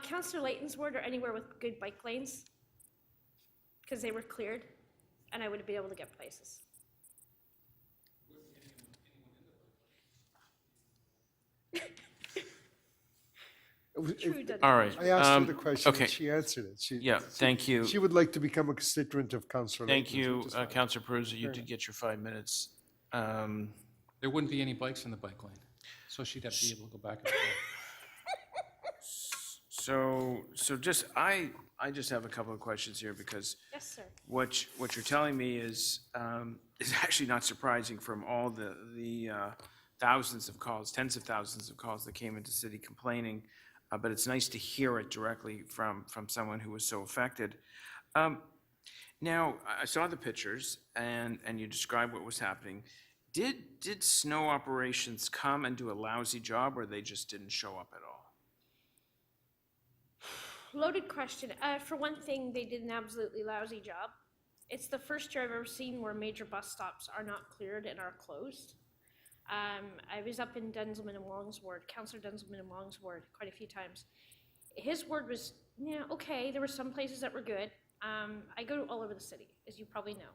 Councillor Layton's ward or anywhere with good bike lanes? Because they were cleared and I would be able to get places. All right. I asked her the question, okay. and she answered it. Yeah, thank you. She would like to become a constituent of Councillor Thank Layton's, you, which is fine. Councillor Peruzza. You Fair did get your 5 minutes. There wouldn't be any bikes in the bike lane, so she'd have to be able to go back and forth. So just, I just have a couple of questions here because Yes, sir. what you're telling me is actually not surprising from all the thousands of calls, tens of thousands of calls that came into city complaining, but it's nice to hear it directly from someone who was so affected. Now, I saw the pictures and you described what was happening. Did snow operations come and do a lousy job, or they just didn't show up at all? Loaded question. For one thing, they did an absolutely lousy job. It's the first year I've ever seen where major bus stops are not cleared and are closed. I was up in Denzelman and Wong's ward, Councillor Denzelman and Wong's ward, quite a few times. His ward was, yeah, okay. There were some places that were good. I go all over the city, as you probably know.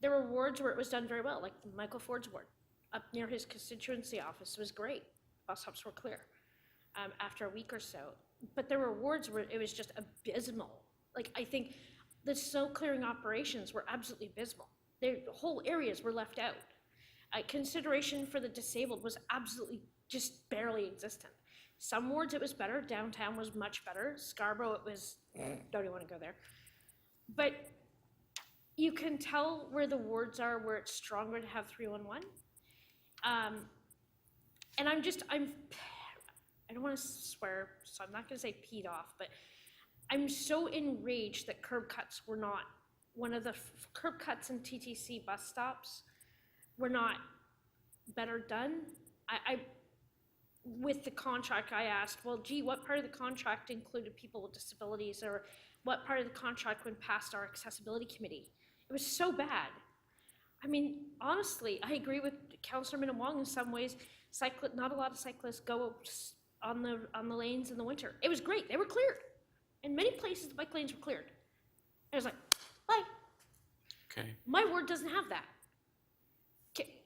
There were wards where it was done very well, like Michael Ford's ward, up near his constituency office was great. Bus stops were clear after a week or so. But there were wards where it was just abysmal. Like, I think the snow clearing operations were absolutely abysmal. The whole areas were left out. Consideration for the disabled was absolutely just barely existent. Some wards it was better. Downtown was much better. Scarborough, it was, don't even want to go there. But you can tell where the wards are, where it's stronger to have 311. And I don't want to swear, so I'm not going to say peed off, but I'm so enraged that curb cuts were not, one of the curb cuts and TTC bus stops were not better done. With the contract, I asked, well, gee, what part of the contract included people with disabilities, or what part of the contract went past our accessibility committee? It was so bad. I mean, honestly, I agree with Councillor Minnan-Wong in some ways. Not a lot of cyclists go on the lanes in the winter. It was great. They were cleared. In many places, the bike lanes were cleared. I was like, bye. Okay. My ward doesn't have that.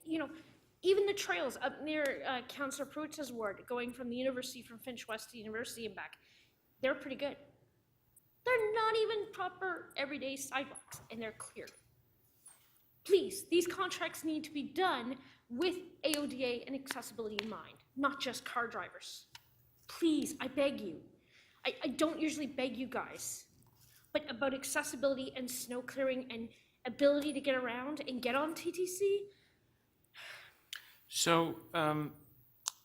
You know, even the trails up near Councillor Pruitt's ward, going from the university, from Finch West to University and back, they're pretty good. They're not even proper everyday sidewalks, and they're cleared. Please, these contracts need to be done with AODA and accessibility in mind, not just car drivers. Please, I beg you. I don't usually beg you guys, but about accessibility and snow clearing and ability to get around and get on TTC. So,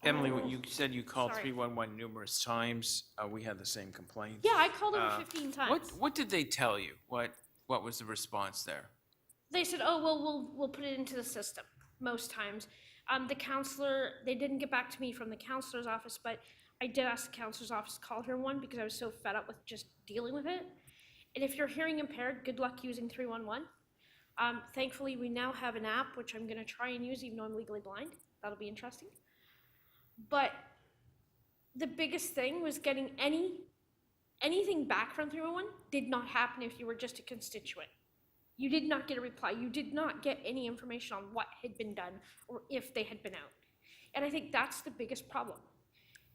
Emily, when you said you called Sorry. 311 numerous times, we had the same complaint. Yeah, I called over 15 times. What did they tell you? What was the response there? They said, oh, well, we'll put it into the system most times. The counselor, they didn't get back to me from the counselor's office, but I did ask the counselor's office to call her one because I was so fed up with just dealing with it. And if you're hearing impaired, good luck using 311. Thankfully, we now have an app, which I'm going to try and use even though I'm legally blind. That'll be interesting. But the biggest thing was getting anything back from 311 did not happen if you were just a constituent. You did not get a reply. You did not get any information on what had been done or if they had been out. And I think that's the biggest problem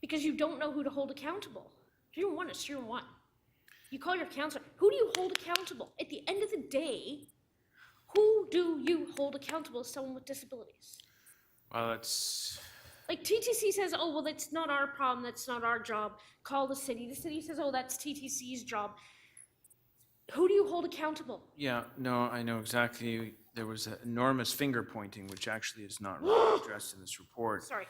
because you don't know who to hold accountable. 311 is 311. You call your counselor. Who do you hold accountable? At the end of the day, who do you hold accountable as someone with disabilities? Well, it's... Like TTC says, oh, well, that's not our problem. That's not our job. Call the city. The city says, oh, that's TTC's job. Who do you hold accountable? Yeah, no, I know exactly. There was enormous finger pointing, which actually is not really addressed in this report. Sorry.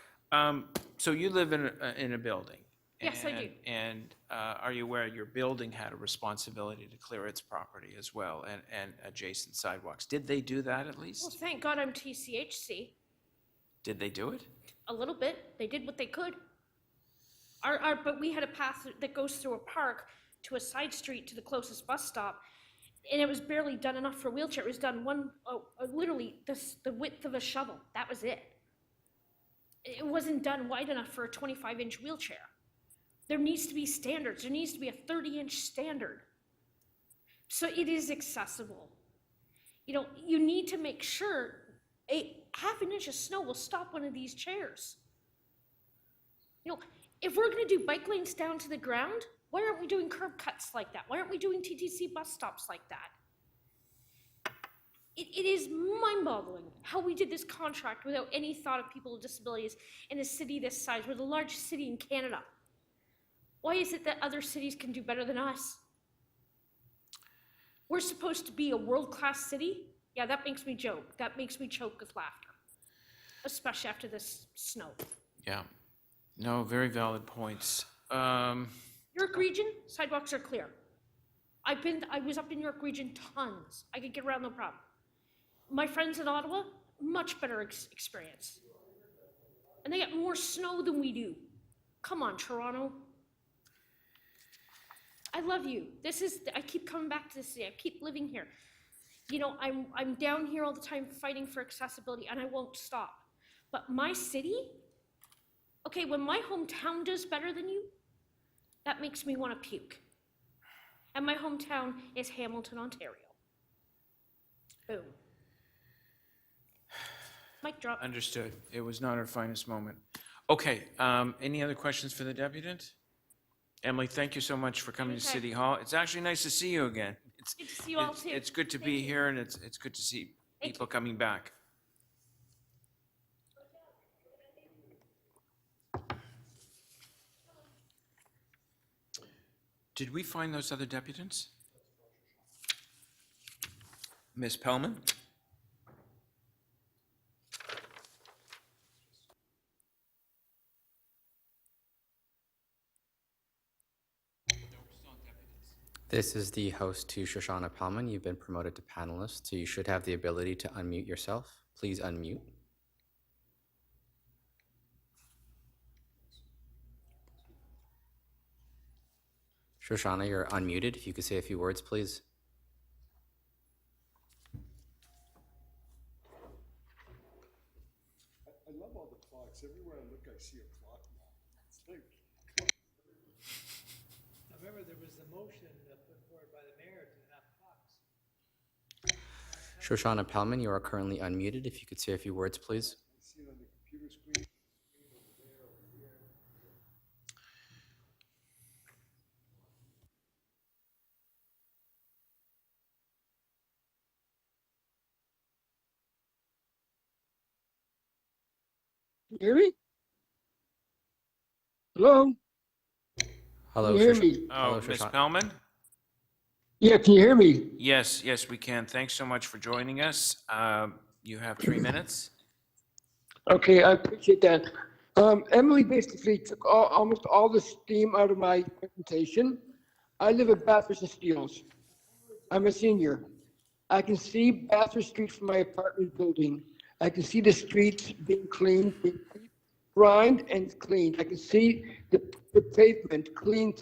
So you live in a building. Yes, I do. And are you aware your building had a responsibility to clear its property as well and adjacent sidewalks? Did they do that at least? Well, thank God I'm TCHC. Did they do it? A little bit. They did what they could. But we had a path that goes through a park to a side street to the closest bus stop, and it was barely done enough for a wheelchair. It was done literally the width of a shovel. That was it. It wasn't done wide enough for a 25-inch wheelchair. There needs to be standards. There needs to be a 30-inch standard. So it is accessible. You know, you need to make sure a half an inch of snow will stop one of these chairs. You know, if we're gonna do bike lanes down to the ground, why aren't we doing curb cuts like that? Why aren't we doing TTC bus stops like that? It is mind-boggling how we did this contract without any thought of people with disabilities in a city this size. We're the largest city in Canada. Why is it that other cities can do better than us? We're supposed to be a world-class city? Yeah, that makes me joke. That makes me choke with laughter, especially after this snow. Yeah. No, very valid points. York Region, sidewalks are clear. I was up in York Region tons. I could get around no problem. My friends in Ottawa, much better experience. And they get more snow than we do. Come on, Toronto. I love you. I keep coming back to this city. I keep living here. You know, I'm down here all the time fighting for accessibility, and I won't stop. But my city, okay, when my hometown does better than you, that makes me want to puke. And my hometown is Hamilton, Ontario. Boom. Mic drop. Understood. It was not our finest moment. Okay, any other questions for the deputant? Emily, thank you so much for coming to City Hall. It's actually nice to see you again. Good to see you all too. It's good to be here, and it's good to see people coming back. Did we find those other deputants? Ms. Pellman? This is the host to Shoshana Pellman. You've been promoted to panelist, so you should have the ability to unmute yourself. Please unmute. Shoshana, you're unmuted. If you could say a few words, please. I love all the clocks. Everywhere I look, I see a clock now. It's like... I remember there was a motion put forward by the mayor to have clocks. Shoshana Pellman, you are currently unmuted. If you could say a few words, please. I see it on the computer screen. Can you hear me? Hello? Hello, Can you hear me? Oh, Ms. Pellman? Yeah, can you hear me? Yes, we can. Thanks so much for joining us. You have 3 minutes. Okay, I appreciate that. Emily basically took almost all the steam out of my presentation. I live at Bathurst and Steeles. I'm a senior. I can see Bathurst Street from my apartment building. I can see the streets being cleaned, being primed and cleaned. I can see the pavement clean.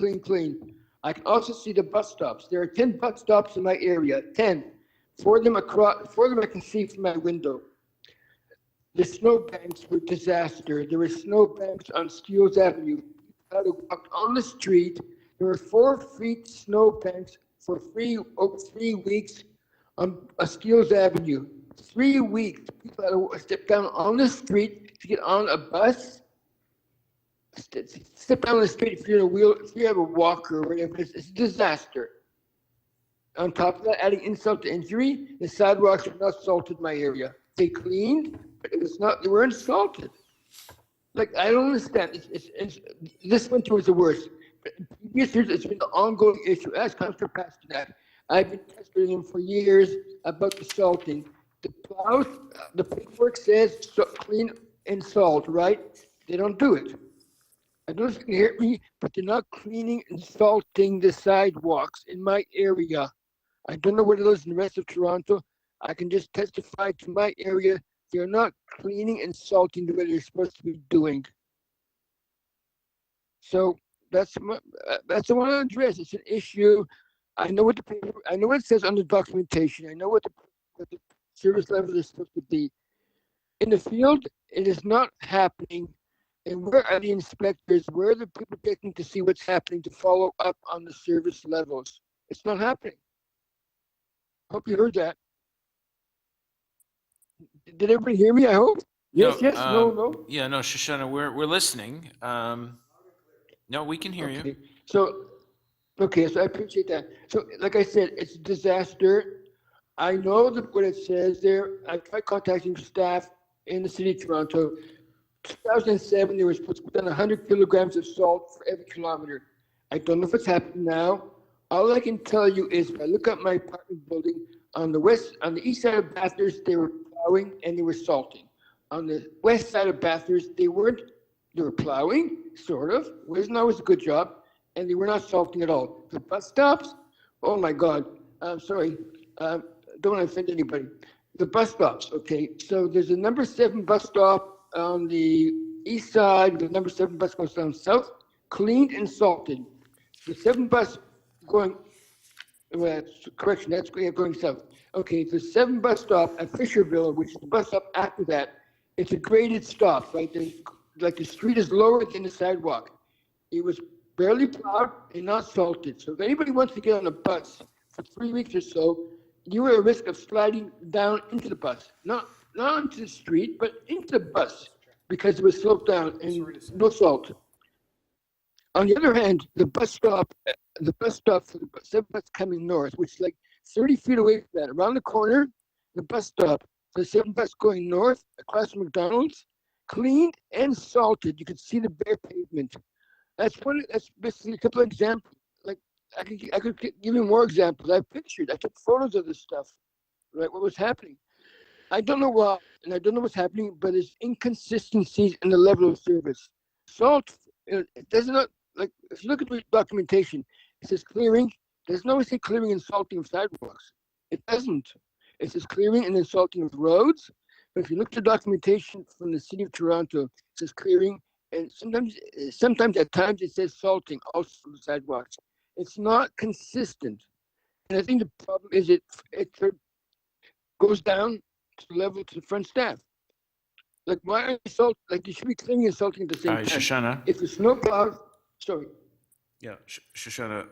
I can also see the bus stops. There are 10 bus stops in my area, 10. 4 of them I can see from my window. The snowbanks were disaster. There were snowbanks on Steeles Avenue. People had to walk on the street. There were 4 feet snowbanks for 3 weeks on Steeles Avenue. 3 weeks. People had to step down on the street to get on a bus. Step down the street if you have a walker or whatever. It's a disaster. On top of that, adding insult to injury, the sidewalks were not salted in my area. They cleaned, but it was not. They weren't salted. Like, I don't understand. This winter was the worst. But in previous years, it's been an ongoing issue. Ask Councillor Pasternak. I've been testing him for years about the salting. The plows, the paperwork says clean and salt, right? They don't do it. I don't know if you can hear me, but they're not cleaning and salting the sidewalks in my area. I don't know what it is in the rest of Toronto. I can just testify to my area. They're not cleaning and salting the way they're supposed to be doing. So that's that's the one I address. It's an issue. I know what I know what it says on the documentation. I know what the service level is supposed to be. In the field, it is not happening. And where are the inspectors? Where are the people checking to see what's happening to follow up on the service levels? It's not happening. Hope you heard that. Did everybody hear me? I hope. Yes, yes, no, no. Yeah, no, Shoshana, we're listening. No, we can hear you. Okay. So, okay, so I appreciate that. So, like I said, it's a disaster. I know that what it says there. I tried contacting staff in the city of Toronto. 2007, they were supposed to put down 100 kilograms of salt for every kilometer. I don't know if it's happened now. All I can tell you is, if I look at my apartment building on the east side of Bathurst, they were plowing and they were salting. On the west side of Bathurst, they weren't. They were plowing, sort of. Wasn't always a good job, and they were not salting at all. The bus stops. Oh my God. I'm sorry. Don't want to offend anybody. The bus stops. Okay, so there's a number 7 bus stop on the east side. The number 7 bus goes down south, cleaned and salted. The 7 bus going, well, correction, that's going south. Okay, the 7 bus stop at Fisherville, which is the bus stop after that, it's a graded stop, right? Like the street is lower than the sidewalk. It was barely plowed and not salted. So if anybody wants to get on a bus for 3 weeks or so, you are at risk of sliding down into the bus, not onto the street, but into the bus, because it was sloped down and no salt. On the other hand, the bus stop for the 7 bus coming north, which is like 30 feet away from that, around the corner, the bus stop, the 7 bus going north across from McDonald's, cleaned and salted. You could see the bare pavement. That's basically a couple of examples. Like I could give you more examples. I took photos of this stuff, right? What was happening? I don't know why, and I don't know what's happening, but there's inconsistencies in the level of service. Salt, it does not, like, if you look at the documentation, it says clearing. There's no say clearing and salting of sidewalks. It doesn't. It says clearing and then salting of roads. But if you look at the documentation from the city of Toronto, it says clearing, and sometimes at times it says salting also for the sidewalks. It's not consistent. And I think the problem is it goes down to the level to the front staff. Like, why are salt? Like, you should be cleaning and salting at the same time. Shoshana. If the snow plows, sorry. Yeah, Shoshana,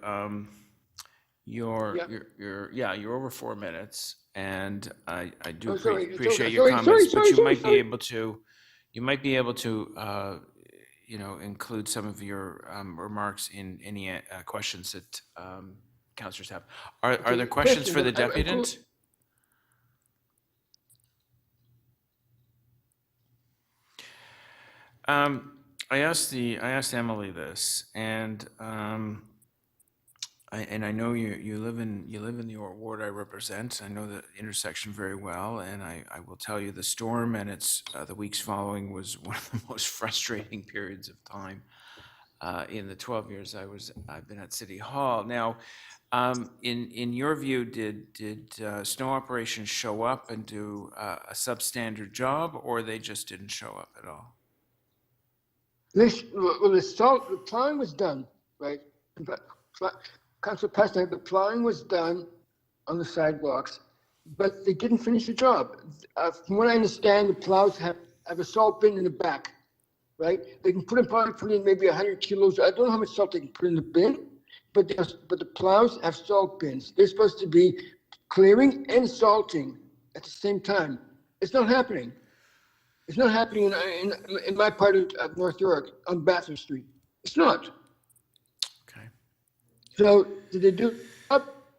you're over 4 minutes, and I do appreciate your comments, but you might be able to include some of your remarks in any questions that councillors have. Are there questions for the deputant? I asked Emily this, and I know you live in the ward I represent. I know the intersection very well, and I will tell you the storm and its the weeks following was one of the most frustrating periods of time in the 12 years I've been at City Hall. Now, in your view, did snow operations show up and do a substandard job, or they just didn't show up at all? The plowing was done, right? Council President, the plowing was done on the sidewalks, but they didn't finish the job. From what I understand, the plows have a salt bin in the back, right? They can probably put in maybe 100 kilos. I don't know how much salt they can put in the bin, but the plows have salt bins. They're supposed to be clearing and salting at the same time. It's not happening. It's not happening in my part of North York on Bathurst Street. It's not. Okay. So did they do up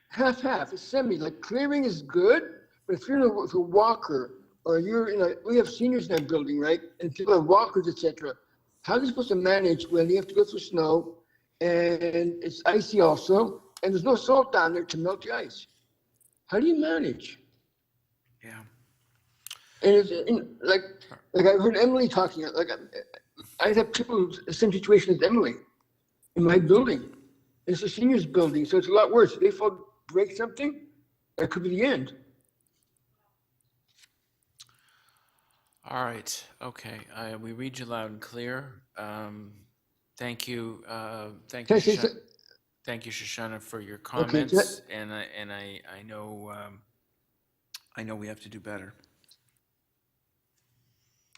half? It's semi. Like, clearing is good, but if you're a walker or we have seniors in that building, right? And people have walkers, etc. How are they supposed to manage when you have to go through snow and it's icy also, and there's no salt down there to melt the ice? How do you manage? Yeah. And like I heard Emily talking, like I have people in the same situation as Emily in my building. It's a seniors building, so it's a lot worse. If they break something, that could be the end. All right. Okay. We read you loud and clear. Thank you. Thank Can you, I say Shoshana. Thank you, Shoshana, for your Okay, comments. And I know we have to do better.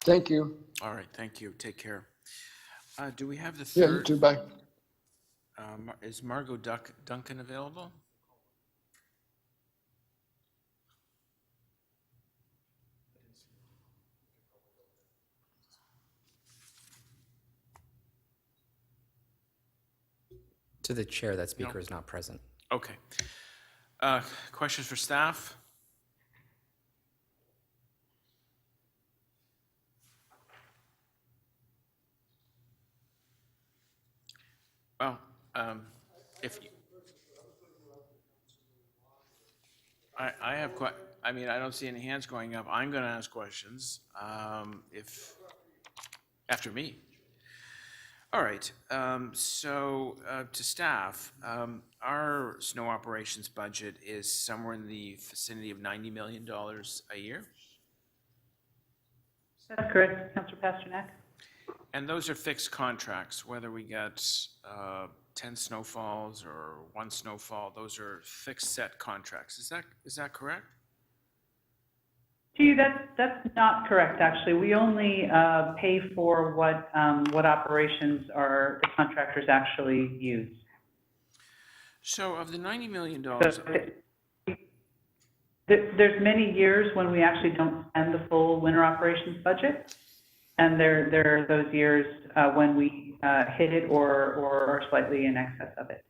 thank you. All right. Thank you. Take care. Do we have the Yeah, you third? too, bye. Is Margot Duncan available? To the chair, that speaker is not present. Okay. Questions for staff? Well, if you, I have I mean, I don't see any hands going up. I'm going to ask questions. If after me. All right. To staff, our snow operations budget is somewhere in the vicinity of $90 million a year. That's correct, Councillor Pasternak. And those are fixed contracts, whether we get 10 snowfalls or 1 snowfall, those are fixed set contracts. Is that correct? Gee, that's not correct, actually. We only pay for what operations the contractors actually use. So of the $90 million, there's many years when we actually don't spend the full winter operations budget, and there are those years when we hit it or are slightly in excess of it.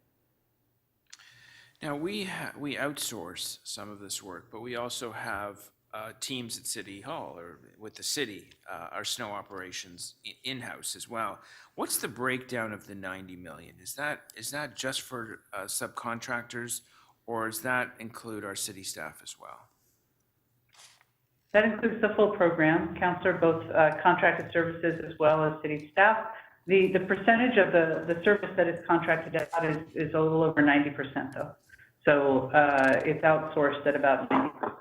now we outsource some of this work, but we also have teams at City Hall or with the city, our snow operations in-house as well. What's the breakdown of the 90 million? Is that just for subcontractors, or does that include our city staff as well? That includes the full program, Councillor, both contracted services as well as city staff. The percentage of the service that is contracted out is a little over 90% though. So it's outsourced at about 90%.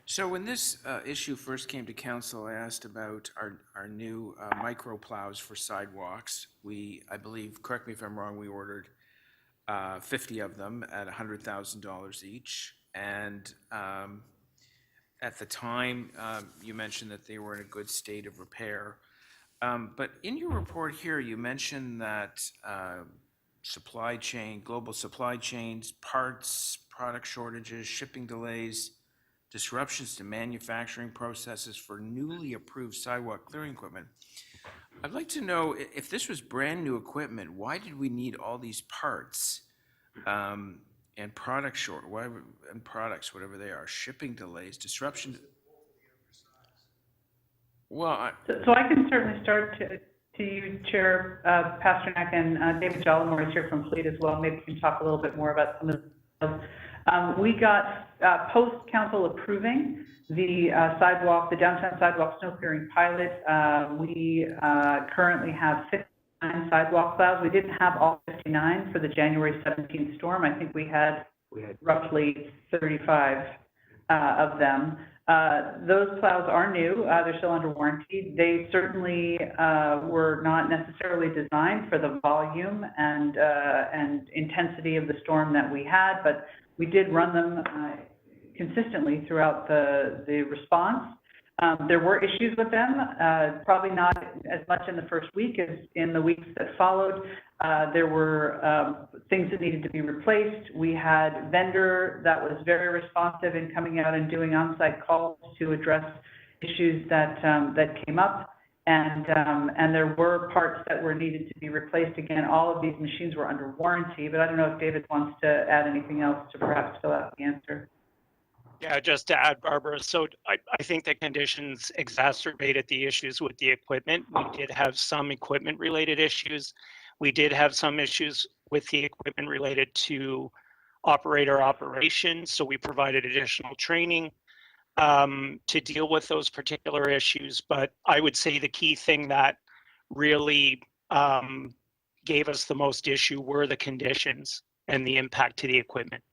So when this issue first came to council, I asked about our new micro plows for sidewalks. I believe, correct me if I'm wrong, we ordered 50 of them at $100,000 each. And at the time, you mentioned that they were in a good state of repair. But in your report here, you mentioned that global supply chains, parts, product shortages, shipping delays, disruptions to manufacturing processes for newly approved sidewalk clearing equipment. I'd like to know, if this was brand new equipment, why did we need all these parts and products, whatever they are, shipping delays, disruptions? Well, so I can certainly start to you, Chair Pasternak, and David Jollimore is here from Fleet as well. Maybe you can talk a little bit more about some of those. We got post-council approving the downtown sidewalk snow clearing pilot. We currently have 59 sidewalk plows. We didn't have all 59 for the January 17th storm. I think we had roughly 35 of them. Those plows are new. They're still under warranty. They certainly were not necessarily designed for the volume and intensity of the storm that we had, but we did run them consistently throughout the response. There were issues with them, probably not as much in the first week as in the weeks that followed. There were things that needed to be replaced. We had vendor that was very responsive in coming out and doing on-site calls to address issues that came up. And there were parts that were needed to be replaced. Again, all of these machines were under warranty, but I don't know if David wants to add anything else to perhaps fill out the answer. Yeah, just to add, Barbara, so I think the conditions exacerbated the issues with the equipment. We did have some equipment-related issues. We did have some issues with the equipment related to operator operations, so we provided additional training to deal with those particular issues. But I would say the key thing that really gave us the most issue were the conditions and the impact to the equipment.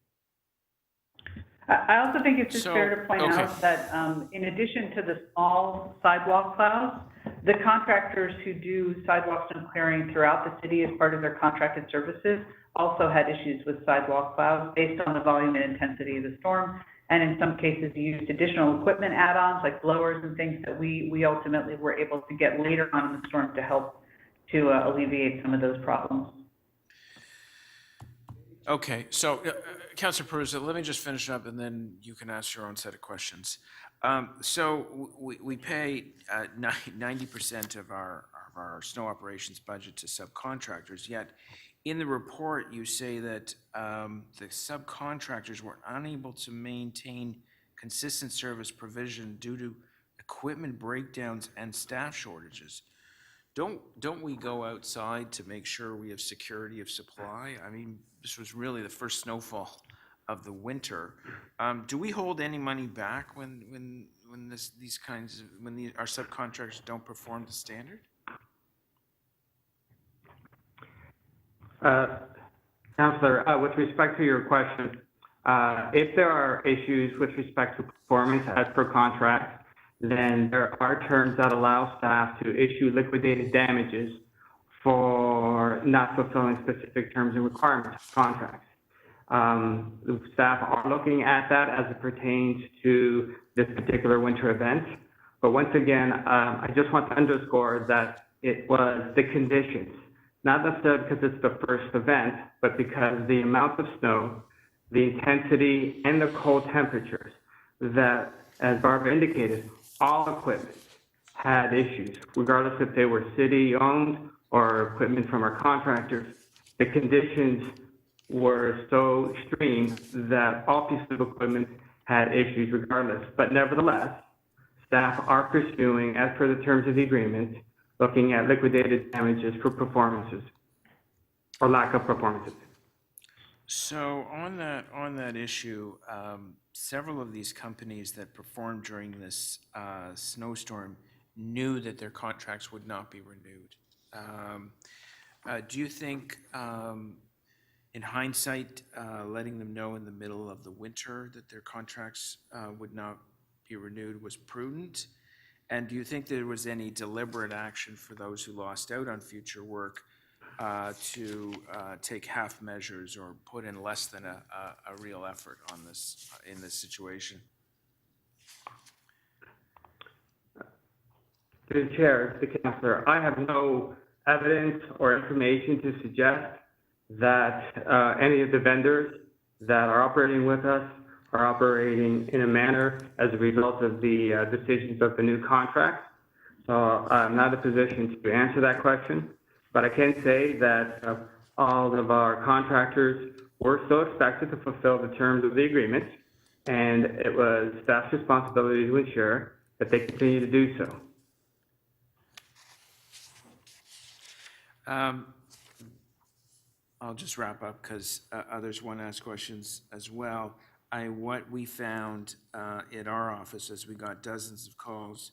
I also think it's just fair to point out that in addition to the small sidewalk plows, The contractors who do sidewalk snow clearing throughout the city as part of their contracted services also had issues with sidewalk plows based on the volume and intensity of the storm. And in some cases, used additional equipment add-ons like blowers and things that we ultimately were able to get later on in the storm to help to alleviate some of those problems. Okay, so Councilor Peruzza, let me just finish up and then you can ask your own set of questions. So we pay 90% of our snow operations budget to subcontractors, yet in the report you say that the subcontractors were unable to maintain consistent service provision due to equipment breakdowns and staff shortages. Don't we go outside to make sure we have security of supply? I mean, this was really the first snowfall of the winter. Do we hold any money back when our subcontractors don't perform to standard? Councillor, with respect to your question, if there are issues with respect to performance as per contract, then there are terms that allow staff to issue liquidated damages for not fulfilling specific terms and requirements of contracts. The staff are looking at that as it pertains to this particular winter event. But once again, I just want to underscore that it was the conditions, not necessarily because it's the first event, but because the amount of snow, the intensity, and the cold temperatures that, as Barbara indicated, all equipment had issues, regardless if they were city-owned or equipment from our contractors. The conditions were so extreme that all pieces of equipment had issues regardless. But nevertheless, staff are pursuing, as per the terms of the agreement, looking at liquidated damages for performances or lack of performances. So on that issue, several of these companies that performed during this snowstorm knew that their contracts would not be renewed. Do you think, in hindsight, letting them know in the middle of the winter that their contracts would not be renewed was prudent? And do you think there was any deliberate action for those who lost out on future work to take half measures or put in less than a real effort on this in this situation? Through the chair, the councillor, I have no evidence or information to suggest that any of the vendors that are operating with us are operating in a manner as a result of the decisions of the new contract. So I'm not in a position to answer that question, but I can say that all of our contractors were still expected to fulfill the terms of the agreement, and it was staff's responsibility to ensure that they continue to do so. I'll just wrap up because others want to ask questions as well. What we found in our office as we got dozens of calls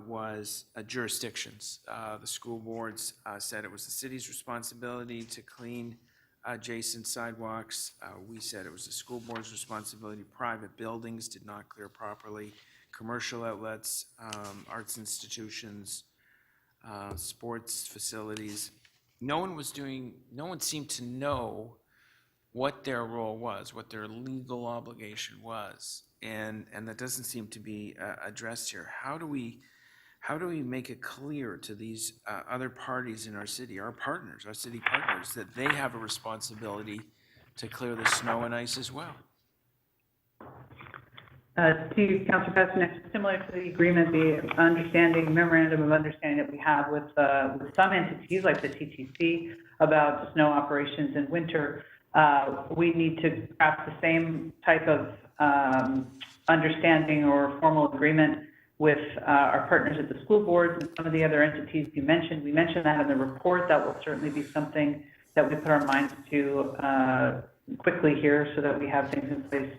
was jurisdictions. The school boards said it was the city's responsibility to clean adjacent sidewalks. We said it was the school board's responsibility. Private buildings did not clear properly. Commercial outlets, arts institutions, sports facilities. No one seemed to know what their role was, what their legal obligation was, and that doesn't seem to be addressed here. How do we make it clear to these other parties in our city, our partners, our city partners, that they have a responsibility to clear the snow and ice as well? To Councillor Pasternak, similar to the agreement, the memorandum of understanding that we have with some entities like the TTC about snow operations in winter, we need to craft the same type of understanding or formal agreement with our partners at the school boards and some of the other entities you mentioned. We mentioned that in the report. That will certainly be something that we put our minds to quickly here so that we have things in place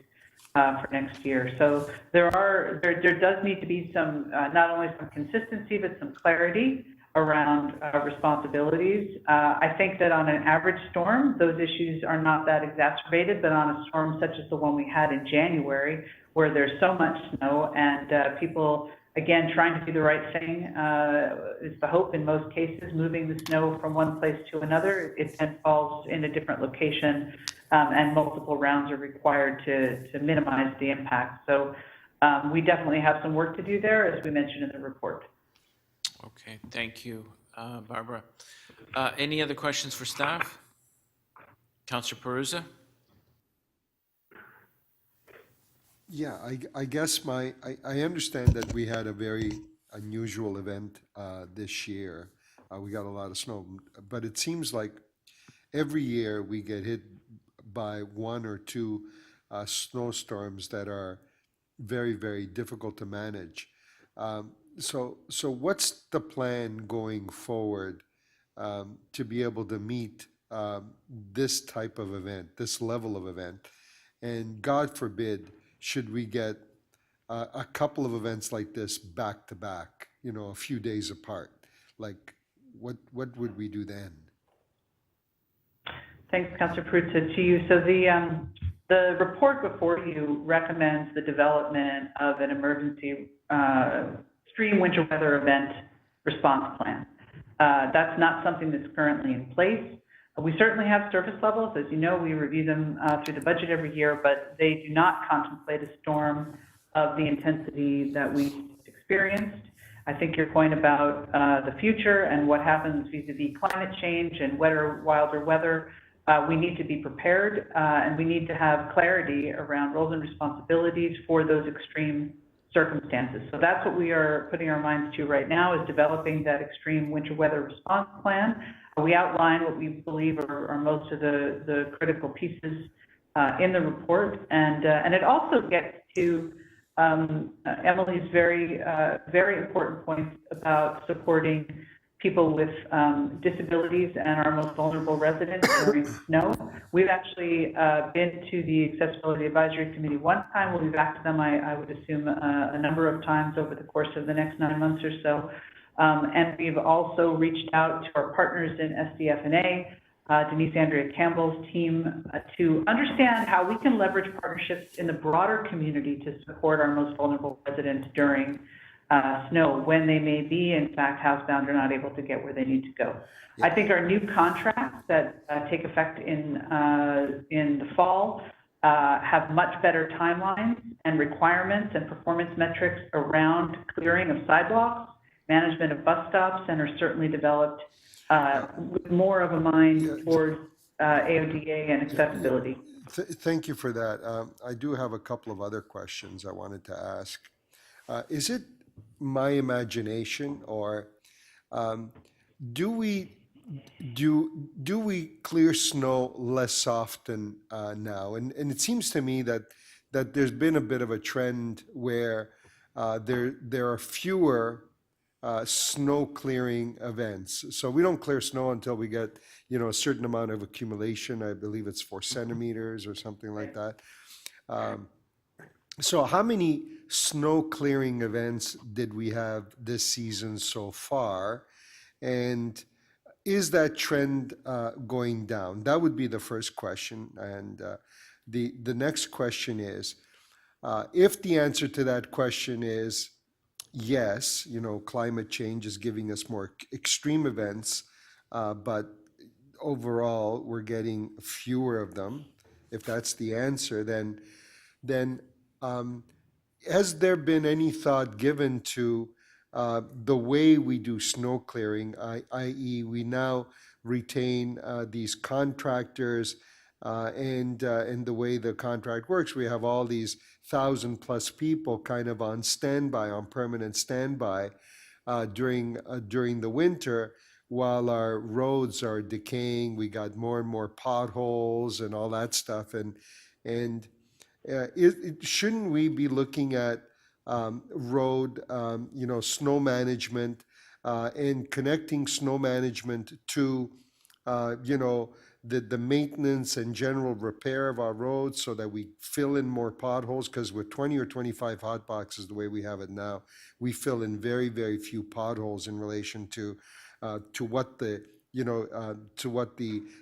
for next year. So there does need to be some, not only some consistency, but some clarity around responsibilities. I think that on an average storm, those issues are not that exacerbated, but on a storm such as the one we had in January, where there's so much snow and people again, trying to do the right thing is the hope in most cases. Moving the snow from one place to another, it then falls in a different location, and multiple rounds are required to minimize the impact. So we definitely have some work to do there, as we mentioned in the report. Okay, thank you, Barbara. Any other questions for staff? Councillor Perruzza? Yeah, I guess I understand that we had a very unusual event this year. We got a lot of snow, but it seems like every year we get hit by one or two snowstorms that are very, very difficult to manage. So what's the plan going forward to be able to meet this type of event, this level of event? And God forbid, should we get a couple of events like this back to back, a few days apart? Like, what would we do then? Thanks, Councillor Perruzza. To you. So the report before you recommends the development of an emergency extreme winter weather event response plan. That's not something that's currently in place. We certainly have surface levels. As you know, we review them through the budget every year, but they do not contemplate a storm of the intensity that we experienced. I think your point about the future and what happens vis-a-vis climate change and wetter, wilder weather, we need to be prepared and we need to have clarity around roles and responsibilities for those extreme circumstances. So that's what we are putting our minds to right now, is developing that extreme winter weather response plan. We outline what we believe are most of the critical pieces in the report, and it also gets to Emily's very important point about supporting people with disabilities and our most vulnerable residents during snow. We've actually been to the Accessibility Advisory Committee one time. We'll be back to them, I would assume, a number of times over the course of the next 9 months or so. And we've also reached out to our partners in SDF&A, Denise Andrea Campbell's team, to understand how we can leverage partnerships in the broader community to support our most vulnerable residents during snow, when they may be, in fact, housebound or not able to get where they need to go. Yeah. I think our new contracts that take effect in the fall have much better timelines and requirements and performance metrics around clearing of sidewalks, management of bus stops, and are certainly developed with more of a mind towards AODA and accessibility. Thank you for that. I do have a couple of other questions I wanted to ask. Is it my imagination, or do we clear snow less often now? And it seems to me that there's been a bit of a trend where there are fewer snow clearing events. So we don't clear snow until we get, a certain amount of accumulation. I believe it's 4 centimeters or something like that. So how many snow clearing events did we have this season so far? And is that trend going down? That would be the first question. And the next question is, if the answer to that question is yes, climate change is giving us more extreme events, but overall we're getting fewer of them. If that's the answer, then has there been any thought given to the way we do snow clearing, i.e. we now retain these contractors and the way the contract works, we have all these 1,000+ people kind of on standby, on permanent standby during the winter, while our roads are decaying. We got more and more potholes and all that stuff, and shouldn't we be looking at road, snow management and connecting snow management to, the maintenance and general repair of our roads, so that we fill in more potholes? Because with 20 or 25 hot boxes, the way we have it now, we fill in very, very few potholes in relation to what the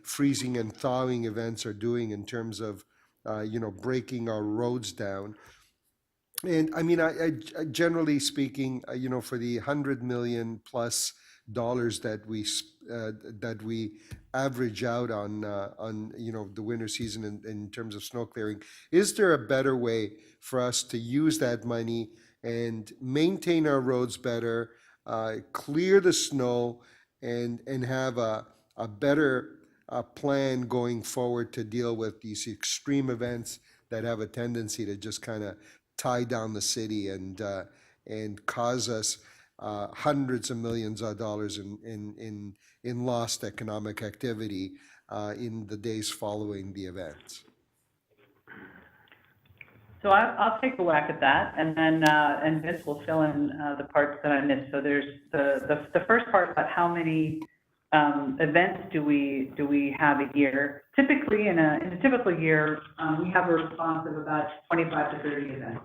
freezing and thawing events are doing in terms of breaking our roads down. And I mean, I generally speaking, you know, for the $100 million plus that we average out on you know the winter season in terms of snow clearing, is there a better way for us to use that money and maintain our roads better, clear the snow, and have a better plan going forward to deal with these extreme events that have a tendency to just kind of tie down the city and cause us hundreds of millions of dollars in lost economic activity in the days following the events? So I'll take a whack at that, and then and Vince will fill in the parts that I missed. So there's the first part about how many events do we have a year. Typically, in a typical year, we have a response of about 25 to 30 events.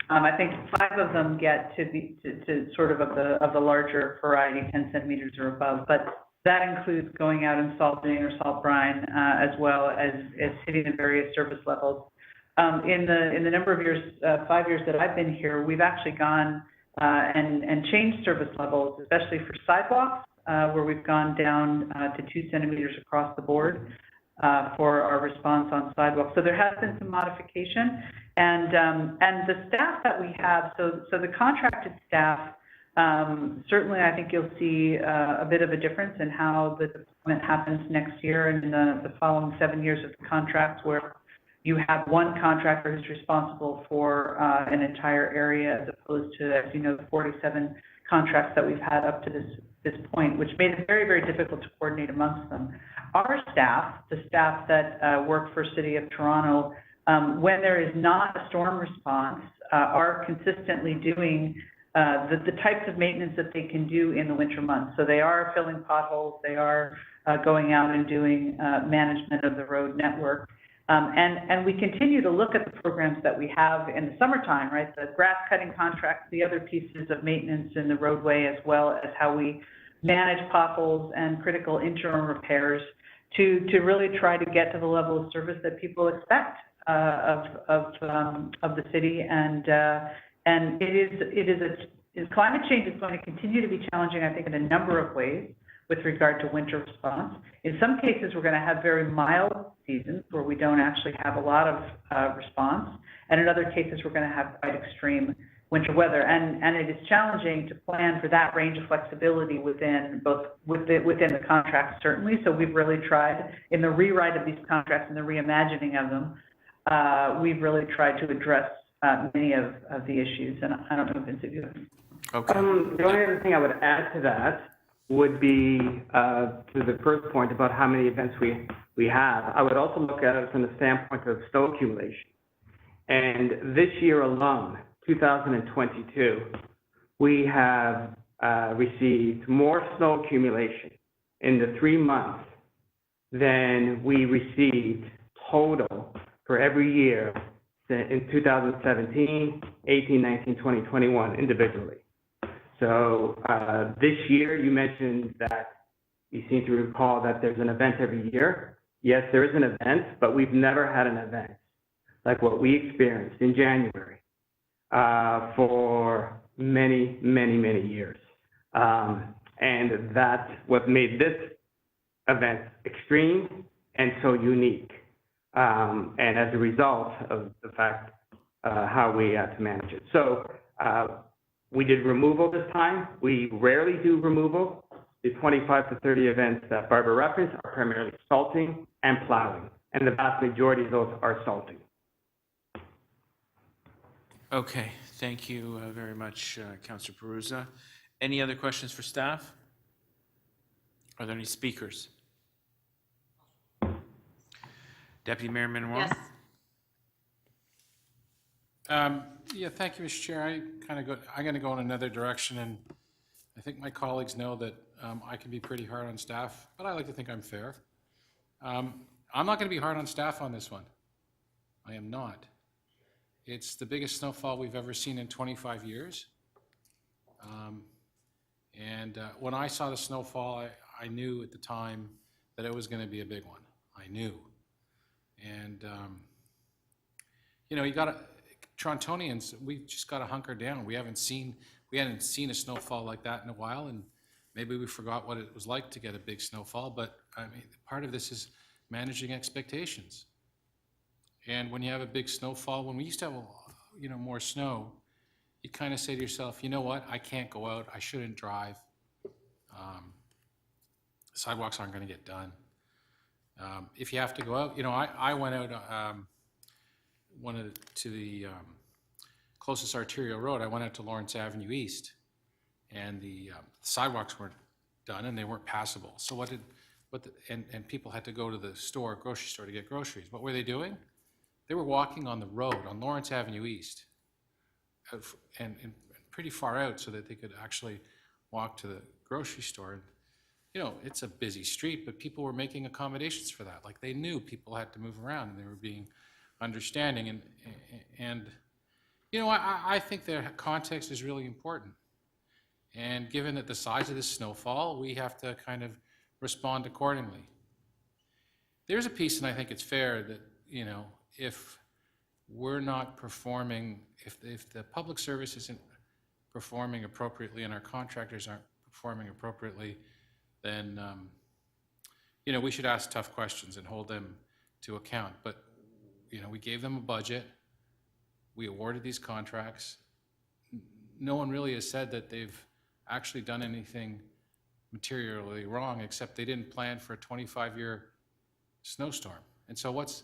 I think 5 of them get to sort of the larger variety, 10 centimeters or above, but that includes going out and salting or salt brine, as well as hitting the various service levels. In the number of years, 5 years that I've been here, we've actually gone and changed service levels, especially for sidewalks, where we've gone down to 2 centimeters across the board for our response on sidewalks. So there has been some modification, and the staff that we have. So the contracted staff, certainly I think you'll see a bit of a difference in how the deployment happens next year and in the following 7 years of the contract, where you have one contractor who's responsible for an entire area, as opposed to, as you know, the 47 contracts that we've had up to this point, which made it very, very difficult to coordinate amongst them. Our staff, the staff that work for City of Toronto, when there is not a storm response, are consistently doing the types of maintenance that they can do in the winter months. So they are filling potholes, they are going out and doing management of the road network. And we continue to look at the programs that we have in the summertime, right? The grass cutting contracts, the other pieces of maintenance in the roadway, as well as how we manage potholes and critical interim repairs to really try to get to the level of service that people expect of the city. And climate change is going to continue to be challenging, I think, in a number of ways with regard to winter response. In some cases, we're going to have very mild seasons where we don't actually have a lot of response. And in other cases, we're going to have quite extreme winter weather. And it is challenging to plan for that range of flexibility within the contracts, certainly. So we've really tried, in the rewrite of these contracts and the reimagining of them, we've really tried to address many of the issues. And I don't know, Vince, if you have. Okay. The only other thing I would add to that would be to the first point about how many events we have. I would also look at it from the standpoint of snow accumulation. And this year alone, 2022, we have received more snow accumulation in the 3 months than we received total for every year in 2017, 18, 19, 20, 21 individually. So this year, you mentioned that you seem to recall that there's an event every year. Yes, there is an event, but we've never had an event like what we experienced in January for many, many, many years. And that's what made this event extreme and so unique. And as a result of the fact how we had to manage it. So we did removal this time. We rarely do removal. The 25 to 30 events that Barbara referenced are primarily salting and plowing, and the vast majority of those are salting. Okay, thank you very much, Councillor Perruzza. Any other questions for staff? Are there any speakers? Deputy Mayor Minoir? Yes. Yeah, thank you, Mr. Chair. I'm going to go in another direction, and I think my colleagues know that I can be pretty hard on staff, but I like to think I'm fair. I'm not going to be hard on staff on this one. I am not. It's the biggest snowfall we've ever seen in 25 years. When I saw the snowfall, I knew at the time that it was going to be a big one. I knew. And, you know, Torontonians, we've just got to hunker down. We hadn't seen a snowfall like that in a while, and maybe we forgot what it was like to get a big snowfall. But I mean, part of this is managing expectations. And when you have a big snowfall, when we used to have more snow, you kind of say to yourself, you know what, I can't go out, I shouldn't drive. Sidewalks aren't going to get done. If you have to go out, I went out, to the closest arterial road. I went out to Lawrence Avenue East, and the sidewalks weren't done and they weren't passable. So and people had to go to the grocery store to get groceries. What were they doing? They were walking on the road on Lawrence Avenue East, and pretty far out so that they could actually walk to the grocery store. And, it's a busy street, but people were making accommodations for that. Like, they knew people had to move around, and they were being understanding. And I think the context is really important. And given that the size of this snowfall, we have to kind of respond accordingly. There's a piece, and I think it's fair that, if we're not performing, if the public service isn't performing appropriately and our contractors aren't performing appropriately, then, we should ask tough questions and hold them to account. But, we gave them a budget. We awarded these contracts. No one really has said that they've actually done anything materially wrong, except they didn't plan for a 25-year snowstorm. And so what's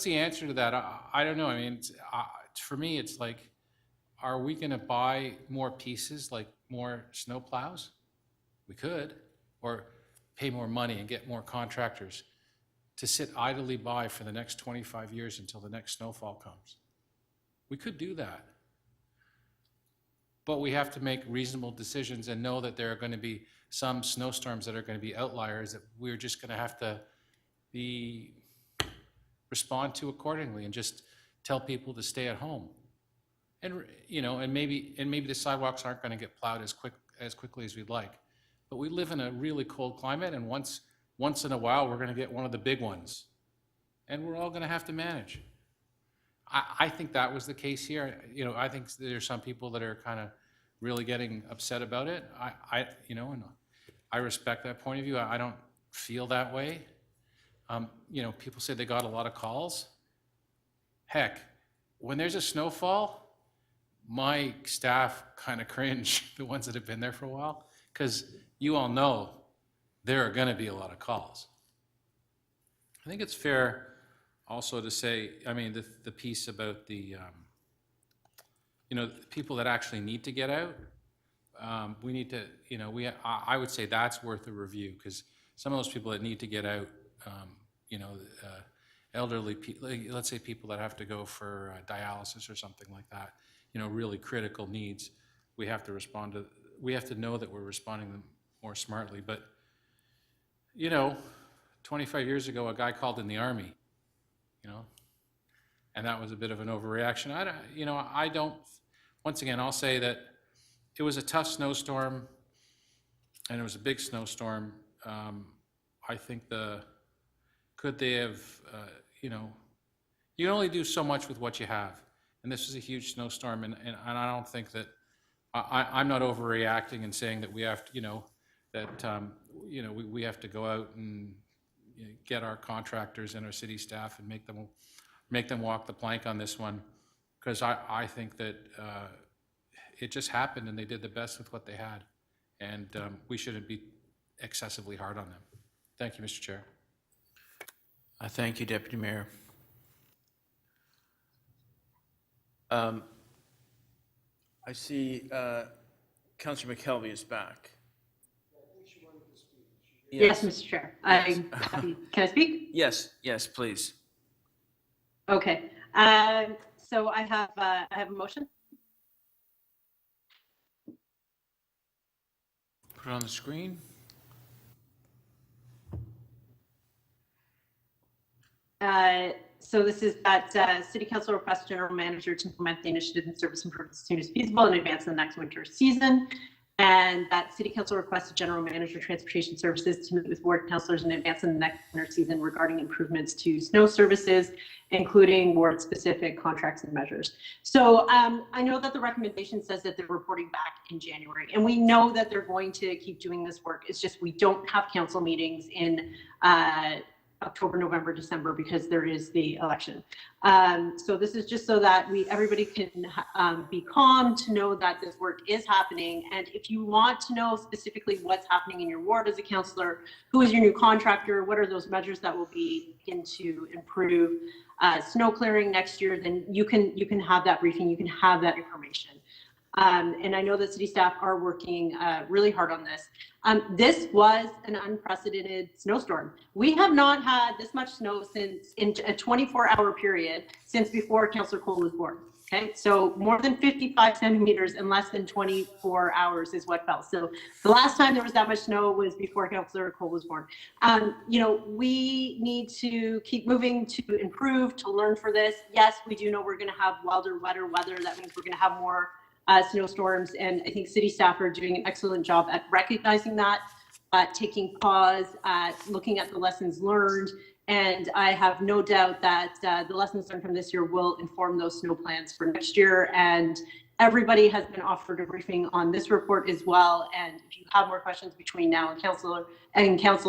the answer to that? I don't know. I mean, for me, it's like, are we going to buy more pieces, like more snow plows? We could. Or pay more money and get more contractors to sit idly by for the next 25 years until the next snowfall comes. We could do that. But we have to make reasonable decisions and know that there are going to be some snowstorms that are going to be outliers that we're just going to have to respond to accordingly and just tell people to stay at home. And and maybe the sidewalks aren't going to get plowed as quickly as we'd like. But we live in a really cold climate, and once in a while we're going to get one of the big ones, and we're all going to have to manage. I think that was the case here. I think there's some people that are kind of really getting upset about it. And I respect that point of view. I don't feel that way. People say they got a lot of calls. Heck, when there's a snowfall, my staff kind of cringe, the ones that have been there for a while, because you all know there are going to be a lot of calls. I think it's fair also to say, I mean, the piece about the people that actually need to get out, we need to, I would say that's worth a review, because some of those people that need to get out, elderly people, let's say people that have to go for dialysis or something like that, really critical needs, we have to respond to, we have to know that we're responding to them more smartly. But, 25 years ago, a guy called in the Army, and that was a bit of an overreaction. I don't, once again, I'll say that it was a tough snowstorm, and it was a big snowstorm. I think could they have, you can only do so much with what you have. And this was a huge snowstorm, and I don't think that, I'm not overreacting and saying that we have to, we have to go out and get our contractors and our city staff and make them walk the plank on this one, because I think that it just happened and they did the best with what they had, and we shouldn't be excessively hard on them. Thank you, Mr. Chair. Thank you, Deputy Mayor. I see Councillor McKelvey is back. Yes, Mr. Chair. Can I speak? Yes, please. Okay. So I have a motion. Put it on the screen. So this is that City Council requests General Manager to implement the initiative and service improvements as soon as feasible in advance of the next winter season. and that City Council requested General Manager Transportation Services to meet with ward councilors in advance of the next winter season regarding improvements to snow services, including ward-specific contracts and measures. So I know that the recommendation says that they're reporting back in January, and we know that they're going to keep doing this work. It's just we don't have council meetings in October, November, December, because there is the election. So this is just so that everybody can be calm to know that this work is happening. And if you want to know specifically what's happening in your ward as a councillor, who is your new contractor, what are those measures that will be in to improve snow clearing next year, then you can have that briefing, you can have that information. And I know that city staff are working really hard on this. This was an unprecedented snowstorm. We have not had this much snow since in a 24-hour period since before Councillor Cole was born. Okay, so more than 55 centimeters in less than 24 hours is what fell. So the last time there was that much snow was before Councillor Cole was born. You know, we need to keep moving to improve, to learn for this. Yes, we do know we're going to have wilder, wetter weather. That means we're going to have more snowstorms, and I think city staff are doing an excellent job at recognizing that, taking pause, looking at the lessons learned, and I have no doubt that the lessons learned from this year will inform those snow plans for next year. And everybody has been offered a briefing on this report as well. And if you have more questions between now and council,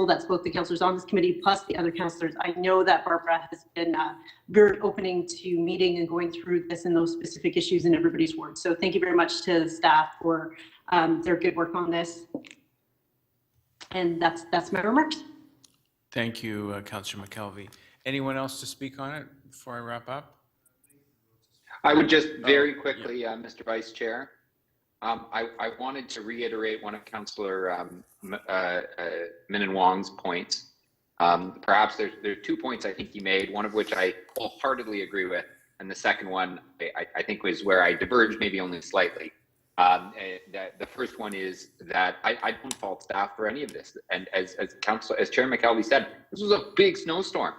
that's both the councillors on this committee plus the other councillors. I know that Barbara has been very opening to meeting and going through this and those specific issues in everybody's ward. So thank you very much to the staff for their good work on this. And that's my remarks. Thank you, Councillor McKelvey. Anyone else to speak on it before I wrap up? I would just very quickly, Mr. Vice Chair, I wanted to reiterate one of Councillor Min Wong's points. Perhaps there are 2 points I think he made, one of which I wholeheartedly agree with, and the second one I think was where I diverged maybe only slightly. The first one is that I don't fault staff for any of this. And as Chair McKelvey said, this was a big snowstorm.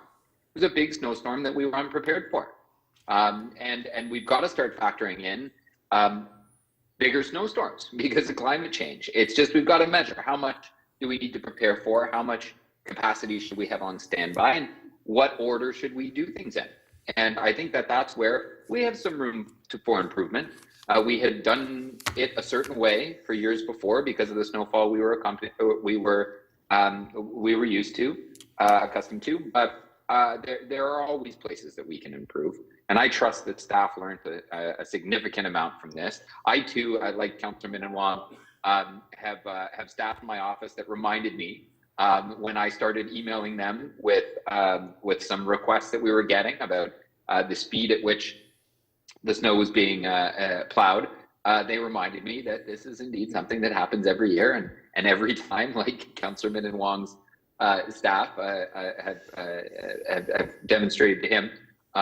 It was a big snowstorm that we were unprepared for. And we've got to start factoring in bigger snowstorms because of climate change. It's just we've got to measure how much do we need to prepare for, how much capacity should we have on standby, and what order should we do things in. And I think that that's where we have some room for improvement. We had done it a certain way for years before because of the snowfall we were used to, accustomed to. But there are always places that we can improve, and I trust that staff learned a significant amount from this. I too, like Councillor Min Wong, have staff in my office that reminded me when I started emailing them with some requests that we were getting about the speed at which the snow was being plowed. They reminded me that this is indeed something that happens every year, and every time, like Councillor Min Wong's staff have demonstrated to him,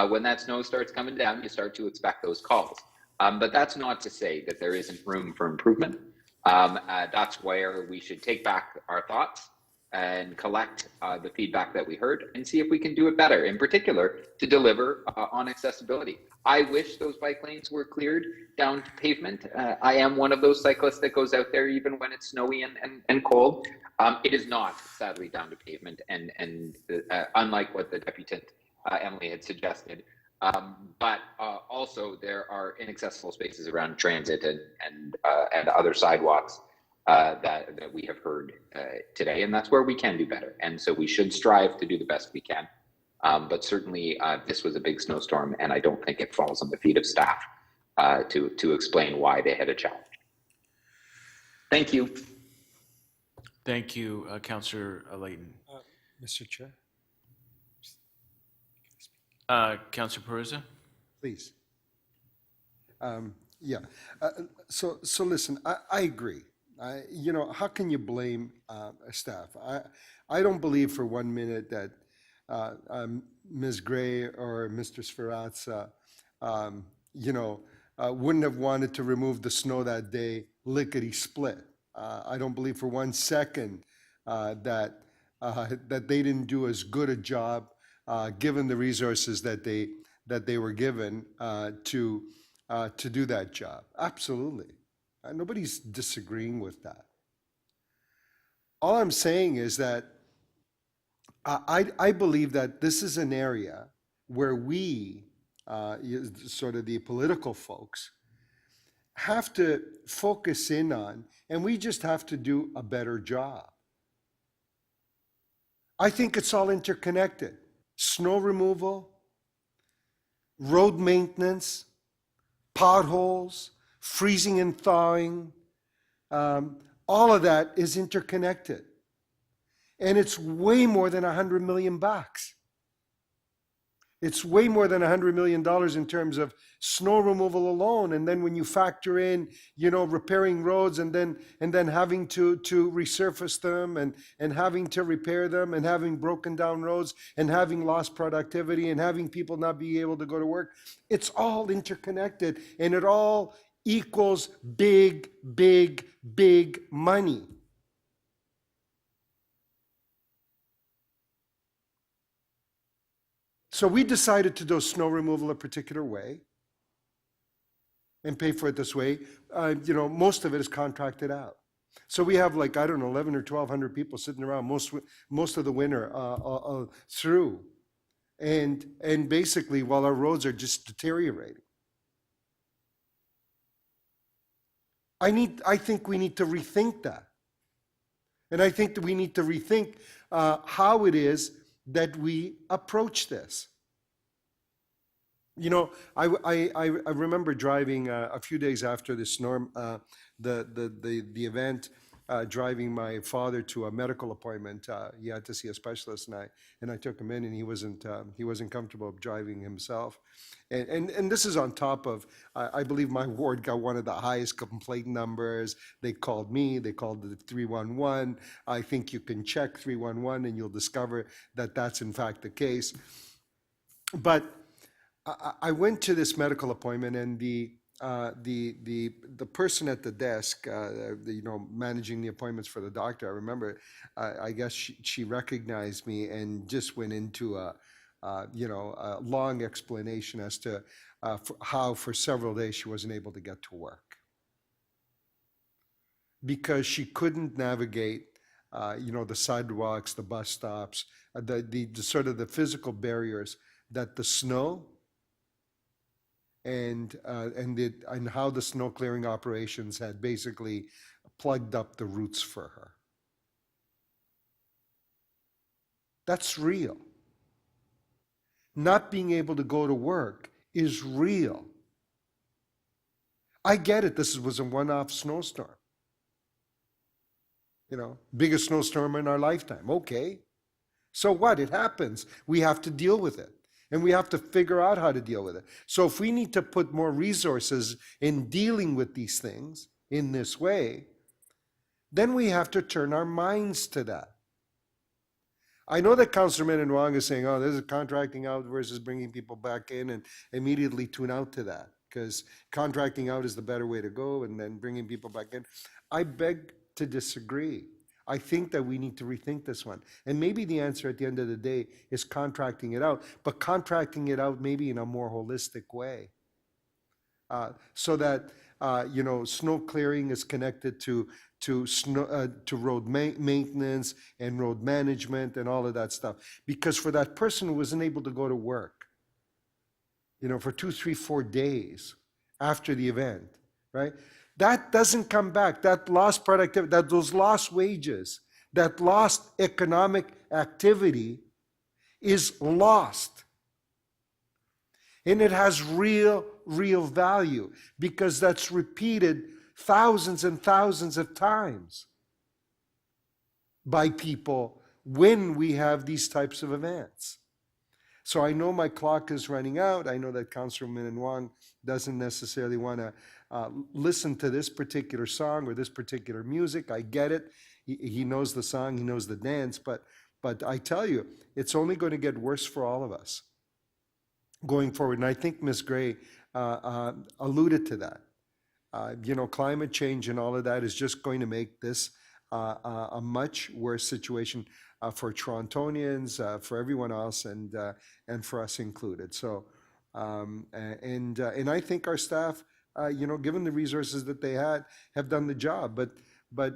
when that snow starts coming down, you start to expect those calls. But that's not to say that there isn't room for improvement. That's where we should take back our thoughts and collect the feedback that we heard and see if we can do it better, in particular to deliver on accessibility. I wish those bike lanes were cleared down to pavement. I am one of those cyclists that goes out there even when it's snowy and cold. It is not, sadly, down to pavement, and unlike what the Deputant Emily had suggested. But also there are inaccessible spaces around transit and other sidewalks that we have heard today, and that's where we can do better. And so we should strive to do the best we can. But certainly this was a big snowstorm, and I don't think it falls on the feet of staff to explain why they had a challenge. Thank you. Thank you, Councillor Layton. Mr. Chair. Councillor Peruzza? Please. Yeah. So listen, I agree. You know, how can you blame staff? I don't believe for 1 minute that Ms. Gray or Mr. Sferrazza, wouldn't have wanted to remove the snow that day, lickety split. I don't believe for 1 second that they didn't do as good a job, given the resources that they were given to do that job. Absolutely. Nobody's disagreeing with that. All I'm saying is that I believe that this is an area where we, sort of the political folks, have to focus in on, and we just have to do a better job. I think it's all interconnected. Snow removal, road maintenance, potholes, freezing and thawing, all of that is interconnected. And it's way more than $100 million. It's way more than $100 million in terms of snow removal alone. And then when you factor in, repairing roads and then having to resurface them and having to repair them and having broken down roads and having lost productivity and having people not be able to go to work, it's all interconnected and it all equals big, big, big money. So we decided to do snow removal a particular way and pay for it this way. Most of it is contracted out. So we have 11 or 1,200 people sitting around most of the winter through. And basically, while our roads are just deteriorating. I think we need to rethink that. And I think that we need to rethink how it is that we approach this. I remember driving a few days after the storm, the event, driving my father to a medical appointment. He had to see a specialist, and I took him in, and he wasn't comfortable driving himself. And this is on top of, I believe my ward got one of the highest complaint numbers. They called me, they called the 311. I think you can check 311 and you'll discover that that's in fact the case. But I went to this medical appointment, and the person at the desk, managing the appointments for the doctor, I remember, I guess she recognized me and just went into a long explanation as to how for several days she wasn't able to get to work because she couldn't navigate, the sidewalks, the bus stops, the sort of the physical barriers that the snow and how the snow clearing operations had basically plugged up the routes for her. That's real. Not being able to go to work is real. I get it. This was a one-off snowstorm. Biggest snowstorm in our lifetime. Okay. So what? It happens. We have to deal with it. And we have to figure out how to deal with it. So if we need to put more resources in dealing with these things in this way, then we have to turn our minds to that. I know that Councillor Minnan-Wong is saying, this is contracting out versus bringing people back in, and immediately tune out to that because contracting out is the better way to go and then bringing people back in. I beg to disagree. I think that we need to rethink this one. And maybe the answer at the end of the day is contracting it out, but contracting it out maybe in a more holistic way. So that, snow clearing is connected to road maintenance and road management and all of that stuff. Because for that person who wasn't able to go to work, for 2, 3, 4 days after the event, right? That doesn't come back. That lost productivity, those lost wages, that lost economic activity is lost. And it has real value because that's repeated thousands and thousands of times by people when we have these types of events. So I know my clock is running out. I know that Councillor Minnan-Wong doesn't necessarily want to listen to this particular song or this particular music. I get it. He knows the song, he knows the dance, but I tell you, it's only going to get worse for all of us going forward. And I think Ms. Gray alluded to that. Climate change and all of that is just going to make this a much worse situation for Torontonians, for everyone else, and for us included. So, and I think our staff given the resources that they had, have done the job. But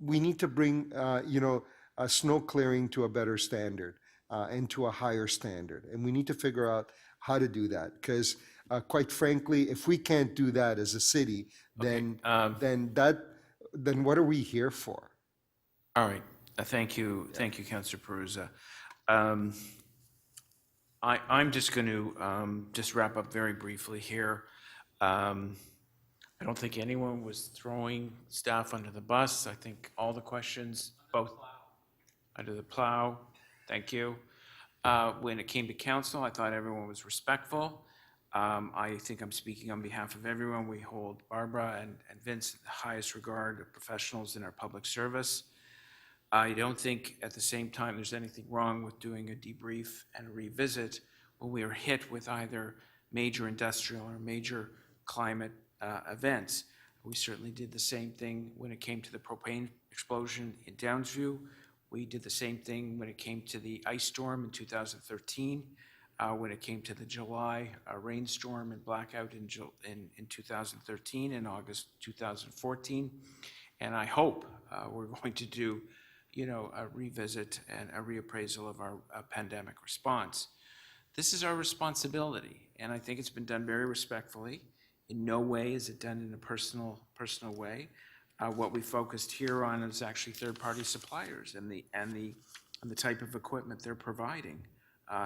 we need to bring, snow clearing to a better standard and to a higher standard. And we need to figure out how to do that. Because quite frankly, if we can't do that as a city, then what are we here for? All right. Thank you. Thank you, Councillor Perusa. I'm just going to just wrap up very briefly here. I don't think anyone was throwing staff under the bus. I think all the questions, both under the plow, thank you. When it came to council, I thought everyone was respectful. I think I'm speaking on behalf of everyone. We hold Barbara and Vince in the highest regard of professionals in our public service. I don't think at the same time there's anything wrong with doing a debrief and a revisit when we are hit with either major industrial or major climate events. We certainly did the same thing when it came to the propane explosion in Downsview. We did the same thing when it came to the ice storm in 2013, when it came to the July rainstorm and blackout in 2013 and August 2014. And I hope we're going to do a revisit and a reappraisal of our pandemic response. This is our responsibility, and I think it's been done very respectfully. In no way is it done in a personal way. What we focused here on is actually third-party suppliers and the type of equipment they're providing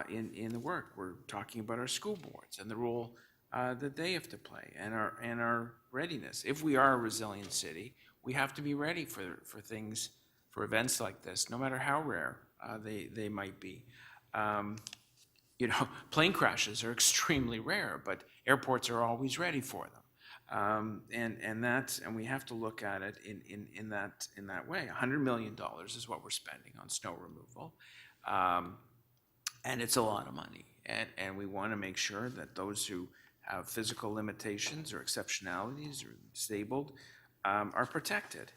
in the work. We're talking about our school boards and the role that they have to play and our readiness. If we are a resilient city, we have to be ready for things, for events like this, no matter how rare they might be. Plane crashes are extremely rare, but airports are always ready for them. And we have to look at it in that way. $100 million is what we're spending on snow removal. And it's a lot of money. And we want to make sure that those who have physical limitations or exceptionalities or disabled are protected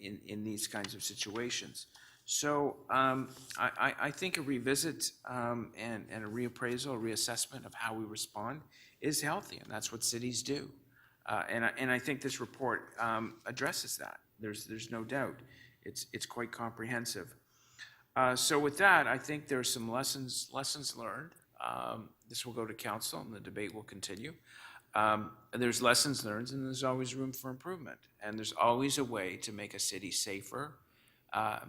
in these kinds of situations. So I think a revisit and a reappraisal, a reassessment of how we respond is healthy, and that's what cities do. And I think this report addresses that. There's no doubt. It's quite comprehensive. So with that, I think there are some lessons learned. This will go to council, and the debate will continue. There's lessons learned, and there's always room for improvement. And there's always a way to make a city safer,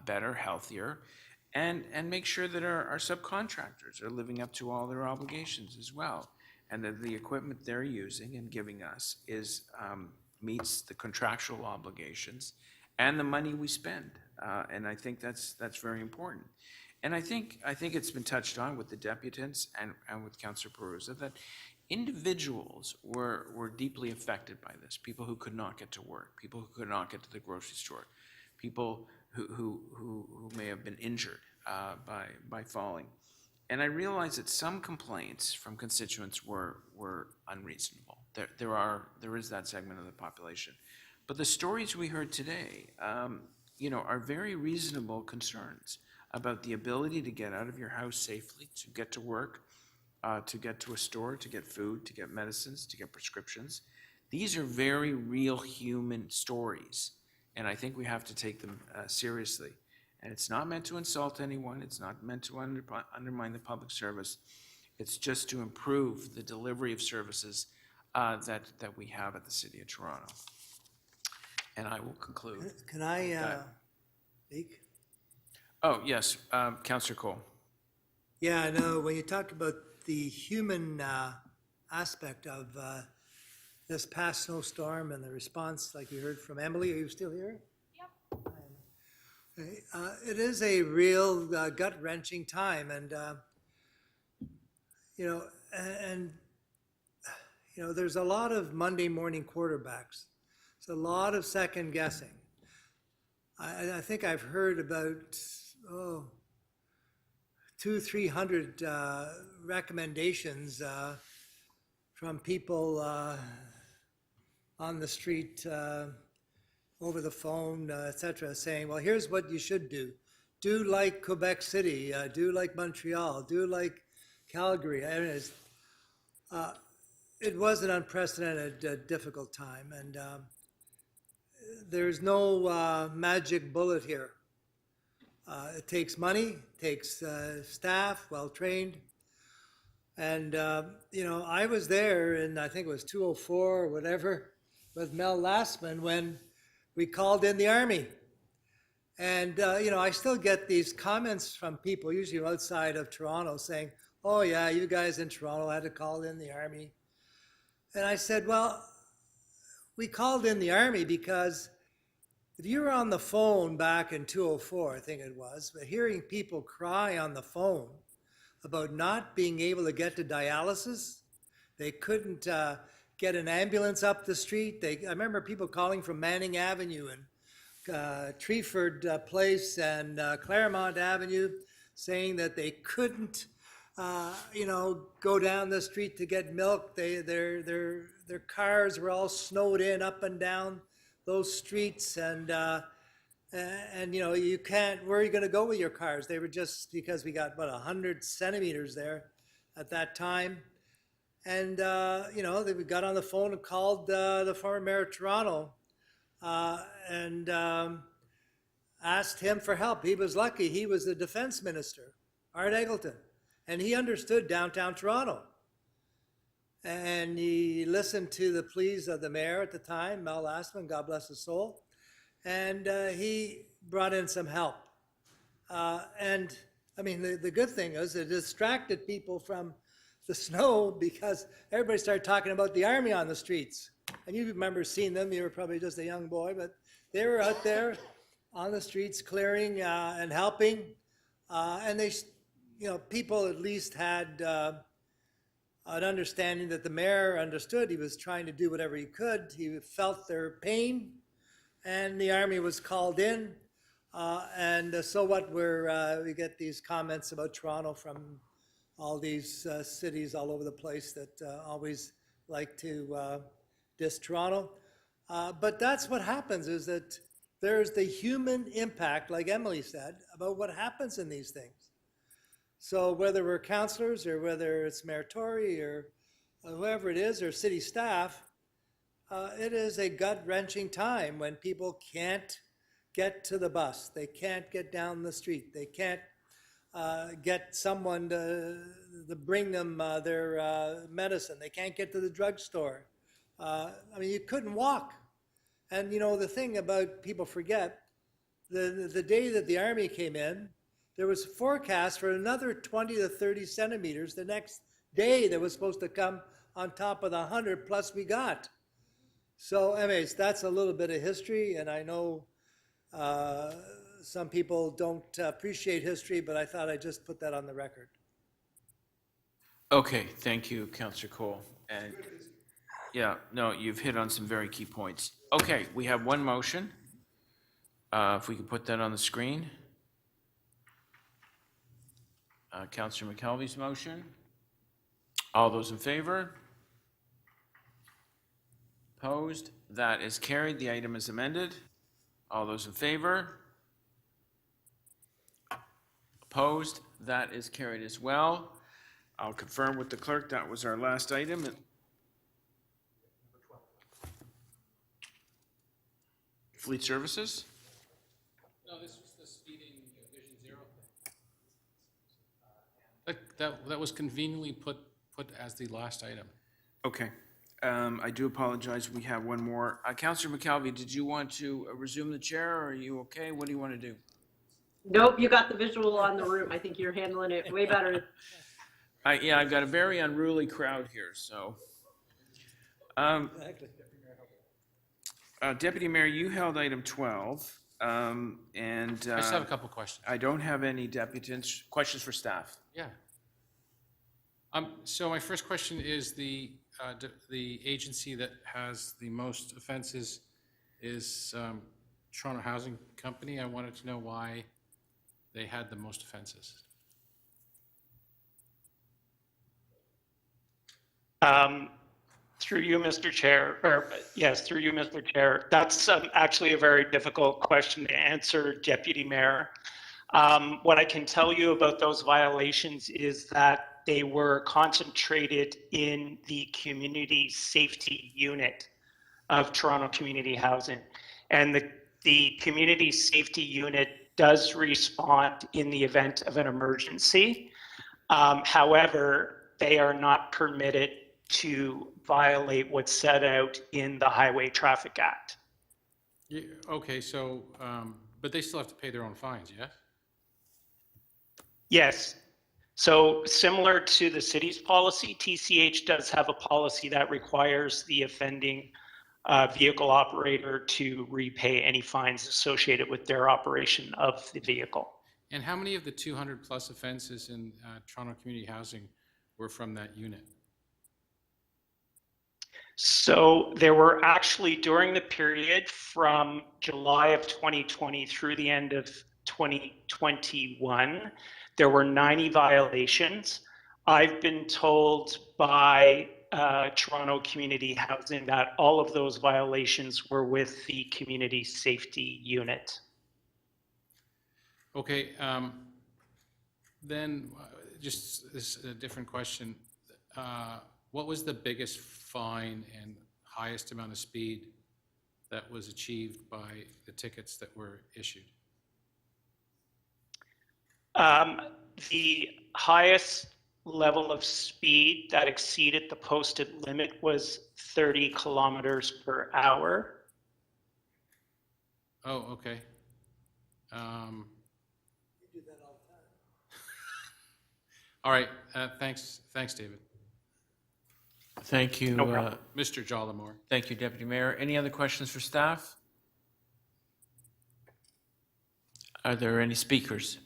better, healthier, and make sure that our subcontractors are living up to all their obligations as well, and that the equipment they're using and giving us meets the contractual obligations and the money we spend. And I think that's very important. And I think it's been touched on with the deputants and with Councillor Perusa that individuals were deeply affected by this. People who could not get to work, people who could not get to the grocery store, people who may have been injured by falling. And I realize that some complaints from constituents were unreasonable. There is that segment of the population. But the stories we heard today, are very reasonable concerns about the ability to get out of your house safely, to get to work, to get to a store, to get food, to get medicines, to get prescriptions. These are very real human stories, and I think we have to take them seriously. And it's not meant to insult anyone. It's not meant to undermine the public service. It's just to improve the delivery of services that we have at the City of Toronto. And I will conclude. Can I speak? Oh, yes, Councillor Cole. Yeah, I know. When you talk about the human aspect of this past snowstorm and the response, like we heard from Emily, are you still here? Yep. It is a real gut-wrenching time, and there's a lot of Monday morning quarterbacks. It's a lot of second guessing. I think I've heard about 200-300 recommendations from people on the street, over the phone, etc., saying, well, here's what you should do. Do like Quebec City, do like Montreal, do like Calgary. it was an unprecedented, difficult time, and there's no magic bullet here. It takes money, takes staff, well-trained. And, I was there in, I think it was 204 or whatever, with Mel Lastman when we called in the Army. And, I still get these comments from people, usually outside of Toronto, saying, oh yeah, you guys in Toronto had to call in the Army. And I said, well, we called in the Army because if you were on the phone back in 204, I think it was, but hearing people cry on the phone about not being able to get to dialysis, they couldn't get an ambulance up the street. I remember people calling from Manning Avenue and Treeford Place and Claremont Avenue saying that they couldn't, go down the street to get milk. Their cars were all snowed in up and down those streets, and you can't, where are you going to go with your cars? They were just, because we got, 100 centimeters there at that time. And, we got on the phone and called the former mayor of Toronto and asked him for help. He was lucky. He was the defense minister, Art Eggleton, and he understood downtown Toronto. And he listened to the pleas of the mayor at the time, Mel Lastman, God bless his soul. And he brought in some help. The good thing is it distracted people from the snow because everybody started talking about the Army on the streets. And you remember seeing them, you were probably just a young boy, but they were out there on the streets clearing and helping. And they, people at least had an understanding that the mayor understood. He was trying to do whatever he could. He felt their pain. And the Army was called in, so what? We get these comments about Toronto from all these cities all over the place that always like to diss Toronto. But that's what happens, is that there's the human impact, like Emily said, about what happens in these things. So whether we're councillors or whether it's Mayor Tory or whoever it is or city staff, it is a gut-wrenching time when people can't get to the bus. They can't get down the street. They can't get someone to bring them their medicine. They can't get to the drugstore. You couldn't walk. And the thing about people forget, the day that the Army came in, there was a forecast for another 20 to 30 centimeters the next day that was supposed to come on top of the 100 plus we got. So anyways, that's a little bit of history, and I know some people don't appreciate history, but I thought I'd just put that on the record. Okay, thank you, Councillor Cole. And yeah, no, you've hit on some very key points. Okay, we have one motion. If we could put that on the screen. Councillor McKelvey's motion. All those in favor? Opposed? That is carried. The item is amended. All those in favor? Opposed? That is carried as well. I'll confirm with the clerk that was our last item. Fleet Services? No, this was the speeding Vision Zero thing. That was conveniently put as the last item. Okay. I do apologize. We have one more. Councillor McKelvey, did you want to resume the chair, or are you okay? What do you want to do? Nope, you got the visual on the room. I think you're handling it way better. Yeah, I've got a very unruly crowd here, so. Deputy Mayor, you held item 12, and. I just have a couple questions. I don't have any deputants. Questions for staff? Yeah. So my first question is the agency that has the most offenses is Toronto Housing Company. I wanted to know why they had the most offenses. Through you, Mr. Chair, or yes, through you, Mr. Chair. That's actually a very difficult question to answer, Deputy Mayor. What I can tell you about those violations is that they were concentrated in the community safety unit of Toronto Community Housing. And the community safety unit does respond in the event of an emergency. However, they are not permitted to violate what's set out in the Highway Traffic Act. Yeah, okay, so, but they still have to pay their own fines, yes? Yes. So similar to the city's policy, TCH does have a policy that requires the offending vehicle operator to repay any fines associated with their operation of the vehicle. And how many of the 200 plus offenses in Toronto Community Housing were from that unit? So there were actually, during the period from July of 2020 through the end of 2021, there were 90 violations. I've been told by Toronto Community Housing that all of those violations were with the community safety unit. Okay, then just this a different question. What was the biggest fine and highest amount of speed that was achieved by the tickets that were issued? The highest level of speed that exceeded the posted limit was 30 kilometers per hour. Oh, okay. All right, thanks, David. Thank you. No problem. Mr. Jollimore. Thank you, Deputy Mayor. Any other questions for staff? Are there any speakers?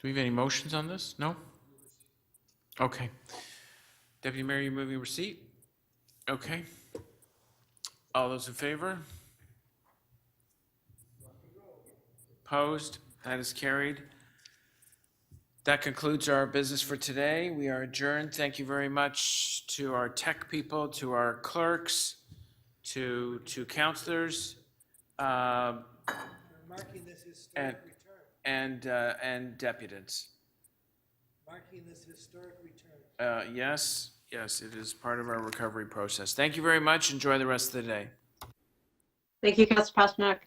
Do we have any motions on this? No? Okay. Deputy Mayor, you moving receipt? Okay. All those in favor? Opposed? That is carried. That concludes our business for today. We are adjourned. Thank you very much to our tech people, to our clerks, to councilors, Marking this historic return. and deputies. Marking this historic return. Yes, it is part of our recovery process. Thank you very much. Enjoy the rest of the day. Thank you, Councilor Pasternak.